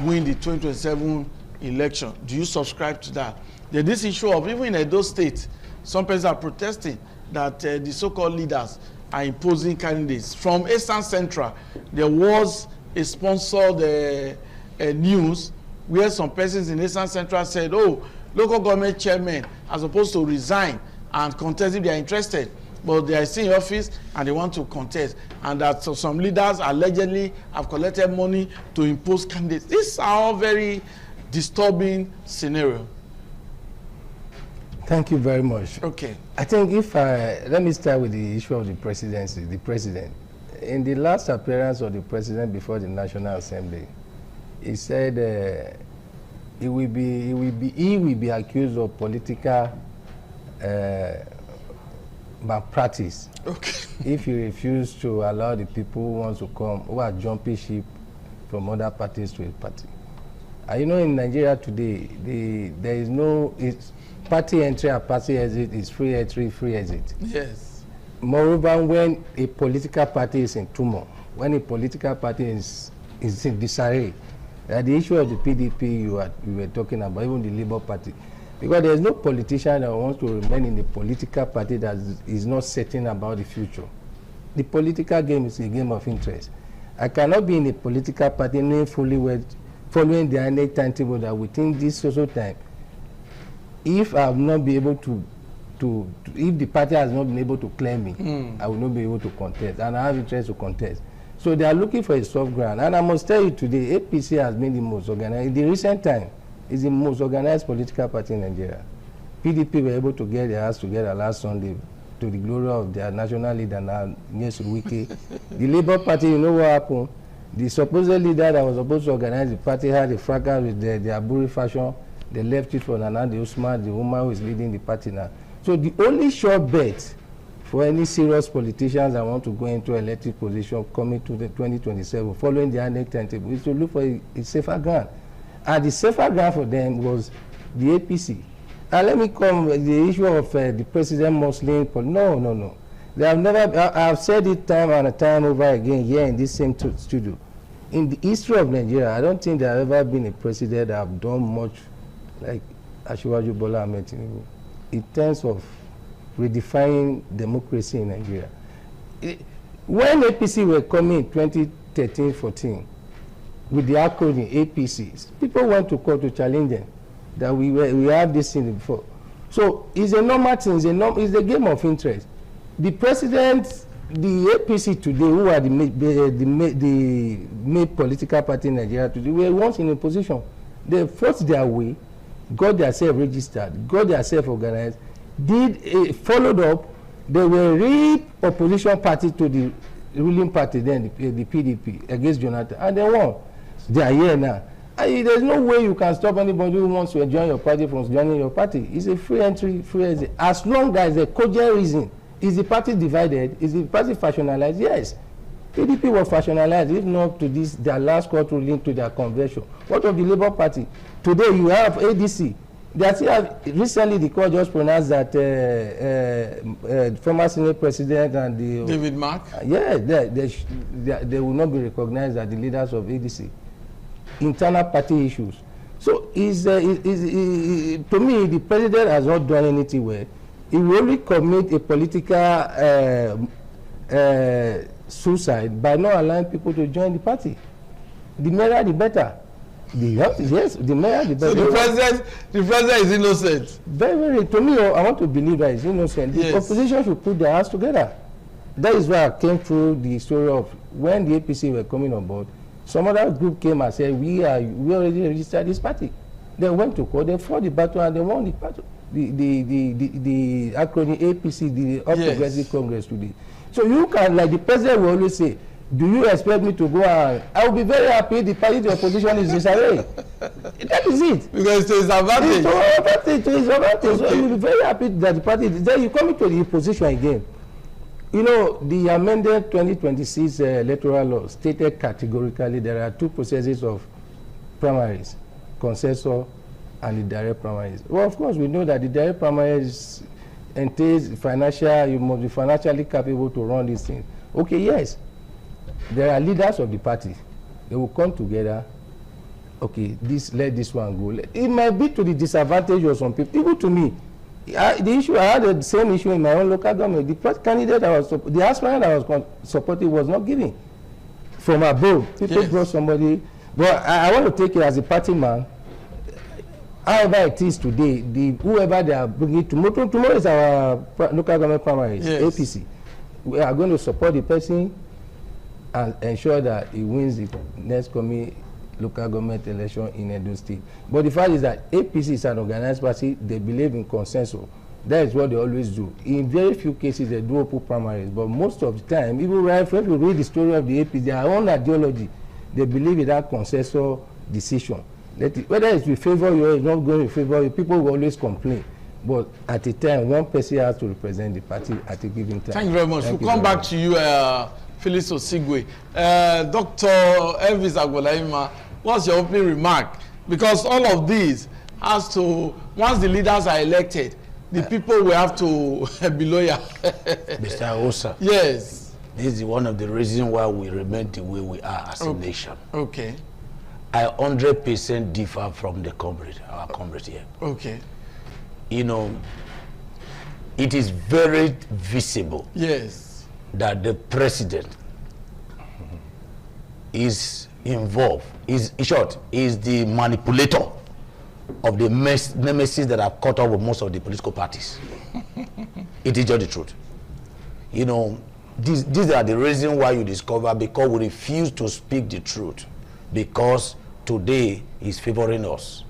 win the 2027 election. Do you subscribe to that? There's this issue of, even in Edo State, some persons are protesting that the so-called leaders are imposing candidates. From Eastern Central, there was a sponsored news where some persons in Eastern Central said, oh, local government chairmen are supposed to resign and contest if they are interested, but they are still in office and they want to contest, and that some leaders allegedly have collected money to impose candidates. These are all very disturbing scenario. Thank you very much. Okay. I think let me start with the issue of the presidency. The president, in the last appearance of the president before the National Assembly, he said he will be accused of political malpractice. Okay. If he refuse to allow the people who want to come, who are jumping ship from other parties to a party. You know, in Nigeria today, there is no party entry and party exit is free entry, free exit. Yes. Moreover, when a political party is in tumor, when a political party is in disarray, the issue of the PDP you were talking about, even the Labour Party, because there is no politician that wants to remain in a political party that is not certain about the future. The political game is a game of interest. I cannot be in a political party knowing fully well, following the INEC timetable that within this social time, if I have not been able if the party has not been able to clear me, I will not be able to contest, and I have interest to contest. So they are looking for a soft ground. And I must tell you today, APC has been the most organized. In the recent time, it's the most organized political party in Nigeria. PDP were able to get their ass together last Sunday to the glory of their national leader, Nyesom Wike. The Labour Party, you know what happened? The supposed leader that was supposed to organize the party had a fracas with the Aburi faction. They left it for Nana Usman, the woman who is leading the party now. So the only sure bet for any serious politicians that want to go into elected position coming to the 2027, following the INEC timetable, is to look for a safer ground. And the safer ground for them was the APC. And let me come with the issue of the president Muslim. No. They have never, I've said it time and time over again here in this same studio. In the history of Nigeria, I don't think there has ever been a president that have done much like Asiwaju Bola Ahmed Tinubu in terms of redefining democracy in Nigeria. When APC were coming in 2013-14 with the acronym APCs, people went to court to challenge them that we have this thing before. So it's a normal thing. It's a game of interest. The president, the APC today, who are the main political party in Nigeria today, were once in a position. They fought their way, got themselves registered, got themselves organized, followed up. They were opposition party to the ruling party then, the PDP, against Jonathan, and they won. They are here now. There's no way you can stop anybody who wants to join your party from joining your party. It's a free entry, free exit. As long as the cogent reason, is the party divided? Is the party factionalized? Yes. PDP was factionalized, if not to this, their last court ruling to their convention. What of the Labour Party? Today you have ADC. Recently the court just pronounced that former Senate President and the... David Mark? They will not be recognized as the leaders of ADC. Internal party issues. So to me, the president has not done anything well. He will only commit a political suicide by not allowing people to join the party. The merrier, the better. Yes, the merrier, the better. So the president is innocent. Very, very. To me, I want to believe that he's innocent. The opposition should put their hands together. That is why I came through the story of when the APC were coming on board. Some other group came and said, we already registered this party. They went to court, they fought the battle, and they won the battle. The acronym APC, the All Progressive Congress today. So you can, like the president will always say, do you expect me to go and... I will be very happy the party the opposition is disarray. That is it. Because it's his advantage. It's his advantage. So you will be very happy that the party... Then you come into the opposition again. You know, the amended 2026 electoral law stated categorically there are two processes of primaries, consensus and the direct primaries. Well, of course, we know that the direct primaries entails financial, you must be financially capable to run these things. Okay, yes, there are leaders of the party. They will come together. Okay, let this one go. It might be to the disadvantage of some people. Even to me, I had the same issue in my own local government. The candidate the aspirant I was supporting was not giving from above. People brought somebody, but I want to take it as a party man. However it is today, whoever they are bringing tomorrow is our local government primaries, APC. We are going to support the person and ensure that he wins the next coming local government election in Edo State. But the fact is that APC is an organized party. They believe in consensus. That is what they always do. In very few cases, they do open primaries. But most of the time, even if you read the story of the APC, their own ideology, they believe in that consensus decision. Whether it will favor you or it's not going to favor you, people will always complain. But at a time, one person has to represent the party at a given time. Thank you very much. We'll come back to you, Phyllis Osigwe. Dr. Elvis Agbolaima, what's your opening remark? Because all of these has to, once the leaders are elected, the people will have to be loyal. Mr. Osa. Yes. This is one of the reasons why we remain the way we are as a nation. Okay. I 100% differ from the comrade, our comrade here. Okay. You know, it is very visible. Yes. That the president is involved, is the manipulator of the nemesis that have caught up with most of the political parties. It is just the truth. You know, these are the reasons why you discover, because we refuse to speak the truth, because today is favoring us.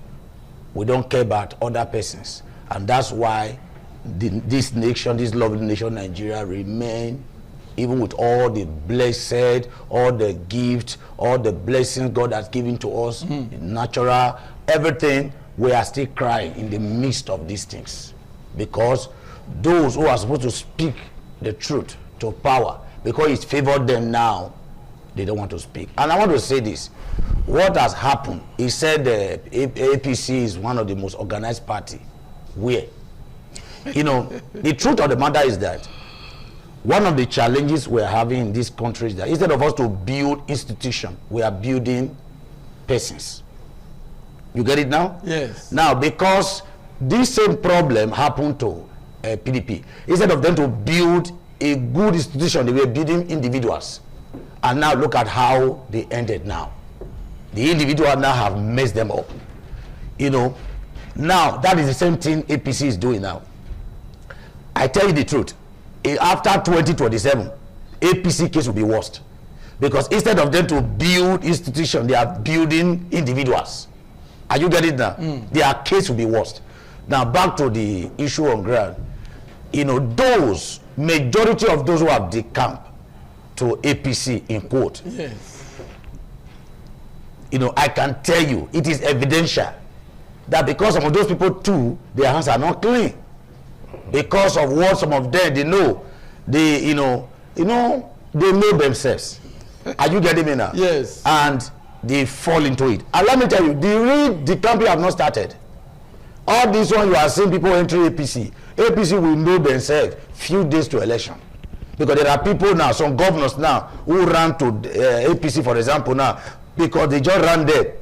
We don't care about other persons, and that's why this nation, this lovely nation Nigeria, remain, even with all the blessed, all the gifts, all the blessings God has given to us, natural, everything, we are still crying in the midst of these things. Because those who are supposed to speak the truth to power, because it's favored them now, they don't want to speak. And I want to say this. What has happened, he said the APC is one of the most organized party. Where? You know, the truth of the matter is that one of the challenges we're having in this country is that instead of us to build institutions, we are building persons. You get it now? Yes. Now, because this same problem happened to PDP, instead of them to build a good institution, they were building individuals. And now look at how they ended now. The individuals now have messed them up. You know, now that is the same thing APC is doing now. I tell you the truth. After 2027, APC case will be worst. Because instead of them to build institutions, they are building individuals. Are you getting that? Their case will be worst. Now back to the issue on ground. You know, those, majority of those who have decamped to APC in quote. Yes. I can tell you, it is evidential that because some of those people too, their hands are not clean. Because of what some of them, they know, they know themselves. Are you getting me now? Yes. And they fall into it. And let me tell you, the campaign have not started. All this one you are seeing people entering APC. APC will know themselves few days to election. Because there are people now, some governors now, who ran to APC, for example, now, because they just ran there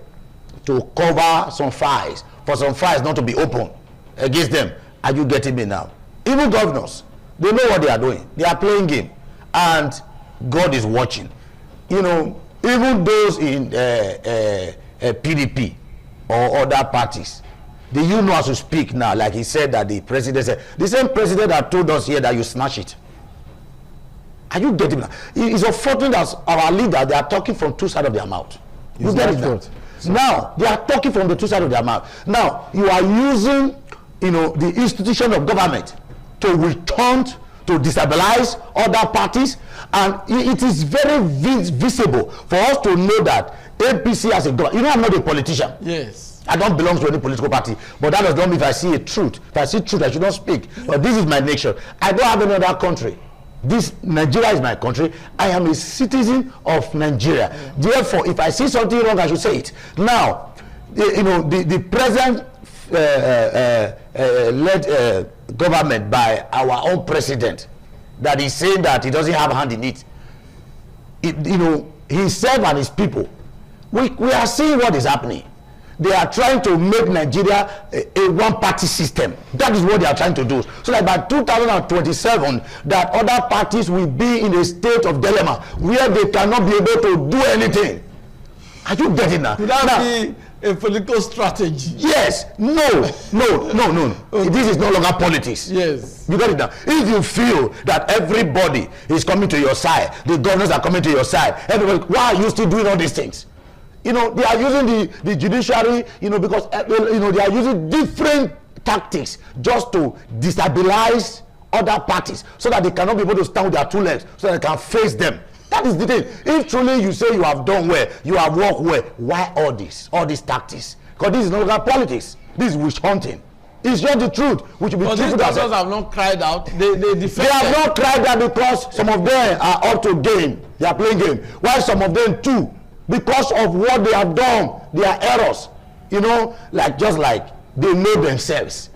to cover some files, for some files not to be open against them. Are you getting me now? Even governors, they know what they are doing. They are playing game. And God is watching. Even those in PDP or other parties, they know how to speak now, like he said that the president said. The same president that told us here that you snatch it. Are you getting that? It's unfortunate that our leaders, they are talking from two sides of their mouth. You get it now? Now, they are talking from the two sides of their mouth. Now, you are using, the institution of government to return, to destabilize other parties, and it is very visible for us to know that APC as a government, I'm not a politician. Yes. I don't belong to any political party, but that does not mean if I see a truth. If I see truth, I should not speak. But this is my nation. I don't have any other country. Nigeria is my country. I am a citizen of Nigeria. Therefore, if I see something wrong, I should say it. Now, the present led government by our own president, that is saying that he doesn't have a hand in it. Himself and his people, we are seeing what is happening. They are trying to make Nigeria a one-party system. That is what they are trying to do. So that by 2027, that other parties will be in a state of dilemma where they cannot be able to do anything. Are you getting that? Could that be a political strategy? Yes. No. Okay. This is no longer politics. Yes. You got it now. If you feel that everybody is coming to your side, the governors are coming to your side, everybody, why are you still doing all these things? They are using the judiciary, because, they are using different tactics just to destabilize other parties so that they cannot be able to stand with their two legs, so that they can face them. That is the thing. If truly you say you have done well, you have worked well, why all these tactics? Because this is no longer politics. This is witch hunting. It's just the truth. We should be but these persons have not cried out. They defended. They have not cried out because some of them are up to game. They are playing game. While some of them too, because of what they have done, their errors, just like they know themselves.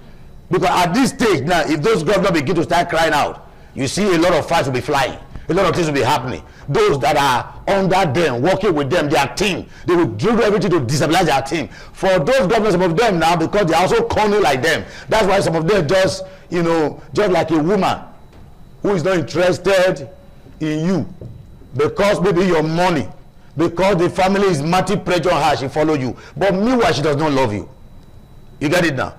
Because at this stage now, if those governors begin to start crying out, you see a lot of fights will be flying, a lot of things will be happening. Those that are under them, working with them, their team, they will do everything to destabilize their team. For those governors, some of them now, because they are also cunning like them, that's why some of them just like a woman who is not interested in you, because maybe your money, because the family is mighty pressure on her, she follow you. But meanwhile, she does not love you. You get it now?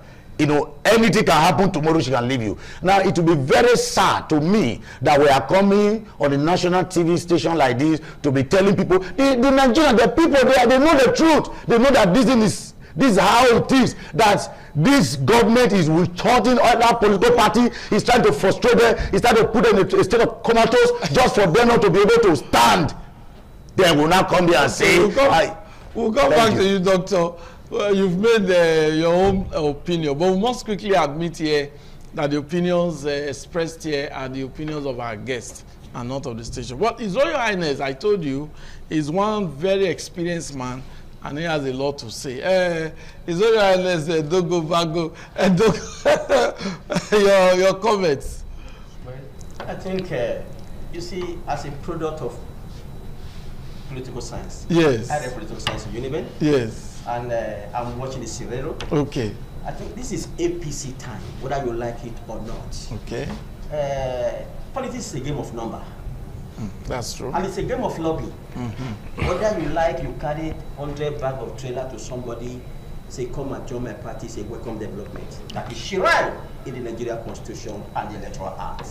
Anything can happen tomorrow, she can leave you. Now, it will be very sad to me that we are coming on a national TV station like this to be telling people, the Nigerians, the people there, they know the truth. They know that this is how it is, that this government is retorting other political party, is trying to frustrate them, is trying to put them in a state of comatose just for them not to be able to stand. Then we'll now come here and say, we'll come back to you, Doctor. Well, you've made your own opinion, but we must quickly admit here that the opinions expressed here are the opinions of our guests and not of the station. But His Royal Highness, I told you, is one very experienced man, and he has a lot to say. His Royal Highness, Dogo Bago, your comments. Well, I think, you see, as a product of political science. Yes. I read political science in Uniben. Yes. And I'm watching the Cerrero. Okay. I think this is APC time, whether you like it or not. Okay. Politics is a game of number. That's true. And it's a game of lobby. Whether you like, you carry 100 bag of trailer to somebody, say, come and join my party, say, welcome development. That is Shiran in the Nigeria Constitution and the Electoral Act.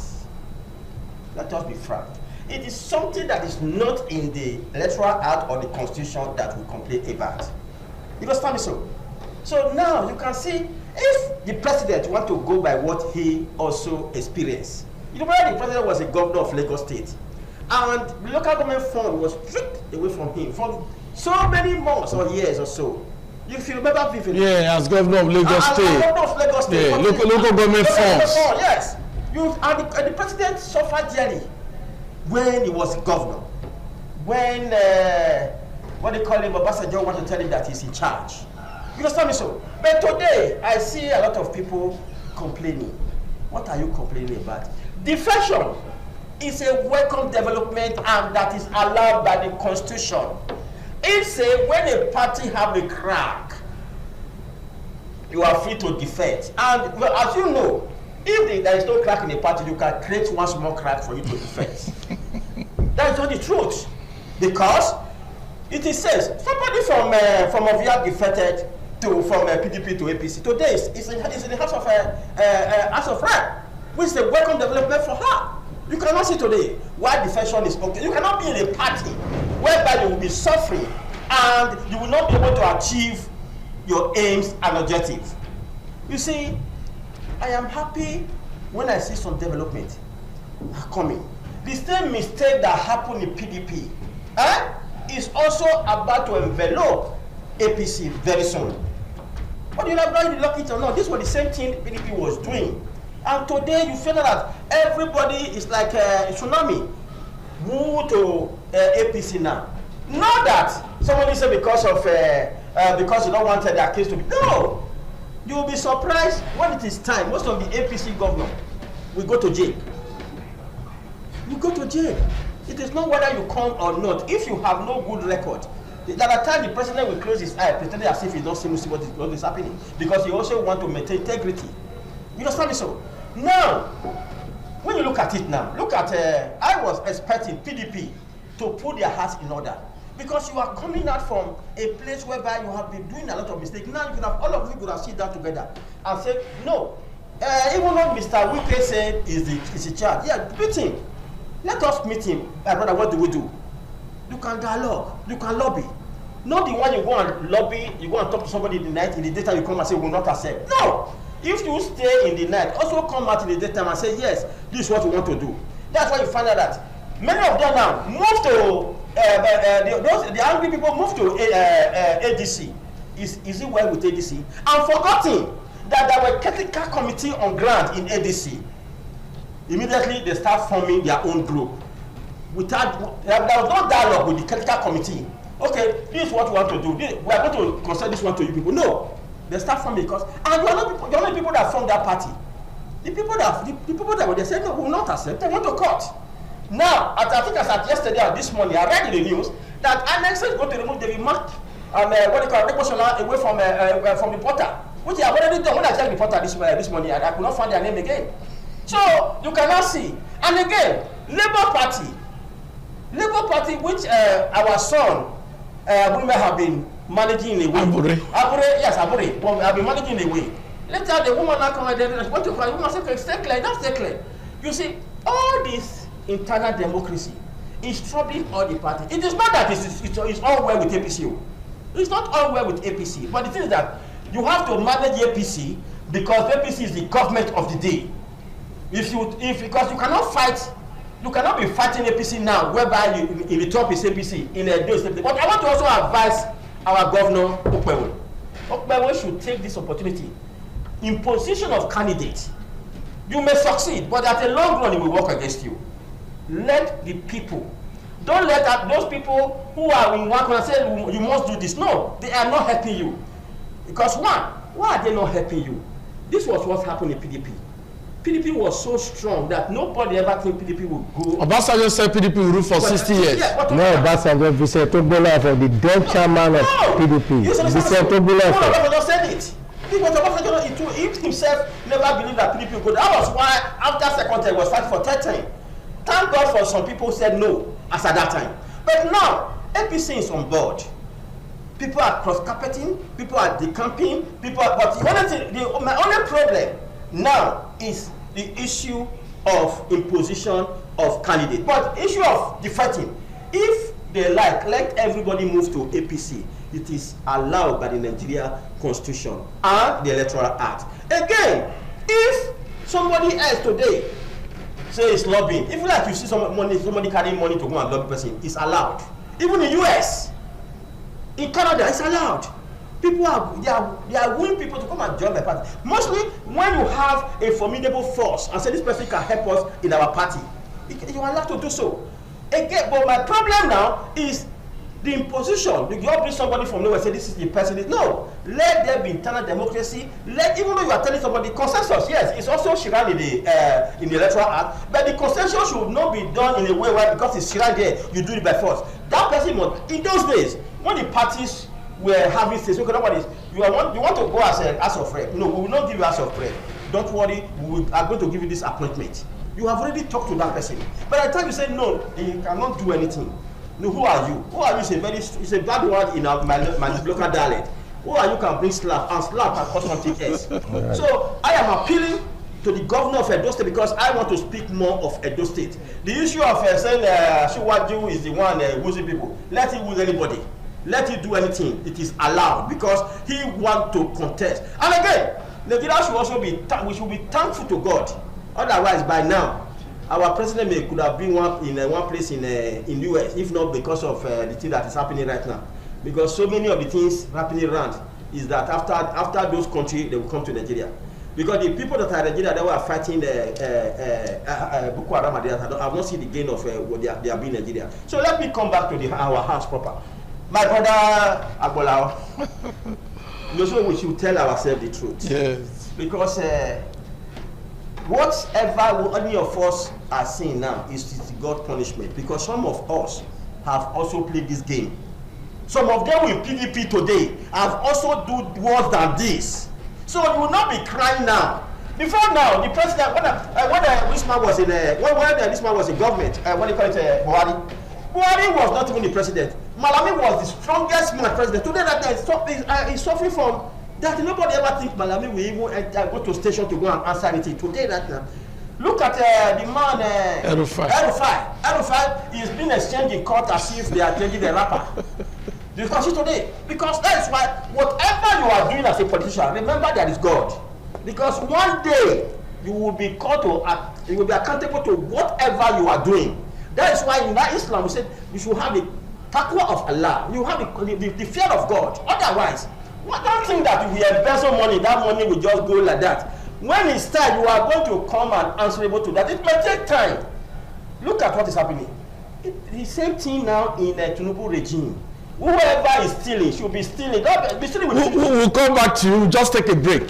Let us be frank. It is something that is not in the Electoral Act or the Constitution that we complain about. You understand me so? So now you can see if the president want to go by what he also experienced. You know, when the president was a governor of Lagos State, and the local government fund was stripped away from him, from so many months or years or so. If you remember vividly. Yeah, as governor of Lagos State. As governor of Lagos State. Yeah, local government funds. Yes. And the president suffered dearly when he was governor. When, what they call him, Obasanjo want to tell him that he's in charge. You understand me so? But today, I see a lot of people complaining. What are you complaining about? Defection is a welcome development and that is allowed by the Constitution. It's when a party have a crack, you are free to defect. And well, as you know, if there is no crack in a party, you can create one small crack for you to defect. That is not the truth. Because it is says somebody from Ovia defected from PDP to APC. Today it's in the House of Rep, which is a welcome development for her. You cannot see today why defection is okay. You cannot be in a party whereby you will be suffering and you will not be able to achieve your aims and objectives. You see, I am happy when I see some development coming. The same mistake that happened in PDP is also about to envelop APC very soon. But you know, whether you look it or not, this was the same thing PDP was doing. And today you feel that everybody is like a tsunami. Move to APC now. Not that somebody said because you don't want their case to be. No! You will be surprised when it is time. Most of the APC governor will go to jail. You go to jail. It is not whether you come or not. If you have no good record, at the time the president will close his eye, pretending as if he doesn't see what is happening. Because he also wants to maintain integrity. You understand me so? Now, when you look at it now, look at, I was expecting PDP to put their house in order. Because you are coming out from a place whereby you have been doing a lot of mistakes. Now you could have, all of you could have sit down together and said, no. Even though Mr. Wike said is the charge, yeah, beat him. Let us meet him. My brother, what do we do? You can dialogue, you can lobby. Not the one you go and lobby, you go and talk to somebody in the night, in the daytime you come and say, we will not accept. No! If you stay in the night, also come out in the daytime and say, yes, this is what we want to do. That's why you find out that many of them now move to, the angry people move to ADC. Is it well with ADC? And forgetting that there were critical committee on ground in ADC. Immediately they start forming their own group. Without, there was no dialogue with the critical committee. Okay, this is what we want to do. We are going to concern this one to you people. No. They start forming because, and the only people that formed that party, the people that were there said, no, we will not accept, they went to court. Now, I think as at yesterday or this morning, I read in the news that Annex is going to remove the remark what they call Reposona away from the portal, which they have already done. When I checked the portal this morning, I could not find their name again. So, you cannot see. And again, Labour Party, which our son, Abure have been managing in a way. Abure, yes, Abure. Well, I've been managing in a way. Later, the woman now come and what to call the woman say, stay clear, not stay clear. You see, all this internal democracy is troubling all the parties. It is not that it's all well with APC. It's not all well with APC. But the thing is that you have to manage APC because APC is the government of the day. Because you cannot fight. You cannot be fighting APC now, whereby in the top is APC, in a day is APC. But I want to also advise our governor, Okpewo. Okpewo should take this opportunity. In position of candidate, you may succeed, but at a long run, it will work against you. Let the people, don't let those people who are in one corner say, you must do this. No, they are not helping you. Because why are they not helping you? This was what happened in PDP. PDP was so strong that nobody ever think PDP would go. Obasanjo said PDP will rule for 60 years. Yeah, no, Obasanjo, Vincent Togbola for the dead chairman of PDP. Vincent Togbola. Obasanjo said it. He himself never believed that PDP would go. That was why after second term was fighting for third term. Thank God for some people who said no as at that time. But now, APC is on board. People are cross-carpeting, people are decamping, but my only problem now is the issue of imposition of candidate. But issue of defecting, if they let everybody move to APC, it is allowed by the Nigeria Constitution and the Electoral Act. Again, if somebody else today say it's lobbying, if like you see somebody carrying money to go and lobby person, it's allowed. Even in US, In Canada, it's allowed. People they are willing people to come and join my party. Mostly when you have a formidable force and say this person can help us in our party, you are allowed to do so. Again, but my problem now is the imposition. You bring somebody from nowhere and say this is the person. No, let there be internal democracy. Even though you are telling somebody consensus, yes, it's also shrouded in the electoral act, but the consensus should not be done in a way where because it's shrouded there, you do it by force. That person must. In those days, when the parties were having things, okay, nobody, you want to go as a house of prayer. No, we will not give you house of prayer. Don't worry, we are going to give you this appointment. You have already talked to that person. By the time you say no, you cannot do anything. No, who are you? Who are you? It's a bad word in my local dialect. Who are you can bring slap and slap and cause something else. Right. So I am appealing to the governor of Edo State because I want to speak more of Edo State. The issue of saying Shiwaju is the one losing people. Let him lose anybody. Let him do anything. It is allowed because he wants to contest. And again, Nigeria should also be we should be thankful to God. Otherwise, by now, our president could have been in one place in US, if not because of the thing that is happening right now. Because so many of the things happening around is that after those countries, they will come to Nigeria. Because the people that are in Nigeria that were fighting Boko Haram, I have not seen the gain of what they have been in Nigeria. So let me come back to our house proper. My brother Agbolao, we should tell ourselves the truth. Yes. Because whatever any of us are seeing now is God punishment. Because some of us have also played this game. Some of them in PDP today have also done worse than this. So you will not be crying now. Before now, the president, when this man was in this man was in government, what do you call it, Buhari? Buhari was not even the president. Malami was the strongest man president. Today that he's suffering from that. Nobody ever think Malami will even go to station to go and answer anything. Today that now. Look at the man El-Rufai. He's been exchanged in court as if they are changing the rapper. Because today, because that is why whatever you are doing as a politician, remember there is God. Because one day you will be called to you will be accountable to whatever you are doing. That is why in that Islam we said you should have the taqwa of Allah. You have the fear of God. Otherwise, don't think that if you embezzle money, that money will just go like that. When it's time, you are going to come and answerable to that. It may take time. Look at what is happening. The same thing now in the Tinubu regime. Whoever is stealing should be stealing. Be stealing with we'll come back to you. Just take a break.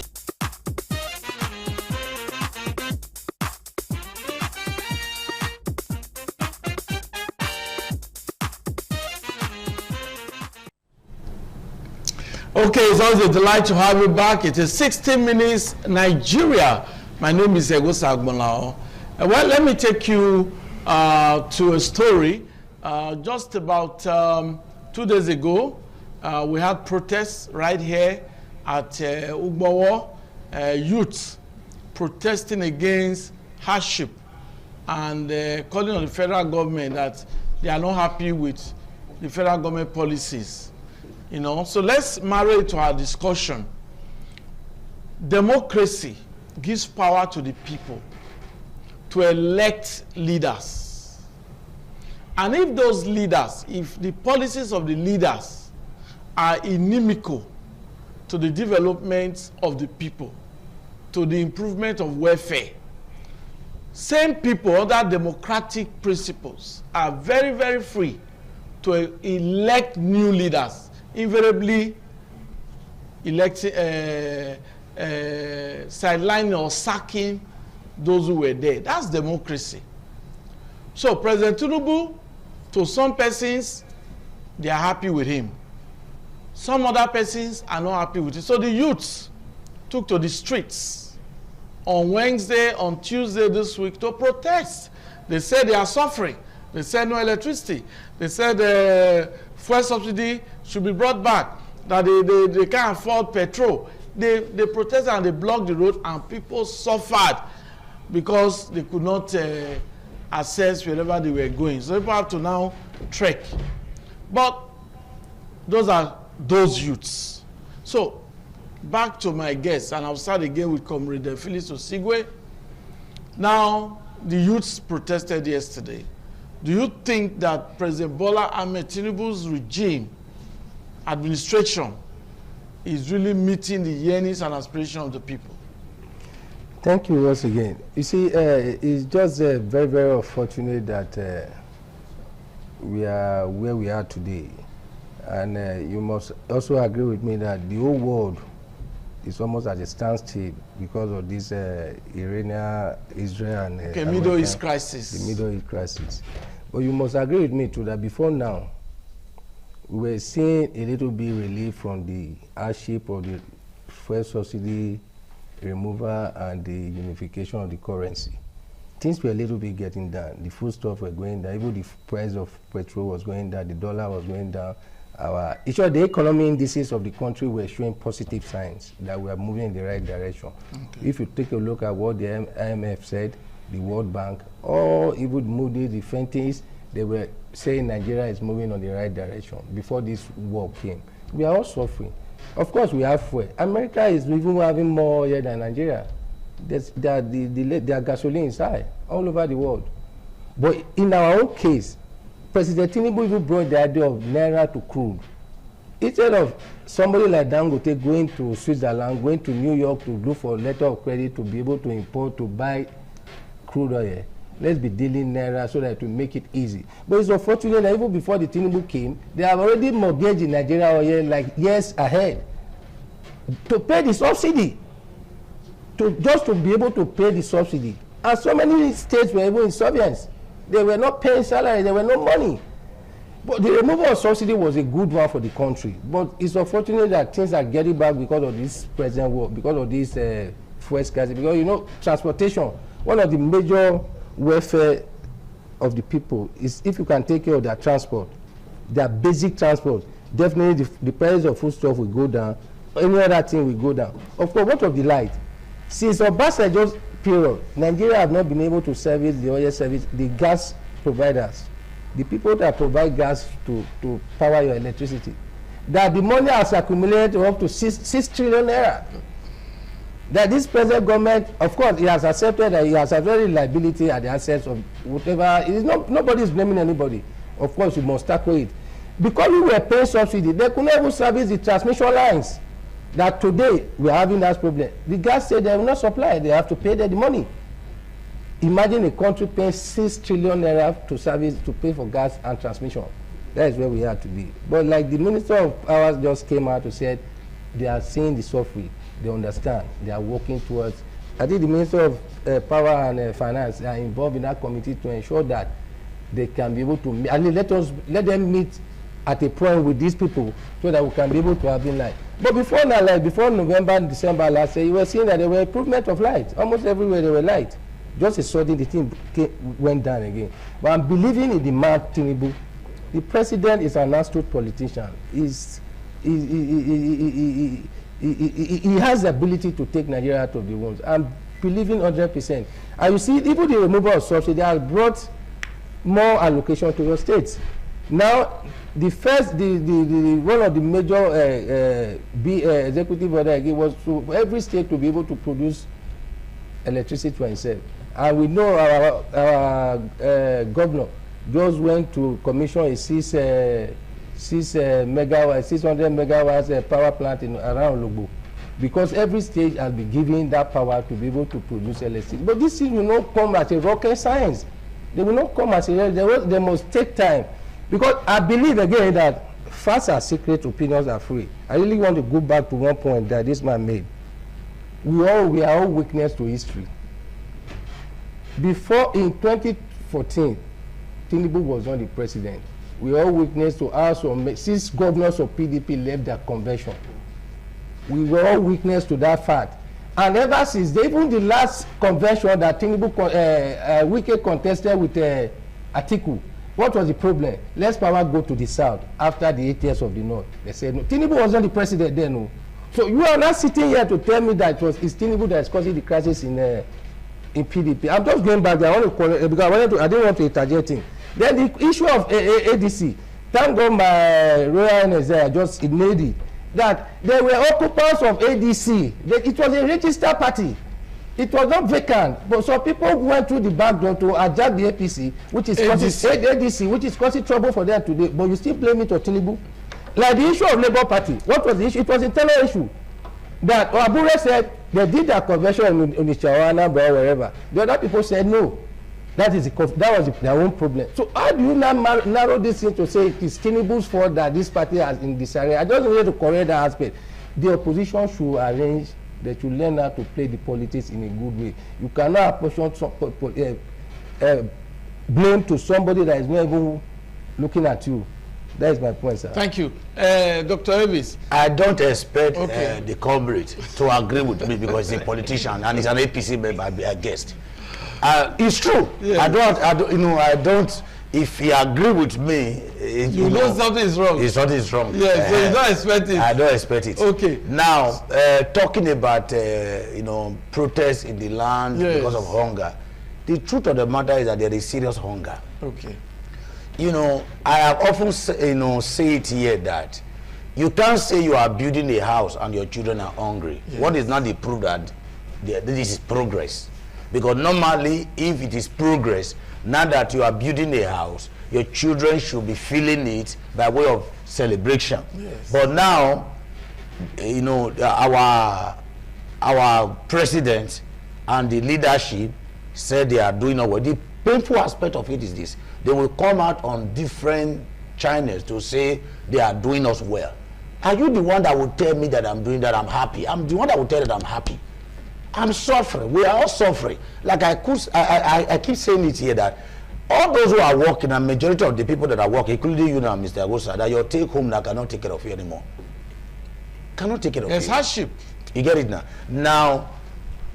Okay, it's always a delight to have you back. It is 60 Minutes Nigeria. My name is Egosa Agbolao. Well, let me take you to a story. Just about 2 days ago, we had protests right here at Ugbowo. Youths protesting against hardship and calling on the federal government that they are not happy with the federal government policies. You know, so let's marry it to our discussion. Democracy gives power to the people to elect leaders. And if those leaders, if the policies of the leaders are inimical to the development of the people, to the improvement of welfare, same people under democratic principles are very, very free to elect new leaders, invariably electing, sidelining or sacking those who were there. That's democracy. So President Tinubu, to some persons, they are happy with him. Some other persons are not happy with it. So the youths took to the streets on Wednesday, on Tuesday this week to protest. They said they are suffering. They said no electricity. They said fuel subsidy should be brought back, that they can't afford petrol. They protested and they blocked the road, and people suffered because they could not access wherever they were going. So people have to now trek. But those are those youths. So back to my guests, and I'll start again with Comrade Phyllis Osigwe. Now, the youths protested yesterday. Do you think that President Bola Ahmed Tinubu's regime administration is really meeting the yearnings and aspirations of the people? Thank you once again. You see, it's just very, very unfortunate that we are where we are today. And you must also agree with me that the whole world is almost at a standstill because of this Iranian, Israel, and Middle East crisis. The Middle East crisis. But you must agree with me too that before now, we were seeing a little bit relief from the hardship of the fuel subsidy removal and the unification of the currency. Things were a little bit getting down. The foodstuff were going down. Even the price of petrol was going down. The dollar was going down. The economic indices of the country were showing positive signs that we are moving in the right direction. Okay. If you take a look at what the IMF said, the World Bank, or even Moody's, the Fenties, they were saying Nigeria is moving on the right direction before this war came. We are all suffering. Of course, we have fuel. America is even having more oil than Nigeria. Their gasoline is high all over the world. But in our own case, President Tinubu even brought the idea of Naira to crude. Instead of somebody like Dangote going to Switzerland, going to New York to look for a letter of credit to be able to import, to buy crude oil, let's be dealing Naira so that to make it easy. But it's unfortunate that even before the Tinubu came, they have already mortgaged in Nigeria oil like years ahead to pay the subsidy, just to be able to pay the subsidy. And so many states were even insolvent. They were not paying salary, there were no money. But the removal of subsidy was a good one for the country. But it's unfortunate that things are getting back because of this present war, because of this fuel scarcity. Because, you know, transportation, one of the major welfare of the people is if you can take care of their transport, their basic transport, definitely the price of foodstuff will go down, any other thing will go down. Of course, what of the light? Since Obasanjo's period, Nigeria have not been able to service the oil service, the gas providers, the people that provide gas to power your electricity, that the money has accumulated to up to 6 trillion naira. That this present government, of course, it has accepted that it has a very liability at the assets of whatever. It is not, nobody is blaming anybody. Of course, you must tackle it. Because we were paying subsidy, they could not even service the transmission lines. That today we are having that problem. The gas said they will not supply, they have to pay them the money. Imagine a country paying 6 trillion naira to service, to pay for gas and transmission. That is where we are to be. But like the Minister of Powers just came out to say, they are seeing the suffering, they understand, they are working towards. I think the Minister of Power and Finance are involved in that committee to ensure that they can be able to, let them meet at a point with these people so that we can be able to have in light. But before now, like before November and December last year, you were seeing that there were improvement of light. Almost everywhere there were light. Just a sudden the thing went down again. But I'm believing in the man Tinubu. The president is an astute politician. He has the ability to take Nigeria out of the wounds. I'm believing 100%. And you see, even the removal of subsidy has brought more allocation to your states. Now, the first, one of the major executive order again was for every state to be able to produce electricity for itself. And we know our governor just went to commission a 600 megawatts power plant around Logbo, because every state has been given that power to be able to produce electricity. But this thing will not come as a rocket science. They will not come as a, they must take time. Because I believe again that facts are secret, opinions are free. I really want to go back to one point that this man made. We are all witness to history. Before, in 2014, Tinubu was not the president. We all witness to how some 6 governors of PDP left their convention. We were all witness to that fact. And ever since, even the last convention that Tinubu, Wike contested with Atiku, what was the problem? Let's power go to the south after the 8 years of the north. They said no. Tinubu wasn't the president then. No. So you are not sitting here to tell me that it's Tinubu that is causing the crisis in PDP. I'm just going back there. I want to call it because I didn't want to interject him. Then the issue of ADC. Thank God my Royal Highness just made it that they were occupants of ADC. It was a registered party. It was not vacant, but some people went through the back door to adjust the APC, which is causing ADC, which is causing trouble for them today. But you still blame it on Tinubu. Like the issue of Labour Party, what was the issue? It was a internal issue. That Abure said they did their convention in Onitsha or wherever. The other people said no. That was their own problem. So how do you now narrow this thing to say it is Tinubu's fault that this party has in disarray? I just want to correct that aspect. The opposition should arrange, they should learn how to play the politics in a good way. You cannot apportion blame to somebody that is not even looking at you. That is my point, sir. Thank you. Dr. Elvis. I don't expect the comrade to agree with me because he's a politician and he's an APC member, I guessed. It's true. Yeah. I don't, if he agree with me, you know something is wrong. Something is wrong. Yeah, so you don't expect it. I don't expect it. Okay. Now, talking about, protests in the land because of hunger, the truth of the matter is that there is serious hunger. Okay. I have often say it here that you can't say you are building a house and your children are hungry. Yes. What is not the proof that this is progress? Because normally, if it is progress, now that you are building a house, your children should be feeling it by way of celebration. Yes. But now, our president and the leadership said they are doing away. The painful aspect of it is this: they will come out on different channels to say they are doing us well. Are you the one that will tell me that I'm doing that, I'm happy? I'm the one that will tell you that I'm happy. I'm suffering. We are all suffering. Like I keep saying it here that all those who are working, and majority of the people that are working, including you now, Mr. Agosa, that your take home now cannot take care of you anymore. Cannot take care of you. It's hardship. You get it now. Now,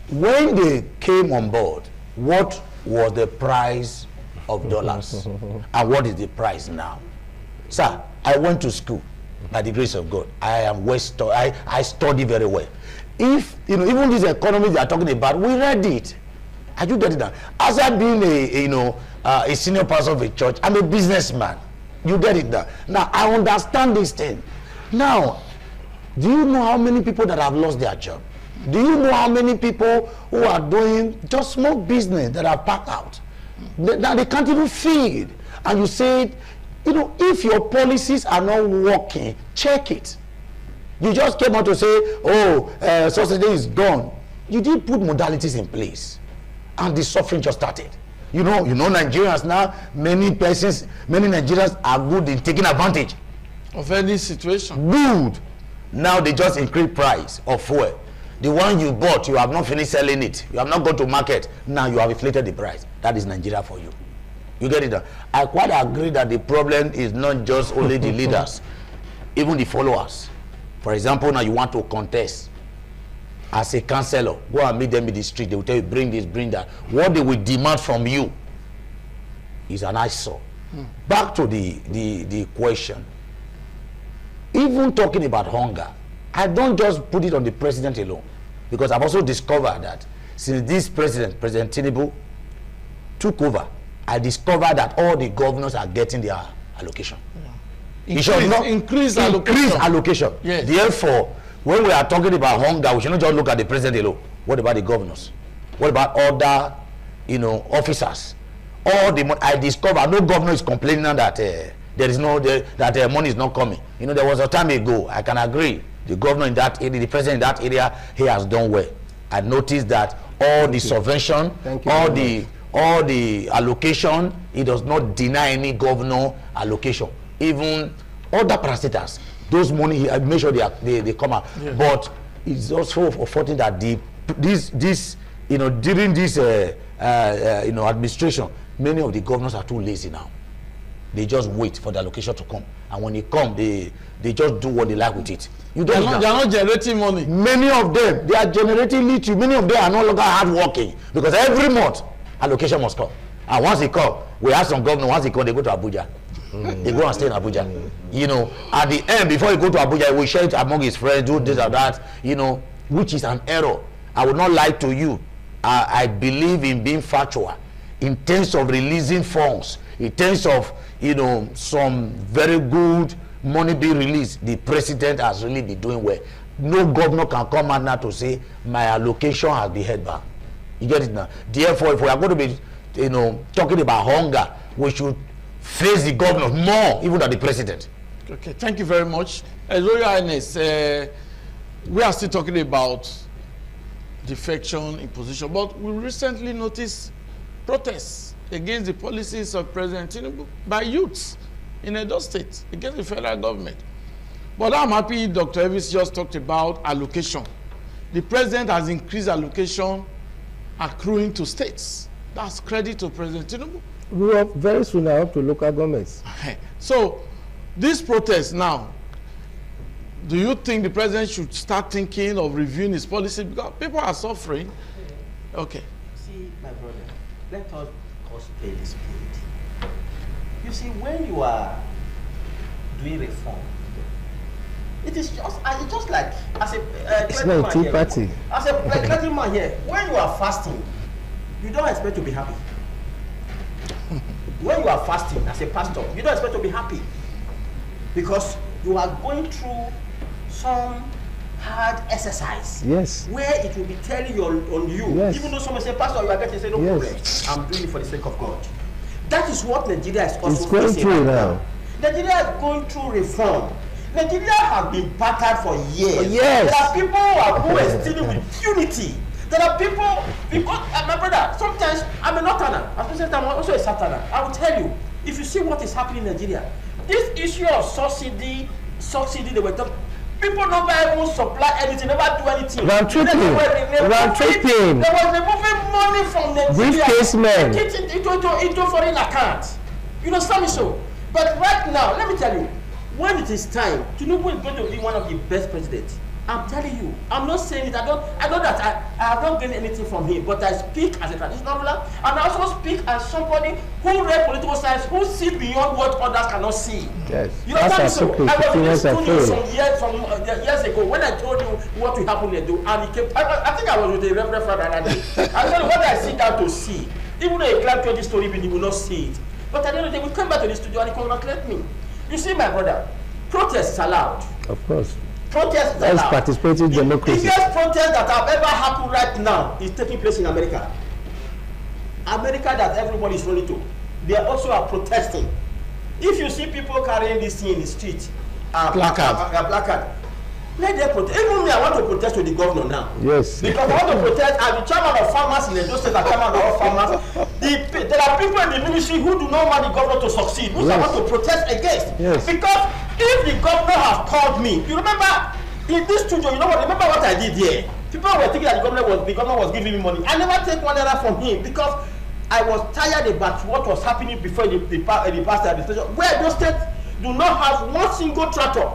when they came on board, what was the price of dollars? And what is the price now? Sir, I went to school by the grace of God. I am I study very well. If even this economy they are talking about, we read it. Are you getting that? As I being a senior pastor of a church, I'm a businessman. You get it now. Now I understand this thing. Now, do you know how many people that have lost their job? Do you know how many people who are doing just small business that are packed out? Now they can't even feed. And you said, if your policies are not working, check it. You just came out to say, subsidy is gone. You did put modalities in place, and the suffering just started. Nigerians now, many Nigerians are good in taking advantage of any situation. Good. Now they just increase price of fuel. The one you bought, you have not finished selling it. You have not gone to market. Now you have inflated the price. That is Nigeria for you. You get it? I quite agree that the problem is not just only the leaders, even the followers. For example, now you want to contest as a councillor, go and meet them in the street. They will tell you, bring this, bring that. What they will demand from you is an eyesore. Back to the question. Even talking about hunger, I don't just put it on the president alone, because I've also discovered that since this President Tinubu took over, I discovered that all the governors are getting their allocation. Increase allocation. Yes. Therefore, when we are talking about hunger, we should not just look at the president alone. What about the governors? What about other, officers? All the money I discovered, no governor is complaining that there is that money is not coming. There was a time ago. I can agree. The governor in that area, the president in that area, he has done well. I noticed that all the subvention, all the allocation, he does not deny any governor allocation. Even other parastatals, those money, I make sure they come out. Yeah. But it's also unfortunate that during this administration, many of the governors are too lazy now. They just wait for the allocation to come, and when it comes, they just do what they like with it. They are not generating money. Many of them, they are generating little. Many of them are no longer hard working, because every month allocation must come. And once it comes, we have some governors. Once it comes, they go to Abuja. They go and stay in Abuja. At the end, before you go to Abuja, he will share it among his friends, do this or that, which is an error. I would not lie to you. I believe in being factual in terms of releasing funds, in terms of some very good money being released. The president has really been doing well. No governor can come out now to say my allocation has been held back. You get it now? Therefore, if we are going to be talking about hunger, we should face the governor more even than the president. Okay, thank you very much. Royal Highness, we are still talking about defection, imposition, but we recently noticed protests against the policies of President Tinubu by youths in Edo State against the federal government. But I'm happy Dr. Elvis just talked about allocation. The president has increased allocation accruing to states. That's credit to President Tinubu. We will very soon up to local governments. So, this protest now, do you think the president should start thinking of reviewing his policy? Because people are suffering. Okay. See, my brother, let us spade a spade. You see, when you are doing reform, it is just like as a it's not a tea party. As a clergyman here, when you are fasting, you don't expect to be happy. When you are fasting as a pastor, you don't expect to be happy because you are going through some hard exercise. Yes. Where it will be telling you on you. Yes. Even though someone say, Pastor, you are getting say no problem. I'm doing it for the sake of God. That is what Nigeria is also going through now. Nigeria is going through reform. Nigeria has been battered for years. Yes. There are people who are stealing with unity. There are people, because my brother, sometimes I'm a northerner, at the same time I'm also a southerner. I will tell you, if you see what is happening in Nigeria, this issue of subsidy, they were talking, people never even supply anything, never do anything. Round tripping. There was removing money from Nigeria. Briefcase men. Into foreign accounts. You understand me so? But right now, let me tell you, when it is time, Tinubu is going to be one of the best presidents. I'm telling you, I'm not saying it. I know that I have not gained anything from him, but I speak as a traditional ruler, and I also speak as somebody who read political science, who see beyond what others cannot see. Yes. You understand me so? I was in this studio some years ago when I told you what will happen in Edo, and he came. I think I was with the Reverend Father and I told him what I sit down to see. Even though he claimed to this story, but he will not see it. But at the end of the day, we came back to the studio and he congratulated me. You see, my brother, protest is allowed. Of course. Protest is That's allowed. participating democracy. The biggest protest that have ever happened right now is taking place in America. America that everybody is running to. They also are protesting. If you see people carrying this thing in the street, placard, let them protest. Even me, I want to protest to the governor now. Yes. Because I want to protest. I'm the chairman of farmers in Edo State, the chairman of all farmers. There are people in the ministry who do not want the governor to succeed, which I want to protest against. Yes. Because if the governor has called me, you remember in this studio, you know what? Remember what I did here? People were thinking that the governor was giving me money. I never take one naira from him because I was tired about what was happening before the past administration, where those states do not have one single tractor.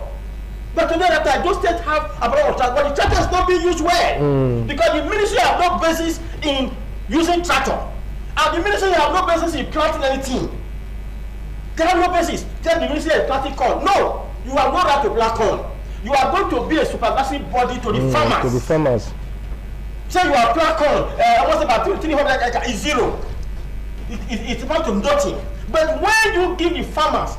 But today that those states have a lot of tractor, but the tractor is not being used well because the ministry have no basis in using tractor, and the ministry have no basis in planting anything. They have no basis. Tell the ministry is planting corn. No, you are not right to plant corn. You are going to be a supervisory body to the farmers. To the farmers. Say you are plant corn. Almost about 300 acres is zero. It's about to nothing. But when you give the farmers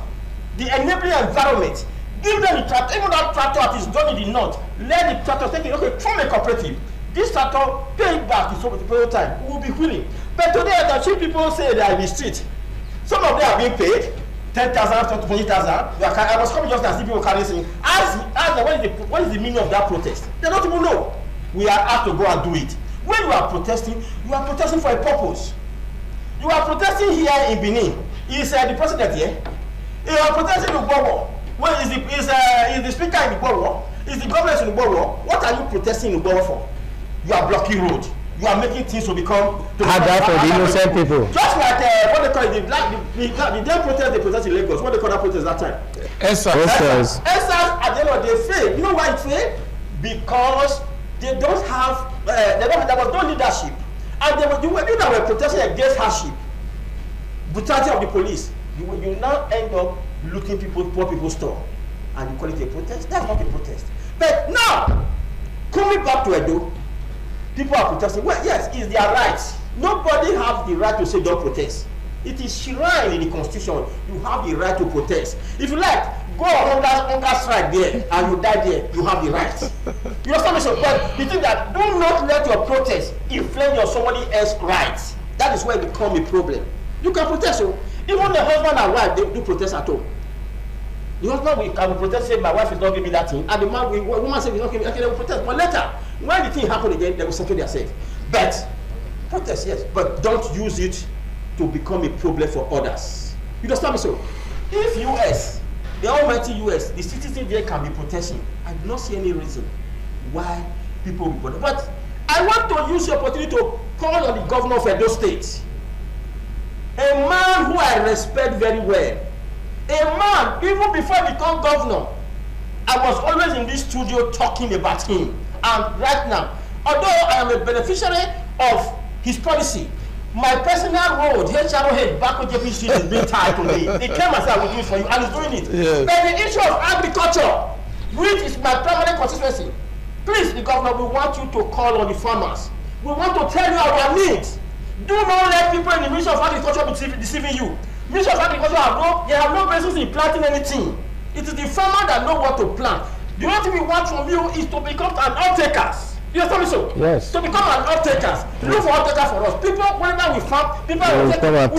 the enabling environment, give them the tractor, even that tractor that is done in the north, let the tractor take it. Okay, from a cooperative, this tractor pay it back in some period of time. We will be willing. But today, I see people say they are in the street. Some of them are being paid 10,000, 20,000. I was coming just as people carrying saying, ask them what is the meaning of that protest? They don't even know. We are asked to go and do it. When you are protesting for a purpose. You are protesting here in Benin. Is the president here? You are protesting in Ugbowo. Well, is the speaker in Ugbowo? Is the government in Ugbowo? What are you protesting in Ugbowo for? You are blocking road. You are making things to become harder for the innocent people. Just like what they call it, the day protest they protest in Lagos. What they call that protest that time? EndSARS. EndSARS at the end of the day failed. You know why it failed? Because they don't have there was no leadership, and you were protesting against hardship, brutality of the police. You now end up looting poor people's store, and you call it a protest. That's not a protest. But now, coming back to Edo, people are protesting. Well, yes, it's their rights. Nobody has the right to say don't protest. It is enshrined in the constitution. You have the right to protest. If you like, go on hunger strike there and you die there, you have the right. You understand me? So, but the thing that do not let your protest inflame your somebody else's rights. That is where it becomes a problem. You can protest. So even the husband and wife, they do protest at home. The husband will protest, say, my wife is not giving me that thing. And the woman say, he's not giving me, okay, they will protest. But later, when the thing happen again, they will settle themselves. But, protest, yes, but don't use it to become a problem for others. You understand me? So, if US, the almighty US, the citizens there can be protesting, I do not see any reason why people will bother. But I want to use the opportunity to call on the governor of Edo State, a man who I respect very well, a man, even before I become governor, I was always in this studio talking about him. And right now, although I am a beneficiary of his policy, my personal road, HRO back on JP Street is being tied today. He came and said, I will do it for you, and he's doing it. Yes. But the issue of agriculture, which is my permanent constituency, please, the governor, we want you to call on the farmers. We want to tell you our needs. Do not let people in the Ministry of Agriculture be deceiving you. Ministry of Agriculture have no business in planting anything. It is the farmer that know what to plant. The only thing we want from you is to become an off-takers. You understand me so? Yes. To become an off-takers. Look for off-takers for us. People, whenever we farm, people will take we have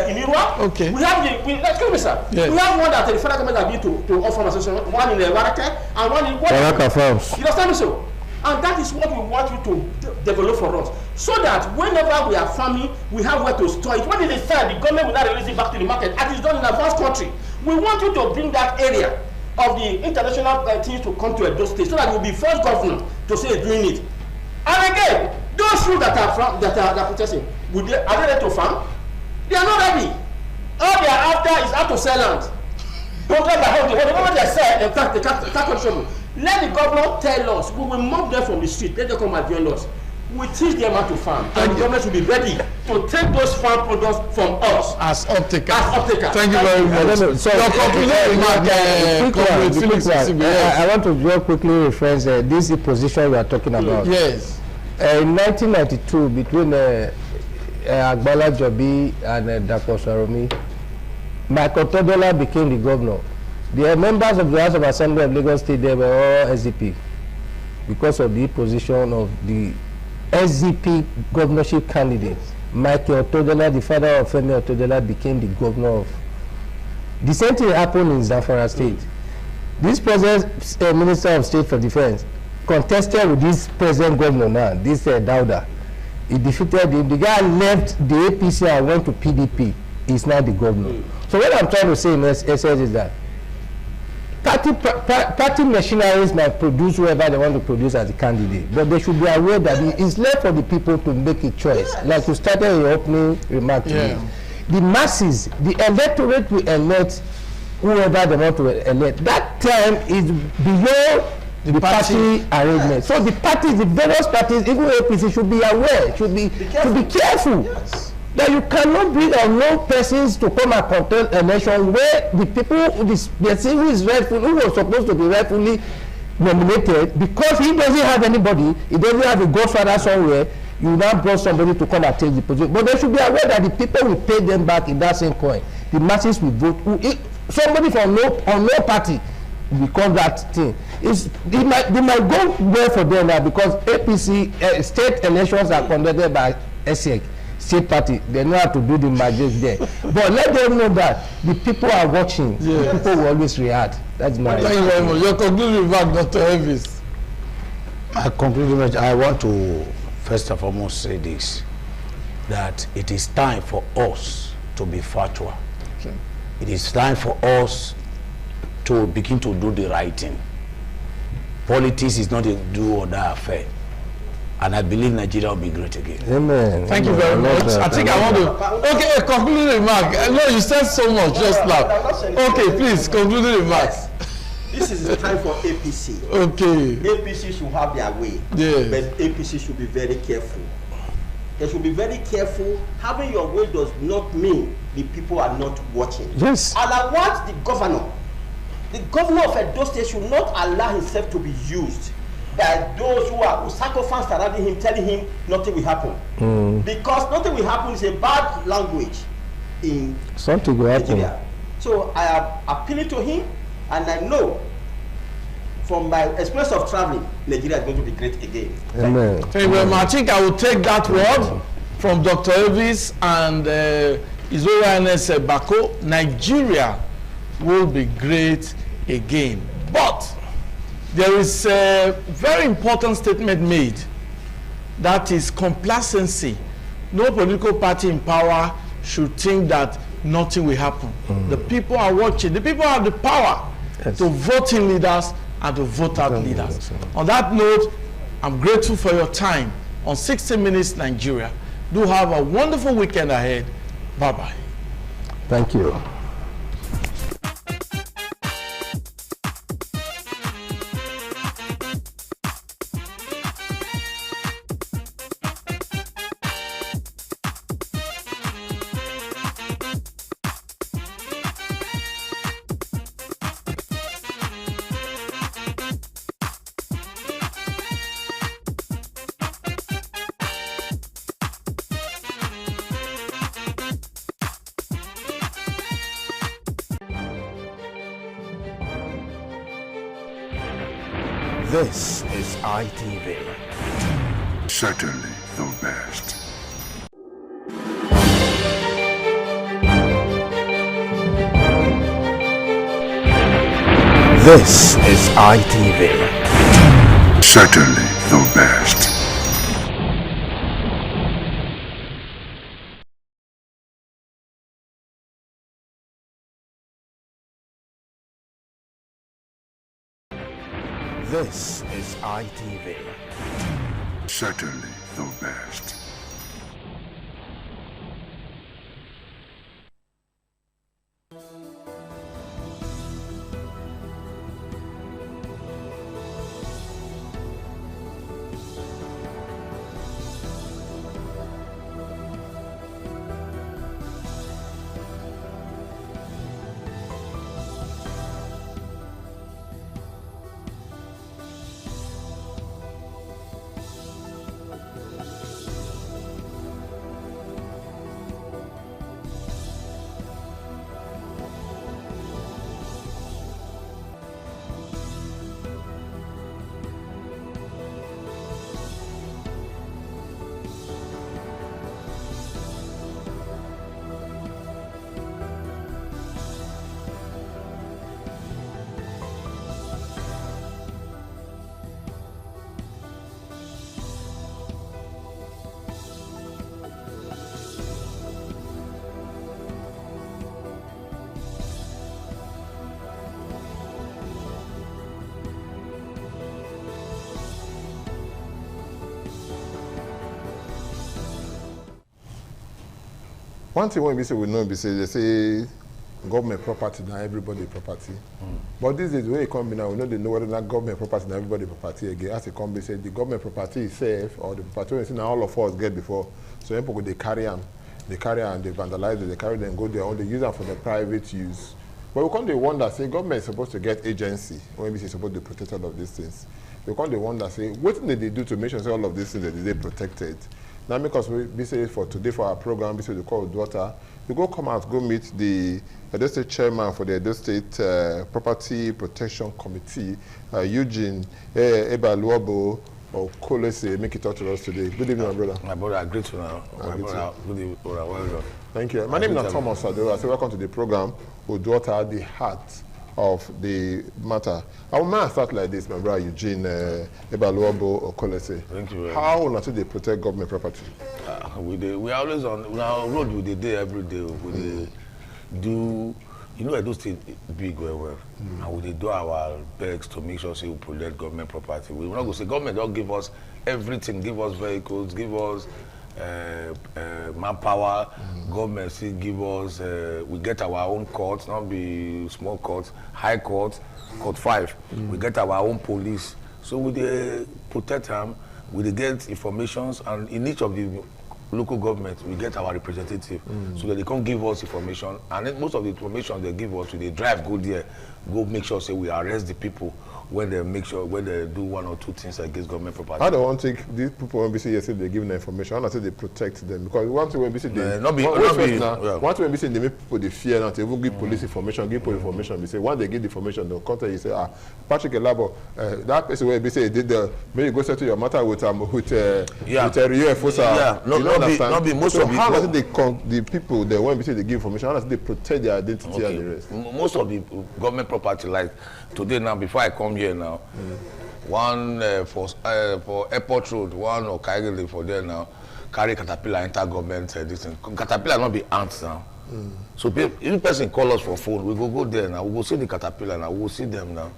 in Irua. Okay. We have excuse me, sir. Yes. We have one that the federal government agreed to offer association, one in the Waraka and one in Waraka Farms. You understand me so? And that is what we want you to develop for us. So that whenever we are farming, we have where to store it. When it is time, the government will not release it back to the market, as it's done in advanced country. We want you to bring that area of the international things to come to Edo State, so that you'll be first governor to say doing it. And again, those who that are protesting, are they ready to farm? They are not ready. All they are after is how to sell land. Whatever they sell, in fact, they can't control. Let the governor tell us. We will mob them from the street. Let them come and join us. We teach them how to farm. And the government will be ready to take those farm products from us. As off-takers. Thank you very much. So, I want to very quickly reference this position we are talking about. Yes. In 1992, between Agbala Jobi and Dapo Saromi, Michael Todola became the governor. The members of the House of Assembly of Lagos State, they were all SDP because of the position of the SDP governorship candidate. Michael Otodola, the father of Femi Otodola, became the governor of. The same thing happened in Zamfara State. This present Minister of State for Defense contested with this present governor now, this Dauda. He defeated him. The guy left the APC and went to PDP. He's now the governor. So what I'm trying to say in essence is that party machineries might produce whoever they want to produce as a candidate, but they should be aware that it's left for the people to make a choice. Yes. Like you started in your opening remark today. The masses, the electorate will elect whoever they want to elect. That time is beyond the party arrangement. So the parties, the various parties, even APC, should be aware, should be careful. Yes. That you cannot bring unknown persons to come and contest election where the people, the person who is rightful, who was supposed to be rightfully nominated, because he doesn't have anybody, he doesn't have a godfather somewhere, you now brought somebody to come and take the position. But they should be aware that the people will pay them back in that same coin. The masses will vote. Somebody from no party become that thing. They might go well for them now because APC state elections are conducted by ESEC. State party, they know how to do the magic there. But let them know that the people are watching. Yes. The people will always react. That's my. Thank you very much. Your concluding remark, Dr. Elvis. My concluding remark, I want to first and foremost say this, that it is time for us to be factual. Okay. It is time for us to begin to do the right thing. Politics is not a do or die affair. And I believe Nigeria will be great again. Amen. Thank you very much. I think I want to. Okay, a concluding remark. No, you said so much just now. Okay, please, concluding remarks. This is the time for APC. Okay. APC should have their way. Yes. But APC should be very careful. They should be very careful. Having your way does not mean the people are not watching. Yes. And I want the governor of Edo State should not allow himself to be used by those who sacrifice surrounding him, telling him nothing will happen. Because nothing will happen is a bad language in something will happen. Nigeria. So I am appealing to him, and I know from my experience of traveling, Nigeria is going to be great again. Amen. Thank you very much. I think I will take that word from Dr. Elvis and His Royal Highness Bako. Nigeria will be great again. But there is a very important statement made, that is complacency. No political party in power should think that nothing will happen. The people are watching. The people have the power to vote in leaders and to vote out leaders. On that note, I'm grateful for your time on 60 Minutes Nigeria. Do have a wonderful weekend ahead. Bye-bye. Thank you. This is ITV. Certainly the best. This is ITV. Certainly the best. This is ITV. Certainly the best. One thing when we say we know, they say government property now everybody property. But this is where it come now. We know they know whether not government property now everybody property again. As it come, they say the government property is safe, or the property we see now all of us get before. So people they carry them, they vandalize it, they carry them, go there, or they use them for the private use. But we can't wonder, say government is supposed to get agency when we say supposed to protect all of these things. We can't wonder, say what did they do to make sure say all of these things that they protected. Now, because we say for today for our program, we say the call daughter, we go come out, go meet the Edo State chairman for the Edo State Property Protection Committee, Eugene Ebaluobo or Kolese, make it talk to us today. Good evening, my brother. My brother, great to know. Good evening, brother. Well done. Thank you. My name is Thomas Sado. I say welcome to the program, Oduota, the heart of the matter. I will start like this, my brother Eugene Ebaluobo Okolese. Thank you. How will they protect government property? We are always on our road with the day every day. We do, you know, Edo State big well. And we do our best to make sure we protect government property. We will not go say government don't give us everything, give us vehicles, give us manpower. Government still give us, we get our own courts, not be small courts, high courts, court 5. We get our own police. So we protect them, we get informations, and in each of the local government, we get our representative so that they can give us information. And then most of the information they give us, they drive, go there, go make sure say we arrest the people when they make sure when they do one or two things against government property. I don't want to take these people when we say yesterday they give them information. I don't say they protect them because one thing when we say they one thing when we say they make people they fear now, they will give police information, give people information. We say once they give the information, they'll contact you say Patrick Elabo, that person where we say did the maybe go settle your matter with Rio Fosa. No, understand? Most so of how does the people there when we say they give information, how does they protect their identity and the rest? Most of the government property, like today now, before I come here now, one for Airport Road, one or Kaigele for there now, carry Caterpillar enter government this thing. Caterpillar not be ants now. So if person call us for phone, we go there now. We go see the Caterpillar now. We will see them now.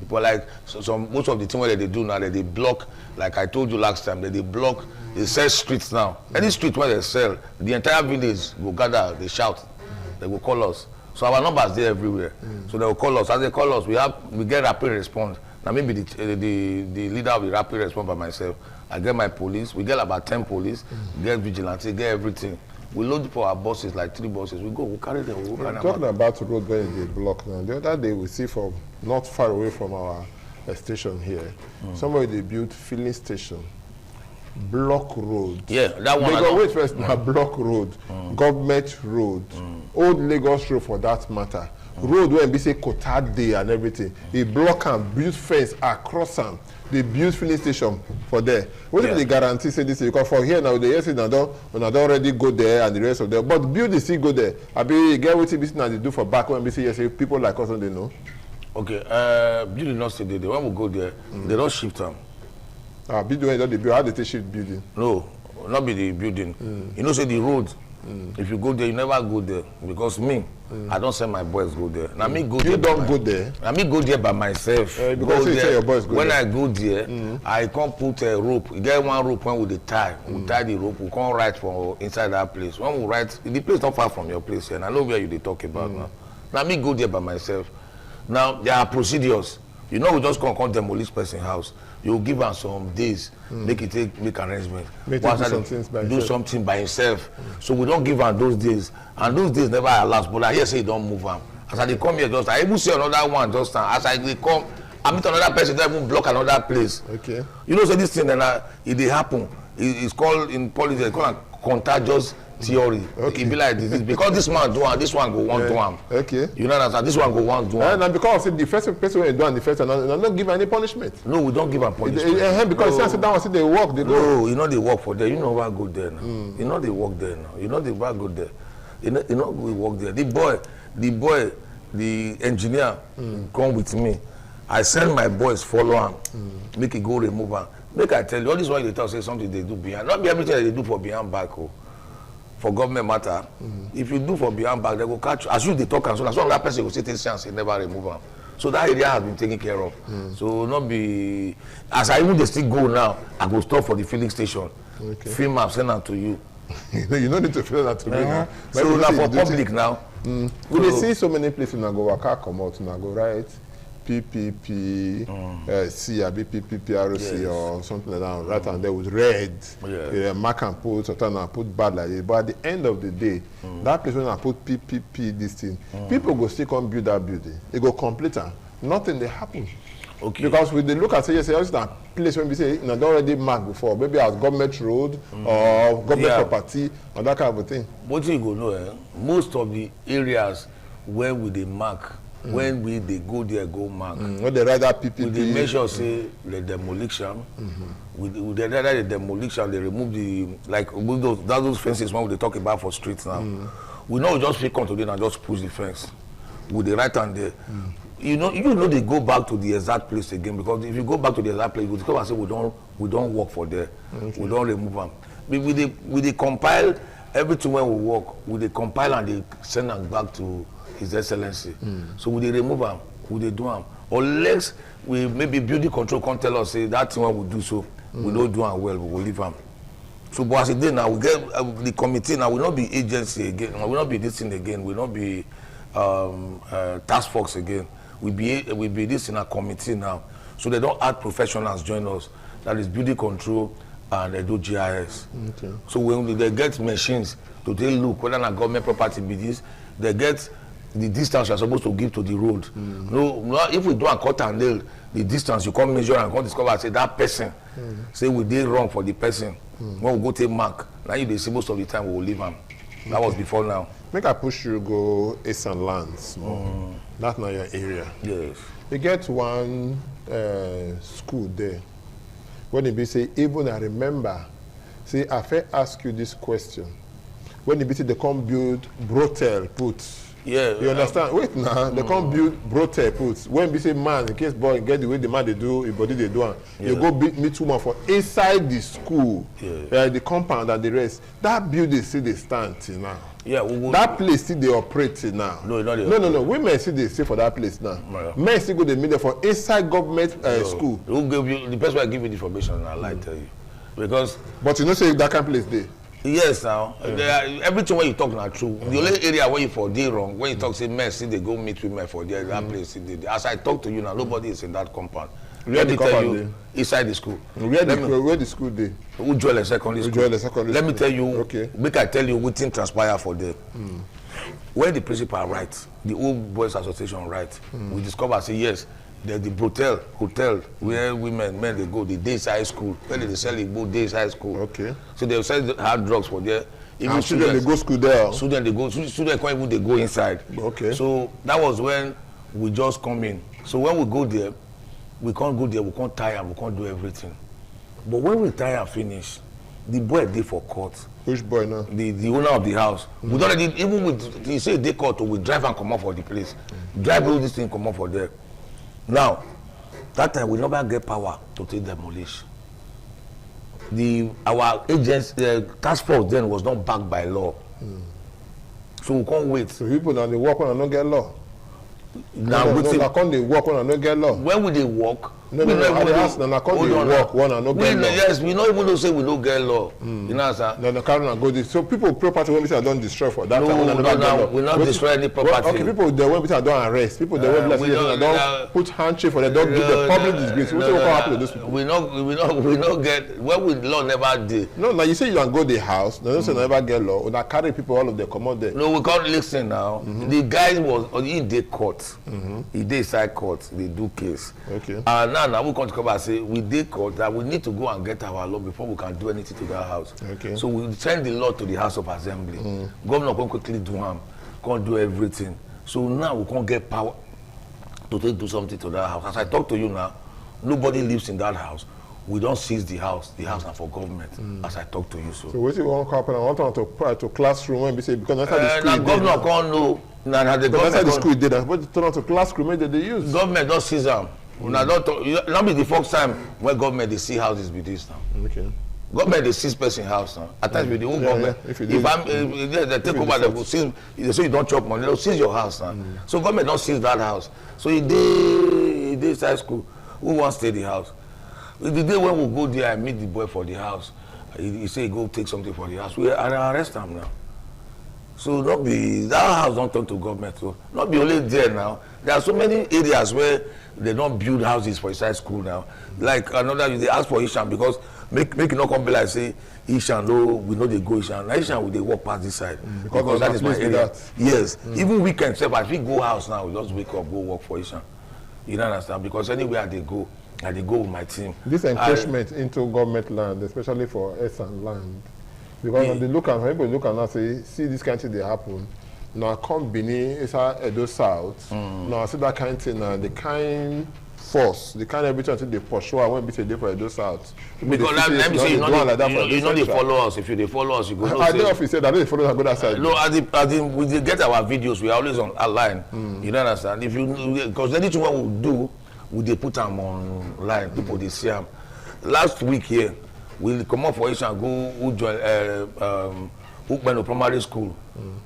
People like most of the thing where they do now, they block. Like I told you last time, they block. They sell streets now. Any street where they sell, the entire village will gather. They shout. They will call us. So our numbers there everywhere. So they will call us. As they call us, we get rapid response. Now maybe the leader of the rapid response by myself. I get my police. We get about 10 police. Get vigilante. Get everything. We load for our buses, like 3 buses. We go, we carry them. We carry them. Talking about the road where they block now. The other day we see from not far away from our station here, somewhere they built filling station, block road. Yeah, that one. Lagos, wait first, now block road, government road, old Lagos road for that matter. Road where we say Kota Day and everything. They block and build fence across them. They build filling station for there. What if they guarantee say this? Because for here now, they say they don't already go there and the rest of them. But build the still go there. I be get what this now they do for back when we say yes, people like us don't they know. Okay, building not stay there. When we go there, they don't shift them. Building don't they build? How they take shift building? No, not be the building. You know, say the road. If you go there, you never go there because me, I don't send my boys go there. Now me go there. You don't go there. Now me go there by myself. Because you say your boys go when there. I go there, I can't put a rope. You get one rope when we dey tie. We tie the rope. We can't write for inside that place. When we write, the place not far from your place, and I know where you dey talk about now. Now me go there by myself. Now there are procedures. You know, we just can't demolish person house. You give am some days, make arrangement. Do something by himself. So we don't give am those days, and those days never last. But I hear say you don't move am. As I dey come here, I even see another one just now. As I dey come, I meet another person that even block another place. Okay. You know, so this thing it dey happen. It's called in politics, it's called contagious theory. Okay. It be like this because this man do one, this one go want do one. Okay. You know that this one go want do one. And because the first person when you do and the first and not give any punishment. No, we don't give a punishment. Because no. Sit down and see they work, they go. No, you know they work for there. You know why go there now. You know they work there now. You know they why go there. You know we work there. The engineer come with me. I send my boys follow him. Make it go remove him. Make I tell you, all this one they talk say something they do behind. Not be everything they do for behind back. For government matter, if you do for behind back, they go catch you. As you they talk and so as long as that person will say take chance, they never remove them. So that area has been taken care of. So not be as I even they still go now, I go stop for the filling station. Okay. Film up, send them to you. You don't need to fill that to me now. So now for public now. We see so many places now go waka come out now go right. PPP, PPPRC or something like that, right? And there was red, mark and put, or put bad like it. But at the end of the day, that place when I put PPP, this thing, people go still come build that building. They go complete and nothing they happen. Okay. Because with the look at say, yes, that place when we say not already marked before, maybe as government road or government property or that kind of thing. What you go know, most of the areas where we they mark. When they go there, go mark. When they write that PPP, they measure say the demolition. With the rather the demolition, they remove the like those fences when they talk about for streets now. We know just pick on today and just push the fence with the right hand there. You know they go back to the exact place again because if you go back to the exact place, we come and say we don't work for there. Okay. We don't remove them. We they compile everything when we work. We they compile and they send them back to His Excellency. So we they remove them, we they do them. Unless we maybe building control can't tell us say that thing when we do so, we don't do them well, we will leave them. So but as it did now, we get the committee now will not be agency again, we will not be this thing again, we will not be task force again. We be this in a committee now. So they don't add professionals join us. That is building control and they do GIS. Okay. So when they get machines to take look whether a government property be this, they get the distance you are supposed to give to the road. No, if we do a cut and nail the distance, you come measure and come discover say that person say we did wrong for the person. When we go take mark, now you they see most of the time we will leave them. That was before now. Make I push you go Eastern Lands. That's not your area. Yes. You get one school there. When they be say, even I remember See, I first ask you this question. When the BT they come build brothel puts. Yeah. You understand? Wait now, they come build brothel puts. When we say man, in case boy get the way the man they do, the body they do, you go meet woman for inside the school, the compound and the rest. That building still they stand till now. Yeah, that place still they operate till now. No, not no. Women still they stay for that place now. Men still go they meet there for inside government school. Who gave you the person who give you the information? I'll lie tell you, because. But you know, say that kind of place there. Yes, now everything when you talk now true. The only area where you for dey wrong when you talk say men see they go meet women for there that place. As I talk to you now, nobody is in that compound. Where the compound dey? Inside the school. Where the school dey? Ujuele Secondary School. Let me tell you. Okay. Make I tell you wetin transpire for there. When the principal write, the old boys association write, we discover say yes. There's the hotel where men they go, the days high school, where they sell Igbo days high school. Okay. So they sell hard drugs for there. Even students they go school there. Students can't even they go inside. Okay. So that was when we just come in. So when we go there, we can't go there, we can't tire, we can't do everything. But when we tire and finish, the boy did for court. Which boy now? The owner of the house. We don't even with he say they court, we drive and come out for the place. Drive all this thing come out for there. Now, that time we never get power to take demolish. Our agents, task force then was not backed by law. So we can't wait. So people now they work on and not get law. Now can't they work on and not get law? When will they work? No, can't they work one and not get law? Yes, we not even say we don't get law. You know, sir. No, can't go this. So people property when we say don't destroy for that time. No, we not destroy any property. Okay, people they when we say don't arrest. People they when we don't put handshake for them. Don't give the public disgrace. What will happen to those people? We not get when we law never did. No, now you say you don't go the house. No, say never get law. When I carry people all of them come out there. No, we can't listen now. The guy was in the court. He did side court. They do case. Okay. And now we can't come and say we did court that we need to go and get our law before we can do anything to that house. Okay. So we send the law to the House of Assembly. Governor can quickly do him, can't do everything. So now we can't get power to do something to that house. As I talk to you now, nobody lives in that house. We don't seize the house. The house are for government. As I talk to you, so what you want to happen? I want to classroom when we say because that's how the school. Now governor can't know. Now the government. That's how the school did that. But it turn out to classroom that they use. Government don't seize them. Now not be the first time when government they see houses with this now. Okay. Government they seize person house now. At times with the own government. If they take over, they will seize. They say you don't chop money, they'll seize your house now. So government don't seize that house. So he did high school. Who wants to stay the house? The day when we go there, I meet the boy for the house. He say go take something for the house. We arrest him now. So not be that house don't turn to government. So not be only there now. There are so many areas where they don't build houses for inside school now. Like another, they ask for Ishan because make it not come be like say Ishan. No, we know they go Ishan. Now Ishan will they walk past this side because that is my area. Yes, even weekends. If we go house now, we just wake up, go work for Ishan. You don't understand because anywhere they go with my team. This encroachment into government land, especially for Esan land, because when they look at people look and say, see this kind of thing they happen. Now come Benin, it's Edo South. Now I see that kind of thing, the kind force, the kind of everything they pursue when we say they for Edo South. Because let me say you know they follow us. If they follow us, you go. I don't often say that they follow us go that side. No, as we get our videos, we are always on a line. You don't understand? If you because anything what we do, we put them online. People they see them. Last week here, we come up for Isha and go join Ukbeno Primary School.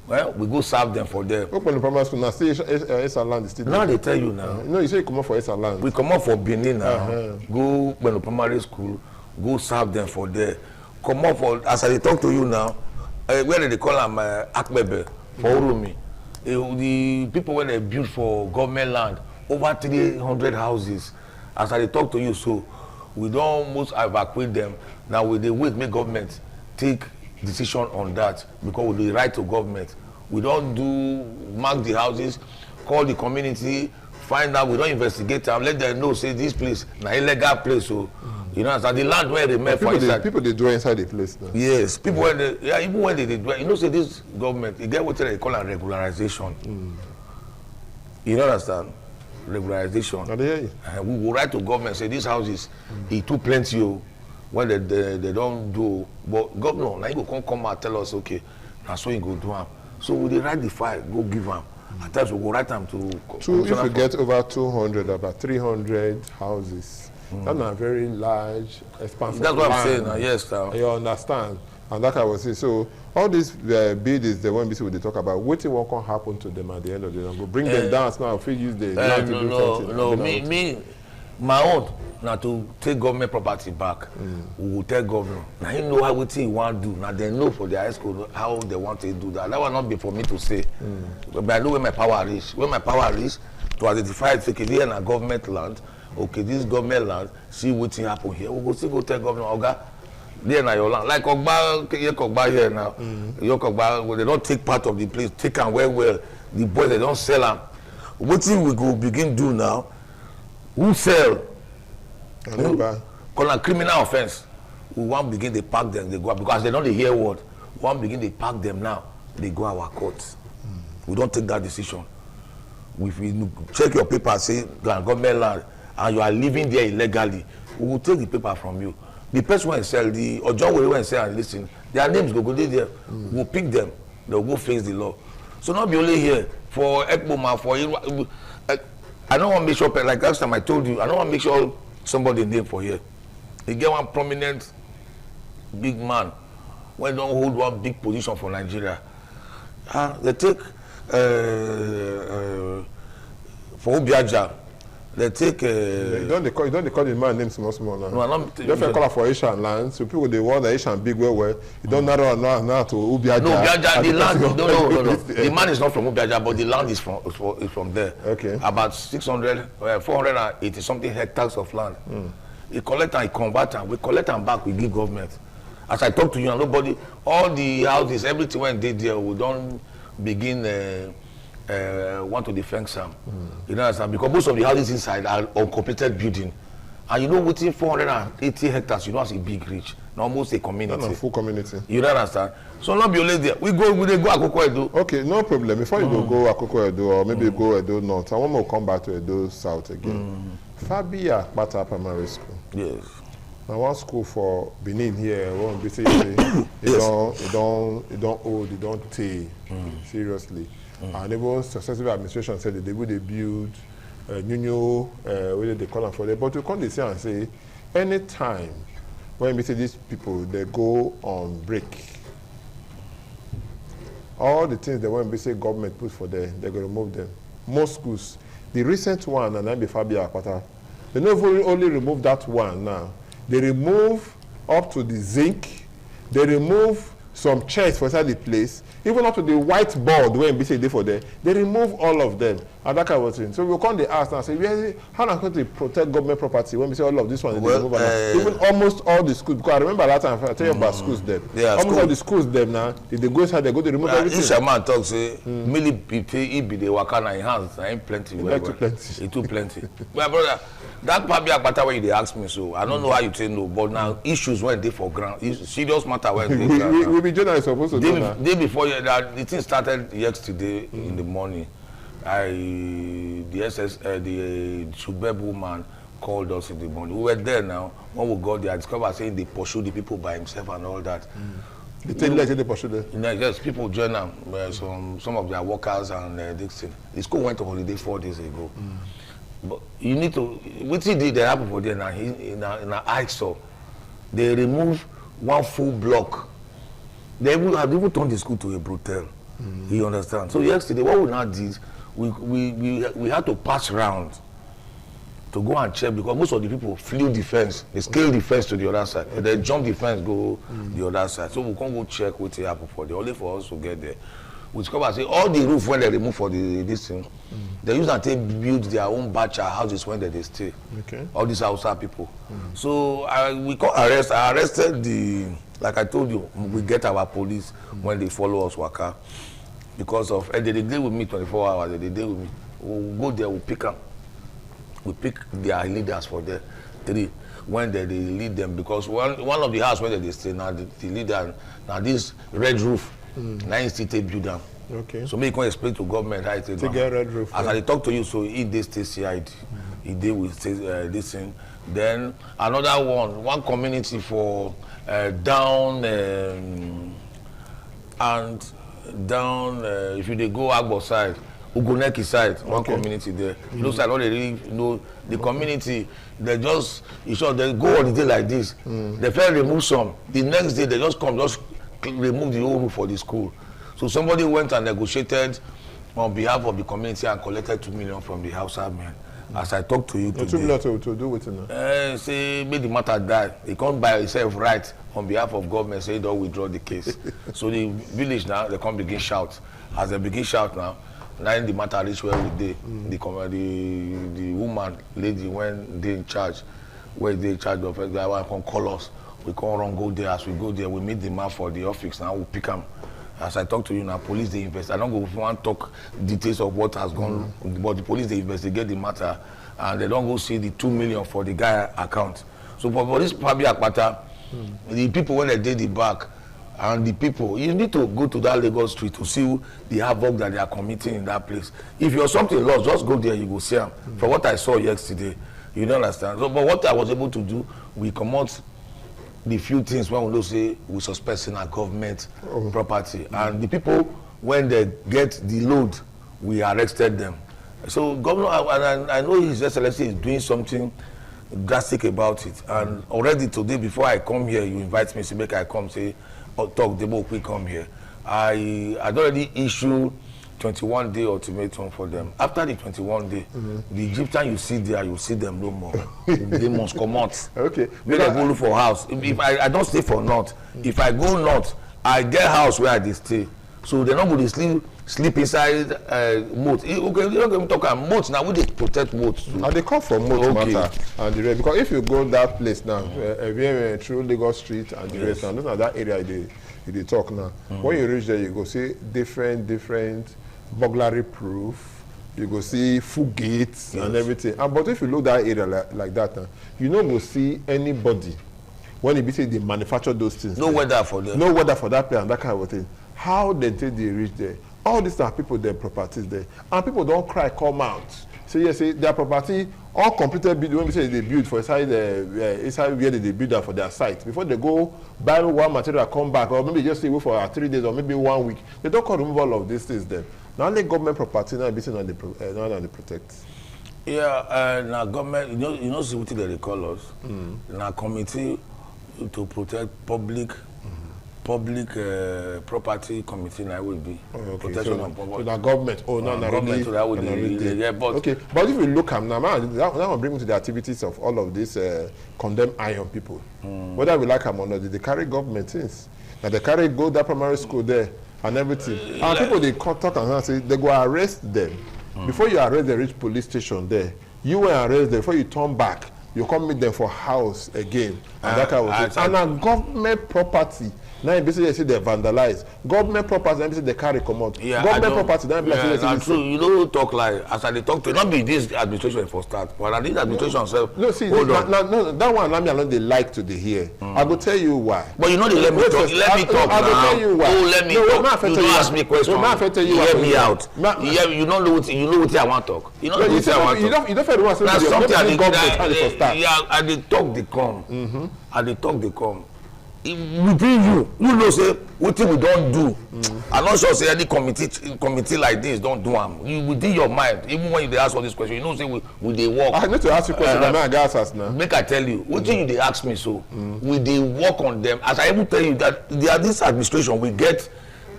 Well, we go serve them for them. Ukbeno Primary School now still Esa land is still. Now they tell you now. No, you say you come up for Esa land. We come up for Benin now. Go Ukbeno Primary School. Go serve them for there. Come up for as I talk to you now. Where they call them Akbebe for Urumi. The people when they build for government land over 300 houses. As I talk to you, so we don't almost evacuate them. Now we they wait make government take decision on that because we write to government. We don't do mark the houses, call the community, find out. We don't investigate them. Let them know say this place na illegal place. So you know, so the land where they made for inside. People they do inside the place now. Yes, people when they even when they do, you know, say this government, you get what they call a regularization. You understand? Regularization. We will write to government say this house is too plenty. when they don't do, but governor, now he go come and tell us, okay, that's what you go do. So we dey write the file, go give them. At times we go write them to. If you get over 200, about 300 houses, that's a very large, expansive. That's what land. I'm saying. Yes, sir. You understand, and that I was saying. So all these bid is the one we talk about. What can happen to them at the end of the day? Go bring them down now. If we use the land to do something. No, my own. Now to take government property back, we will tell governor. Now you know how he want to do. Now they know for their high school how they want to do that. That will not be for me to say. But I know where my power is. Where my power is to identify, okay, this is a government land. Okay, this government land. See what happen here. We go still go tell governor, Oga, there na your land. Like Ogba here now. Your Ogba, they don't take part of the place. Take them well. The boys they don't sell them. What we go begin do now? Who sell? Call a criminal offense. We want begin they pack them, they go because they don't hear word. We want begin they pack them now. They go our courts. We don't take that decision. If we check your paper, say government land, and you are living there illegally, we will take the paper from you. The person when sell the or John will sell and listen. Their names go there. We'll pick them. They'll go face the law. So not be only here for Ekboma for I don't want to make sure like last time I told you. I don't want to make sure somebody name for here. He get one prominent big man when don't hold one big position for Nigeria. They take for Obiaja. They take. You don't call the man name small now. No, I'm not. Don't call her for Asian land. So people they want the Asian big well. You don't narrow now to Obiaja. No, Obiaja, the land. No. The man is not from Obiaja, but the land is from there. Okay. About 480 something hectares of land. He collect and he convert and we collect and back. We give government. As I talk to you, and nobody, all the houses, everything when they there, we don't begin. Want to defend some, you know, because most of the houses inside are uncompleted building, and you know within 480 hectares, you know, it's a big reach, almost a community. Not a full community. You don't understand? So not be only there. We go Akoko Edo. Okay, no problem. Before you go Akoko Edo or maybe go Edo North, I want to come back to Edo South again. Fabia Bata Primary School. Yes. Now one school for Benin here, won't be say it don't old, it don't take seriously. And even successive administration said that they would build new whether they call them for them. But we come this and say, anytime when we say these people they go on break, all the things they want to say government put for them, they're going to remove them. Most schools, the recent one, and then before Akpata, they not only remove that one now, they remove up to the zinc, they remove some chairs for inside the place, even up to the whiteboard when BC did for them, they remove all of them. And that kind of thing. So we come the ask and say, how are going to protect government property when we say all of this one? Well, even almost all the schools, because I remember that time I tell you about schools them. Yeah, almost all the schools them now, if they go inside, they go to remove everything. This man talk say, really people be the wakana in hands, I ain't plenty. It's too plenty. My brother, that probably a way they ask me, so I don't know how you say no, but now issues when they for ground, serious matter when they ground. We be journalists supposed to do that. Day before the thing started yesterday in the morning. The Shubeb woman called us in the morning. We were there now. When we got there, I discovered saying they pursue the people by himself and all that. They tell you they pursue them? Yes, people join them. Some of their workers and this thing. The school went on holiday 4 days ago. But you need to, what he did, they happen for them in an ISO. They removed one full block. They have even turned the school to a brothel. You understand? So yesterday, what we now did, we had to pass around to go and check because most of the people flew the fence. They scaled the fence to the other side. They jumped the fence, go the other side. So we can't go check what happened for them. Only for us to get there. We discovered say all the roof when they remove for this thing, they use and take build their own batch of houses when they stay. Okay. All these outside people. So we got arrested. I arrested the, like I told you, we get our police when they follow us waka. Because of, and they deal with me 24 hours, they deal with me. We'll go there, we'll pick them. We pick their leaders for there. 3. When they lead them, because one of the house where they stay, now the leader, now this red roof, now you still take build them. Okay. So me can explain to government how it is. To get red roof. As I talk to you, so if they stay CID, he did with this thing. Then another one community for down and down. If you dey go Agbo side, Ugoneki side, one community there. Those side don't really know the community. They just, they go on the day like this. They first remove some. The next day they just come, just remove the whole roof for the school. So somebody went and negotiated on behalf of the community and collected 2 million from the Hausa men. As I talk to you today. 2 million to do with it. Say, make the matter die. He can't by himself right on behalf of government, say don't withdraw the case. So the village now, they come begin shout. As they begin shout now the matter reach where we did. The woman, lady, when they in charge, where they in charge of it, they can call us. We can't run go there. As we go there, we meet the man for the office now, we pick them. As I talk to you now, police they invest. I don't go want to talk details of what has gone, but the police they investigate the matter, and they don't go see the 2 million for the guy account. So for this Pabi Akpata, the people when they did the back, and the people, you need to go to that Lagos street to see the havoc that they are committing in that place. If you're something lost, just go there, you go see them. For what I saw yesterday, you don't understand. So, but what I was able to do, we come out the few things when we don't say we suspect in our government property, and the people when they get the load, we arrested them. So governor, I know His Excellency is doing something drastic about it, and already today before I come here, you invite me to make I come say talk demo quick come here. I already issued 21-day ultimatum for them. After the 21 day, the Egyptian you see there, you see them no more. They must come out. Okay. Make them go look for house. If I don't stay for north, if I go north, I get house where I dey stay. So they're not going to sleep inside moat. Okay, you don't get me talk about moat now. We dey protect moat too. And they come from moat matter and the rest. Because if you go that place now, through Lagos Street and the rest, and those are that area they talk now. When you reach there, you go see different burglary proof. You go see full gates and everything. But if you look that area like that, you don't go see anybody when it be say they manufacture those things. No weather for them. No weather for that place and that kind of thing. How they take they reach there? All these are people, their properties there, and people don't cry, come out. So yes, their property, all completed build when we say they build for inside where they build that for their site. Before they go buy one material, come back, or maybe just stay away for 3 days or maybe 1 week. They don't call remove all of these things then. Now only government property now be on the protect. Yeah, now government, you know what they call us. Now committee to protect public property committee now will be protection of property. So the government, government so that would be yeah, but okay. But if you look at now that will bring me to the activities of all of these condemned iron people. Whether we like them or not, they carry government things. Now they carry go that primary school there and everything. And people they talk and say they go arrest them. Before you arrest the rich police station there, you will arrest them. Before you turn back, you come meet them for house again. And that kind of thing. And a government property. Now in basically they say they vandalize. Government property, then they carry come out. Yeah, government property, then that's true. You don't talk like as I talk to not be this administration for start, but I think administration self. No, see, no, that one I mean they like to hear. I will tell you why. But you know they let me talk. Let me talk now. I will tell you why. Oh, let me talk. You don't ask me questions. You hear me out. You don't know what I want to talk. You know what I want to talk. You don't feel what that's something I dey talk they come. I dey talk they come. Within you know say wetin we don't do. I'm not sure say any committee like this don't do them. You within your mind, even when you ask all these questions, you know say we dey work. I need to ask you questions. I ask us now. Make I tell you, wetin you dey ask me so. We dey work on them. As I even tell you that this administration we get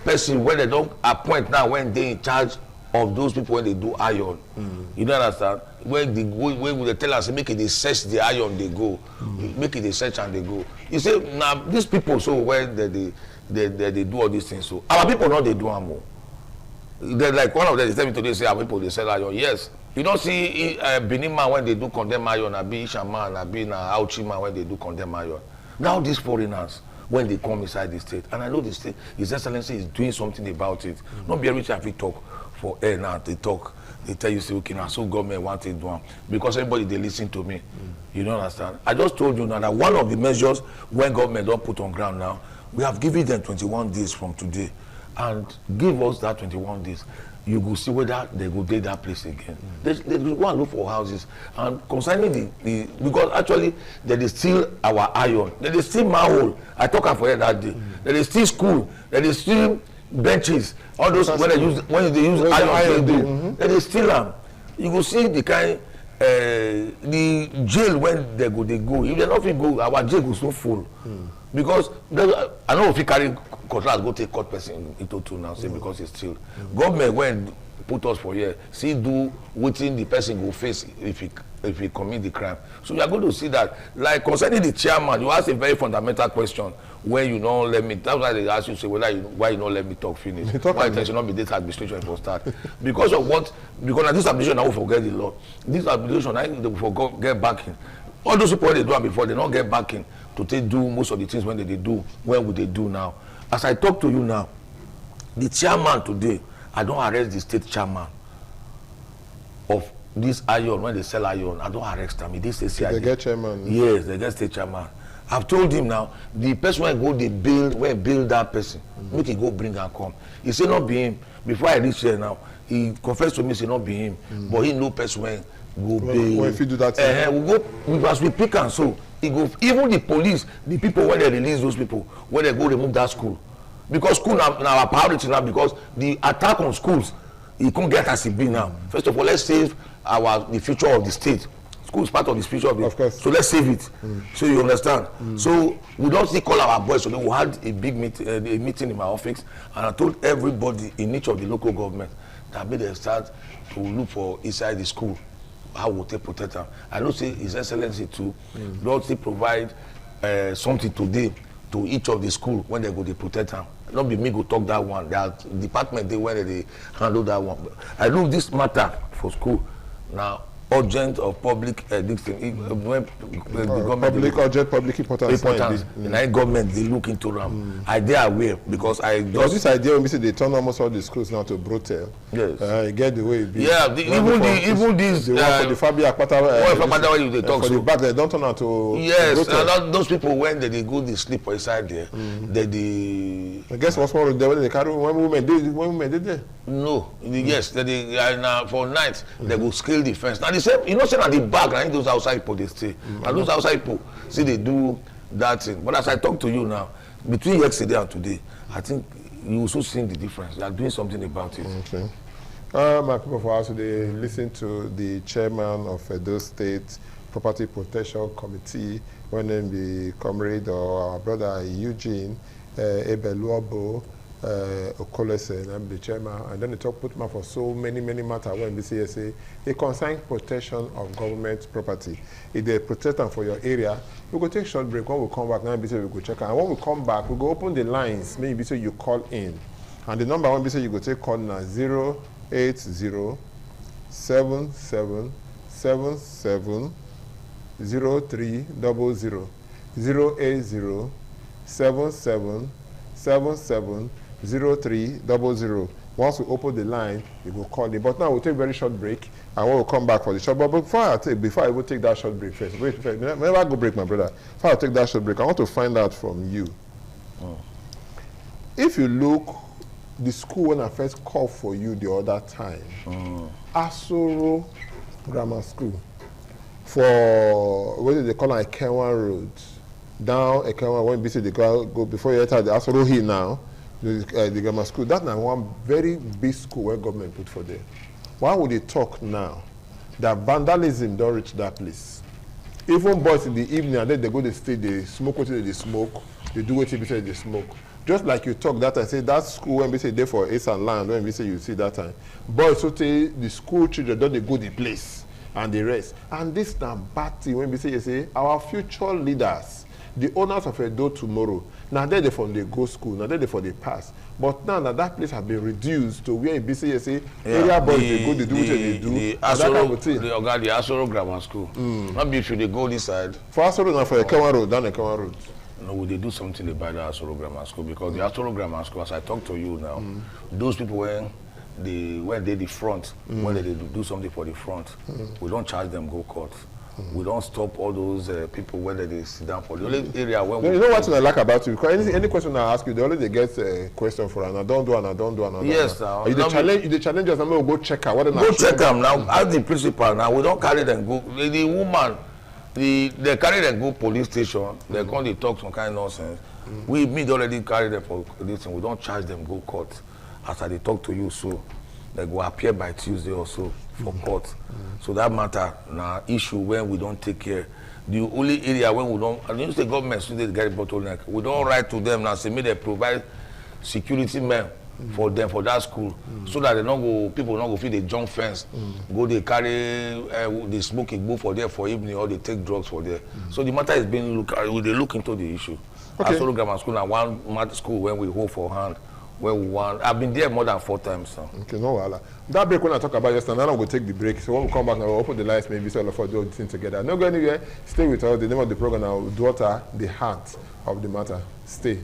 person when they don't appoint now when they in charge of those people when they do iron. You don't understand? When they tell us make it they search the iron they go, make it they search and they go. You say now these people so when they do all these things so our people not they do them more. They're like one of them they tell me today say our people they sell iron. Yes, you don't see Benin man when they do condemn iron, and be Ishaman, and be Auchi man when they do condemn iron. Now these foreigners when they come inside the state, and I know the state, His Excellency is doing something about it. Not be every time we talk for air now they talk. They tell you say okay now so government want to do them because everybody they listen to me. You don't understand. I just told you now that one of the measures when government don't put on ground now, we have given them 21 days from today, and give us that 21 days. you go see whether they go take that place again. They go and look for houses. And concerning the because actually they steal our iron, they steal manhole. I talk about it that day. They steal school, they steal benches, all those when they use iron, they steal them. You go see the kind the jail when they go. If they not go, our jail go so full. Because I know if you carry contract, go take court person into two now, say because it's still government when put us for here, see do waiting the person go face if he commit the crime. So you are going to see that, like concerning the chairman, you ask a very fundamental question where you don't let me. That's why they ask you say why you don't let me talk finish. Why there should not be data administration for start? Because of what? Because of this administration I will forget the law. This administration I they will get backing. All those people they do it before they don't get backing to take do most of the things when they do. When would they do now? As I talk to you now, the chairman today, I don't arrest the state chairman of this iron when they sell iron. I don't arrest them. They get chairman. Yes, they get state chairman. I've told him now, the person when go they build that person, make he go bring and come. He say not be him. Before I reach here now, he confessed to me say not be him, but he know person when go bail. When if you do that, we go as we pick and so. He go even the police, the people when they release those people, when they go remove that school, because school now our priority now because the attack on schools, it can't get as it be now. First of all, let's save the future of the state. School is part of the future of the state. So let's save it. So you understand. So we don't see call our boys. So we had a big meeting in my office, and I told everybody in each of the local government that made them start to look for inside the school. How will they protect them? I know say His Excellency too. Don't they provide something today to each of the school when they go to protect them? Not be me go talk that one. There are department they where they handle that one. But I know this matter for school now. Urgent of public this thing. When the government urgent public importance. The government they look into them. I they aware because I just this idea when we say they turn almost all the schools now to brothel. Yes. Get the way it be. Yeah, even this for the Fabi Akpata they talk for so. the back they don't turn out to yes, and those people when they go they sleep inside there. I guess what's more there when they carry when women did there. No, yes, for night they go scale the fence. Now the same, you know, say at the back, and those outside people they stay. And those outside people see they do that thing. But as I talk to you now, between yesterday and today, I think you also see the difference. They are doing something about it. Okay. My people for us today listen to the chairman of Edo State Property Protection Committee, when the comrade or our brother Eugene Ebeluobo Okolese, and I'm the chairman, and then they put me for so many matters when BCSA. They concern protection of government property. If they protect them for your area, we go take a short break. When we come back, now we go check. And when we come back, we go open the lines. Maybe so you call in, and the number when you go take call now 080 77 77 0300 080 77 77 0300. Once we open the line, you go call it. But now we'll take a very short break, and we'll come back for the short. But before I will take that short break first. Wait, never go break, my brother. Before I take that short break, I want to find out from you. If you look, the school when I first called for you the other time, Asoro Grammar School, for what do they call it, Ekenwa Road, down Ekenwa, when they go before you enter the Asoro Hill now. The grammar school, that's now one very big school where government put for there. Why would they talk now that vandalism don't reach that place? Even boys in the evening, and then they go to stay, they smoke what they smoke, they do what they smoke. Just like you talk that I say that school when we say there for Ace and Land, when we say you see that time. Boys so the school children don't they go the place and the rest. And this now batty when we say you say our future leaders, the owners of Edo tomorrow. Now they're from the go school, now they're for the past. But now that place has been reduced to where in BCSA area boys they go, they do what they do. The Asoro Grammar School. Not if they go this side. For Asoro now for Ekenwa Road, down Ekenwa Road. No, will they do something about the Asoro Grammar School? Because the Asoro Grammar School, as I talk to you now, those people when they the front, when they do something for the front, we don't charge them go court. We don't stop all those people when they sit down for the only area when you know what I like about you? Because any question I ask you, they always get a question for and I don't do and I don't do and I don't. Yes, now. You the challenge us, I'm going to go check her. Go check them now. Ask the principal now. We don't carry them go. The woman, they carry them go police station. They come, they talk some kind of nonsense. We already carry them for this and we don't charge them go court. After they talk to you, so they go appear by Tuesday or so for court. So that matter now issue when we don't take care. The only area when we don't, and the government students get bottleneck. We don't write to them now say may they provide security men for them for that school so that they don't go people don't go feel they jump fence, go they carry they smoke a bowl for there for evening or they take drugs for there. So the matter is being they look into the issue. Okay. Asolo Grammar School and one school when we hold for hand. When we want, I've been there more than 4 times now. Okay, no wala. That break when I talk about yesterday, now I'm going to take the break. So when we come back now, we'll open the lights, maybe so all of us do the thing together. Not going anywhere. Stay with us. The name of the program now, Daughter, the Heart of the Matter. Stay.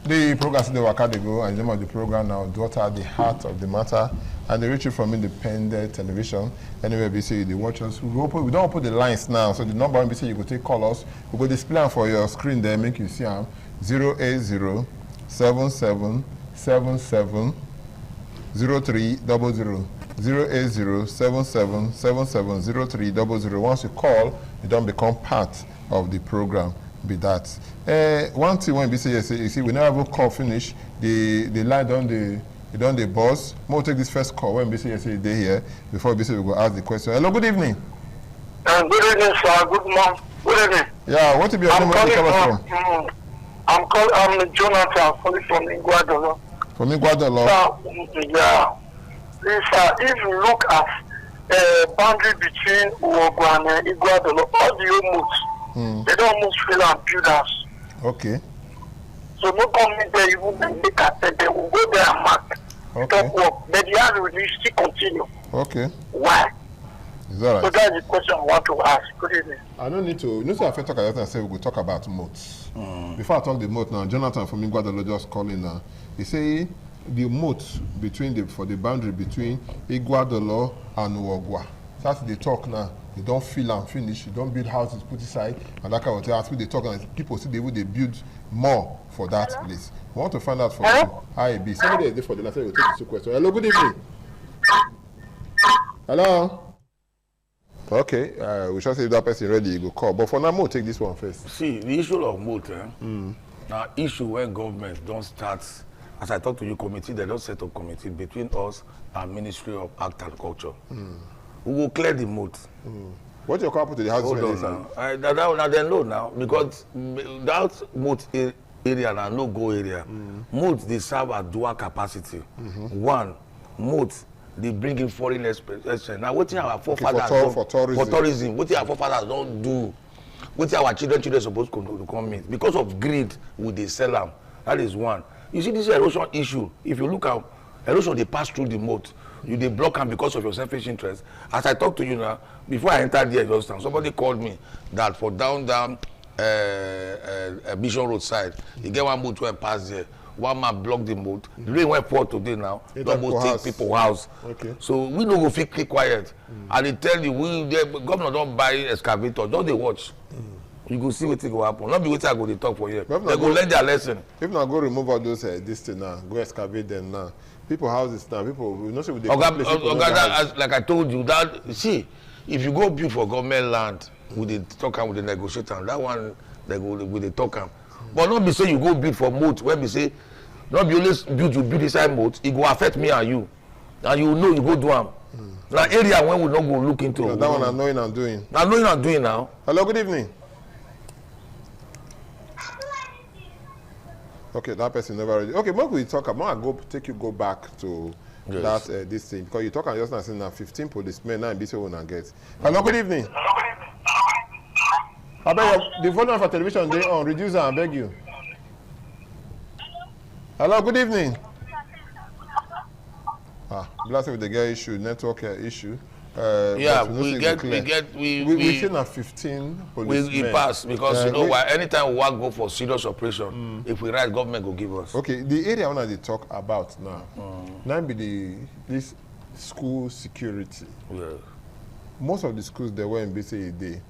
The program is the Wakadego, and the name of the program now, Daughter, the Heart of the Matter. And they reach it from independent television. Anyway, BC, they watch us. We don't open the lines now, so the number on BC, you go take call us. We go display them for your screen there, make you see them. 080 77 77 0300. 080 77 77 0300. Once you call, you don't become part of the program. Be that. One thing when BC, you see, we never call finish. The line on the. You done the boss. We'll take this first call when BC say they here before BC will go ask the question. Hello, good evening. Good evening, sir. Good morning. Good evening. Yeah, what will be your name? Where you come from? I'm Jonathan, calling from Iguadolo. From Iguadolo? Yeah. If you look at boundary between Uogu and Iguadolo, all the homes, they don't almost feel and build us. Okay. So no government there even make attempt, they will go there and mark. Stop work. But the other will still continue. Okay. Why? Is that right? So that's the question I want to ask. Good evening. I don't need to. You know, so I talk about and say we will talk about moats. Before I talk the moat now, Jonathan from Iguadolo just calling now. He say the moat between the boundary between Iguadolo and Uogwa. That's the talk now. They don't fill and finish. You don't build houses, put aside, and that kind of thing. As they talk, and people see they build more for that place. We want to find out from IAB. Somebody is there for the last time. We'll take the 2 questions. Hello, good evening. Hello. Okay, we shall see if that person ready. You go call. But for now, we'll take this one first. See, the issue of moat, now issue when government don't start. As I talk to you, committee, they don't set up committee between us and Ministry of Art and Culture. We will clear the moat. What you call to the house? Hold on now. Now they know now because that moat area and no-go area, moat they serve at dual capacity. One, moat they bring in foreign expenses. Now what our forefathers for tourism. What our forefathers don't do. What our children supposed to come in because of greed, we they sell them. That is one. You see this erosion issue. If you look at erosion, they pass through the moat. You they block them because of your selfish interest. As I talk to you now, before I entered here just now, somebody called me that for down Mission Road side, you get one moat where pass there. One man blocked the moat. The rain went pour today now. Don't go take people's house. Okay. So we don't go feel quiet. And they tell you, the governor don't buy excavator. Don't they watch? You go see what will happen. Not be waiting I go they talk for you. They go learn their lesson. If not go remove all those this thing now, go excavate them now. People houses now, people we know say with the like I told you that see, if you go build for government land with the talk with the negotiator, that one they go with the talk. But not be say you go build for moat when we say not be always build you build inside moat, it go affect me and you. And you know you go do them. Now area when we not go look into. Yeah, that one I'm knowing I'm doing. Now knowing I'm doing now. Hello, good evening. Okay, that person never ready. Okay, what we talk about? I go back to that this thing because you talk just now saying 15 policemen now in BC will not get. Hello, good evening. I beg the volume for television they on reduce and I beg you. Hello, good evening. Blessed with the guy issue, network issue. Yeah, but we say na 15 policemen. We pass because you know why anytime we want to go for serious operation, if we write, government will give us. Okay, the area I want to talk about now, now be this school security. Yeah. Most of the schools they were in BCA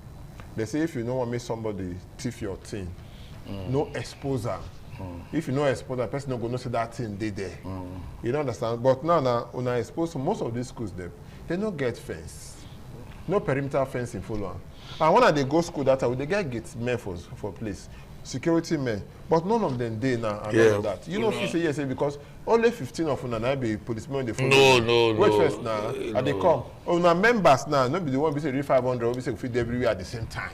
they say if you don't want to make somebody thief your thing, no exposure. If you know exposure, person not going to say that thing they there. You don't understand? But now when I expose to most of these schools, they don't get fence. No perimeter fence in full on. And when they go school that time, they get men for place. Security men. But none of them they now and all of that. You know if you say yes, because only 15 of them now be policemen they follow. No. Wait first now. And they come. Oh now members now, not be the one we say 500, we say feed everywhere at the same time.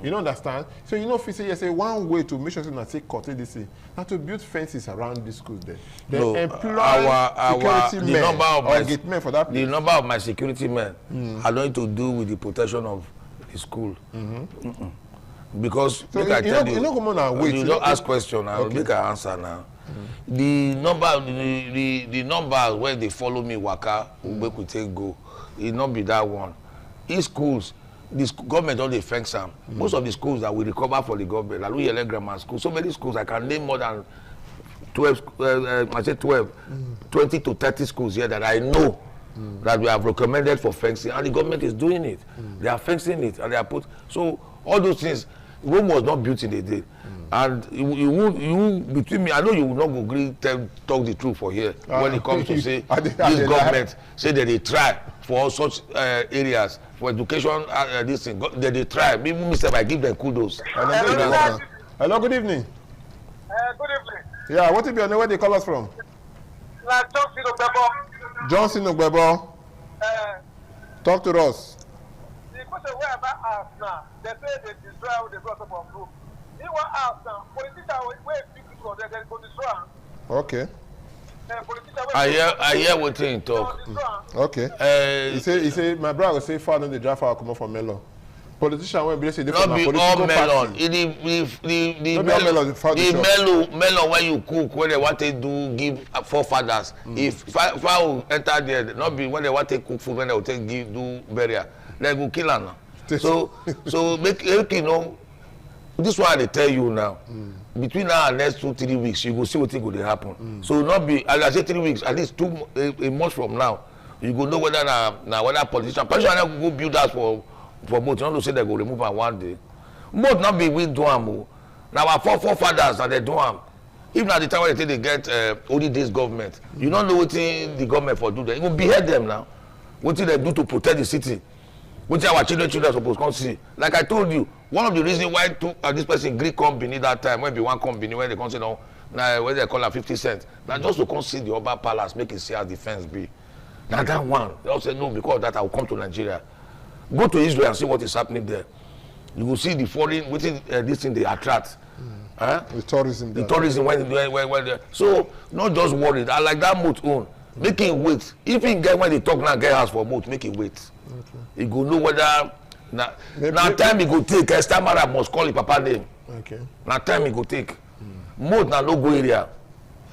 You don't understand? So you know if you say yes, one way to make sure that say cut this now to build fences around the schools there. They employ security men or gate men for that place. The number of my security men are going to do with the protection of the school. Because so I tell you don't ask question, I'll make an answer now. The number when they follow me waka, we take go, it not be that one. In schools, this government don't fence them. Most of the schools that we recover for the government, like Louis Grammar School, so many schools I can name more than 12, 20 to 30 schools here that I know that we have recommended for fencing, and the government is doing it. They are fencing it, and they are put. So all those things, Rome was not built in a day. And you between me, I know you will not agree, talk the truth for here when it comes to say this government say that they try for all such areas for education. This thing they try. Maybe myself, I give them kudos. Hello, good evening. Good evening. Yeah, what if you know where they call us from? Johnson Ogbebo. Johnson Ogbebo. Talk to us. The question where about us now, they say they destroy how they got up on group. You want us now, politicians where people they go destroy. Okay. I hear what you talk. Okay. He say my brother will say father the drive come from Melon. Politician when be say they not be all melon. The melon when you cook when they want to do give forefathers. If fowl enter there, not be when they want to cook food when they will take give do burial. They go kill am. So make you know. This is why they tell you now. Between now and next 2-3 weeks, you go see what thing will happen. So not be as I say 3 weeks, at least a month from now, you go know whether whether politician go build house for both. You not to say they go remove am one day. Both not be we do am. Now our forefathers that they do am. If not the time when they get only this government, you don't know what the government for do there. You go behead them now. What they do to protect the city? What our children supposed to see? Like I told you, one of the reasons why this person Greek company that time when be one company when they come say now when they call her 50 cents, now just to come see the Oba Palace, make it see how the fence be. Now that one, they all say no because of that I will come to Nigeria. Go to Israel and see what is happening there. You will see the foreign, this thing they attract. The tourism. The tourism when they, so not just worried. I like that moat own. Make him wait. If he get when they talk now, get house for moat, make him wait. Okay. He go know whether now time he go take. Estamara must call his papa name. Okay. Now time he go take. Moat now no go area.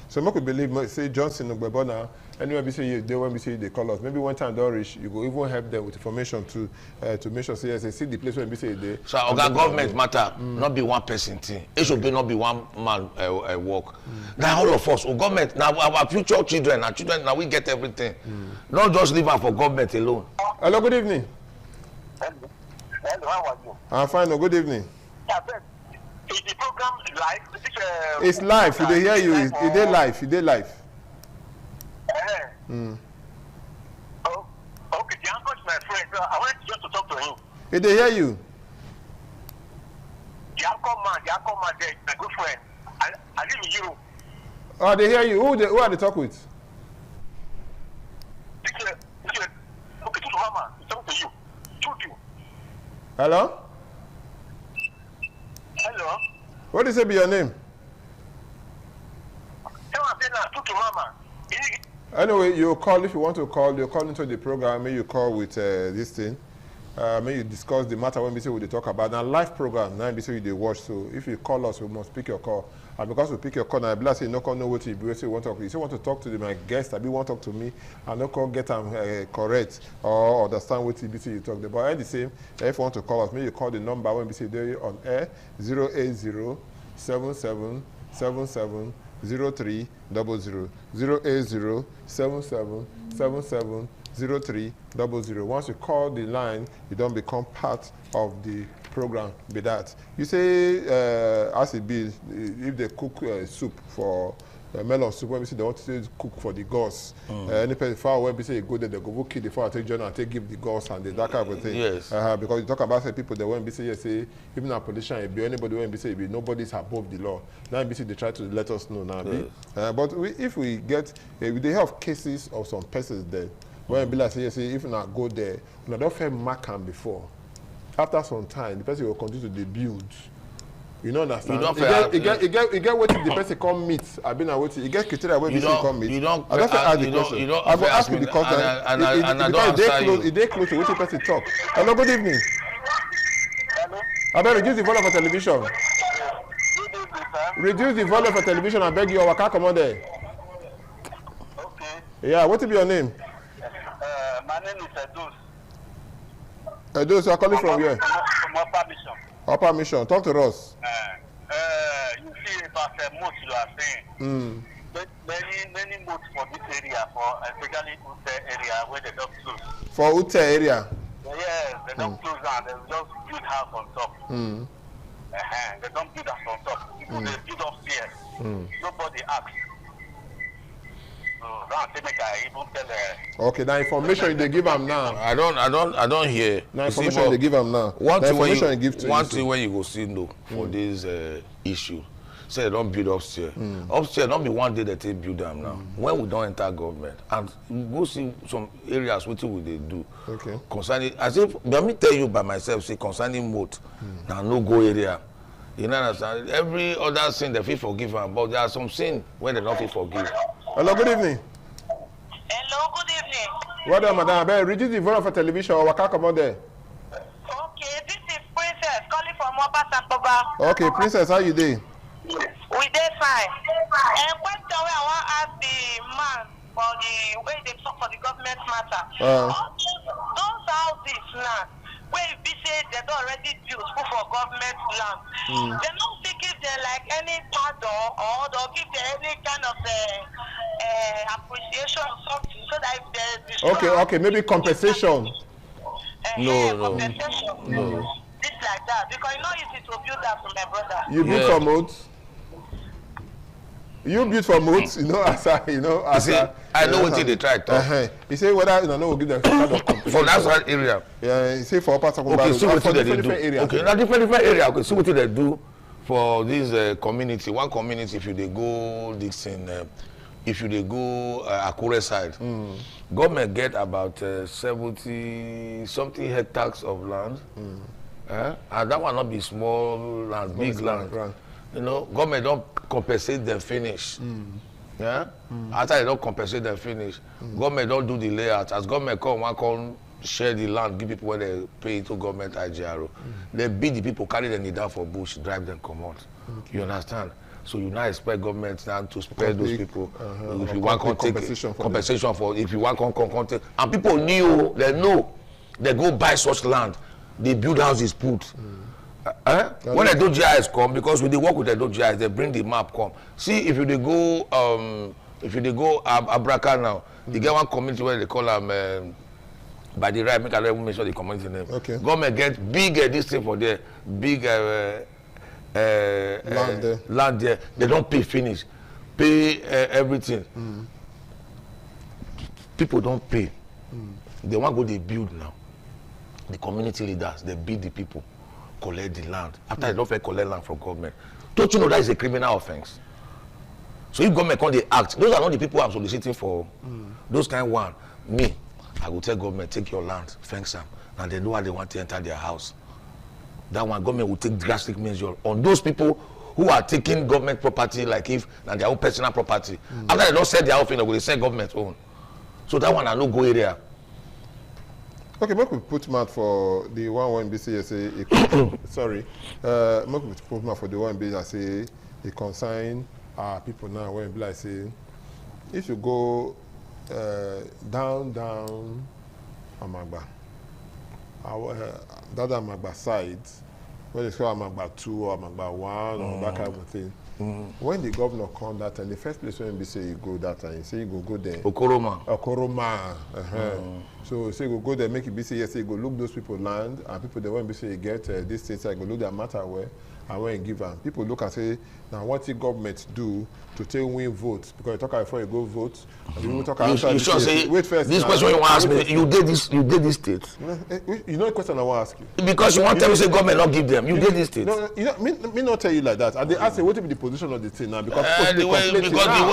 So make we believe say Johnson Ogbebo now. Anyway, we say they when we say they call us. Maybe one time they reach, you go even help them with information to make sure say yes, they see the place where we say they. So our government matter, not be one person thing. It should be not be one man work. Now all of us, government now our future children, our children now we get everything. Not just leave her for government alone. Hello, good evening. Hello, how are you? I'm fine. No, good evening. Yeah, is the program live? It's live. They hear you. It's live. It's live. Oh, okay, the uncle is my friend. I wanted just to talk to him. They hear you. The uncle man, there is my good friend. I live in Europe. Oh, they hear you. Who are they talk with? Okay, to Mama, talk to you. Hello? Hello? What is it be your name? To Mama. Anyway, you call if you want to call. You call into the program. May you call with this thing. May you discuss the matter when we say we talk about now live program. Now we say they watch. So if you call us, we must pick your call And because we pick your corner, I be like say, no come know what you say, want to talk. You say want to talk to my guest, I be want to talk to me, and no come get them correct or understand what you say you talk. But at the same, if you want to call us, maybe you call the number when we say there on air 080 77 77 0300 080 77 77 0300. Once you call the line, you don't become part of the program. Be that you say as it be, if they cook soup for melon soup, when we say they want to cook for the gods, any person far when we say go there, they go kill the fire, take journal and take give the gods and that kind of thing. Yes. Because you talk about say people that when we say say even a politician, it be anybody when we say it be nobody's above the law. Now we say they try to let us know now. Yes. But if we get they have cases of some persons there. When be like say if you not go there, you don't fair mark them before. After some time, the person will continue to build. You don't understand. You get what the person come meet. I've been waiting. You get criteria where the person come meet. You don't. I don't ask the question. I go ask you the question. And I don't answer you. If they close to what the person talk. Hello, good evening. I beg reduce the volume for television. Reduce the volume for television. I beg you. I can't come on there. Okay. Yeah. What will be your name? My name is Edus. Edus, you are calling from where? From Upper Mission. Upper Mission. Talk to us. You see about the moat you are saying. Many moats for this area, for especially Ute area where they don't close. For Ute area? Yes, they don't close down. They just build house on top. They don't build house on top. People they build upstairs. Nobody asks. Okay, the information they give them now. I don't hear. Now information they give them now. One thing when you go see no for this issue, say they don't build upstairs. Upstairs don't be one day that they build them now. When we don't enter government and go see some areas what will they do. Okay. Concerning as if let me tell you by myself, say concerning moat, now no go area. You know understand? Every other sin they feel forgive them, but there are some sin where they don't feel forgive. Hello, good evening. Hello, good evening. Well done, madam. I better reduce the volume for television or I can't come on there. Okay, this is Princess calling from Upper Santoga. Okay, Princess, how you doing? We dey fine. And question where I want to ask the man for the way they talk for the government matter. Those houses now, where you be say they don't already built for government land. They don't think if they like any pardon or they'll give them any kind of appreciation or something so that if there's okay, maybe compensation. No. It's like that because it's not easy to build that for my brother. You build for moats? You build for moats, I know what they try to. He say whether will give them kind of compensation. For that area. Yeah, he say for Upper Santoga. Okay, see what they do. Area. Okay, now different area. Okay, see what they do for this community. One community, if you they go this in, if you they go Akure side, government get about 70 something hectares of land. And that one not be small land, big land. You know, government don't compensate them finish. After they don't compensate them finish, government don't do the layout. As government come share the land, give people where they pay into government IGRO. They beat the people, carry them down for bush, drive them come out. You understand? So you not expect government now to spare those people. If you want to take compensation for if you want to take, and people knew, they know, they go buy such land, they build houses put. When the GIS come, because when they work with the GIS, they bring the map come. See if you go Abraka now, they get one community where they call them by the right, make I let me mention the community name. Okay. Government get big this thing for there, big land there. They don't pay finish, pay everything. People don't pay. They want to go they build now. The community leaders, they beat the people, collect the land. After they don't fair collect land from government. Don't you know that is a criminal offense? So if government can't they act, those are not the people I'm soliciting for. Those kind one. Me, I will tell government, take your land, fence them, and they know how they want to enter their house. That one government will take drastic measures on those people who are taking government property like if and their own personal property. After they don't sell their own thing, they will sell government own. So that one I no go area. Okay, make we put mouth for the one when BC say sorry. Make we put mouth for the one BC say it concern our people now when be like say, if you go down Amagba, that Amagba side, when it's called Amagba 2 or Amagba 1 or that kind of thing. When the governor come that time, the first place when we say you go that time, you say you go there. Okoroma. So say you go there, make it be say yes, say you go look those people land, and people they when we say you get this thing, so you go look their matter where, and when you give them, people look and say, now what the government do to take win votes? Because you talk before you go vote, and people talk after. You sure say wait first. This question you want to ask me, you did this state. You know the question I want to ask you. Because you want to tell me say government not give them, you did this state. No, you know, me not tell you like that. And they ask you what will be the position of the thing now because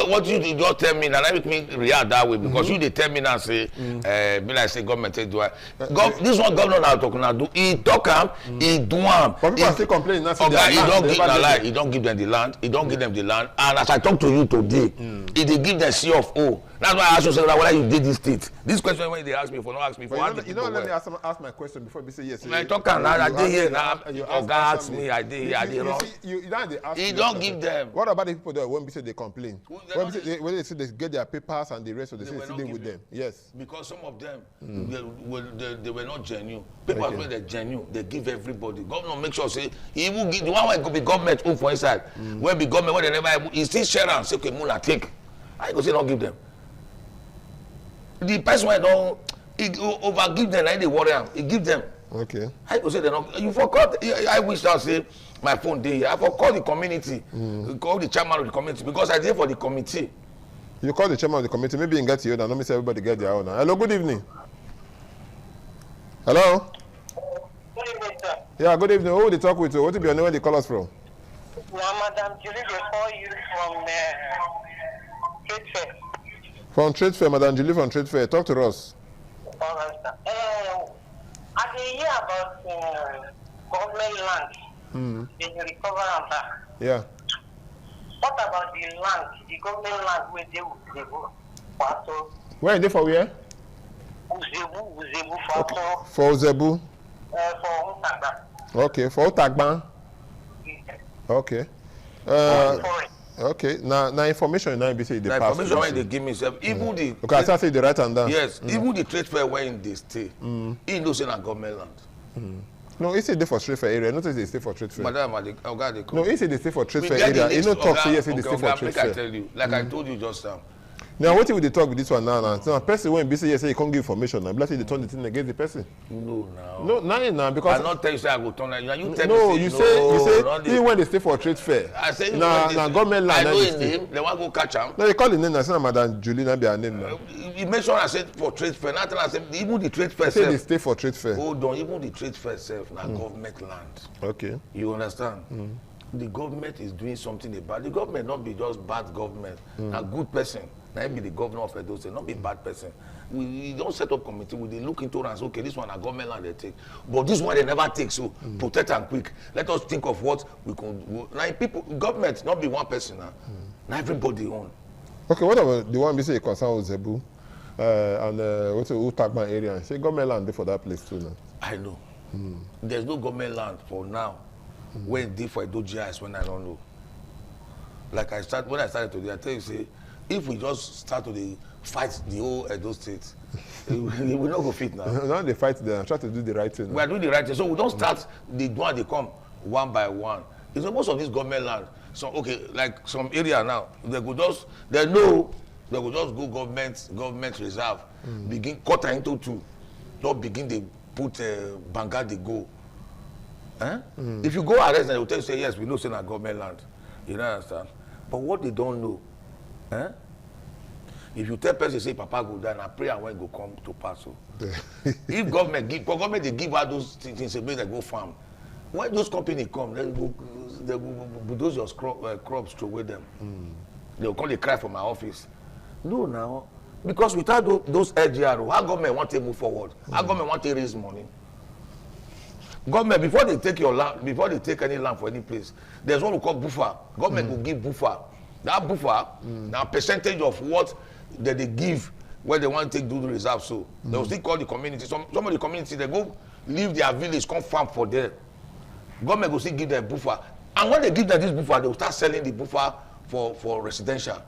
what you just tell me now, let me react that way because you they tell me now say, be like say government take do I. This one governor now talking now do he talk him, he do him. But people are still complaining now. He don't give the land. He don't give them the land. He don't give them the land. And as I talk to you today, he they give them CFO. That's why I ask you say whether you did this state. This question when they ask me for, not ask me for. You know, let me ask my question before we say yes. I talk now. I did here now. Oga ask me. I did here. I did wrong. He don't give them. What about the people that when we say they complain? When they say they get their papers and the rest of the thing sitting with them? Yes. Because some of them they were not genuine. Papers when they're genuine, they give everybody. Governor make sure say he will give the one where go be government own for inside. When be government when they never he still share and say okay, Mula take. I go say not give them. The person when don't he over give them, like they worry him. He give them. Okay. I go say they not. You forgot. I wish I say my phone day here. I forgot the community. Call the chairman of the community because I did for the committee. You call the chairman of the committee. Maybe you can get your own. Let me say everybody get their own. Hello. Good evening. Hello. Good evening, sir. Yeah. Good evening. Who they talk with? What will be your name? Where they call us from? Madam Julie, they call you from Trade Fair. From Trade Fair, Madam Julie from Trade Fair. Talk to us. All right, sir. I did hear about government land. They recover and back. Yeah. What about the land, the government land where they will Uzebu? Where are they for where? Uzebu Fato. For Uzebu? For Utagban. Okay, for Utagban? Okay. Okay. Now information now be say the past. Information when they give me even the. Okay, I say the right and down. Yes, even the trade fair when they stay, he knows in a government land. No, he say they for trade fair area. Notice they stay for trade fair. Madam, no, he say they stay for trade fair area. He no talk say yes, they stay for trade fair. I tell you, like I told you just now. Now, what will they talk with this one now? Now, person when be say yes, you can't give information. Now, say they turn the thing against the person. No, now because I not tell you say I go turn. You tell no, me you say even when they stay for trade fair. I say now government land. I know his name. They want to go catch him. No, they call the name. I say Madam Julie, na be her name now. You make sure I said for trade fair. Nothing I said even the trade fair. Say they stay for trade fair. Hold on, even the trade fair itself now government land. Okay. You understand? The government is doing something about. The government not be just bad government. A good person. Now be the governor of Edo State, not be bad person. We don't set up committee. We look into it and say, okay, this one a government land they take, but this one they never take. So protect and quick. Let us think of what we can. Now people, government not be one person now. Now everybody own. Okay, what about the one we say concern with Zebu and what's the Utagban area? Say government land for that place too now. I know. There's no government land for now. When it did for Edo GIS when I don't know. Like when I started today, I tell you say. If we just start to fight the whole Edo State, we will not go fit now. Now they fight them, try to do the right thing. We are doing the right thing. So we don't start the one they come one by one. It's most of this government land. So okay, like some area now, they could just go government reserve, begin cut into two, not begin they put Banga they go. If you go arrest, they will tell you say yes, we know it's not government land. You don't understand? But what they don't know. If you tell person say Papa go down, I pray and when go come to pass. If government they give out those things, they go farm. When those companies come, they go bulldoze your crops to away them. They will come they cry for my office. No, now because without those LGR, how government want to move forward? How government want to raise money? Government before they take your land, before they take any land for any place, there's what we call buffer. Government will give buffer. That buffer, now percentage of what that they give where they want to take do the reserve. So they will still call the community. Some of the community they go leave their village, come farm for them. Government will still give them buffer. And when they give them this buffer, they will start selling the buffer for residential.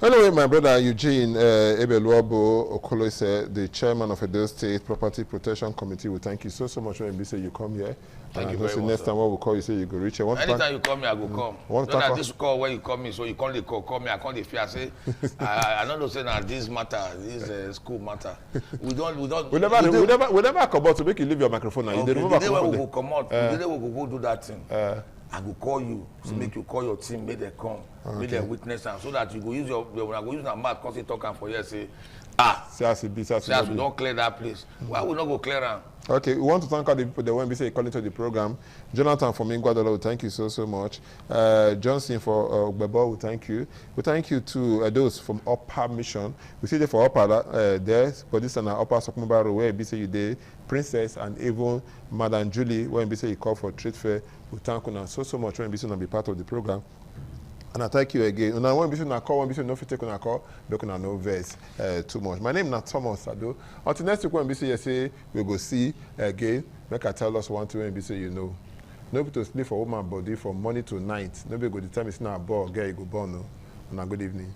Anyway, my brother Eugene Ebeluobo Okolose, the chairman of Edo State Property Protection Committee, we thank you so much when you say you come here. Thank you very much. Next time, what we'll call you, say you go reach here. Anytime you call me, I go come. Not that this call when you call me, so you call the call me, I call the fear. Say, I don't know say that this matter, this school matter. We never come out to make you leave your microphone now. Okay, the day when we will come out, the day we will go do that thing. I will call you, so make you call your team, make them come, make them witness, and so that you go use when I go use your mouth, cause you talking for you, say, we don't clear that place. Why we not go clear them? Okay, we want to thank all the people that won't be say calling to the program. Jonathan from Ingwadolo, thank you so much. Johnson for Bebo, we thank you. We thank you to those from Upper Mission. We see there for Upper there, but this is an Upper Sokumba where be say you there, Princess and even Madam Julie, when be say you call for trade fair. We thank you so much when be say be part of the program. And I thank you again. And I want to call, when you no fit take on a call, because I no verse too much. My name is Thomas Sado. Until next week when we say we go see again, make I tell us one thing when we say you know. Nobody to sleep for woman body from morning to night. Nobody go determine it's not a ball, girl you go born no. And a good evening.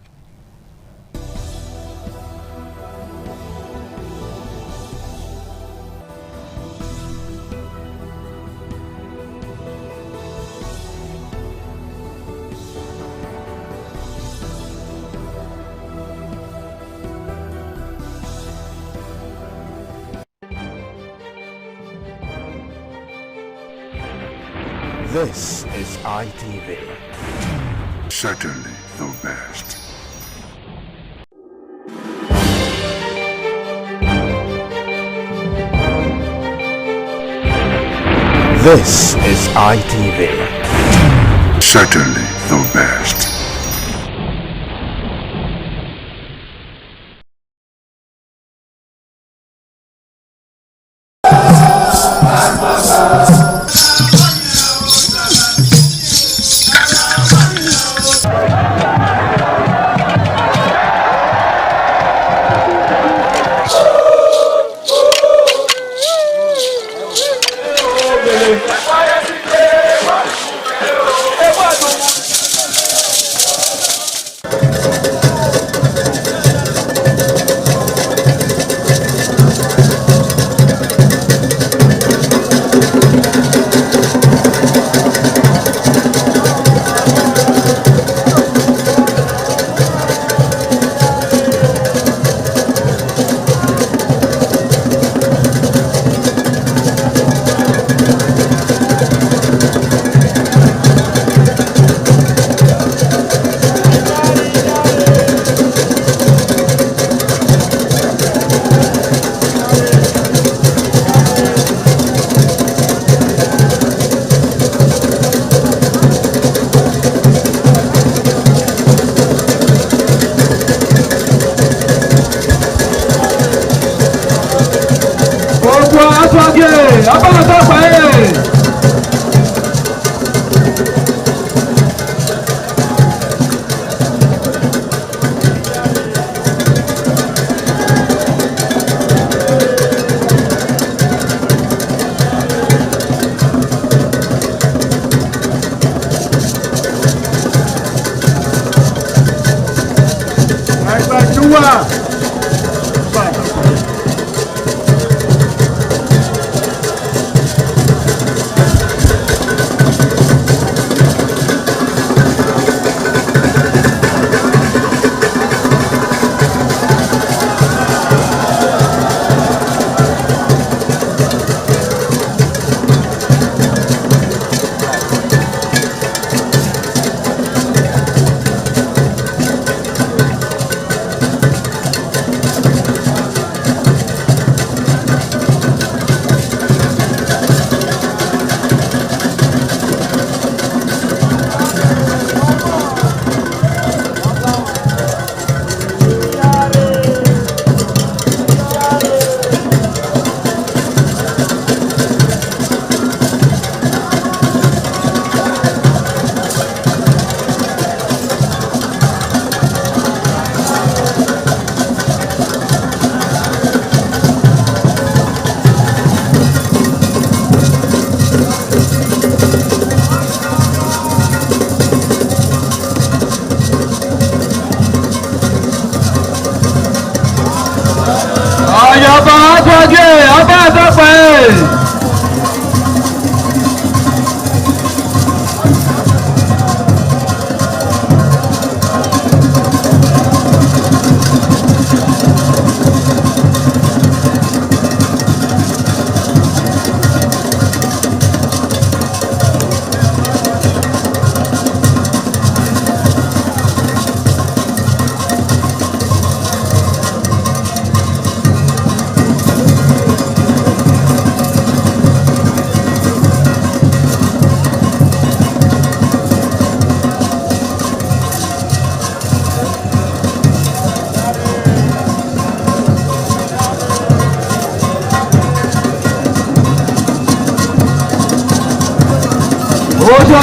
This is ITV. Certainly the best. This is ITV. Certainly the best.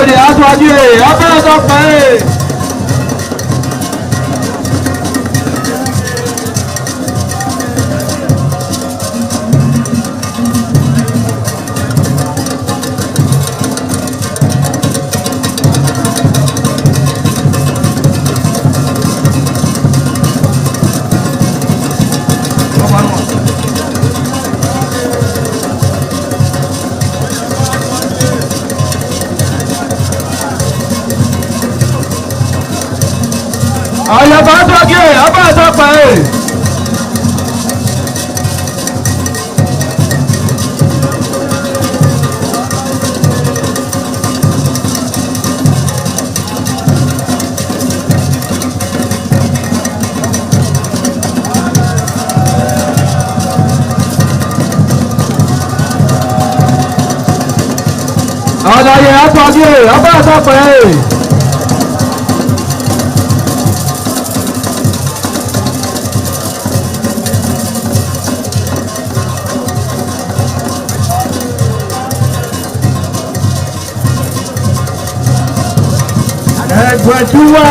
Oyè aṣáájú ẹ̀ abẹ́rẹ́ tó pẹ́ ẹ̀. Àyàbá sọ́kè abá sọ́pà ẹ̀. Àdàyè àtọ́jú abá sọ́pà ẹ̀. Ẹgbẹ̀júwà.